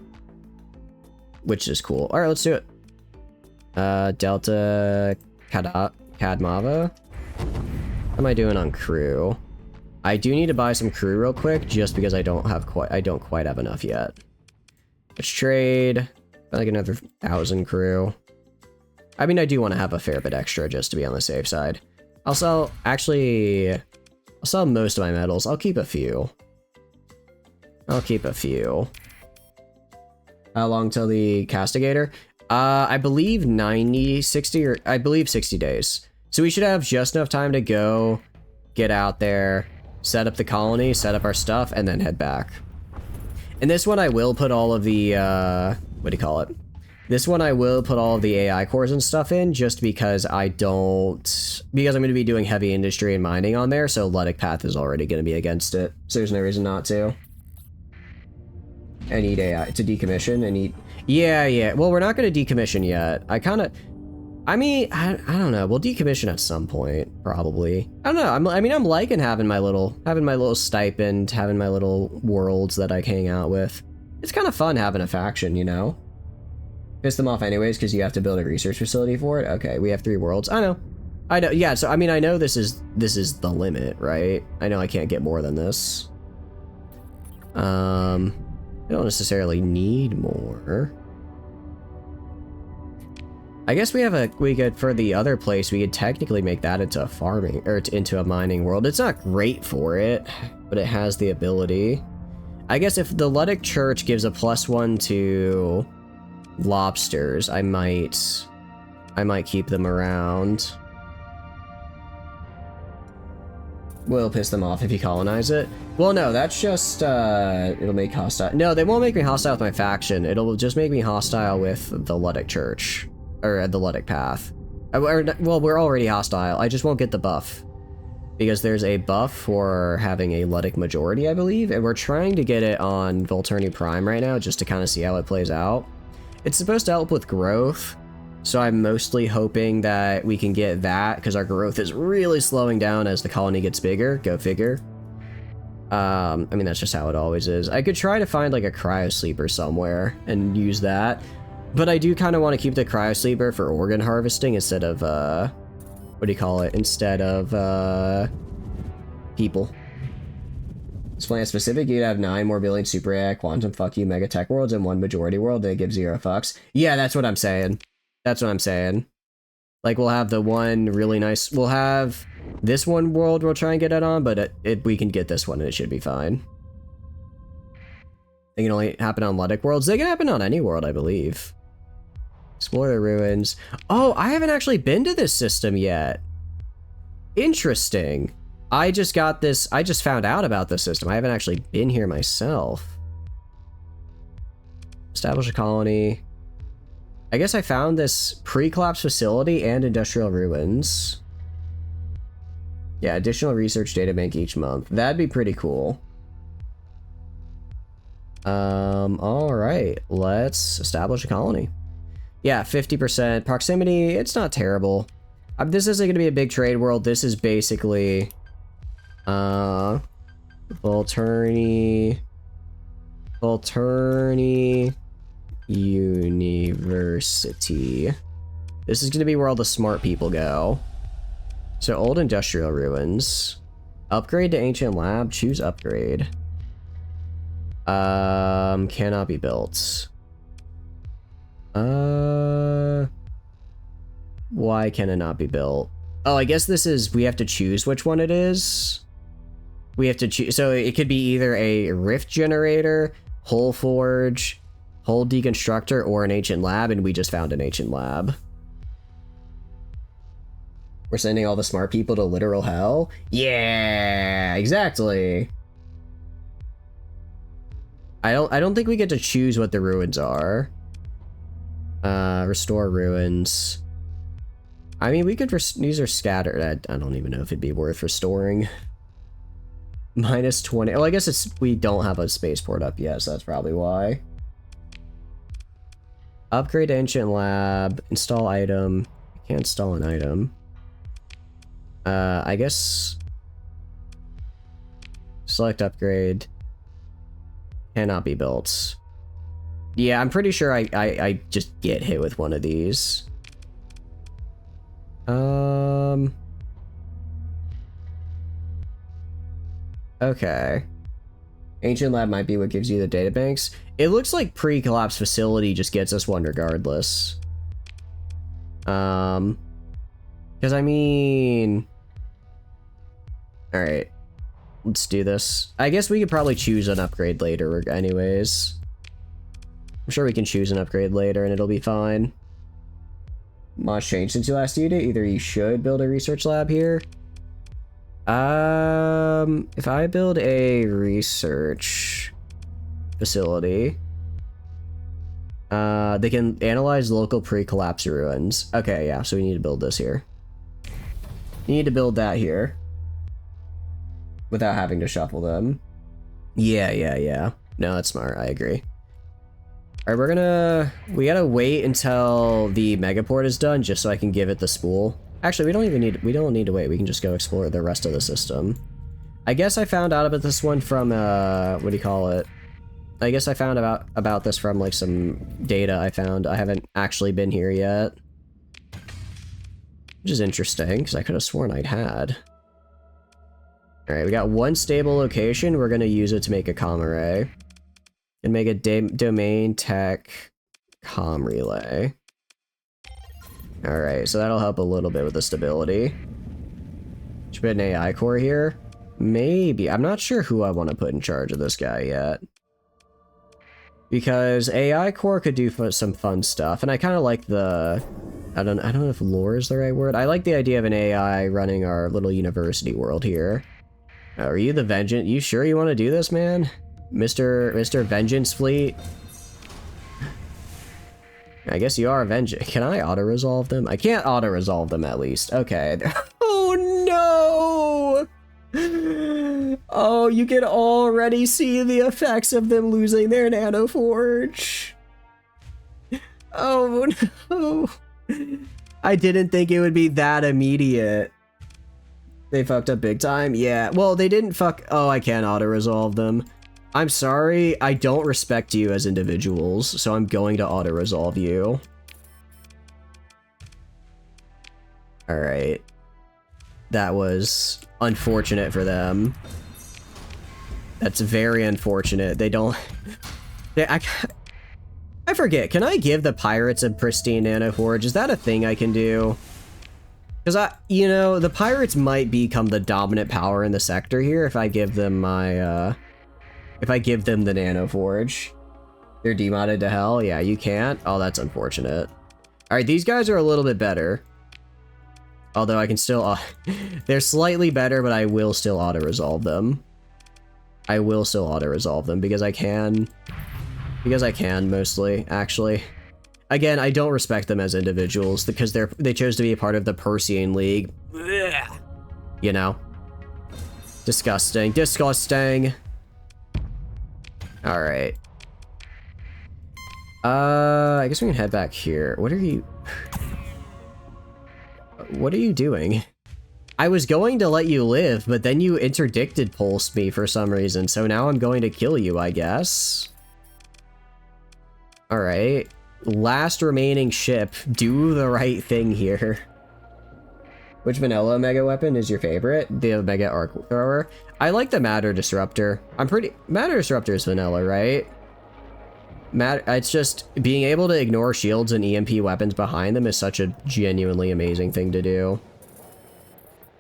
Which is cool. Alright, let's do it. Delta Kadmava. What am I doing on crew? I do need to buy some crew real quick, just because I don't quite have enough yet. Let's trade like another 1,000 crew. I mean, I do want to have a fair bit extra just to be on the safe side. I'll sell most of my metals. I'll keep a few. How long till the castigator? I believe 60 days. So we should have just enough time to go, get out there, set up the colony, set up our stuff, and then head back. And this one I will put all of the, This one I will put all of the AI cores and stuff in, just because I'm going to be doing heavy industry and mining on there, so Ludic Path is already going to be against it. So there's no reason not to. I need AI to decommission. Yeah. Well, we're not going to decommission yet. I don't know. We'll decommission at some point, probably. I don't know. I'm liking having my little stipend, having my little worlds that I hang out with. It's kind of fun having a faction, you know? Piss them off anyways, because you have to build a research facility for it. Okay, we have 3 worlds. I know. Yeah, so I know this is the limit, right? I know I can't get more than this. I don't necessarily need more. I guess we could, for the other place, we could technically make that into a farming, or into a mining world. It's not great for it, but it has the ability. I guess if the Ludic Church gives a +1 to lobsters, I might keep them around. Will piss them off if you colonize it. Well, no, that's just, it'll make hostile. No, they won't make me hostile with my faction. It'll just make me hostile with the Ludic Church. Or the Ludic Path. Well, we're already hostile. I just won't get the buff. Because there's a buff for having a Ludic majority, I believe. And we're trying to get it on Volturni Prime right now, just to kind of see how it plays out. It's supposed to help with growth. So I'm mostly hoping that we can get that, because our growth is really slowing down as the colony gets bigger. Go figure. That's just how it always is. I could try to find like a cryo sleeper somewhere and use that. But I do kind of want to keep the cryo sleeper for organ harvesting instead of, instead of, people. It's plan specific, you'd have 9 more billion super AI, quantum fuck you, mega tech worlds, and 1 majority world that give 0 fucks. Yeah, that's what I'm saying. Like, we'll have the one really nice, we'll have this one world we'll try and get it on, but we can get this one and it should be fine. They can only happen on Ludic worlds. They can happen on any world, I believe. Explore the ruins. Oh, I haven't actually been to this system yet. Interesting. I just found out about this system. I haven't actually been here myself. Establish a colony. I guess I found this pre-collapse facility and industrial ruins. Yeah, additional research data bank each month. That'd be pretty cool. All right, let's establish a colony. Yeah, 50% proximity. It's not terrible. This isn't going to be a big trade world. This is basically, Volturni University. This is going to be where all the smart people go. So old industrial ruins. Upgrade to ancient lab. Choose upgrade. Cannot be built. Why can it not be built? Oh, I guess this is, we have to choose which one it is. We have to choose, so it could be either a rift generator, hull forge, hull deconstructor, or an ancient lab, and we just found an ancient lab. We're sending all the smart people to literal hell? Yeah, exactly. I don't think we get to choose what the ruins are. Restore ruins. I mean, we could, these are scattered. I don't even know if it'd be worth restoring. Minus 20. Oh, I guess it's, we don't have a spaceport up yet, so that's probably why. Upgrade ancient lab. Install item. Can't install an item. I guess. Select upgrade. Cannot be built. Yeah, I'm pretty sure I just get hit with one of these. Okay. Ancient lab might be what gives you the data banks. It looks like pre-collapse facility just gets us one regardless. Because I mean... Alright. Let's do this. I guess we could probably choose an upgrade later anyways. I'm sure we can choose an upgrade later and it'll be fine. Much changed since you last viewed it. Either you should build a research lab here. If I build a research facility, they can analyze local pre-collapse ruins. Okay, yeah, so we need to build this here. You need to build that here. Without having to shuffle them. Yeah. No, that's smart, I agree. Alright, we gotta wait until the megaport is done just so I can give it the spool. Actually, we don't need to wait, we can just go explore the rest of the system. I guess I found out about this one from, what do you call it? I guess I found about this from, like, some data I found. I haven't actually been here yet. Which is interesting, because I could have sworn I'd had. Alright, we got one stable location. We're gonna use it to make a comm array. And make a domain tech comm relay. Alright, so that'll help a little bit with the stability. Should put an AI core here? Maybe. I'm not sure who I want to put in charge of this guy yet. Because AI core could do some fun stuff, and I kind of like the... I don't know if lore is the right word. I like the idea of an AI running our little university world here. Are you the Vengeance? You sure you want to do this, man? Mr. Vengeance Fleet? I guess you are Vengeance. Can I auto-resolve them? I can't auto-resolve them, at least. Okay. Oh, no! Oh, you can already see the effects of them losing their nanoforge. Oh, no. I didn't think it would be that immediate. They fucked up big time? Yeah. Well, they didn't fuck... Oh, I can't auto-resolve them. I'm sorry. I don't respect you as individuals, so I'm going to auto-resolve you. Alright. That was unfortunate for them. That's very unfortunate. They don't... I forget. Can I give the pirates a pristine nanoforge? Is that a thing I can do? Because you know, the pirates might become the dominant power in the sector here if I give them my, if I give them the nanoforge. They're demodded to hell? Yeah, you can't? Oh, that's unfortunate. Alright, these guys are a little bit better. Although I can still, they're slightly better, but I will still auto-resolve them. I will still auto-resolve them because I can. Because I can, mostly, actually. Again, I don't respect them as individuals because they chose to be a part of the Persean League. Ugh. You know? Disgusting. Disgusting. Alright. I guess we can head back here. What are you... What are you doing? I was going to let you live, but then you interdicted pulsed me for some reason, so now I'm going to kill you, I guess. Alright. Last remaining ship. Do the right thing here. Which vanilla mega weapon is your favorite? The mega arc thrower? I like the matter disruptor. Matter disruptor is vanilla, right? It's just being able to ignore shields and EMP weapons behind them is such a genuinely amazing thing to do.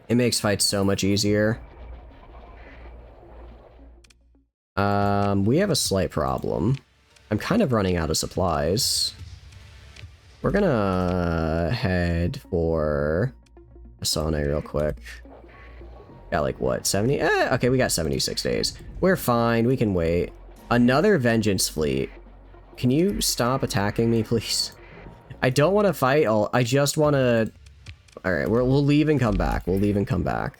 It makes fights so much easier. We have a slight problem. I'm kind of running out of supplies. We're gonna head for Asane real quick. Got like what, 70? Okay, we got 76 days. We're fine, we can wait. Another vengeance fleet. Can you stop attacking me, please? I don't want to fight. I just want to... Alright, we'll leave and come back. We'll leave and come back.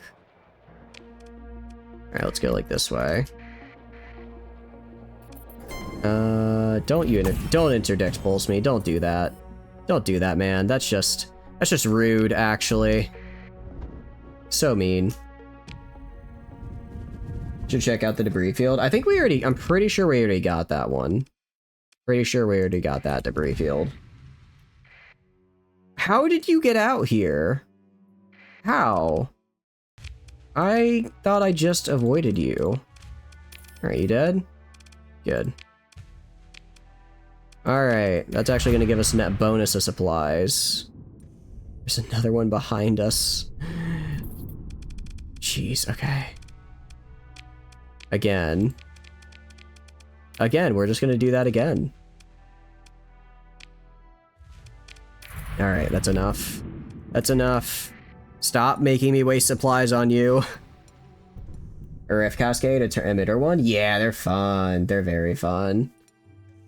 Alright, let's go like this way. Don't interdict pulse me. Don't do that. Don't do that, man. That's just rude, actually. So mean. Should check out the debris field. I'm pretty sure we already got that one. Pretty sure we already got that debris field. How did you get out here? How? I thought I just avoided you. Are you dead? Good. Alright, that's actually going to give us a net bonus of supplies. There's another one behind us. Jeez, okay. Again, we're just going to do that again. Alright, that's enough. That's enough. Stop making me waste supplies on you. A Rift Cascade, a emitter one? Yeah, they're fun. They're very fun.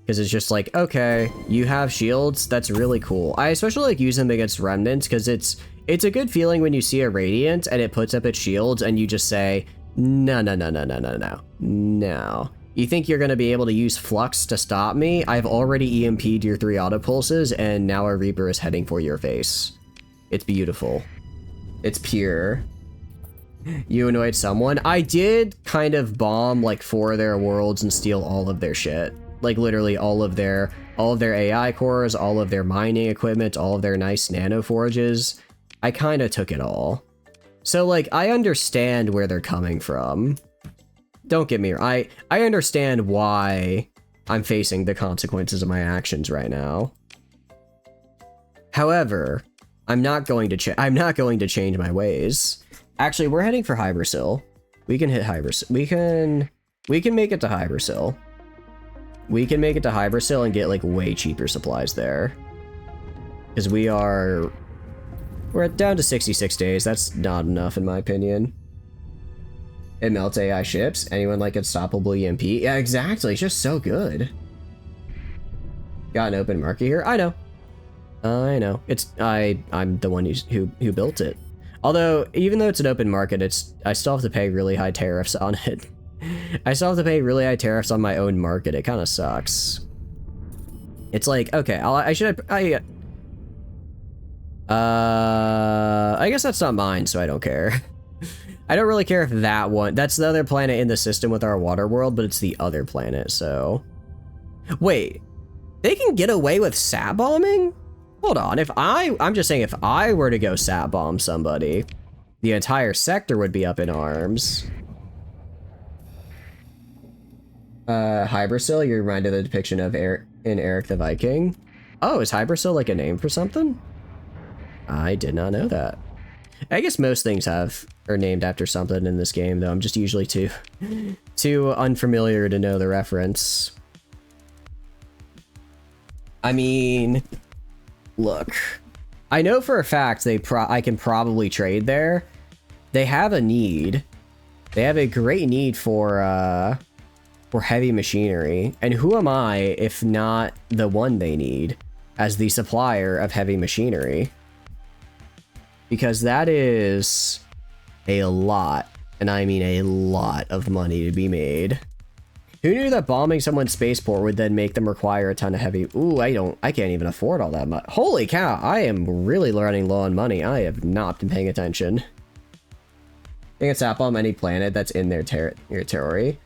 Because it's just like, okay, you have shields. That's really cool. I especially like using them against remnants because it's a good feeling when you see a radiant and it puts up its shields and you just say, no, no, no, no, no, no, no, no. You think you're going to be able to use Flux to stop me? I've already EMP'd your 3 auto pulses, and now a Reaper is heading for your face. It's beautiful. It's pure. You annoyed someone? I did kind of bomb like 4 of their worlds and steal all of their shit. Like literally all of their AI cores, all of their mining equipment, all of their nice nano forges. I kind of took it all. So like, I understand where they're coming from. Don't get me wrong. I understand why I'm facing the consequences of my actions right now. However, I'm not going to change my ways. Actually, we're heading for Hybersil. We can hit Hybersil. We can make it to Hybersil. We can make it to Hybersil and get like way cheaper supplies there. Because we're down to 66 days. That's not enough in my opinion. It melts AI ships. Anyone like Unstoppable EMP? Yeah, exactly. It's just so good. Got an open market here. I know. I know. I'm the one who built it. Although, even though it's an open market, I still have to pay really high tariffs on it. I still have to pay really high tariffs on my own market. It kind of sucks. It's like, okay, I guess that's not mine, so I don't care. I don't really care if that one... That's the other planet in the system with our water world, but it's the other planet, so... Wait. They can get away with sat bombing? Hold on. I'm just saying if I were to go sat bomb somebody, the entire sector would be up in arms. Hybersil, you're reminded of the depiction of in Eric the Viking. Oh, is Hybersil like a name for something? I did not know that. I guess most things are named after something in this game, though I'm just usually too unfamiliar to know the reference. I mean, look, I know for a fact I can probably trade there. They have a need. They have a great need for heavy machinery, and who am I if not the one they need as the supplier of heavy machinery? Because that is a lot, and I mean a lot of money to be made. Who knew that bombing someone's spaceport would then make them require a ton of heavy... Ooh, I can't even afford all that much. Holy cow, I am really running low on money. I have not been paying attention. They can sap bomb any planet that's in their territory.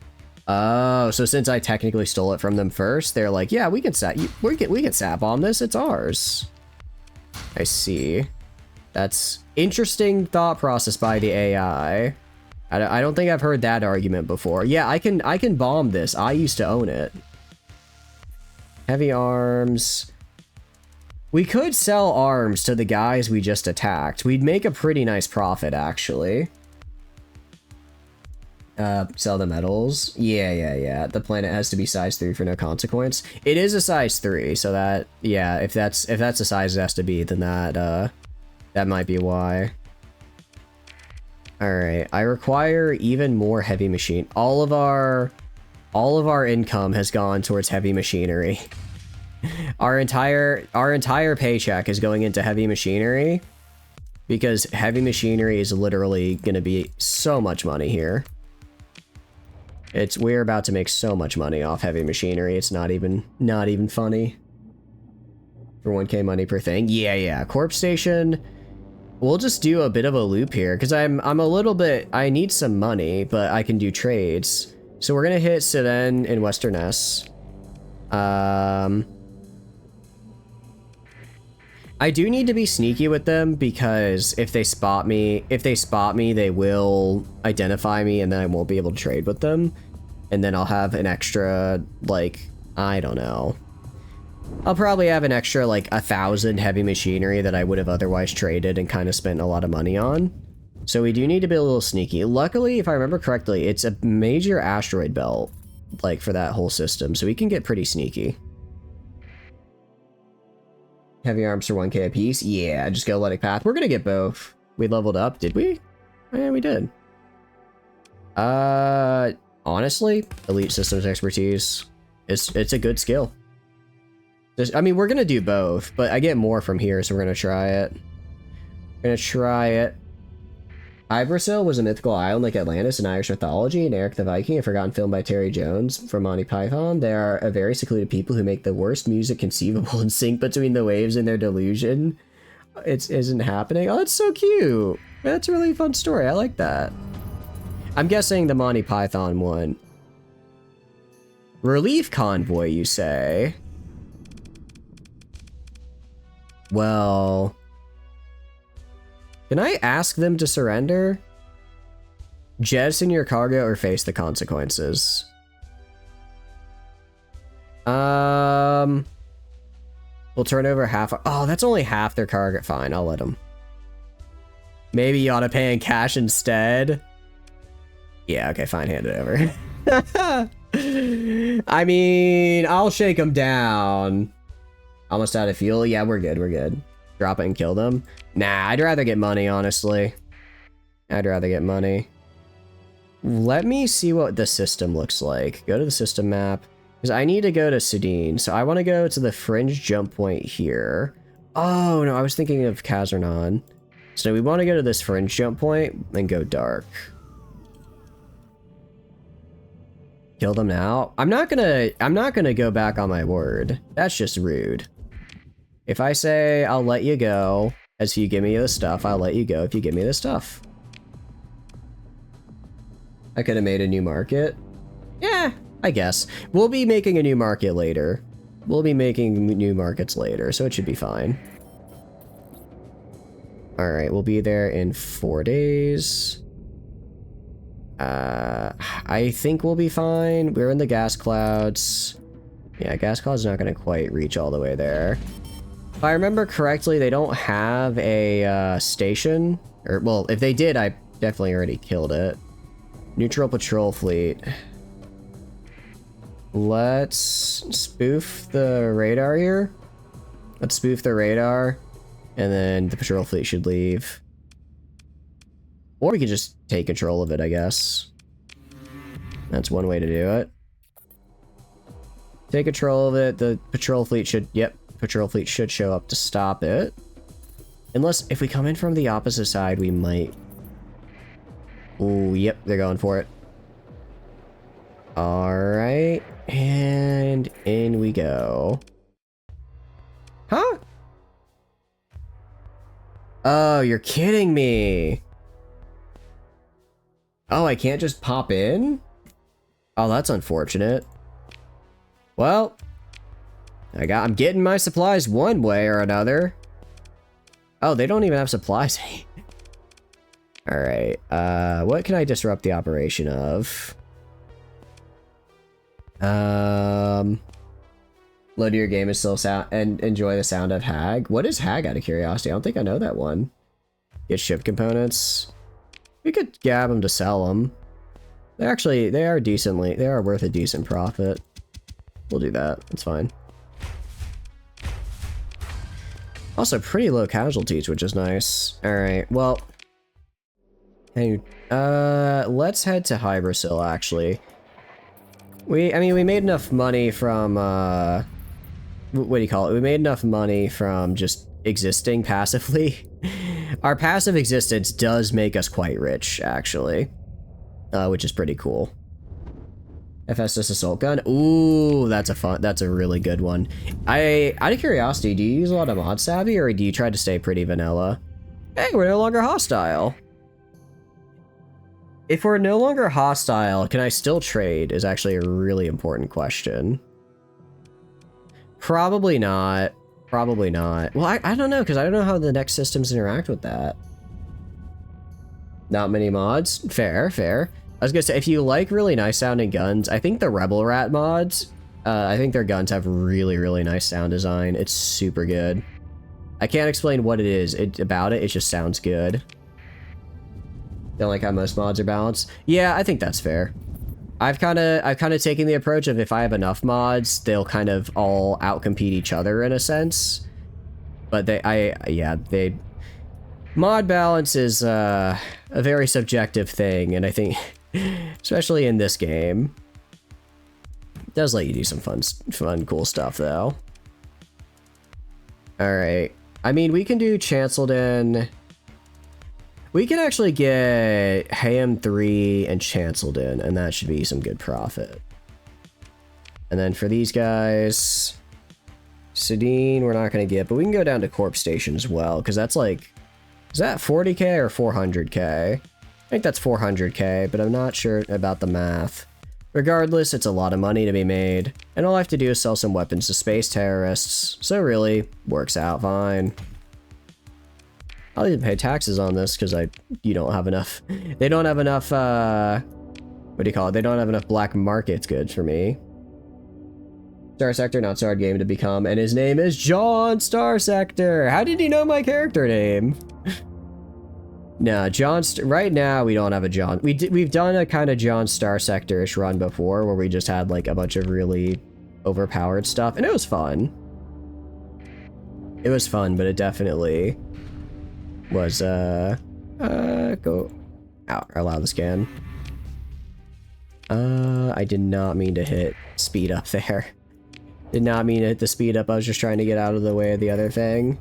Oh, so since I technically stole it from them first, they're like, yeah, we can sap bomb this. It's ours. I see. That's interesting thought process by the AI. I don't think I've heard that argument before. Yeah, I can bomb this. I used to own it. Heavy arms. We could sell arms to the guys we just attacked. We'd make a pretty nice profit, actually. Sell the metals. Yeah. The planet has to be size 3 for no consequence. It is a size 3, so that, yeah, if that's the size it has to be, then that might be why. Alright, I require even more heavy machine. All of our income has gone towards heavy machinery. Our entire paycheck is going into heavy machinery because heavy machinery is literally going to be so much money here. We're about to make so much money off heavy machinery. It's not even funny. For 1k money per thing. Yeah. Corp station. We'll just do a bit of a loop here because I'm a little bit, I need some money, but I can do trades. So we're going to hit Siden in Western S. I do need to be sneaky with them because if they spot me, they will identify me and then I won't be able to trade with them. And then I'll have an extra, like, I don't know. I'll probably have an extra, like, 1,000 heavy machinery that I would have otherwise traded and kind of spent a lot of money on. So we do need to be a little sneaky. Luckily, if I remember correctly, it's a major asteroid belt, like, for that whole system. So we can get pretty sneaky. Heavy arms for 1k apiece. Yeah, just go Athletic Path. We're gonna get both. We leveled up, did we? Yeah, we did. Honestly, Elite Systems Expertise. It's a good skill. I mean, we're gonna do both, but I get more from here, so we're gonna try it. Ibrasil was a mythical island like Atlantis in Irish mythology, and Eric the Viking, a forgotten film by Terry Jones from Monty Python. They are a very secluded people who make the worst music conceivable and sync between the waves in their delusion. It isn't happening. Oh, that's so cute. That's a really fun story. I like that. I'm guessing the Monty Python one. Relief convoy, you say? Well... Can I ask them to surrender? Jettison your cargo or face the consequences. We'll turn over half. Oh, that's only half their cargo. Fine, I'll let them. Maybe you ought to pay in cash instead. Yeah, okay, fine, hand it over. I mean, I'll shake them down. Almost out of fuel. Yeah, we're good. Drop it and kill them. Nah, I'd rather get money, honestly. I'd rather get money. Let me see what the system looks like. Go to the system map. Because I need to go to Sidine. So I want to go to the fringe jump point here. Oh, no, I was thinking of Kazernon. So we want to go to this fringe jump point and go dark. Kill them now? I'm not gonna go back on my word. That's just rude. If I say I'll let you go, as you give me the stuff, I'll let you go if you give me the stuff. I could have made a new market. Yeah, I guess. We'll be making a new market later. We'll be making new markets later, so it should be fine. Alright, we'll be there in 4 days. I think we'll be fine. We're in the gas clouds. Yeah, gas clouds not going to quite reach all the way there. If I remember correctly, they don't have a station. Or, well, if they did, I definitely already killed it. Neutral patrol fleet. Let's spoof the radar here. Let's spoof the radar. And then the patrol fleet should leave. Or we could just take control of it, I guess. That's one way to do it. Take control of it. The patrol fleet should... Yep. Patrol fleet should show up to stop it. Unless, if we come in from the opposite side, we might... Ooh, yep, they're going for it. Alright. right, and in we go. Huh? Oh, you're kidding me. Oh, I can't just pop in? Oh, that's unfortunate. Well, I'm getting my supplies one way or another. Oh, they don't even have supplies. Alright, what can I disrupt the operation of? Load your game is still sound and enjoy the sound of Hag. What is Hag, out of curiosity? I don't think I know that one. Get ship components. We could gab them to sell them. They are worth a decent profit. We'll do that. That's fine. Also, pretty low casualties, which is nice. All right. Well, hey, let's head to Hybrasil. Actually, I mean, we made enough money from what do you call it? We made enough money from just existing passively. Our passive existence does make us quite rich, actually, which is pretty cool. Hephaestus assault gun. Ooh, that's a really good one. Out of curiosity, do you use a lot of mod savvy, or do you try to stay pretty vanilla? Hey, we're no longer hostile. If we're no longer hostile, can I still trade? Is actually a really important question. Probably not. Probably not. Well, I don't know, because I don't know how the next systems interact with that. Not many mods. Fair, fair. I was gonna say, if you like really nice sounding guns, I think the Rebel Rat mods, I think their guns have really, really nice sound design. It's super good. I can't explain what it is about it. It just sounds good. Don't like how most mods are balanced. Yeah, I think that's fair. I've kind of taken the approach of if I have enough mods, they'll kind of all outcompete each other in a sense. But mod balance is a very subjective thing, and I think, especially in this game, it does let you do some fun, cool stuff though. All right, I mean, we can do Chanceldon. We can actually get Ham 3 and Chanceldon, and that should be some good profit. And then for these guys, Sedine, we're not going to get, but we can go down to Corp Station as well, because that's like, is that 40k or 400k? I think that's 400k, but I'm not sure about the math. Regardless, it's a lot of money to be made, and all I have to do is sell some weapons to space terrorists, so really, works out fine. I'll even pay taxes on this because you don't have enough. They don't have enough. What do you call it? They don't have enough black market goods for me. Starsector, not so hard game to become, and his name is John Starsector. How did he know my character name? Nah, right now we don't have a John. We've done a kind of John Starsector-ish run before where we just had like a bunch of really overpowered stuff, and it was fun. It was fun, but it definitely was go out, allow the scan. I did not mean to hit speed up there. Did not mean to hit the speed up. I was just trying to get out of the way of the other thing.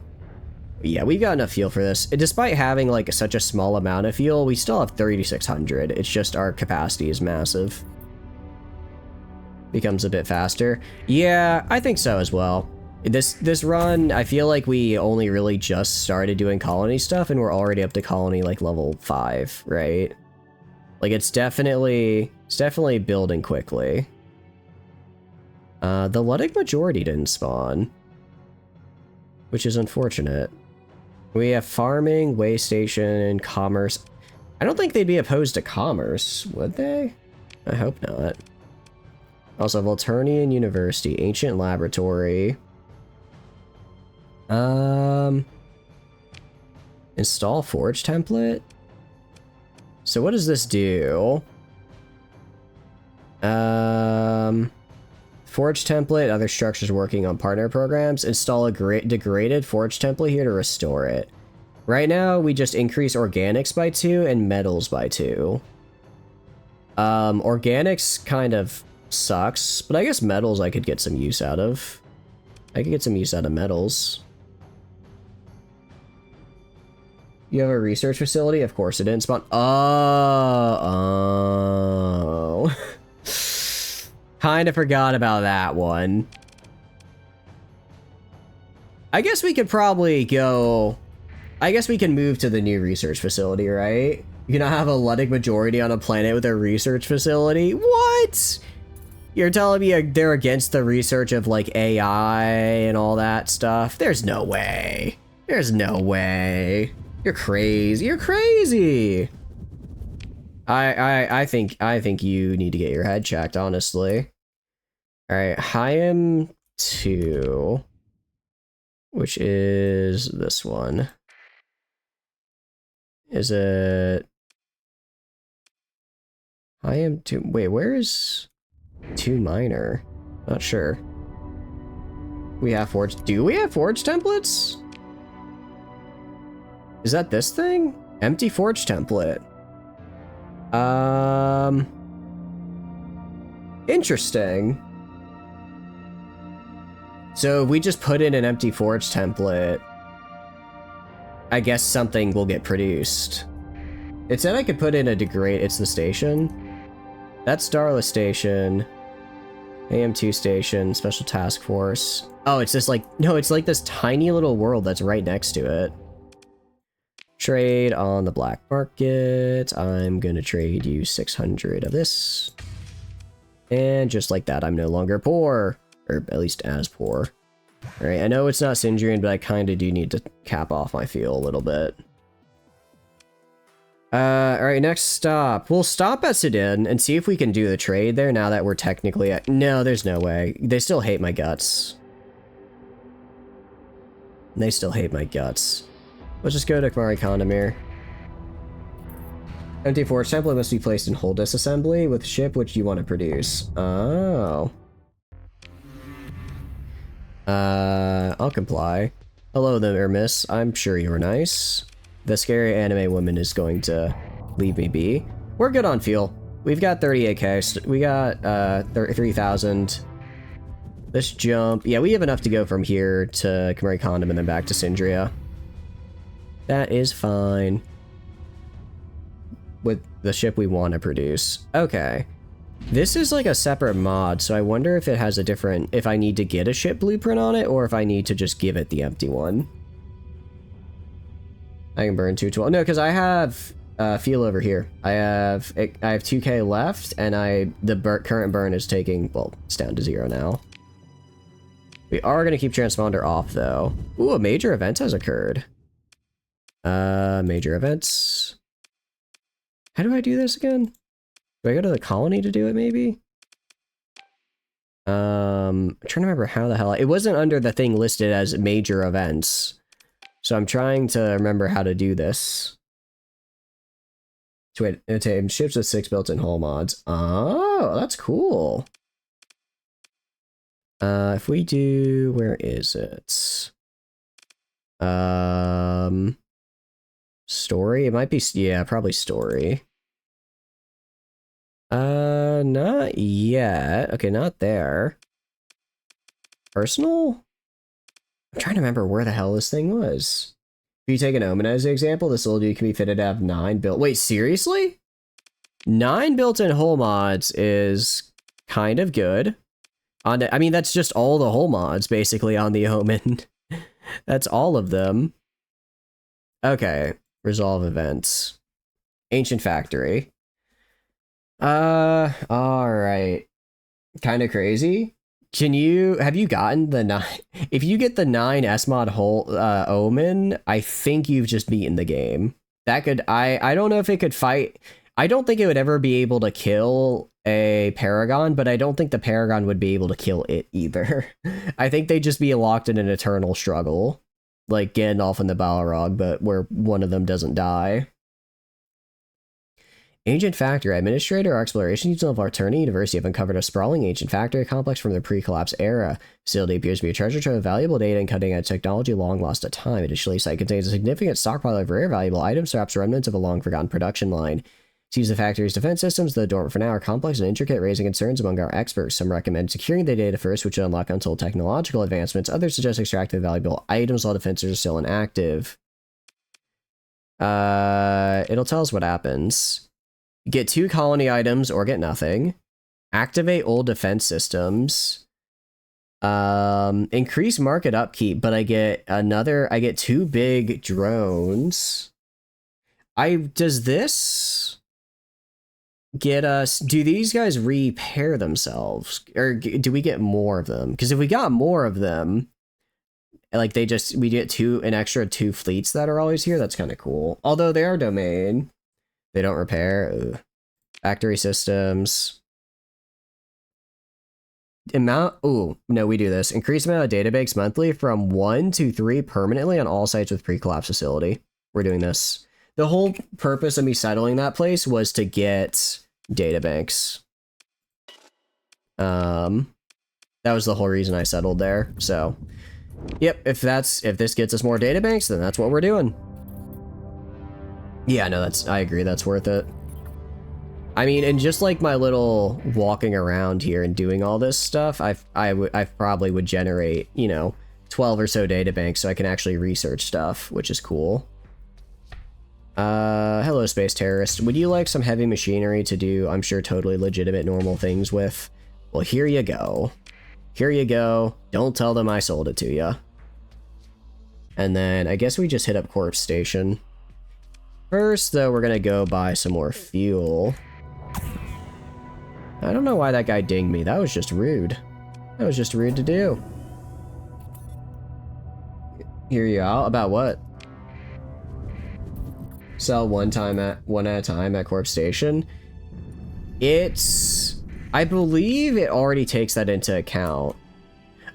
But yeah, we've got enough fuel for this. Despite having like such a small amount of fuel, we still have 3,600. It's just our capacity is massive. Becomes a bit faster. Yeah, I think so as well. This run, I feel like we only really just started doing colony stuff, and we're already up to colony like level 5, right? Like it's definitely building quickly. The Luddic majority didn't spawn, which is unfortunate. We have farming, way station, commerce. I don't think they'd be opposed to commerce, would they? I hope not. Also, Volturnian University, Ancient Laboratory. Install Forge template? So what does this do? Forge template, other structures working on partner programs. Install a degraded forge template here to restore it. Right now, we just increase organics by 2 and metals by 2. Organics kind of sucks, but I guess metals I could get some use out of. I could get some use out of metals. You have a research facility? Of course it didn't spawn. Oh. kind of forgot about that one. I guess we could probably go... I guess we can move to the new research facility, right? You can have a Luddic majority on a planet with a research facility? What? You're telling me they're against the research of, like, AI and all that stuff? There's no way. There's no way. You're crazy. You're crazy. I think you need to get your head checked, honestly. Alright, Hyam 2, which is this one. Is it... Hyam 2... Wait, where is 2 minor? Not sure. We have forged... Do we have forged templates? Is that this thing? Empty forge template. Interesting. So if we just put in an empty forge template, I guess something will get produced. It said I could put in a degrade. It's the station. That's Starless Station. AM2 Station, Special Task Force. Oh, it's just like, no, it's like this tiny little world that's right next to it. Trade on the black market. I'm gonna trade you 600 of this. And just like that, I'm no longer poor. Or at least as poor. Alright, I know it's not Sindrian, but I kinda do need to cap off my fuel a little bit. Alright, next stop. We'll stop at Sudan and see if we can do the trade there now that we're technically at... No, there's no way. They still hate my guts. They still hate my guts. Let's just go to Khmari Kandamir. Empty forge template must be placed in whole disassembly with ship which you want to produce. Oh. I'll comply. Hello there, miss. I'm sure you're nice. The scary anime woman is going to leave me be. We're good on fuel. We've got 38k. We got 3,000. Let's jump. Yeah, we have enough to go from here to Khmari Kandam and then back to Sindria. That is fine. With the ship we want to produce. Okay. This is like a separate mod, so I wonder if it has a different... If I need to get a ship blueprint on it, or if I need to just give it the empty one. I can burn 212. No, because I have fuel over here. I have 2k left, and the current burn is taking... Well, it's down to 0 now. We are going to keep transponder off, though. Ooh, a major event has occurred. Major events. How do I do this again? Do I go to the colony to do it, maybe? I'm trying to remember how the hell... It wasn't under the thing listed as major events. So I'm trying to remember how to do this. So wait, it ships with 6 built-in hull mods. Oh, that's cool. If we do... Where is it? Story? It might be... Yeah, probably story. Not yet. Okay, not there. Personal? I'm trying to remember where the hell this thing was. If you take an Omen as an example, this little dude can be fitted to have 9 built... Wait, seriously? 9 built-in hull mods is kind of good. I mean, that's just all the hull mods, basically, on the Omen. That's all of them. Okay. Resolve events. Ancient Factory. Alright. Kind of crazy. Have you gotten the 9? If you get the 9 SMod hull, Omen, I think you've just beaten the game. That could, I don't know if it could fight. I don't think it would ever be able to kill a Paragon, but I don't think the Paragon would be able to kill it either. I think they'd just be locked in an eternal struggle. Like Gandalf and the Balrog, but where one of them doesn't die. Ancient Factory. Administrator or Exploration Unit of Arternia University have uncovered a sprawling ancient factory complex from the pre-collapse era. Facility appears to be a treasure trove of valuable data and cutting-edge technology long lost to time. Additionally, site contains a significant stockpile of rare valuable items, perhaps remnants of a long-forgotten production line. To use the factory's defense systems, though dormant for now, are complex and intricate, raising concerns among our experts. Some recommend securing the data first, which would unlock untold technological advancements. Others suggest extracting the valuable items while defenses are still inactive. It'll tell us what happens. Get 2 colony items or get nothing. Activate old defense systems. Increase market upkeep, but I get 2 big drones. Does this get us, do these guys repair themselves? Or do we get more of them? Because if we got more of them, like we get an extra 2 fleets that are always here, that's kind of cool. Although they are domain. They don't repair. Ugh. Factory systems. Oh no, we do this. Increase amount of databanks monthly from 1 to 3 permanently on all sites with pre-collapse facility. We're doing this. The whole purpose of me settling that place was to get databanks. That was the whole reason I settled there. So, yep, if this gets us more databanks, then that's what we're doing. Yeah, no, I agree, that's worth it. I mean, and just like my little walking around here and doing all this stuff, I probably would generate, 12 or so databanks so I can actually research stuff, which is cool. Hello, space terrorist. Would you like some heavy machinery to do, I'm sure, totally legitimate normal things with? Well, here you go. Here you go. Don't tell them I sold it to you. And then I guess we just hit up Corpse Station. First, though, we're gonna go buy some more fuel. I don't know why that guy dinged me. That was just rude. That was just rude to do. Hear you out? About what? Sell one at a time at Corpse Station. I believe it already takes that into account.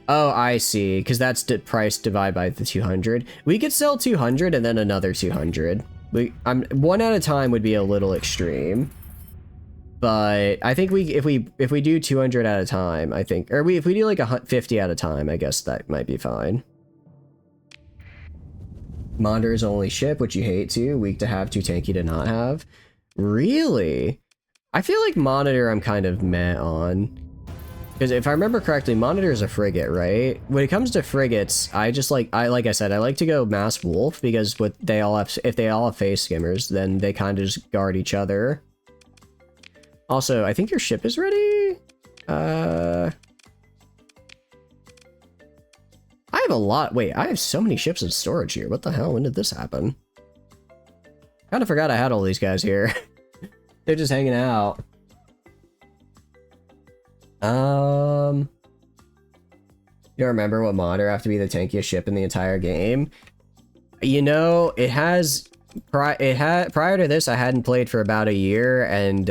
Oh, I see. Because that's the price divided by the 200. We could sell 200 and then another 200. One at a time would be a little extreme. But I think if we do 200 at a time, I think, or if we do like 50 at a time, I guess that might be fine. Monitor's only ship, which you hate too. Weak to have, too tanky to not have. Really? I feel like Monitor I'm kind of meh on. Because if I remember correctly, Monitor is a frigate, right? When it comes to frigates, like I said, I like to go Mass Wolf because if they all have face skimmers, then they kind of just guard each other. Also, I think your ship is ready. I have a lot. Wait, I have so many ships in storage here. What the hell? When did this happen? Kind of forgot I had all these guys here. They're just hanging out. You don't remember what mod have to be the tankiest ship in the entire game? You know, prior to this, I hadn't played for about a year, and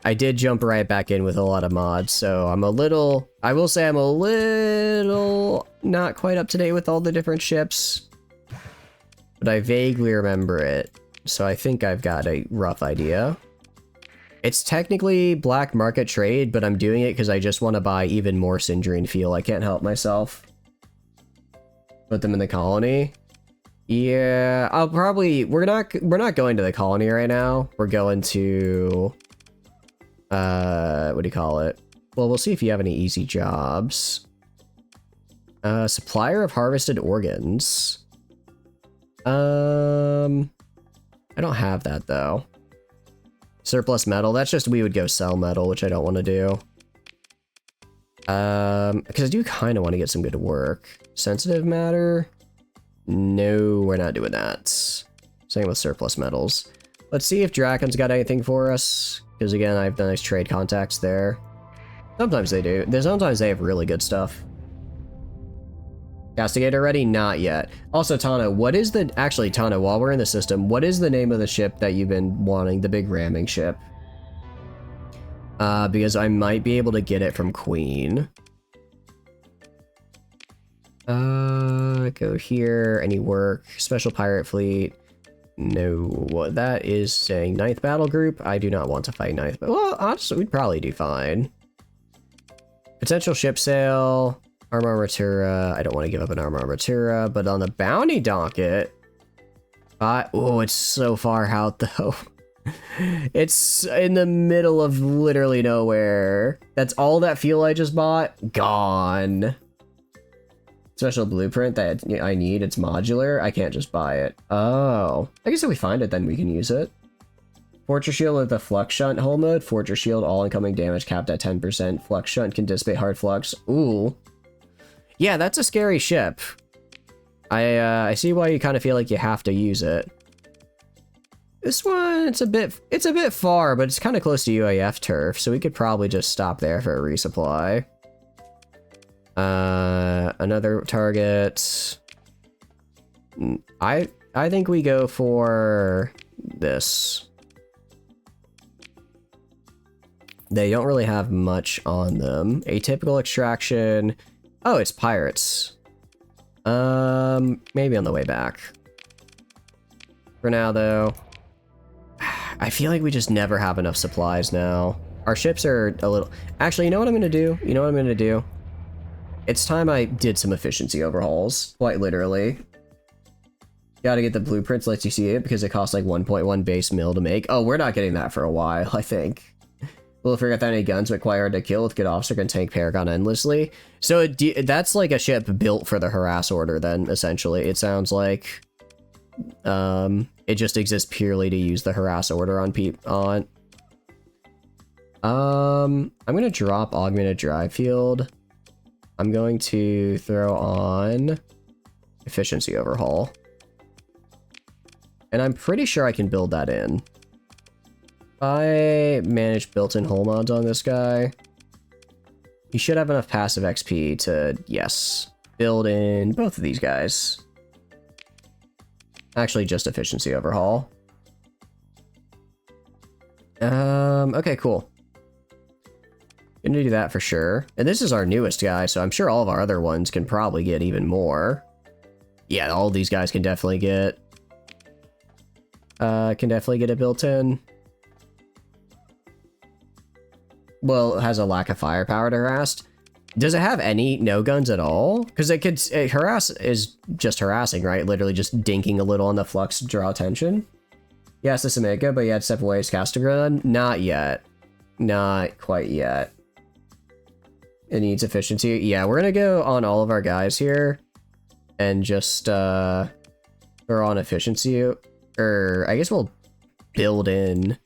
I did jump right back in with a lot of mods, so I will say I'm a little not quite up to date with all the different ships, but I vaguely remember it, so I think I've got a rough idea. It's technically black market trade, but I'm doing it because I just want to buy even more Syndrine fuel. I can't help myself. Put them in the colony. Yeah, we're not going to the colony right now. We're going to, what do you call it? Well, we'll see if you have any easy jobs. Supplier of harvested organs. I don't have that though. Surplus metal, that's just we would go sell metal, which I don't want to do. Because I do kind of want to get some good work. Sensitive matter? No, we're not doing that. Same with surplus metals. Let's see if Draken's got anything for us. Because again, I have the nice trade contacts there. Sometimes they do. Sometimes they have really good stuff. Castigator ready? Not yet. Also, Tana, actually, Tana, while we're in the system, what is the name of the ship that you've been wanting? The big ramming ship. Because I might be able to get it from Queen. Go here. Any work? Special pirate fleet. No. That is saying 9th battle group. I do not want to fight 9th. Well, honestly, we'd probably do fine. Potential ship sale. Armor Armatura. I don't want to give up an Armor Armatura, but on the bounty docket, oh, it's so far out though. It's in the middle of literally nowhere. That's all that fuel I just bought. Gone. Special blueprint that I need. It's modular. I can't just buy it. Oh, I guess if we find it, then we can use it. Fortress Shield with the Flux Shunt hull mode. Fortress Shield, all incoming damage capped at 10%. Flux Shunt can dissipate hard flux. Ooh. Yeah, that's a scary ship. I see why you kind of feel like you have to use it. This one, it's a bit far, but it's kind of close to UAF turf, so we could probably just stop there for a resupply. Another target. I think we go for this. They don't really have much on them. Atypical extraction. Oh, it's pirates. Maybe on the way back. For now, though, I feel like we just never have enough supplies now. Our ships are a little... Actually, you know what I'm gonna do? You know what I'm gonna do? It's time I did some efficiency overhauls. Quite literally. Gotta get the blueprints, lets you see it, because it costs like 1.1 base mil to make. Oh, we're not getting that for a while, I think. We'll forget that any guns required to kill with good officer can tank Paragon endlessly. So that's like a ship built for the harass order then, essentially. It sounds like it just exists purely to use the harass order on I'm gonna drop augmented drive field. I'm going to throw on efficiency overhaul. And I'm pretty sure I can build that in. I manage built-in hull mods on this guy. You should have enough passive XP to, yes, build in both of these guys. Actually, just efficiency overhaul. Okay, cool. Gonna do that for sure. And this is our newest guy, so I'm sure all of our other ones can probably get even more. Yeah, all these guys can definitely get... it built in. Well, it has a lack of firepower to harass. Does it have any no guns at all? Because harass is just harassing, right? Literally just dinking a little on the flux to draw attention. Yes, this is Omega, but you had to step away as caster gun. Not yet. Not quite yet. It needs efficiency. Yeah, we're gonna go on all of our guys here and just throw on efficiency. Or I guess we'll build in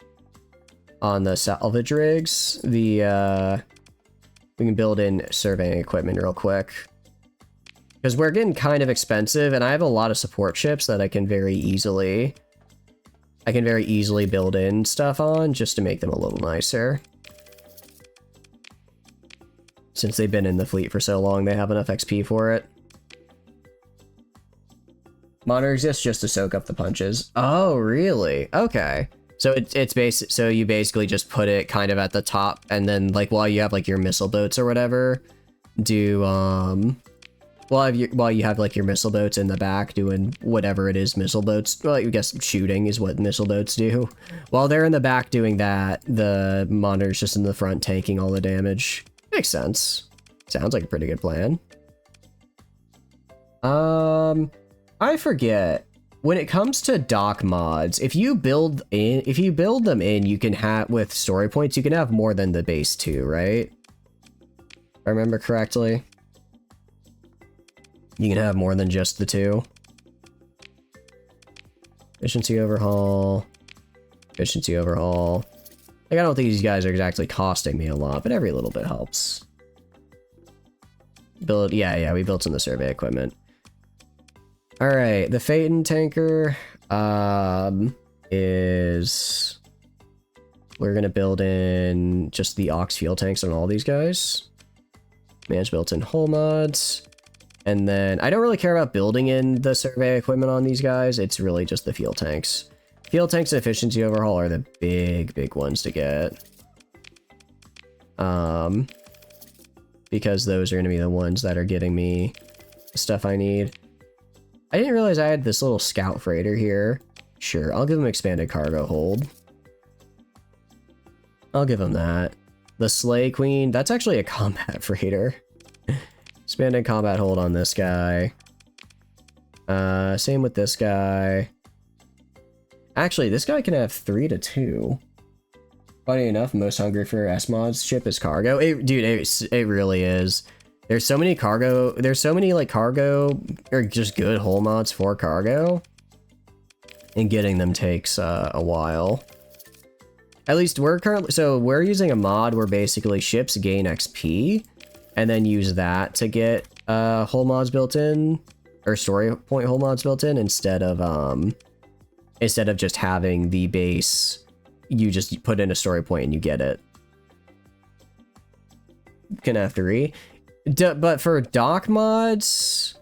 on the salvage rigs. We can build in surveying equipment real quick. Because we're getting kind of expensive, and I have a lot of support ships that I can very easily build in stuff on just to make them a little nicer. Since they've been in the fleet for so long, they have enough XP for it. Monitor exists just to soak up the punches. Oh, really? Okay. So it's basic. So you basically just put it kind of at the top, and then like while you have like your missile boats or whatever, do while you have like your missile boats in the back doing whatever it is missile boats. Well, I guess shooting is what missile boats do. While they're in the back doing that, the monitor's just in the front tanking all the damage. Makes sense. Sounds like a pretty good plan. I forget. When it comes to dock mods, if you build them in, you can have, with story points, you can have more than the base 2, right? If I remember correctly. You can have more than just the 2. Efficiency overhaul. Efficiency overhaul. Like, I don't think these guys are exactly costing me a lot, but every little bit helps. Yeah, we built in the survey equipment. Alright, the Phaeton tanker, is... We're gonna build in just the Ox fuel tanks on all these guys. Manage built-in hull mods. And then, I don't really care about building in the survey equipment on these guys, it's really just the fuel tanks. Fuel tanks and efficiency overhaul are the big ones to get. Because those are gonna be the ones that are getting me the stuff I need. I didn't realize I had this little scout freighter here. Sure, I'll give him expanded cargo hold. I'll give him that. The Slay Queen, that's actually a combat freighter. Expanded combat hold on this guy. Same with this guy. Actually, this guy can have 3 to 2. Funny enough, most hungry for S-Mod's ship is cargo. Dude, it really is. There's so many like cargo, or just good hull mods for cargo. And getting them takes a while. At least we're currently, so we're using a mod where basically ships gain XP and then use that to get hull mods built in, or story point hull mods built in, instead of just having the base, you just put in a story point and you get it. Canaftery. But for dock mods,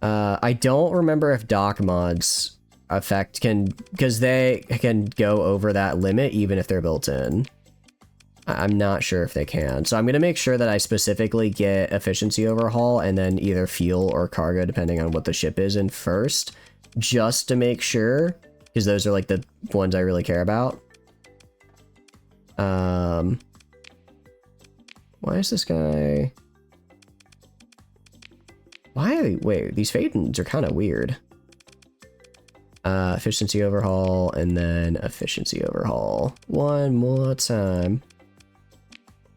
I don't remember if dock mods because they can go over that limit even if they're built in. I'm not sure if they can. So I'm going to make sure that I specifically get efficiency overhaul and then either fuel or cargo, depending on what the ship is in first, just to make sure, because those are like the ones I really care about. Why is this guy... Wait, these fadings are kind of weird. Efficiency overhaul, and then efficiency overhaul. One more time.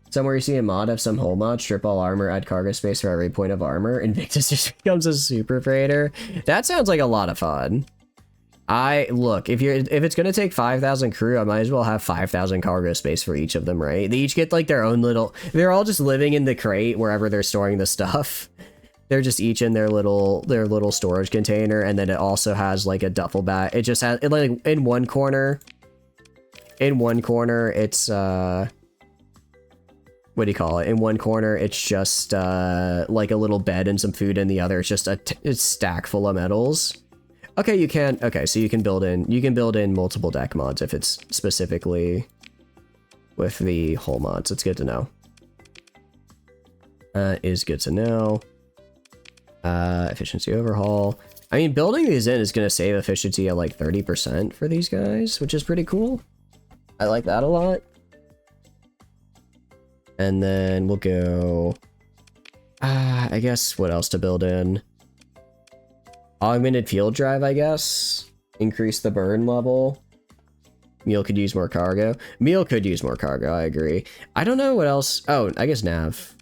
Somewhere you see a mod of some hull mod, strip all armor, add cargo space for every point of armor. Invictus just becomes a super freighter. That sounds like a lot of fun. Look, if it's gonna take 5,000 crew, I might as well have 5,000 cargo space for each of them, right? They each get like their own little... They're all just living in the crate wherever they're storing the stuff. They're just each in their little storage container, and then it also has like a duffel bag. It just has it, like in one corner. It's what do you call it? In one corner, it's just like a little bed and some food. In the other, it's just a stack full of metals. Okay, you can. Okay, so you can build in multiple deck mods if it's specifically with the hull mods. It's good to know. Is good to know. Efficiency overhaul. I mean, building these in is going to save efficiency at like 30% for these guys, which is pretty cool. I like that a lot. And then we'll go... I guess what else to build in? Augmented field drive, I guess. Increase the burn level. Meal could use more cargo. Meal could use more cargo, I agree. I don't know what else... Oh, I guess nav.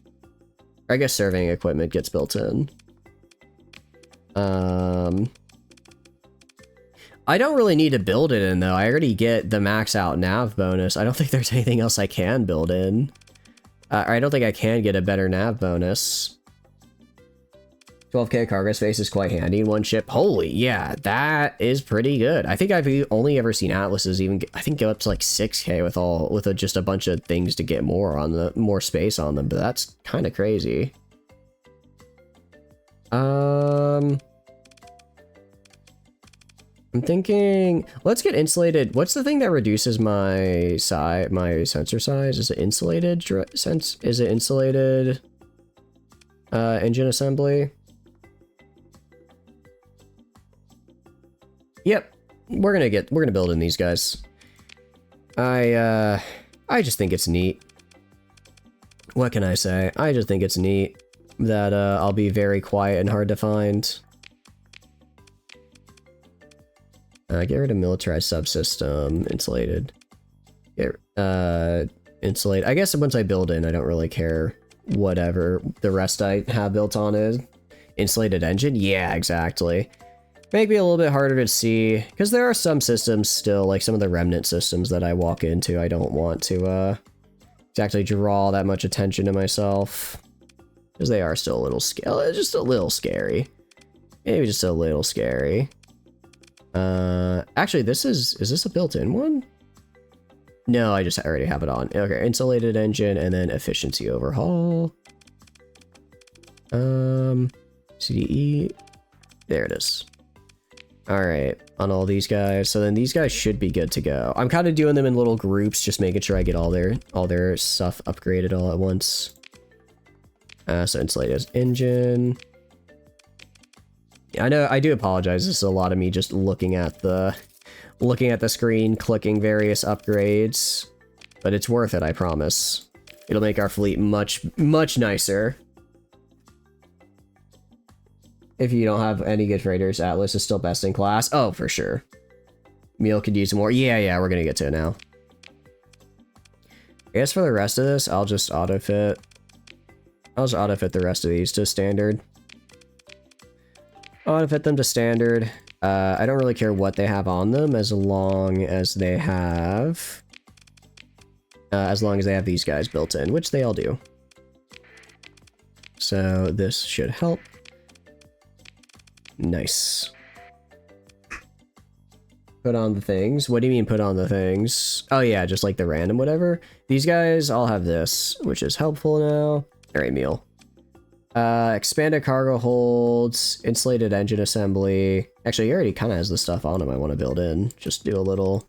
I guess surveying equipment gets built in. I don't really need to build it in, though. I already get the max out nav bonus. I don't think there's anything else I can build in. I don't think I can get a better nav bonus. 12k cargo space is quite handy in one ship. Holy, yeah, that is pretty good. I think I've only ever seen Atlases even, I think, go up to like 6k with just a bunch of things to get more space on them, but that's kind of crazy. I'm thinking, let's get insulated. What's the thing that reduces my sensor size? Is it insulated engine assembly? Yep. We're gonna build in these guys. I just think it's neat. What can I say? I just think it's neat that I'll be very quiet and hard to find. Get rid of militarized subsystem, insulated. Insulate. I guess once I build in, I don't really care whatever the rest I have built on is. Insulated engine? Yeah, exactly. Make me a little bit harder to see, because there are some systems still, like some of the remnant systems that I walk into, I don't want to exactly draw that much attention to myself. Because they are still a little scary. Just a little scary. Maybe just a little scary. Actually, is this a built-in one? No, I just already have it on. Okay, insulated engine and then efficiency overhaul. CDE. There it is. Alright, on all these guys. So then these guys should be good to go. I'm kind of doing them in little groups, just making sure I get all their stuff upgraded all at once. So insulated engine. I know, I do apologize. This is a lot of me just looking at the screen, clicking various upgrades, but it's worth it, I promise. It'll make our fleet much, much nicer. If you don't have any good freighters, Atlas is still best in class. Oh, for sure. Meal could use more. Yeah, we're gonna get to it now. I guess for the rest of this, I'll just auto-fit. I'll just auto-fit the rest of these to standard. Auto-fit them to standard. I don't really care what they have on them as long as they have... as long as they have these guys built in, which they all do. So this should help. Nice. Put on the things. What do you mean put on the things? Oh yeah, just like the random whatever. These guys all have this, which is helpful now. Alright, meal. Expanded cargo holds, insulated engine assembly. Actually, he already kind of has the stuff on him I want to build in. Just do a little...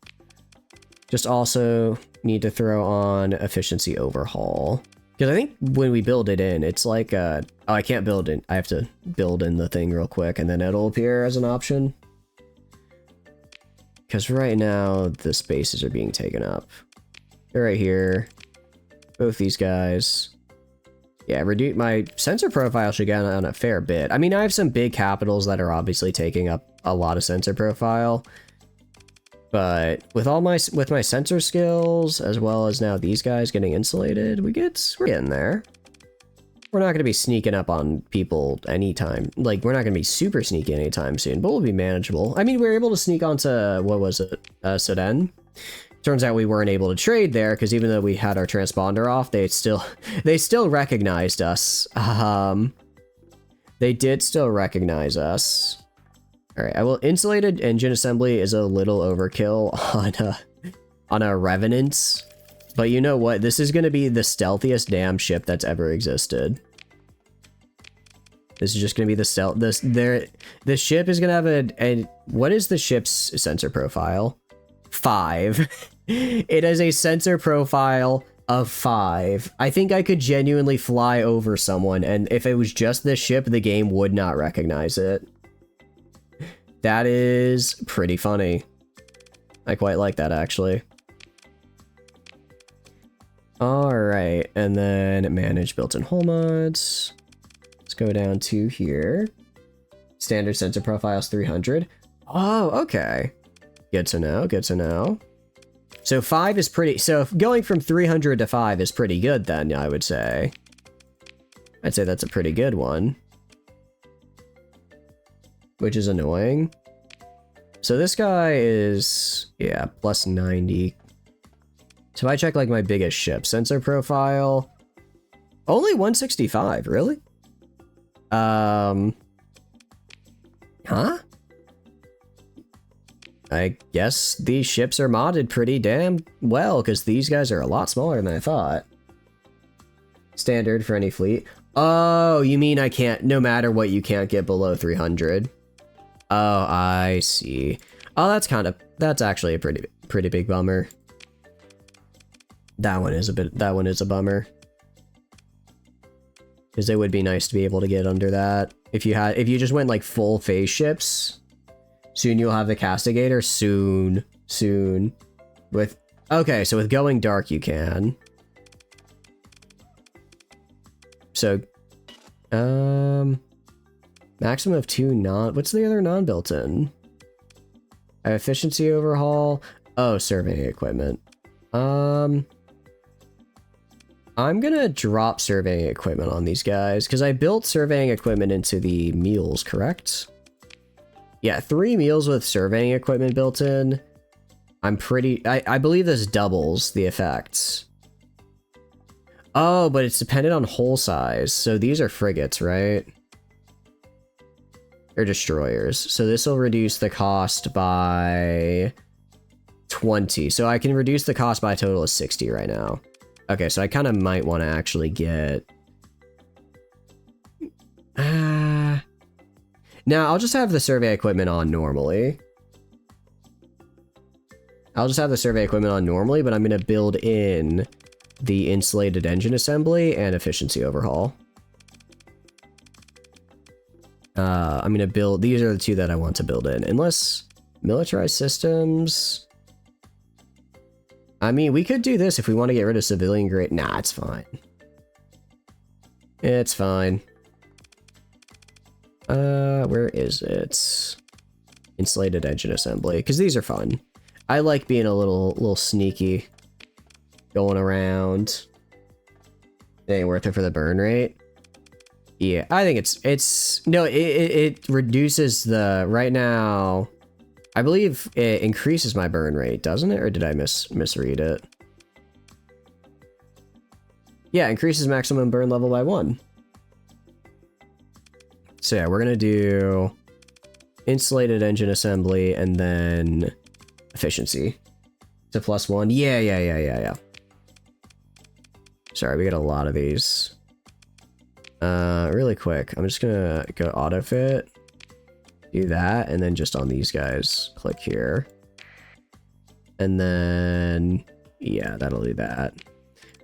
Just also need to throw on efficiency overhaul. Because I think when we build it in, it's like, oh, I can't build it. I have to build in the thing real quick, and then it'll appear as an option. Because right now, the spaces are being taken up. They're right here. Both these guys. Yeah, reduce my sensor profile should get on a fair bit. I mean, I have some big capitals that are obviously taking up a lot of sensor profile. But with all my sensor skills, as well as now these guys getting insulated, we're getting there. We're not going to be sneaking up on people anytime. Like, we're not going to be super sneaky anytime soon, but we'll be manageable. I mean, we were able to sneak onto, what was it, Sudan. Turns out we weren't able to trade there, because even though we had our transponder off, they still recognized us. They did still recognize us. Alright, I will... Insulated engine assembly is a little overkill on a Revenant. But you know what? This is going to be the stealthiest damn ship that's ever existed. This is just going to be the stealth... The ship is going to have a... What is the ship's sensor profile? 5. It has a sensor profile of 5. I think I could genuinely fly over someone, and if it was just this ship, the game would not recognize it. That is pretty funny. I quite like that, actually. Alright, and then manage built-in hull mods. Let's go down to here. Standard sensor profile is 300. Oh, okay. Good to know, good to know. So 5 is pretty... So going from 300 to 5 is pretty good then, I would say. I'd say that's a pretty good one. Which is annoying. So this guy is, yeah, plus 90. So if I check like my biggest ship, sensor profile, only 165, really? Huh? I guess these ships are modded pretty damn well, because these guys are a lot smaller than I thought. Standard for any fleet. Oh, you mean I can't, no matter what, you can't get below 300. Oh, I see. Oh, that's actually a pretty big bummer. That one is a bummer. Because it would be nice to be able to get under that. If you just went like full phase ships, soon you'll have the Castigator. Soon. Okay, so with going dark you can. So, maximum of 2 what's the other non-built-in? Efficiency overhaul. Oh, surveying equipment. I'm gonna drop surveying equipment on these guys, because I built surveying equipment into the meals, correct? Yeah, 3 meals with surveying equipment built in. I believe this doubles the effects. Oh, but it's dependent on hull size, so these are frigates, right? Or destroyers. So this will reduce the cost by 20. So I can reduce the cost by a total of 60 right now. Okay, so I kind of might want to actually get... Now, I'll just have the survey equipment on normally. But I'm going to build in the insulated engine assembly and efficiency overhaul. I'm going to build... These are the 2 that I want to build in. Unless militarized systems... I mean, we could do this if we want to get rid of civilian grade. Nah, it's fine. It's fine. Where is it? Insulated engine assembly, because these are fun. I like being a little sneaky. Going around. It ain't worth it for the burn rate. Yeah, I think it's no, it reduces the, right now, I believe it increases my burn rate, doesn't it? Or did I misread it? Yeah, increases maximum burn level by 1. So yeah, we're gonna do insulated engine assembly and then efficiency to +1. Yeah. Sorry, we got a lot of these. Really quick, I'm just gonna go auto fit, do that, and then just on these guys, click here. And then, yeah, that'll do that.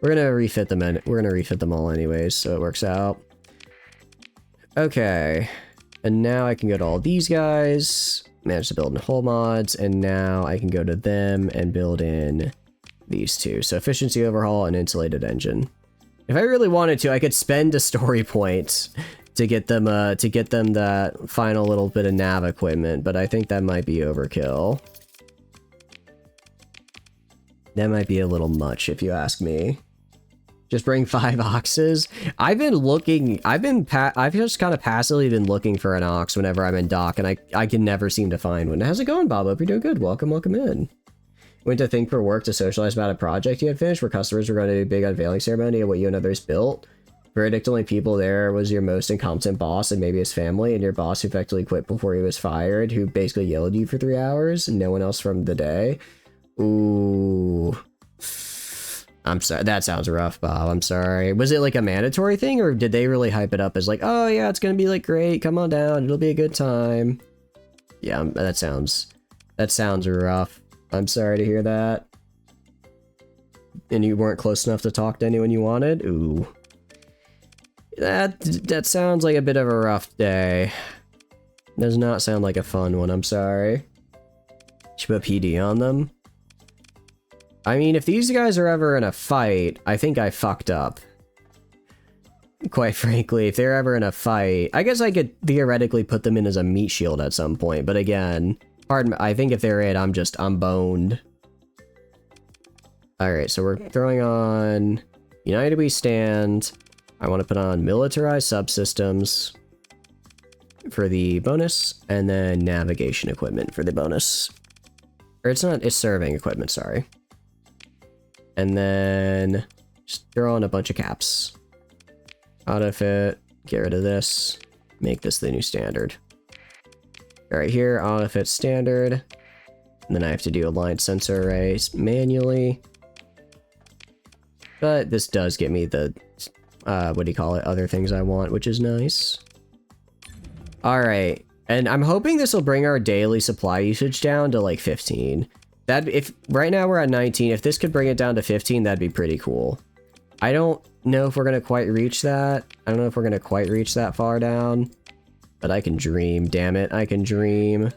We're gonna refit them and we're gonna refit them all anyways, so it works out. Okay, and now I can go to all these guys, manage to build in whole mods, and now I can go to them and build in these two. So efficiency overhaul and insulated engine. If I really wanted to, I could spend a story point to get them that final little bit of nav equipment, but I think that might be overkill. That might be a little much if you ask me. Just bring 5 oxes. I've just kind of passively been looking for an ox whenever I'm in dock, and I can never seem to find one. How's it going, Bob? Hope you're doing good. Welcome in. Went to Think for Work to socialize about a project you had finished where customers were going to do a big unveiling ceremony of what you and others built. Verdict: only people there was your most incompetent boss and maybe his family, and your boss who effectively quit before he was fired, who basically yelled at you for 3 hours, and no one else from the day. Ooh. I'm sorry, that sounds rough, Bob. I'm sorry. Was it like a mandatory thing, or did they really hype it up as like, oh yeah, it's gonna be like great, come on down, it'll be a good time? Yeah, that sounds rough. I'm sorry to hear that. And you weren't close enough to talk to anyone you wanted? Ooh. That sounds like a bit of a rough day. Does not sound like a fun one, I'm sorry. Should put PD on them. I mean, if these guys are ever in a fight, I think I fucked up. Quite frankly, if they're ever in a fight, I guess I could theoretically put them in as a meat shield at some point, but again, pardon me, I think if they're in, I'm boned. Alright, so we're throwing on United We Stand. I want to put on militarized subsystems for the bonus, and then navigation equipment for the bonus. Or it's serving equipment, sorry. And then just throw on a bunch of caps. Auto fit, get rid of this, make this the new standard. Right here, auto fit standard. And then I have to do aligned sensor arrays manually. But this does get me the, what do you call it, other things I want, which is nice. Alright, and I'm hoping this will bring our daily supply usage down to like 15. If right now we're at 19, if this could bring it down to 15, that'd be pretty cool. I don't know if we're gonna quite reach that. I don't know if we're gonna quite reach that far down, but I can dream, damn it, I can dream.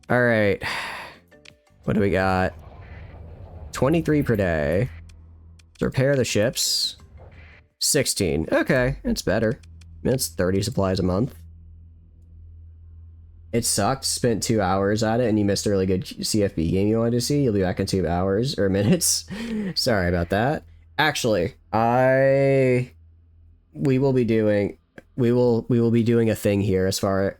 All right, what do we got? 23 per day. To repair the ships. 16, okay, it's better. It's 30 supplies a month. It sucked, spent 2 hours at it, and you missed a really good CFB game you wanted to see. You'll be back in 2 hours, or minutes. Sorry about that. Actually, we will be doing a thing here as far,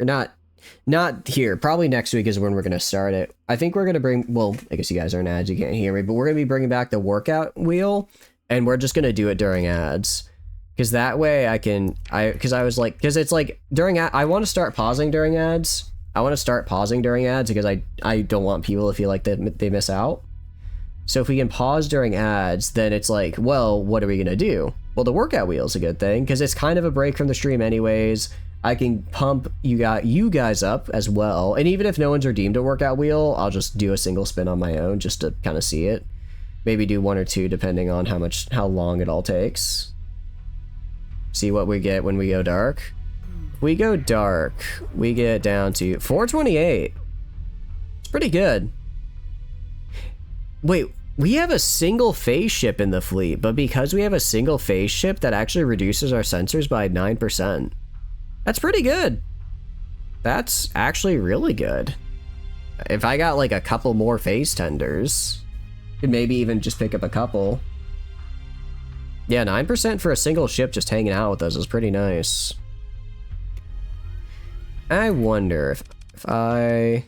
not here, probably next week is when we're going to start it. I think we're going to bring, well, I guess you guys aren't ads, you can't hear me, but we're going to be bringing back the workout wheel, and we're just going to do it during ads. Because that way because it's like, I want to start pausing during ads. I want to start pausing during ads because I don't want people to feel like they miss out. So if we can pause during ads, then it's like, well, what are we going to do? Well, the workout wheel is a good thing because it's kind of a break from the stream anyways. I can pump you guys up as well. And even if no one's redeemed a workout wheel, I'll just do a single spin on my own just to kind of see it. Maybe do 1 or 2 depending on how long it all takes. See what we get when we go dark. We go dark, we get down to 428. It's pretty good. Wait, we have a single phase ship in the fleet, but because we have a single phase ship, that actually reduces our sensors by 9%. That's pretty good. That's actually really good. If I got like a couple more phase tenders, could maybe even just pick up a couple. Yeah, 9% for a single ship just hanging out with us is pretty nice. I wonder if I...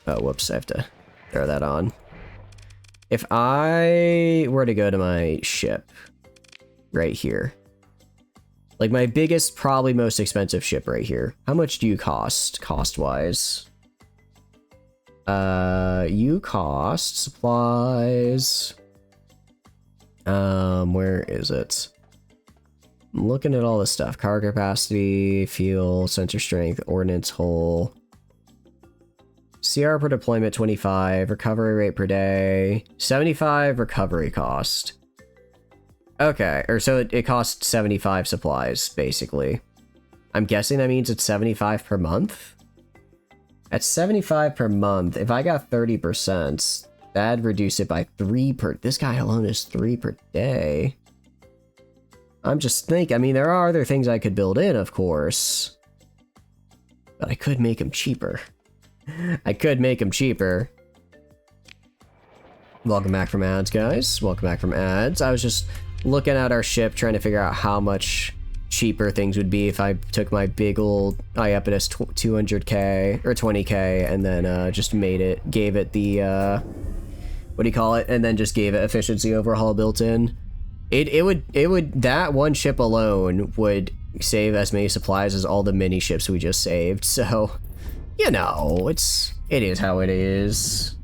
Oh, whoops, I have to throw that on. If I were to go to my ship right here, like my biggest, probably most expensive ship right here, how much do you cost-wise? You cost supplies. Where is it? I'm looking at all this stuff. Cargo capacity, fuel, sensor strength, ordnance hull. CR per deployment 25, recovery rate per day, 75 recovery cost. Okay, or so it costs 75 supplies, basically. I'm guessing that means it's 75 per month? At 75 per month, if I got 30%, that'd reduce it by 3 per... This guy alone is 3 per day. I'm just thinking, I mean, there are other things I could build in, of course. But I could make them cheaper. I could make them cheaper. Welcome back from ads, guys. Welcome back from ads. I was just looking at our ship, trying to figure out how much cheaper things would be if I took my big old Iapetus 200k or 20k and then just gave it the what do you call it, and then just gave it efficiency overhaul built in. It would that one ship alone would save as many supplies as all the mini ships we just saved. So, you know, it is how it is.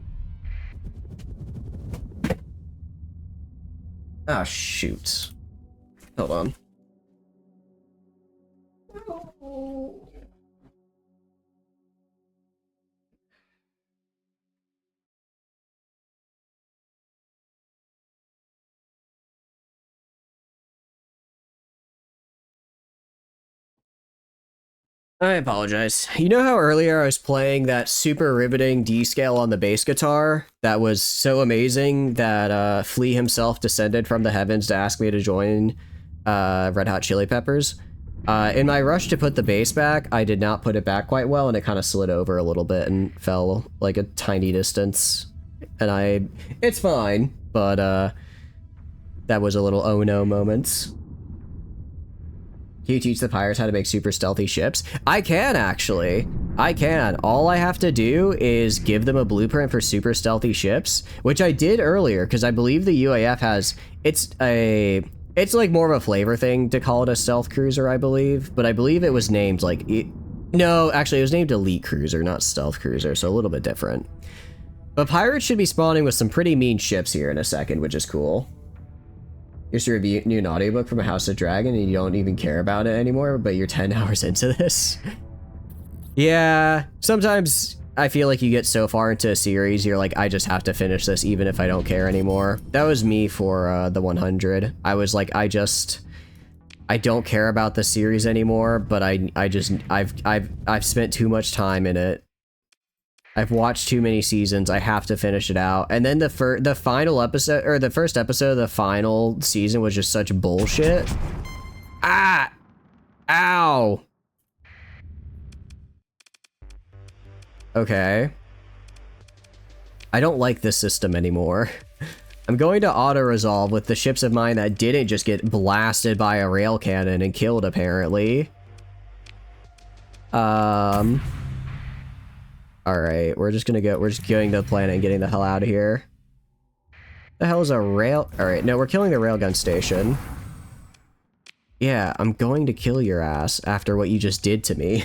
Ah, shoot. Hold on. I apologize. You know how earlier I was playing that super riveting D scale on the bass guitar that was so amazing that Flea himself descended from the heavens to ask me to join Red Hot Chili Peppers? In my rush to put the bass back, I did not put it back quite well, and it kind of slid over a little bit and fell like a tiny distance. And it's fine, but that was a little oh no moment. Can you teach the pirates how to make super stealthy ships? I can, actually. I can. All I have to do is give them a blueprint for super stealthy ships, which I did earlier, because I believe the UAF has... It's like more of a flavor thing to call it a stealth cruiser, I believe, but I believe it was named like... No, actually, it was named Elite Cruiser, not Stealth Cruiser, so a little bit different. But pirates should be spawning with some pretty mean ships here in a second, which is cool. Here's to review an audiobook from a House of Dragon and you don't even care about it anymore, but you're 10 hours into this. Yeah, sometimes I feel like you get so far into a series, you're like, I just have to finish this even if I don't care anymore. That was me for the 100. I was like, I don't care about the series anymore, but I've spent too much time in it. I've watched too many seasons. I have to finish it out. And then the final episode, or the first episode of the final season was just such bullshit. Ah! Ow! Okay. I don't like this system anymore. I'm going to auto-resolve with the ships of mine that didn't just get blasted by a rail cannon and killed, apparently. Alright, we're just going to the planet and getting the hell out of here. The hell is a rail? Alright, no, we're killing the railgun station. Yeah, I'm going to kill your ass after what you just did to me.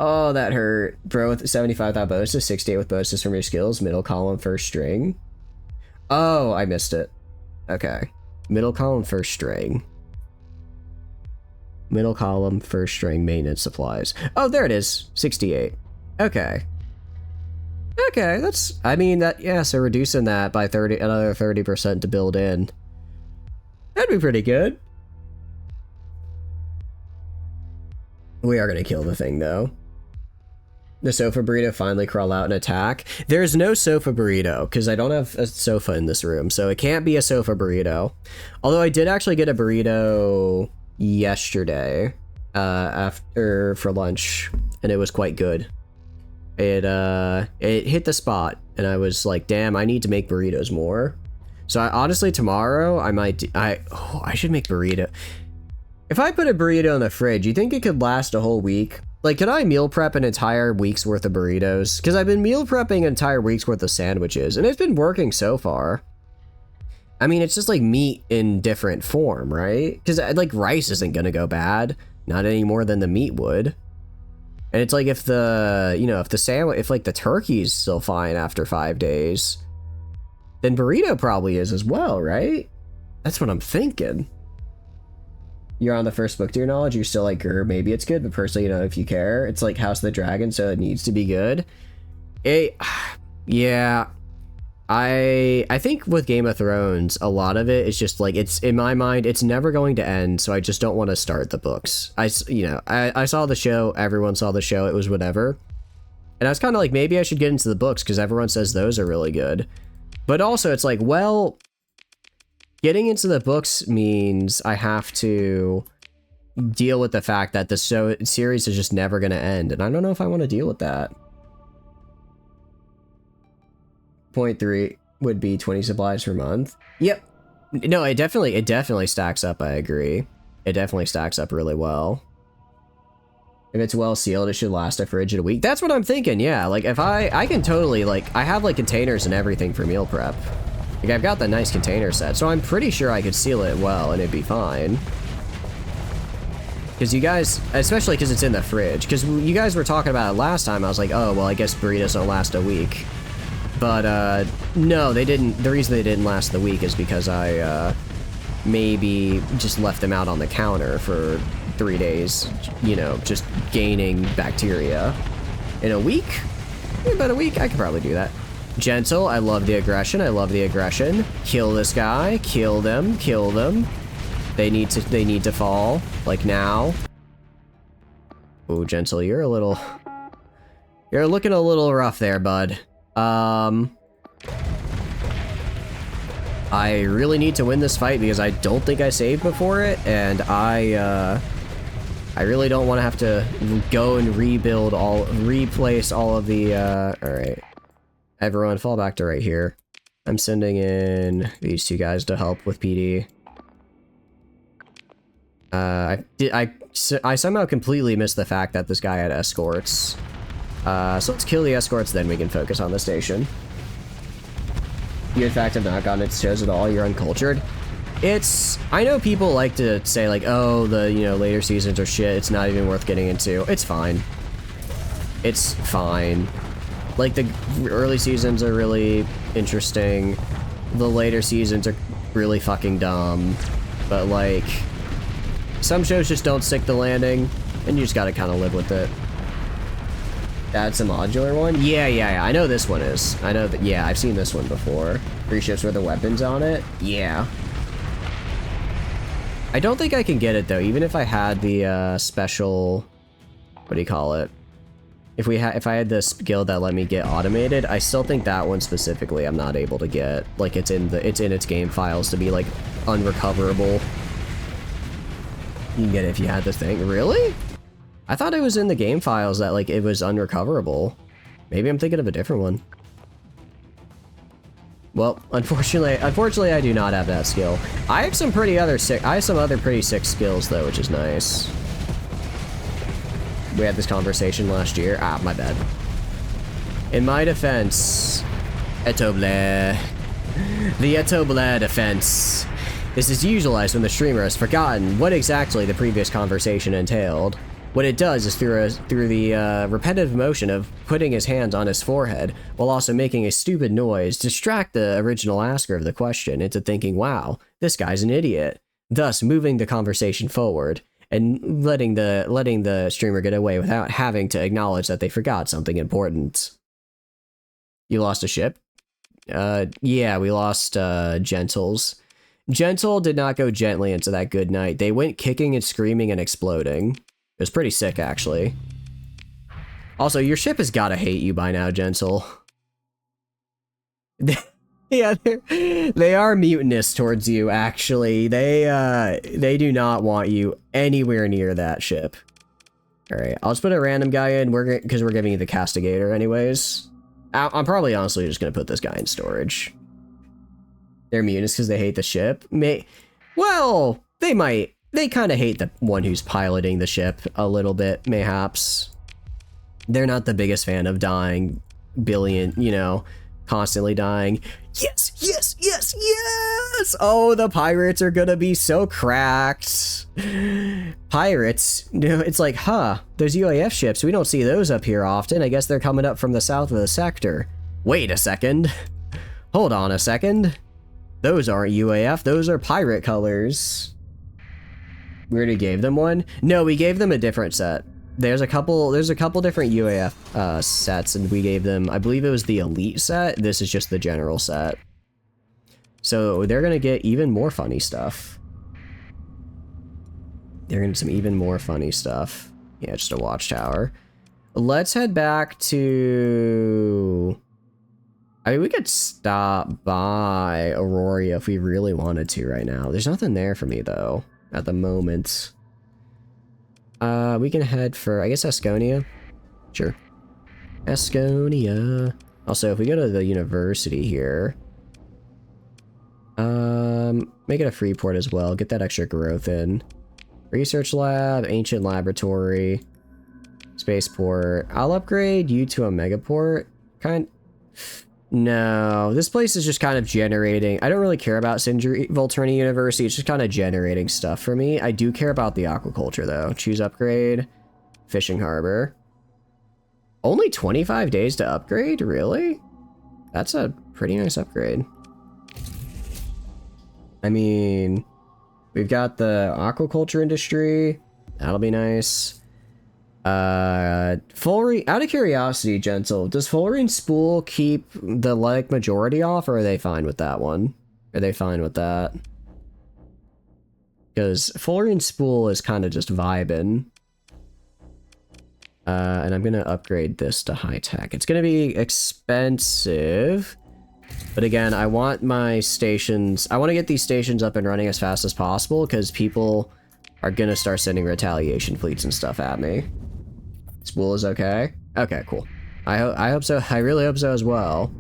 Oh, that hurt. Bro with 75 without bonuses, 68 with bonuses from your skills, middle column, first string. Oh, I missed it. Okay. Middle column, first string. Middle column, first string, maintenance supplies. Oh, there it is. 68. Okay. Okay, that's... I mean, that... Yeah, so reducing that by another 30% to build in. That'd be pretty good. We are gonna kill the thing, though. The sofa burrito finally crawl out and attack. There's no sofa burrito, because I don't have a sofa in this room, so it can't be a sofa burrito. Although I did actually get a burrito yesterday for lunch, and it was quite good. It hit the spot, and I was like, damn, I need to make burritos more. So honestly, tomorrow I might I should make burrito. If I put a burrito in the fridge, you think it could last a whole week? Like, could I meal prep an entire week's worth of burritos? Because I've been meal prepping an entire week's worth of sandwiches, and it's been working so far. I mean, it's just like meat in different form, right? Because like rice isn't gonna go bad, not any more than the meat would. And it's like if the, you know, if the sandwich, if like the turkey's still fine after 5 days, then burrito probably is as well, right? That's what I'm thinking. You're on the first book to your knowledge, you're still like, maybe it's good, but personally, you know, if you care, it's like House of the Dragon, so it needs to be good. Yeah, I think with Game of Thrones, a lot of it is just like, it's, in my mind, it's never going to end, so I just don't want to start the books. I saw the show, everyone saw the show, it was whatever. And I was kind of like, maybe I should get into the books, because everyone says those are really good. But also, it's like, well, getting into the books means I have to deal with the fact that the series is just never going to end, and I don't know if I want to deal with that. Point 3 would be 20 supplies per month. Yep. No, it definitely stacks up, I agree. It definitely stacks up really well. If it's well sealed, it should last a fridge in a week. That's what I'm thinking, yeah. Like, if I can totally, like, I have, like, containers and everything for meal prep. Like, I've got the nice container set, so I'm pretty sure I could seal it well and it'd be fine. Because you guys, especially because it's in the fridge, because you guys were talking about it last time, I was like, oh, well, I guess burritos don't last a week. But, no, they didn't. The reason they didn't last the week is because I, maybe just left them out on the counter for 3 days, you know, just gaining bacteria. In a week? About a week? I could probably do that. Gentle, I love the aggression, I love the aggression. Kill this guy, kill them, kill them. They need to fall, like now. Ooh, Gentle, you're looking a little rough there, bud. I really need to win this fight because I don't think I saved before it, and I really don't want to have to go and replace all of the, alright. Everyone fall back to right here. I'm sending in these two guys to help with PD. I somehow completely missed the fact that this guy had escorts. So let's kill the escorts, then we can focus on the station. You in fact have not gotten into shows at all, you're uncultured. I know people like to say like, oh, the, you know, later seasons are shit, it's not even worth getting into. It's fine. It's fine. Like, the early seasons are really interesting. The later seasons are really fucking dumb. But like, some shows just don't stick the landing, and you just gotta kind of live with it. That's a modular one? Yeah, I know this one is. I know that, yeah, I've seen this one before. 3 ships with the weapons on it? Yeah. I don't think I can get it, though, even if I had the, special... What do you call it? If I had the skill that let me get automated, I still think that one specifically I'm not able to get. Like, it's in its game files to be, like, unrecoverable. You can get it if you had the thing. Really? I thought it was in the game files that, like, it was unrecoverable. Maybe I'm thinking of a different one. Well, unfortunately, I do not have that skill. I have some other pretty sick skills, though, which is nice. We had this conversation last year. Ah, my bad. In my defense, Etoble. The Etoble defense. This is utilized when the streamer has forgotten what exactly the previous conversation entailed. What it does is through the repetitive motion of putting his hands on his forehead while also making a stupid noise, distract the original asker of the question into thinking, wow, this guy's an idiot, thus moving the conversation forward and letting the streamer get away without having to acknowledge that they forgot something important. You lost a ship? Yeah, we lost Gentles. Gentle did not go gently into that good night. They went kicking and screaming and exploding. It was pretty sick, actually. Also, your ship has gotta hate you by now, Gentle. Yeah, they are mutinous towards you, actually. They do not want you anywhere near that ship. Alright, I'll just put a random guy in, because we're giving you the Castigator anyways. I'm probably honestly just gonna put this guy in storage. They're mutants because they hate the ship. Well, they might. They kind of hate the one who's piloting the ship a little bit, mayhaps. They're not the biggest fan of dying billion, you know, constantly dying. Yes, yes, yes, yes! Oh, the pirates are gonna be so cracked. Pirates, you know, it's like, huh, those UAF ships, we don't see those up here often. I guess they're coming up from the south of the sector. Wait a second. Hold on a second. Those aren't UAF, those are pirate colors. We already gave them one? No, we gave them a different set. There's a couple different UAF sets, and we gave them, I believe it was the elite set. This is just the general set. So they're gonna get even more funny stuff. They're gonna get some even more funny stuff. Yeah, just a watchtower. Let's head back to... I mean, we could stop by Aurora if we really wanted to right now. There's nothing there for me, though, at the moment. We can head for, I guess, Asconia. Sure. Asconia. Also, if we go to the university here, make it a free port as well. Get that extra growth in. Research lab, ancient laboratory, spaceport. I'll upgrade you to a megaport. No, this place is just kind of generating. I don't really care about Volturni University. It's just kind of generating stuff for me. I do care about the aquaculture, though. Choose upgrade. Fishing harbor. Only 25 days to upgrade? Really? That's a pretty nice upgrade. I mean, we've got the aquaculture industry. That'll be nice. Fullerene, out of curiosity, Gentle, does Fullerene Spool keep the like majority off, or are they fine with that one? Are they fine with that? Because Fullerene Spool is kind of just vibing. And I'm gonna upgrade this to high tech. It's gonna be expensive, but again, I want my stations, I want to get these stations up and running as fast as possible, because people are gonna start sending retaliation fleets and stuff at me. Spool is okay? Okay, cool. I hope so. I really hope so as well.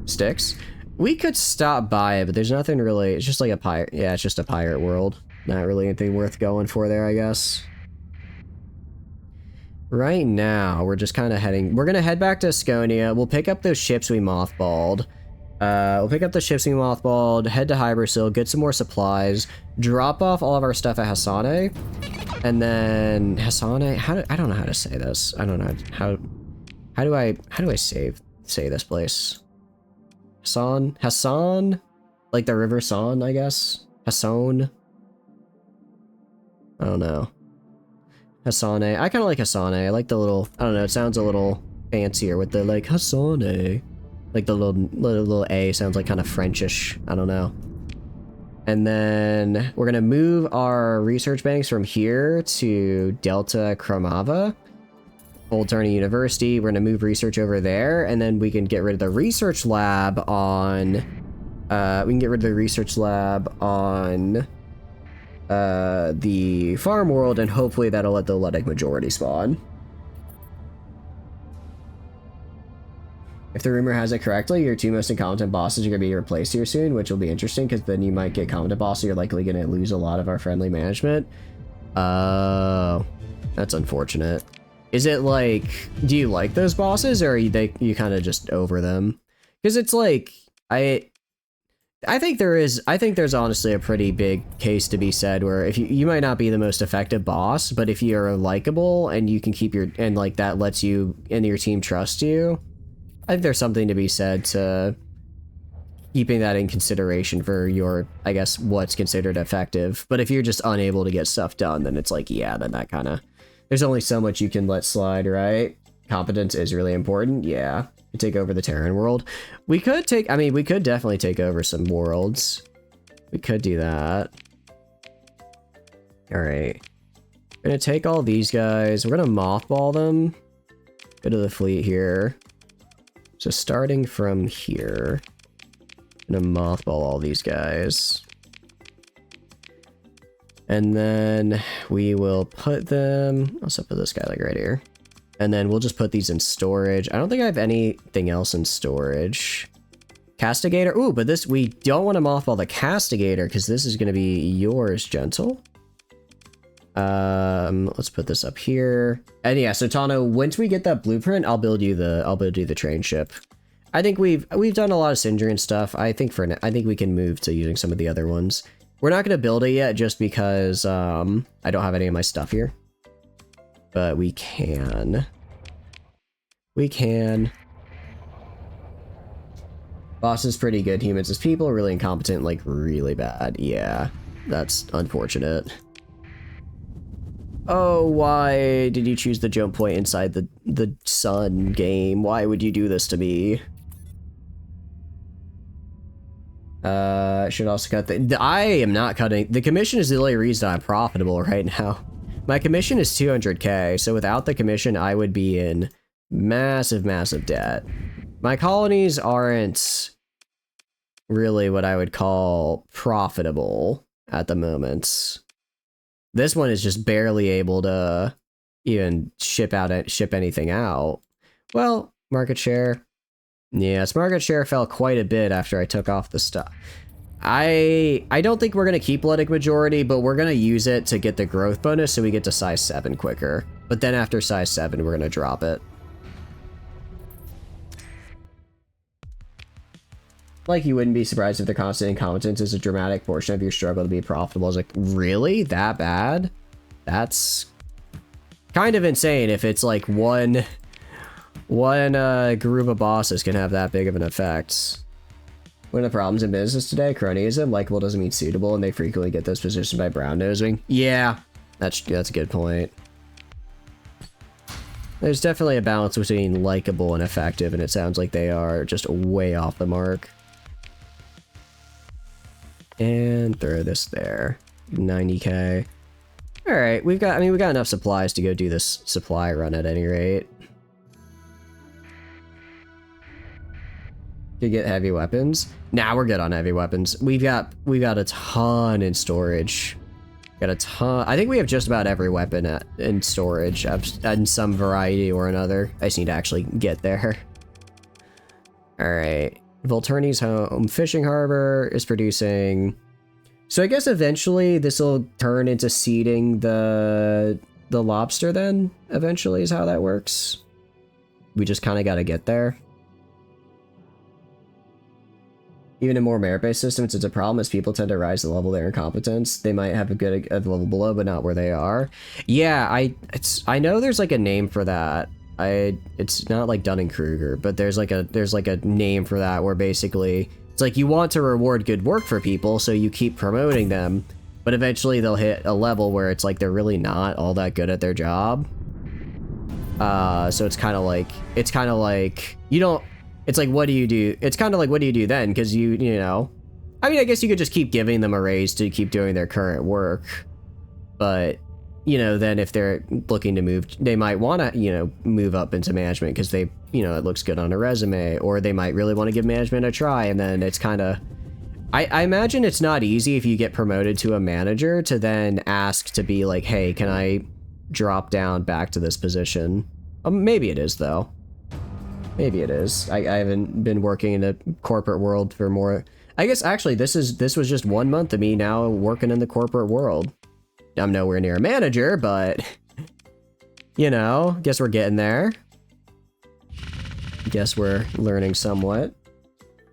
Sticks? We could stop by it, but there's nothing really. It's just like a pirate. Yeah, it's just a pirate world. Not really anything worth going for there, I guess. Right now, we're just kind of heading. We're gonna head back to Asconia. We'll pick up those ships we mothballed. We'll pick up the ships we mothballed, head to Hybersil, get some more supplies, drop off all of our stuff at Hassane, and then Hassane. I don't know how to say this. I don't know how do I say this place? Hassan, like the River San, I guess. Hassan. I don't know. Hassane. I kind of like Hassane. I like the little. I don't know. It sounds a little fancier with the like Hassane. Like the little A sounds like kind of Frenchish. I don't know. And then we're gonna move our research banks from here to Delta Kromava, Old Turney University. We're gonna move research over there, and then we can get rid of the research lab on. The farm world, and hopefully that'll let the Luddic majority spawn. If the rumor has it correctly, your two most incompetent bosses are going to be replaced here soon, which will be interesting, because then you might get competent bosses. You're likely going to lose a lot of our friendly management. Oh, that's unfortunate. Is it like, do you like those bosses, or are you kind of just over them? Because it's like, I think there's honestly a pretty big case to be said where if you might not be the most effective boss, but if you're likable and you can keep and like that lets you and your team trust you, I think there's something to be said to keeping that in consideration for your, I guess, what's considered effective. But if you're just unable to get stuff done, then it's like, yeah, then that kind of, there's only so much you can let slide, right? Competence is really important, yeah. Take over the Terran world. We could definitely take over some worlds. We could do that. All right. We're gonna take all these guys. We're gonna mothball them. Go to the fleet here. So starting from here, I'm gonna mothball all these guys. And then we will put them, also put this guy like right here. And then we'll just put these in storage. I don't think I have anything else in storage. Castigator. Ooh, but this, we don't want to mothball the Castigator because this is going to be yours, Gentle. Let's put this up here. And yeah, so Tano, once we get that blueprint, I'll build you the train ship. I think we've done a lot of Syndrian stuff. I think we can move to using some of the other ones. We're not going to build it yet just because I don't have any of my stuff here. But we can. We can. Boss is pretty good. Humans as people, really incompetent, like really bad. Yeah, that's unfortunate. Oh, why did you choose the jump point inside the sun game? Why would you do this to me? Should also cut I am not cutting. The commission is the only reason I'm profitable right now. My commission is 200k, so without the commission, I would be in massive, massive debt. My colonies aren't really what I would call profitable at the moment. This one is just barely able to even ship anything out. Well, market share. Yes, market share fell quite a bit after I took off the stuff. I don't think we're going to keep Lytic Majority, but we're going to use it to get the growth bonus so we get to size 7 quicker. But then after size 7, we're going to drop it. Like, you wouldn't be surprised if the constant incompetence is a dramatic portion of your struggle to be profitable. I was like, really? That bad? That's kind of insane if it's like one group of bosses can have that big of an effect. One of the problems in business today, cronyism, likable doesn't mean suitable, and they frequently get those positioned by brown nosing. Yeah, that's a good point. There's definitely a balance between likable and effective, and it sounds like they are just way off the mark. And throw this there. 90k. Alright, we got enough supplies to go do this supply run at any rate. To get heavy weapons. Now we're good on heavy weapons. We've got a ton in storage. Got a ton. I think we have just about every weapon in storage in some variety or another. I just need to actually get there. All right. Volturni's home fishing harbor is producing. So I guess eventually this will turn into seeding the lobster then. Eventually is how that works. We just kind of got to get there. Even in more merit-based systems, it's a problem as people tend to rise the level of their incompetence. They might have a good level below, but not where they are. Yeah, I know there's like a name for that. It's not like Dunning-Kruger, but there's like a name for that where basically it's like you want to reward good work for people, so you keep promoting them, but eventually they'll hit a level where it's like they're really not all that good at their job. So it's kind of like you don't. It's like, what do you do? It's kind of like, what do you do then? Because you know, I mean, I guess you could just keep giving them a raise to keep doing their current work. But, you know, then if they're looking to move, they might want to, you know, move up into management because they, you know, it looks good on a resume, or they might really want to give management a try. And then it's kind of, I imagine it's not easy if you get promoted to a manager to then ask to be like, hey, can I drop down back to this position? Maybe it is though. Maybe it is. I haven't been working in the corporate world for more. I guess actually this was just 1 month of me now working in the corporate world. I'm nowhere near a manager, but you know, guess we're getting there. Guess we're learning somewhat.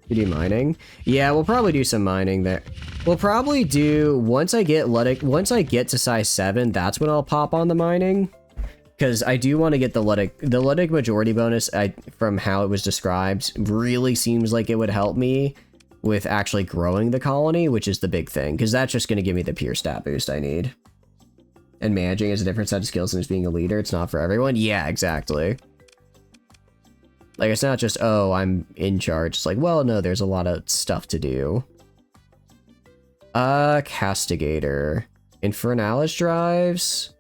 We do mining. Yeah, we'll probably do some mining there. We'll probably do once I get to size 7, that's when I'll pop on the mining. Because I do want to get the Lytic Majority bonus. From how it was described, really seems like it would help me with actually growing the colony, which is the big thing. Because that's just going to give me the pure stat boost I need. And managing is a different set of skills than just being a leader. It's not for everyone. Yeah, exactly. Like, it's not just, oh, I'm in charge. It's like, well, no, there's a lot of stuff to do. Castigator. Infernalis drives.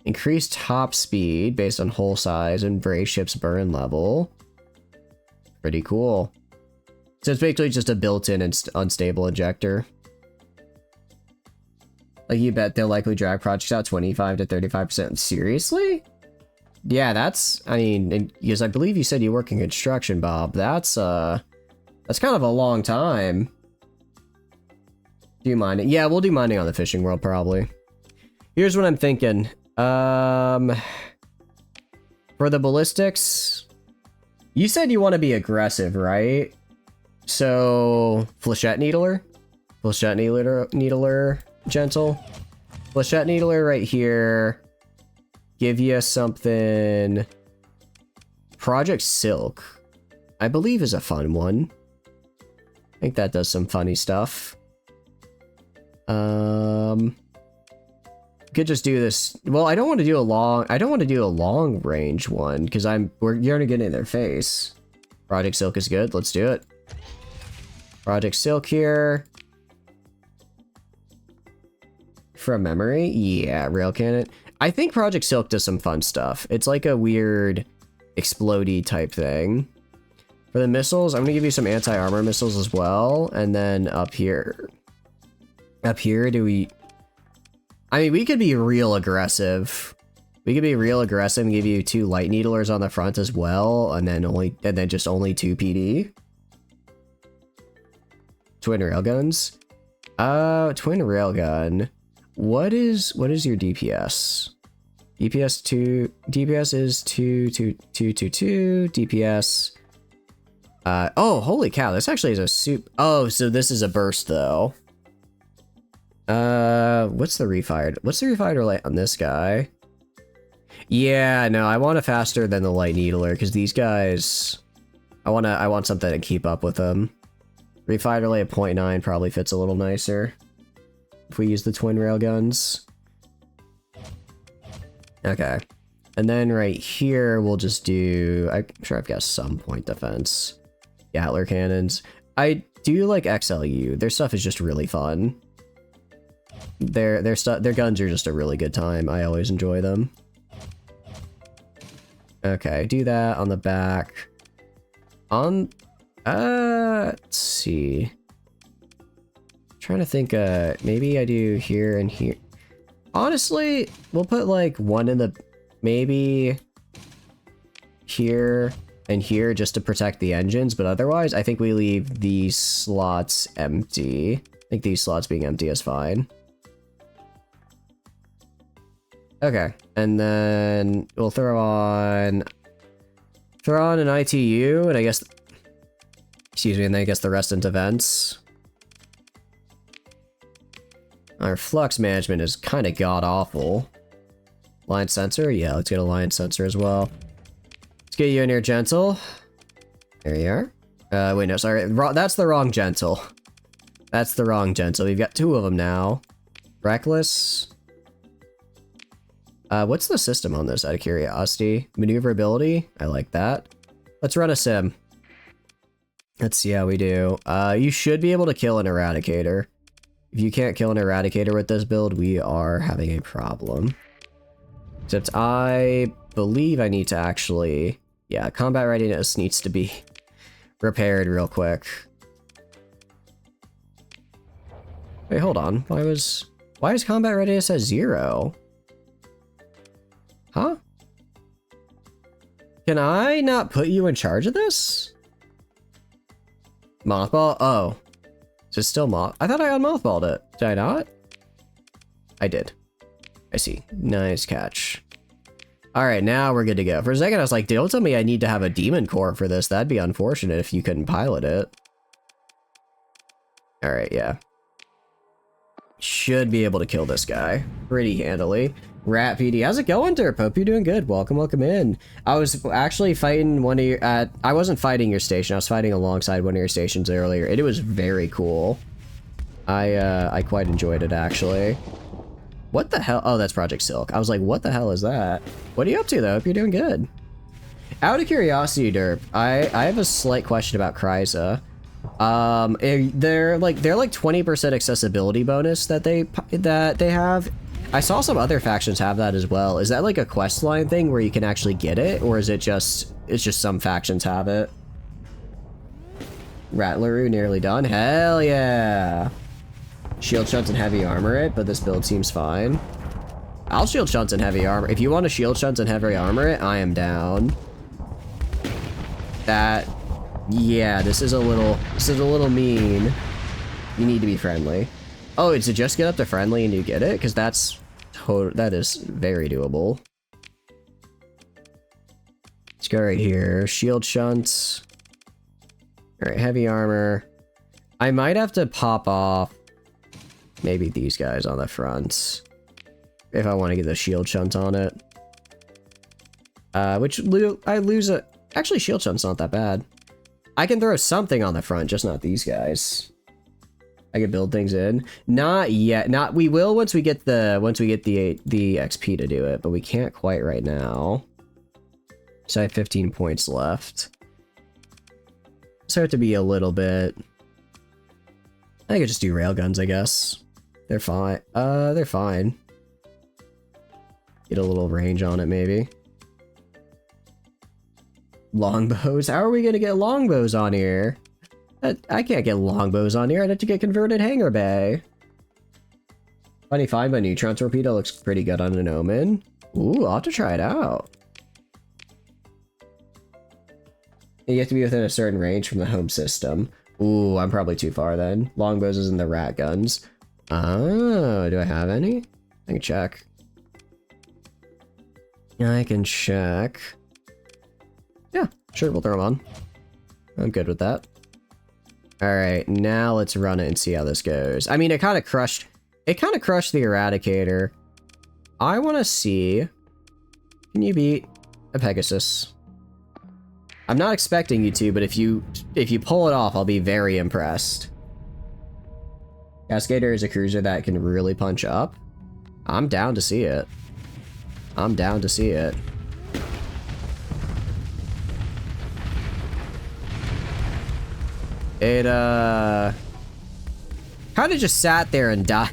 Increase top speed based on hull size and brave ship's burn level. Pretty cool. So it's basically just a built-in and unstable ejector. Like, you bet they'll likely drag projects out 25 to 35%. Seriously? Yeah, that's, I mean, because I believe you said you work in construction, Bob. That's That's kind of a long time. Do mining? Yeah, we'll do mining on the fishing world, probably. Here's what I'm thinking. For the ballistics, you said you want to be aggressive, right? So, Flechette Needler? Flechette Needler, gentle. Flechette Needler right here. Give you something... Project Silk, I believe, is a fun one. I think that does some funny stuff. Could just do this. Well, I don't want to do a long range one because you're gonna get in their face. Project Silk is good. Let's do it. Project Silk here. From memory, yeah, rail cannon. I think Project Silk does some fun stuff. It's like a weird explodey type thing. For the missiles, I'm gonna give you some anti-armor missiles as well, and then up here, I mean, we could be real aggressive. We could be real aggressive and give you 2 light needlers on the front as well, and then just only 2 PD. Twin railguns. Twin railgun. What is your DPS? DPS is 222. DPS. Oh, holy cow! This actually is a soup. Oh, so this is a burst though. What's the refired? What's the refired light on this guy? Yeah, no, I want it faster than the light needler because these guys, I want something to keep up with them. Refired relay at 0.9 probably fits a little nicer if we use the twin railguns. Okay, and then right here we'll just do. I'm sure I've got some point defense. Gatler cannons. I do like XLU. Their stuff is just really fun. Their guns are just a really good time. I always enjoy them. Okay, do that on the back. Let's see. Trying to think, maybe I do here and here. Honestly, we'll put like one in the, maybe here and here just to protect the engines, but otherwise I think we leave these slots empty. I think these slots being empty is fine. Okay, and then we'll throw on an ITU, and I guess, excuse me, and then I guess the rest into vents. Our flux management is kind of god-awful. Line sensor? Yeah, let's get a line sensor as well. Let's get you in here, gentle. There you are. Wait, no, sorry. That's the wrong gentle. That's the wrong gentle. We've got 2 of them now. Reckless. What's the system on this, out of curiosity? Maneuverability? I like that. Let's run a sim. Let's see how we do. You should be able to kill an Eradicator. If you can't kill an Eradicator with this build, we are having a problem. Except I believe I need to actually... Yeah, combat readiness needs to be repaired real quick. Wait, hold on. Why is combat readiness at 0? Huh? Can I not put you in charge of this? Mothball? Oh. Is it still moth? I thought I unmothballed it. Did I not? I did. I see. Nice catch. Alright, now we're good to go. For a second I was like, don't tell me I need to have a demon core for this. That'd be unfortunate if you couldn't pilot it. Alright, yeah. Should be able to kill this guy pretty handily. Rat PD, how's it going, Derp? Hope you're doing good. Welcome in. I was actually fighting one of your, I wasn't fighting your station, I was fighting alongside one of your stations earlier. It was very cool. I quite enjoyed it, actually. What the hell? Oh, that's Project Silk. I was like, what the hell is that? What are you up to, though? Hope you're doing good. Out of curiosity, Derp, I have a slight question about Kryza. They're like 20% accessibility bonus that they have. I saw some other factions have that as well. Is that like a quest line thing where you can actually get it, or is it just some factions have it? Rattleroo nearly done. Hell yeah! Shield shunt and heavy armor it, but this build seems fine. I'll shield shunt and heavy armor. If you want to shield shunt and heavy armor it, I am down. That Yeah, this is a little mean. You need to be friendly. Oh, it's to just get up to friendly and you get it? Because that is very doable. Let's go right here. Shield shunts. Alright, heavy armor. I might have to pop off maybe these guys on the front if I want to get the shield shunt on it. I lose a... Actually, shield shunt's not that bad. I can throw something on the front, just not these guys. I can build things in. Not yet. We will once we get the XP to do it, but we can't quite right now. So I have 15 points left. So I have to be a little bit... I could just do railguns, I guess. They're fine. They're fine. Get a little range on it, maybe. Longbows? How are we gonna get longbows on here? I can't get longbows on here. I'd have to get converted hangar bay. Funny find, my neutron torpedo looks pretty good on an omen. Ooh, I'll have to try it out. You have to be within a certain range from the home system. Ooh, I'm probably too far then. Longbows is in the rat guns. Oh, do I have any? I can check. I can check. Yeah, sure, we'll throw them on. I'm good with that. Alright, now let's run it and see how this goes. I mean, it kind of crushed the Eradicator. I want to see... Can you beat a Pegasus? I'm not expecting you to, but if you pull it off, I'll be very impressed. Cascader is a cruiser that can really punch up. I'm down to see it. I'm down to see it. It, kind of just sat there and died.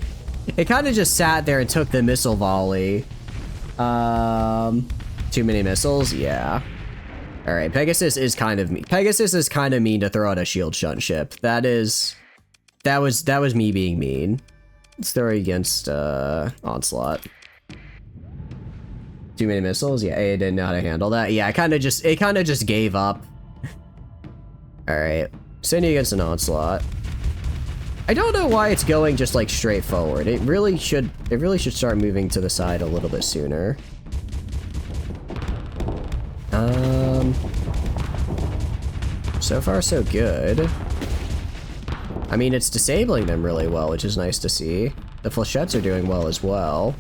It kind of just sat there and took the missile volley. Too many missiles? Yeah. Alright, Pegasus is kind of mean. Pegasus is kind of mean to throw out a shield shunt ship. That was me being mean. Let's throw it against, Onslaught. Too many missiles? Yeah, it didn't know how to handle that. Yeah, it kind of just gave up. Alright. Sending against an Onslaught. I don't know why it's going just like straight forward. It really should start moving to the side a little bit sooner. So far so good. I mean, it's disabling them really well, which is nice to see. The flechettes are doing well as well.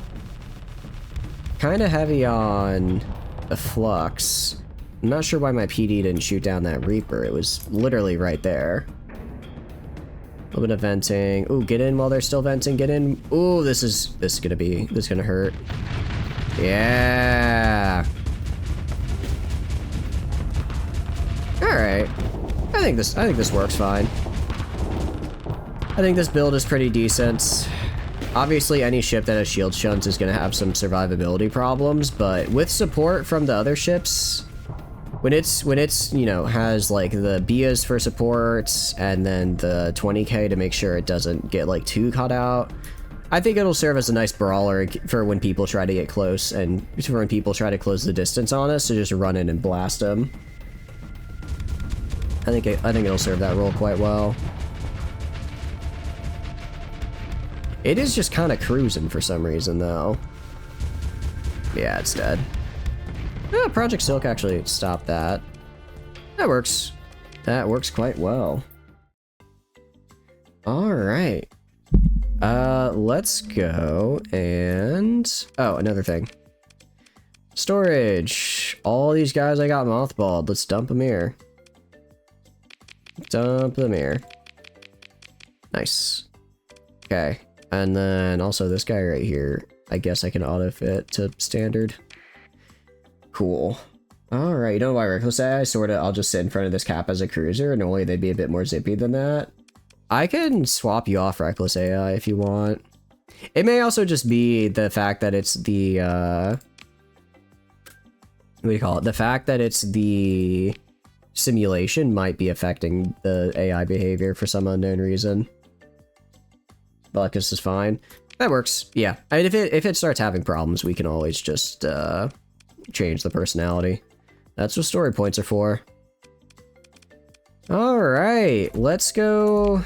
Kind of heavy on the flux. I'm not sure why my PD didn't shoot down that Reaper. It was literally right there. A little bit of venting. Ooh, get in while they're still venting. Get in. Ooh, this is gonna hurt. Yeah. All right. I think this works fine. I think this build is pretty decent. Obviously, any ship that has shield shunts is gonna have some survivability problems, but with support from the other ships, when it's you know, has like the BIAs for supports and then the 20k to make sure it doesn't get like too caught out, I think it'll serve as a nice brawler for when people try to get close and for when people try to close the distance on us to just run in and blast them. I think it'll serve that role quite well. It is just kind of cruising for some reason, though. Yeah, it's dead. Oh, Project Silk actually stopped that. That works. That works quite well. Alright. Let's go and... Oh, another thing. Storage. All these guys I got mothballed. Let's dump them here. Dump them here. Nice. Okay. And then also this guy right here. I guess I can auto-fit to standard. Cool. Alright, you know what Reckless AI? I'll just sit in front of this cap as a cruiser, and normally they'd be a bit more zippy than that. I can swap you off Reckless AI if you want. It may also just be the fact that it's the, what do you call it? The fact that it's the simulation might be affecting the AI behavior for some unknown reason. But this is fine. That works. Yeah. I mean, if it starts having problems, we can always just, change the personality. That's what story points are for. Alright, let's go.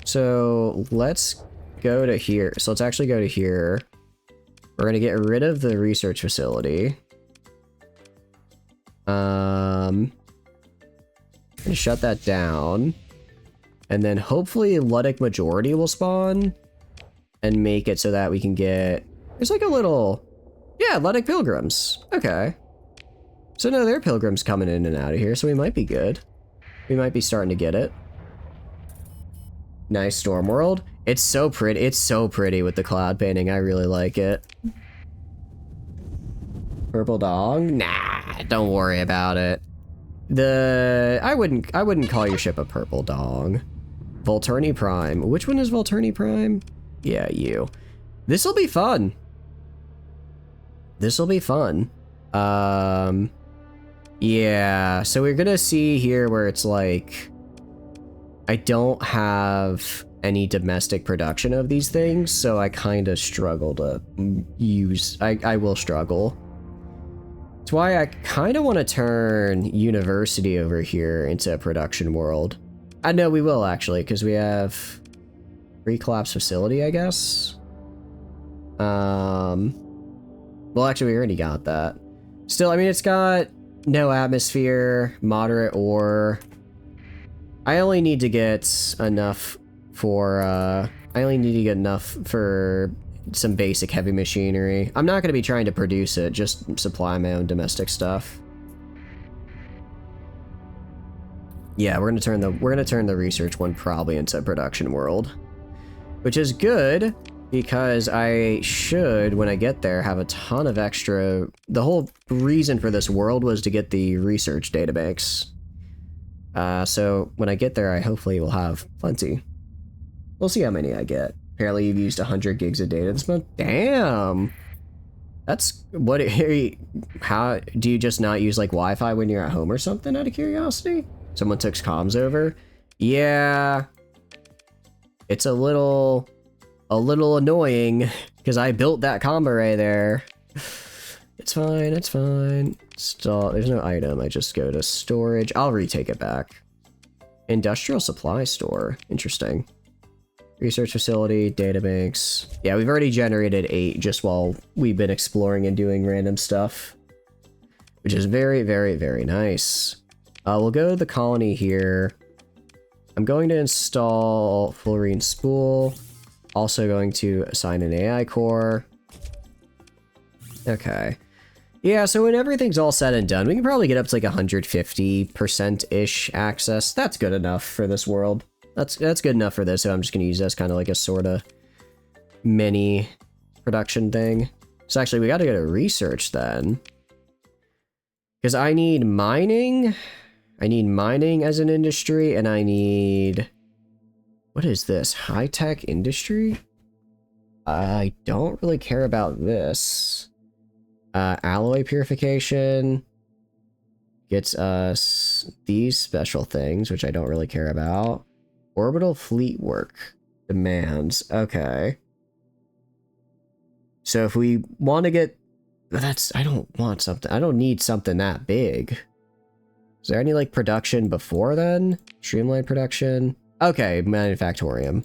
So let's go to here. So let's actually go to here. We're gonna get rid of the research facility. Gonna shut that down. And then hopefully Luddic Majority will spawn and make it so that we can get... There's like a little... Yeah, Luddic Pilgrims. Okay. So no, there are pilgrims coming in and out of here, so we might be good. We might be starting to get it. Nice Storm World. It's so pretty. It's so pretty with the cloud painting. I really like it. Purple Dong? Nah, don't worry about it. I wouldn't call your ship a Purple Dong. Volturni Prime. Which one is Volturni Prime? Yeah, you. This'll be fun. This'll be fun. Yeah, so we're gonna see here where it's like, I don't have any domestic production of these things, so I kind of struggle to use, I will struggle. That's why I kind of want to turn university over here into a production world. I know we will actually, because we have pre-collapse facility, I guess. Well, actually, we already got that. Still, I mean, it's got no atmosphere, moderate ore. I only need to get enough for, I only need to get enough for some basic heavy machinery. I'm not going to be trying to produce it, just supply my own domestic stuff. Yeah, we're gonna turn the research one probably into a production world, which is good because I should, when I get there, have a ton of extra. The whole reason for this world was to get the research databanks. So when I get there, I hopefully will have plenty. We'll see how many I get. Apparently, you've used 100 gigs of data this month. Damn. That's what. How do you just not use like Wi-Fi when you're at home or something? Out of curiosity. Someone took comms over. Yeah. It's a little annoying because I built that comm array there. It's fine, it's fine. Stall, there's no item. I just go to storage. I'll retake it back. Industrial supply store. Interesting. Research facility, databanks. Yeah, we've already generated 8 just while we've been exploring and doing random stuff, which is very, very, very nice. We'll go to the colony here. I'm going to install Fullerene Spool. Also going to assign an AI core. Okay. Yeah, so when everything's all said and done, we can probably get up to like 150%-ish access. That's good enough for this world. That's good enough for this, so I'm just going to use this kind of like a sort of mini production thing. So actually, we got to go to research then. Because I need mining. I need mining as an industry, and I need... What is this? High-tech industry? I don't really care about this. Alloy purification gets us these special things, which I don't really care about. Orbital fleet work demands. Okay. So if we want to get... I don't want something... I don't need something that big. Is there any, like, production before then? Streamline production? Okay, manufactorium.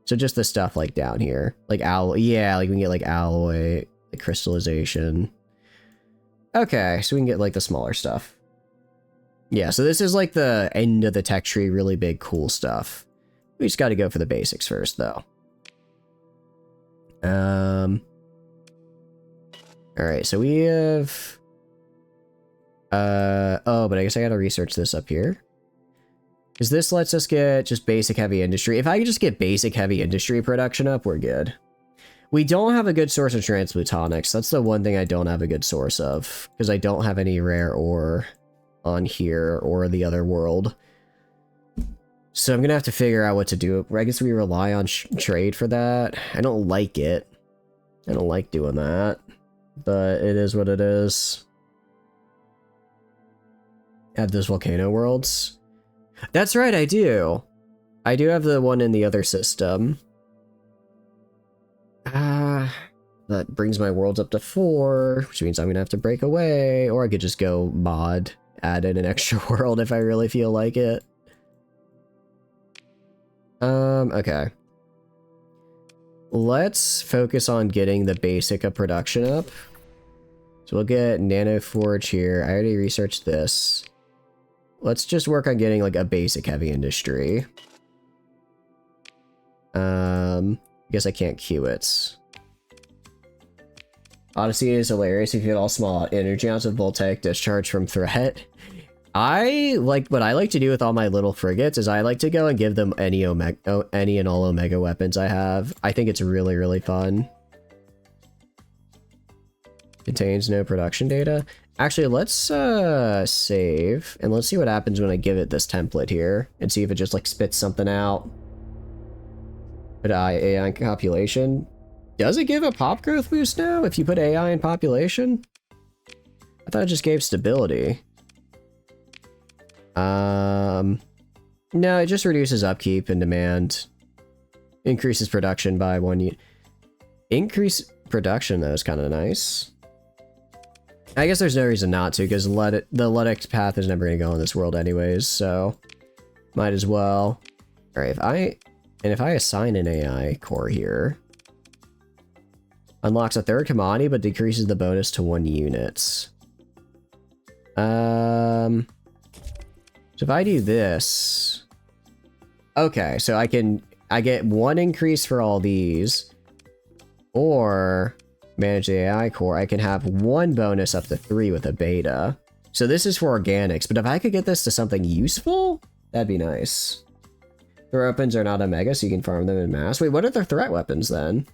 So just the stuff, like, down here. Like, alloy... Yeah, like, we can get, like, alloy, like, crystallization. Okay, so we can get, like, the smaller stuff. Yeah, so this is, like, the end of the tech tree, really big, cool stuff. We just gotta go for the basics first, though. Alright, so we have... oh, but I guess I gotta research this up here. Because this lets us get just basic heavy industry. If I could just get basic heavy industry production up, we're good. We don't have a good source of transplutonics. That's the one thing I don't have a good source of. Because I don't have any rare ore on here or the other world. So I'm gonna have to figure out what to do. I guess we rely on trade for that. I don't like it. I don't like doing that. But it is what it is. Have those volcano worlds? That's right, I do. I do have the one in the other system. That brings my worlds up to 4, which means I'm gonna have to break away, or I could just go mod, add in an extra world if I really feel like it. Okay. Let's focus on getting the basic of production up. So we'll get Nano Forge here. I already researched this. Let's just work on getting like a basic heavy industry. I guess I can't queue it. Odyssey is hilarious if you get all small energy amounts of voltaic discharge from threat. What I like to do with all my little frigates is I like to go and give them any and all Omega weapons I have. I think it's really, really fun. Contains no production data. Actually, let's save and let's see what happens when I give it this template here and see if it just like spits something out. Put AI in population. Does it give a pop growth boost now if you put AI in population? I thought it just gave stability. No, it just reduces upkeep and demand. Increases production by 1 unit. Increase production though is kind of nice. I guess there's no reason not to, because the Ludex path is never going to go in this world anyways, so might as well. Alright, if I assign an AI core here, unlocks a third commodity but decreases the bonus to 1 unit. So if I do this, okay, so I get 1 increase for all these, or manage the AI core, I can have 1 bonus up to 3 with a beta. So this is for organics, but if I could get this to something useful, that'd be nice. Threat weapons are not Omega, so you can farm them in mass. Wait, what are the threat weapons then?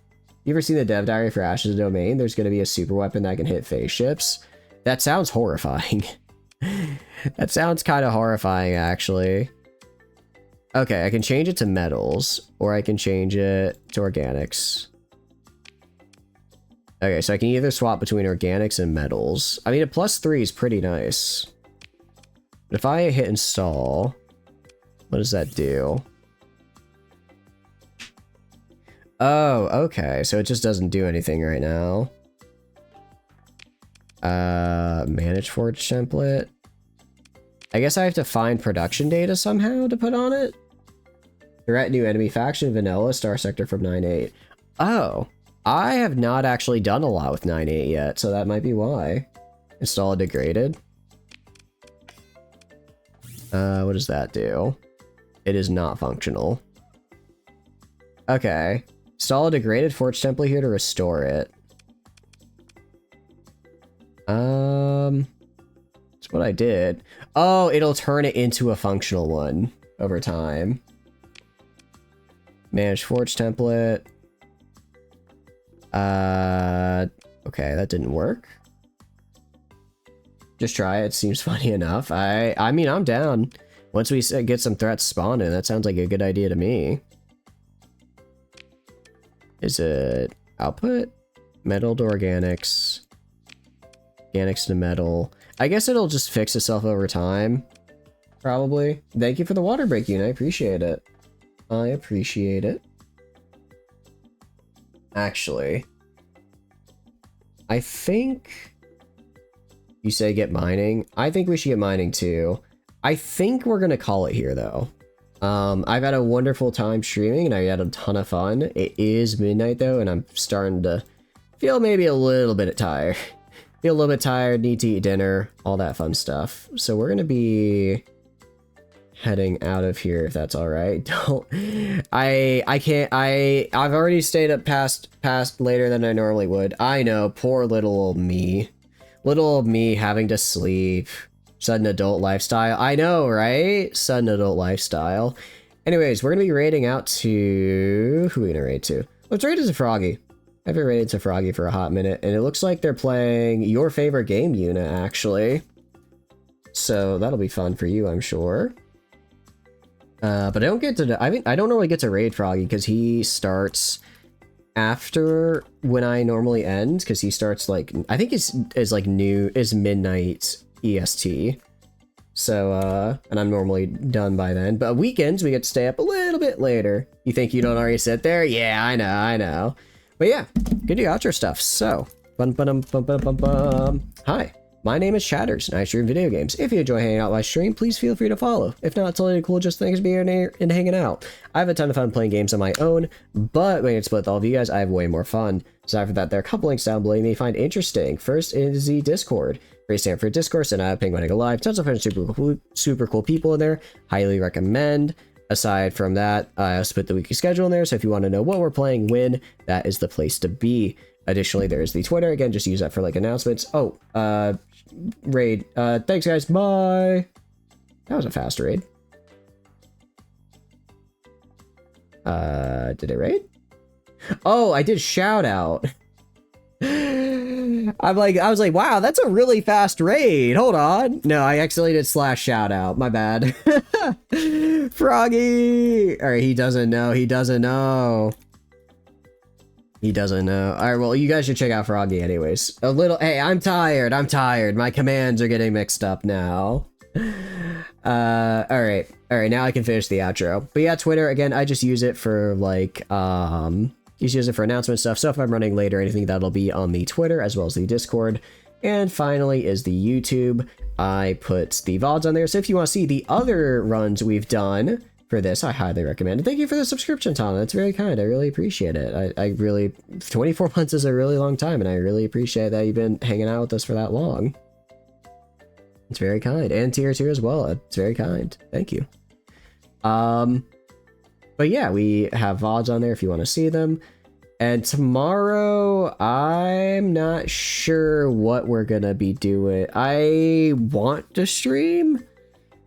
You ever seen the dev diary for Ash's Domain? There's going to be a super weapon that can hit phase ships. That sounds horrifying. That sounds kind of horrifying, actually. Okay, I can change it to metals, or I can change it to organics. Okay, so I can either swap between organics and metals. I mean, a +3 is pretty nice. But if I hit install, what does that do? Oh, okay, so it just doesn't do anything right now. Manage forge template. I guess I have to find production data somehow to put on it. Threat new enemy faction, vanilla, Starsector from 9.8. Oh, I have not actually done a lot with 9.8 yet, so that might be why. Install a degraded. What does that do? It is not functional. Okay. Install a degraded forge template here to restore it. That's what I did. Oh, it'll turn it into a functional one over time. Manage forge template. Okay, that didn't work. Just try it. It seems funny enough. I mean, I'm down. Once we get some threats spawning, that sounds like a good idea to me. Is it output? Metal to organics. Organics to metal. I guess it'll just fix itself over time. Probably. Thank you for the water break unit. I appreciate it. I appreciate it. Actually, I think you say get mining. I think we should get mining too. I think we're gonna call it here though. I've had a wonderful time streaming and I had a ton of fun. It is midnight though, and I'm starting to feel maybe a little bit tired. Feel a little bit tired, need to eat dinner, all that fun stuff. So we're gonna be heading out of here if that's all right. I've already stayed up past later than I normally would. I know, poor little old me. Little old me having to sleep. Sudden adult lifestyle. I know, right? Sudden adult lifestyle. Anyways, we're gonna be raiding out to... Who are we gonna raid to? Let's raid to Froggy. I haven't raided to Froggy for a hot minute, and it looks like they're playing your favorite game unit, actually. So that'll be fun for you, I'm sure. But I don't get to... I don't normally get to raid Froggy, because he starts after when I normally end, because he starts, like... I think is midnight EST. So, and I'm normally done by then. But weekends, we get to stay up a little bit later. You think you don't already sit there? Yeah, I know. But yeah, good outro stuff. So, hi, My name is Chatters, and I stream video games. If you enjoy hanging out while I stream, please feel free to follow. If not, it's totally cool, just thanks for being here and hanging out. I have a ton of fun playing games on my own, but when it's with all of you guys, I have way more fun. So after that, there are a couple links down below you may find interesting. First is the Discord. Very standard for Discourse, and I have Penguin Live. Tons of fun, super cool people in there. Highly recommend. Aside from that, I also put the weekly schedule in there, so if you want to know what we're playing when, that is the place to be. Additionally, there's the Twitter. Again, just use that for like announcements. Oh, raid. Thanks guys, bye! That was a fast raid. Did it raid? Oh, I did shout out. I was like, wow, that's a really fast raid. Hold on. No, I accidentally did slash shout out. My bad. Froggy. All right, he doesn't know. He doesn't know. He doesn't know. All right, well, you guys should check out Froggy anyways. A little, hey, I'm tired. I'm tired. My commands are getting mixed up now. All right. Now I can finish the outro. But yeah, Twitter, again, I just use it for like, just use it for announcement stuff. So if I'm running late or anything, that'll be on the Twitter as well as the Discord. And finally is the YouTube. I put the VODs on there. So if you want to see the other runs we've done for this, I highly recommend it. Thank you for the subscription, Tom. That's very kind. I really appreciate it. I really, 24 months is a really long time, and I really appreciate that you've been hanging out with us for that long. It's very kind. And tier 2 as well. It's very kind. Thank you. But yeah, we have VODs on there if you want to see them. And tomorrow, I'm not sure what we're going to be doing. I want to stream.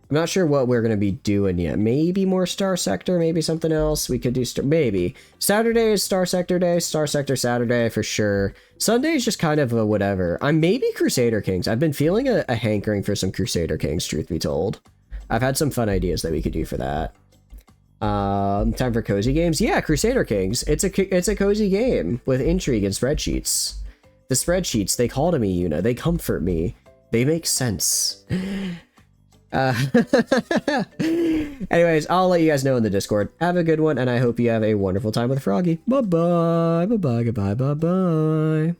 I'm not sure what we're going to be doing yet. Maybe more Starsector, maybe something else. We could do, maybe. Saturday is Starsector Day, Starsector Saturday for sure. Sunday is just kind of a whatever. I'm maybe Crusader Kings. I've been feeling a hankering for some Crusader Kings, truth be told. I've had some fun ideas that we could do for that. Time for cozy games. Yeah, Crusader Kings. It's a cozy game with intrigue and spreadsheets. The spreadsheets, they call to me, Yuna. They comfort me. They make sense. Anyways, I'll let you guys know in the Discord. Have a good one, and I hope you have a wonderful time with Froggy. Bye-bye. Bye-bye. Goodbye. Bye-bye.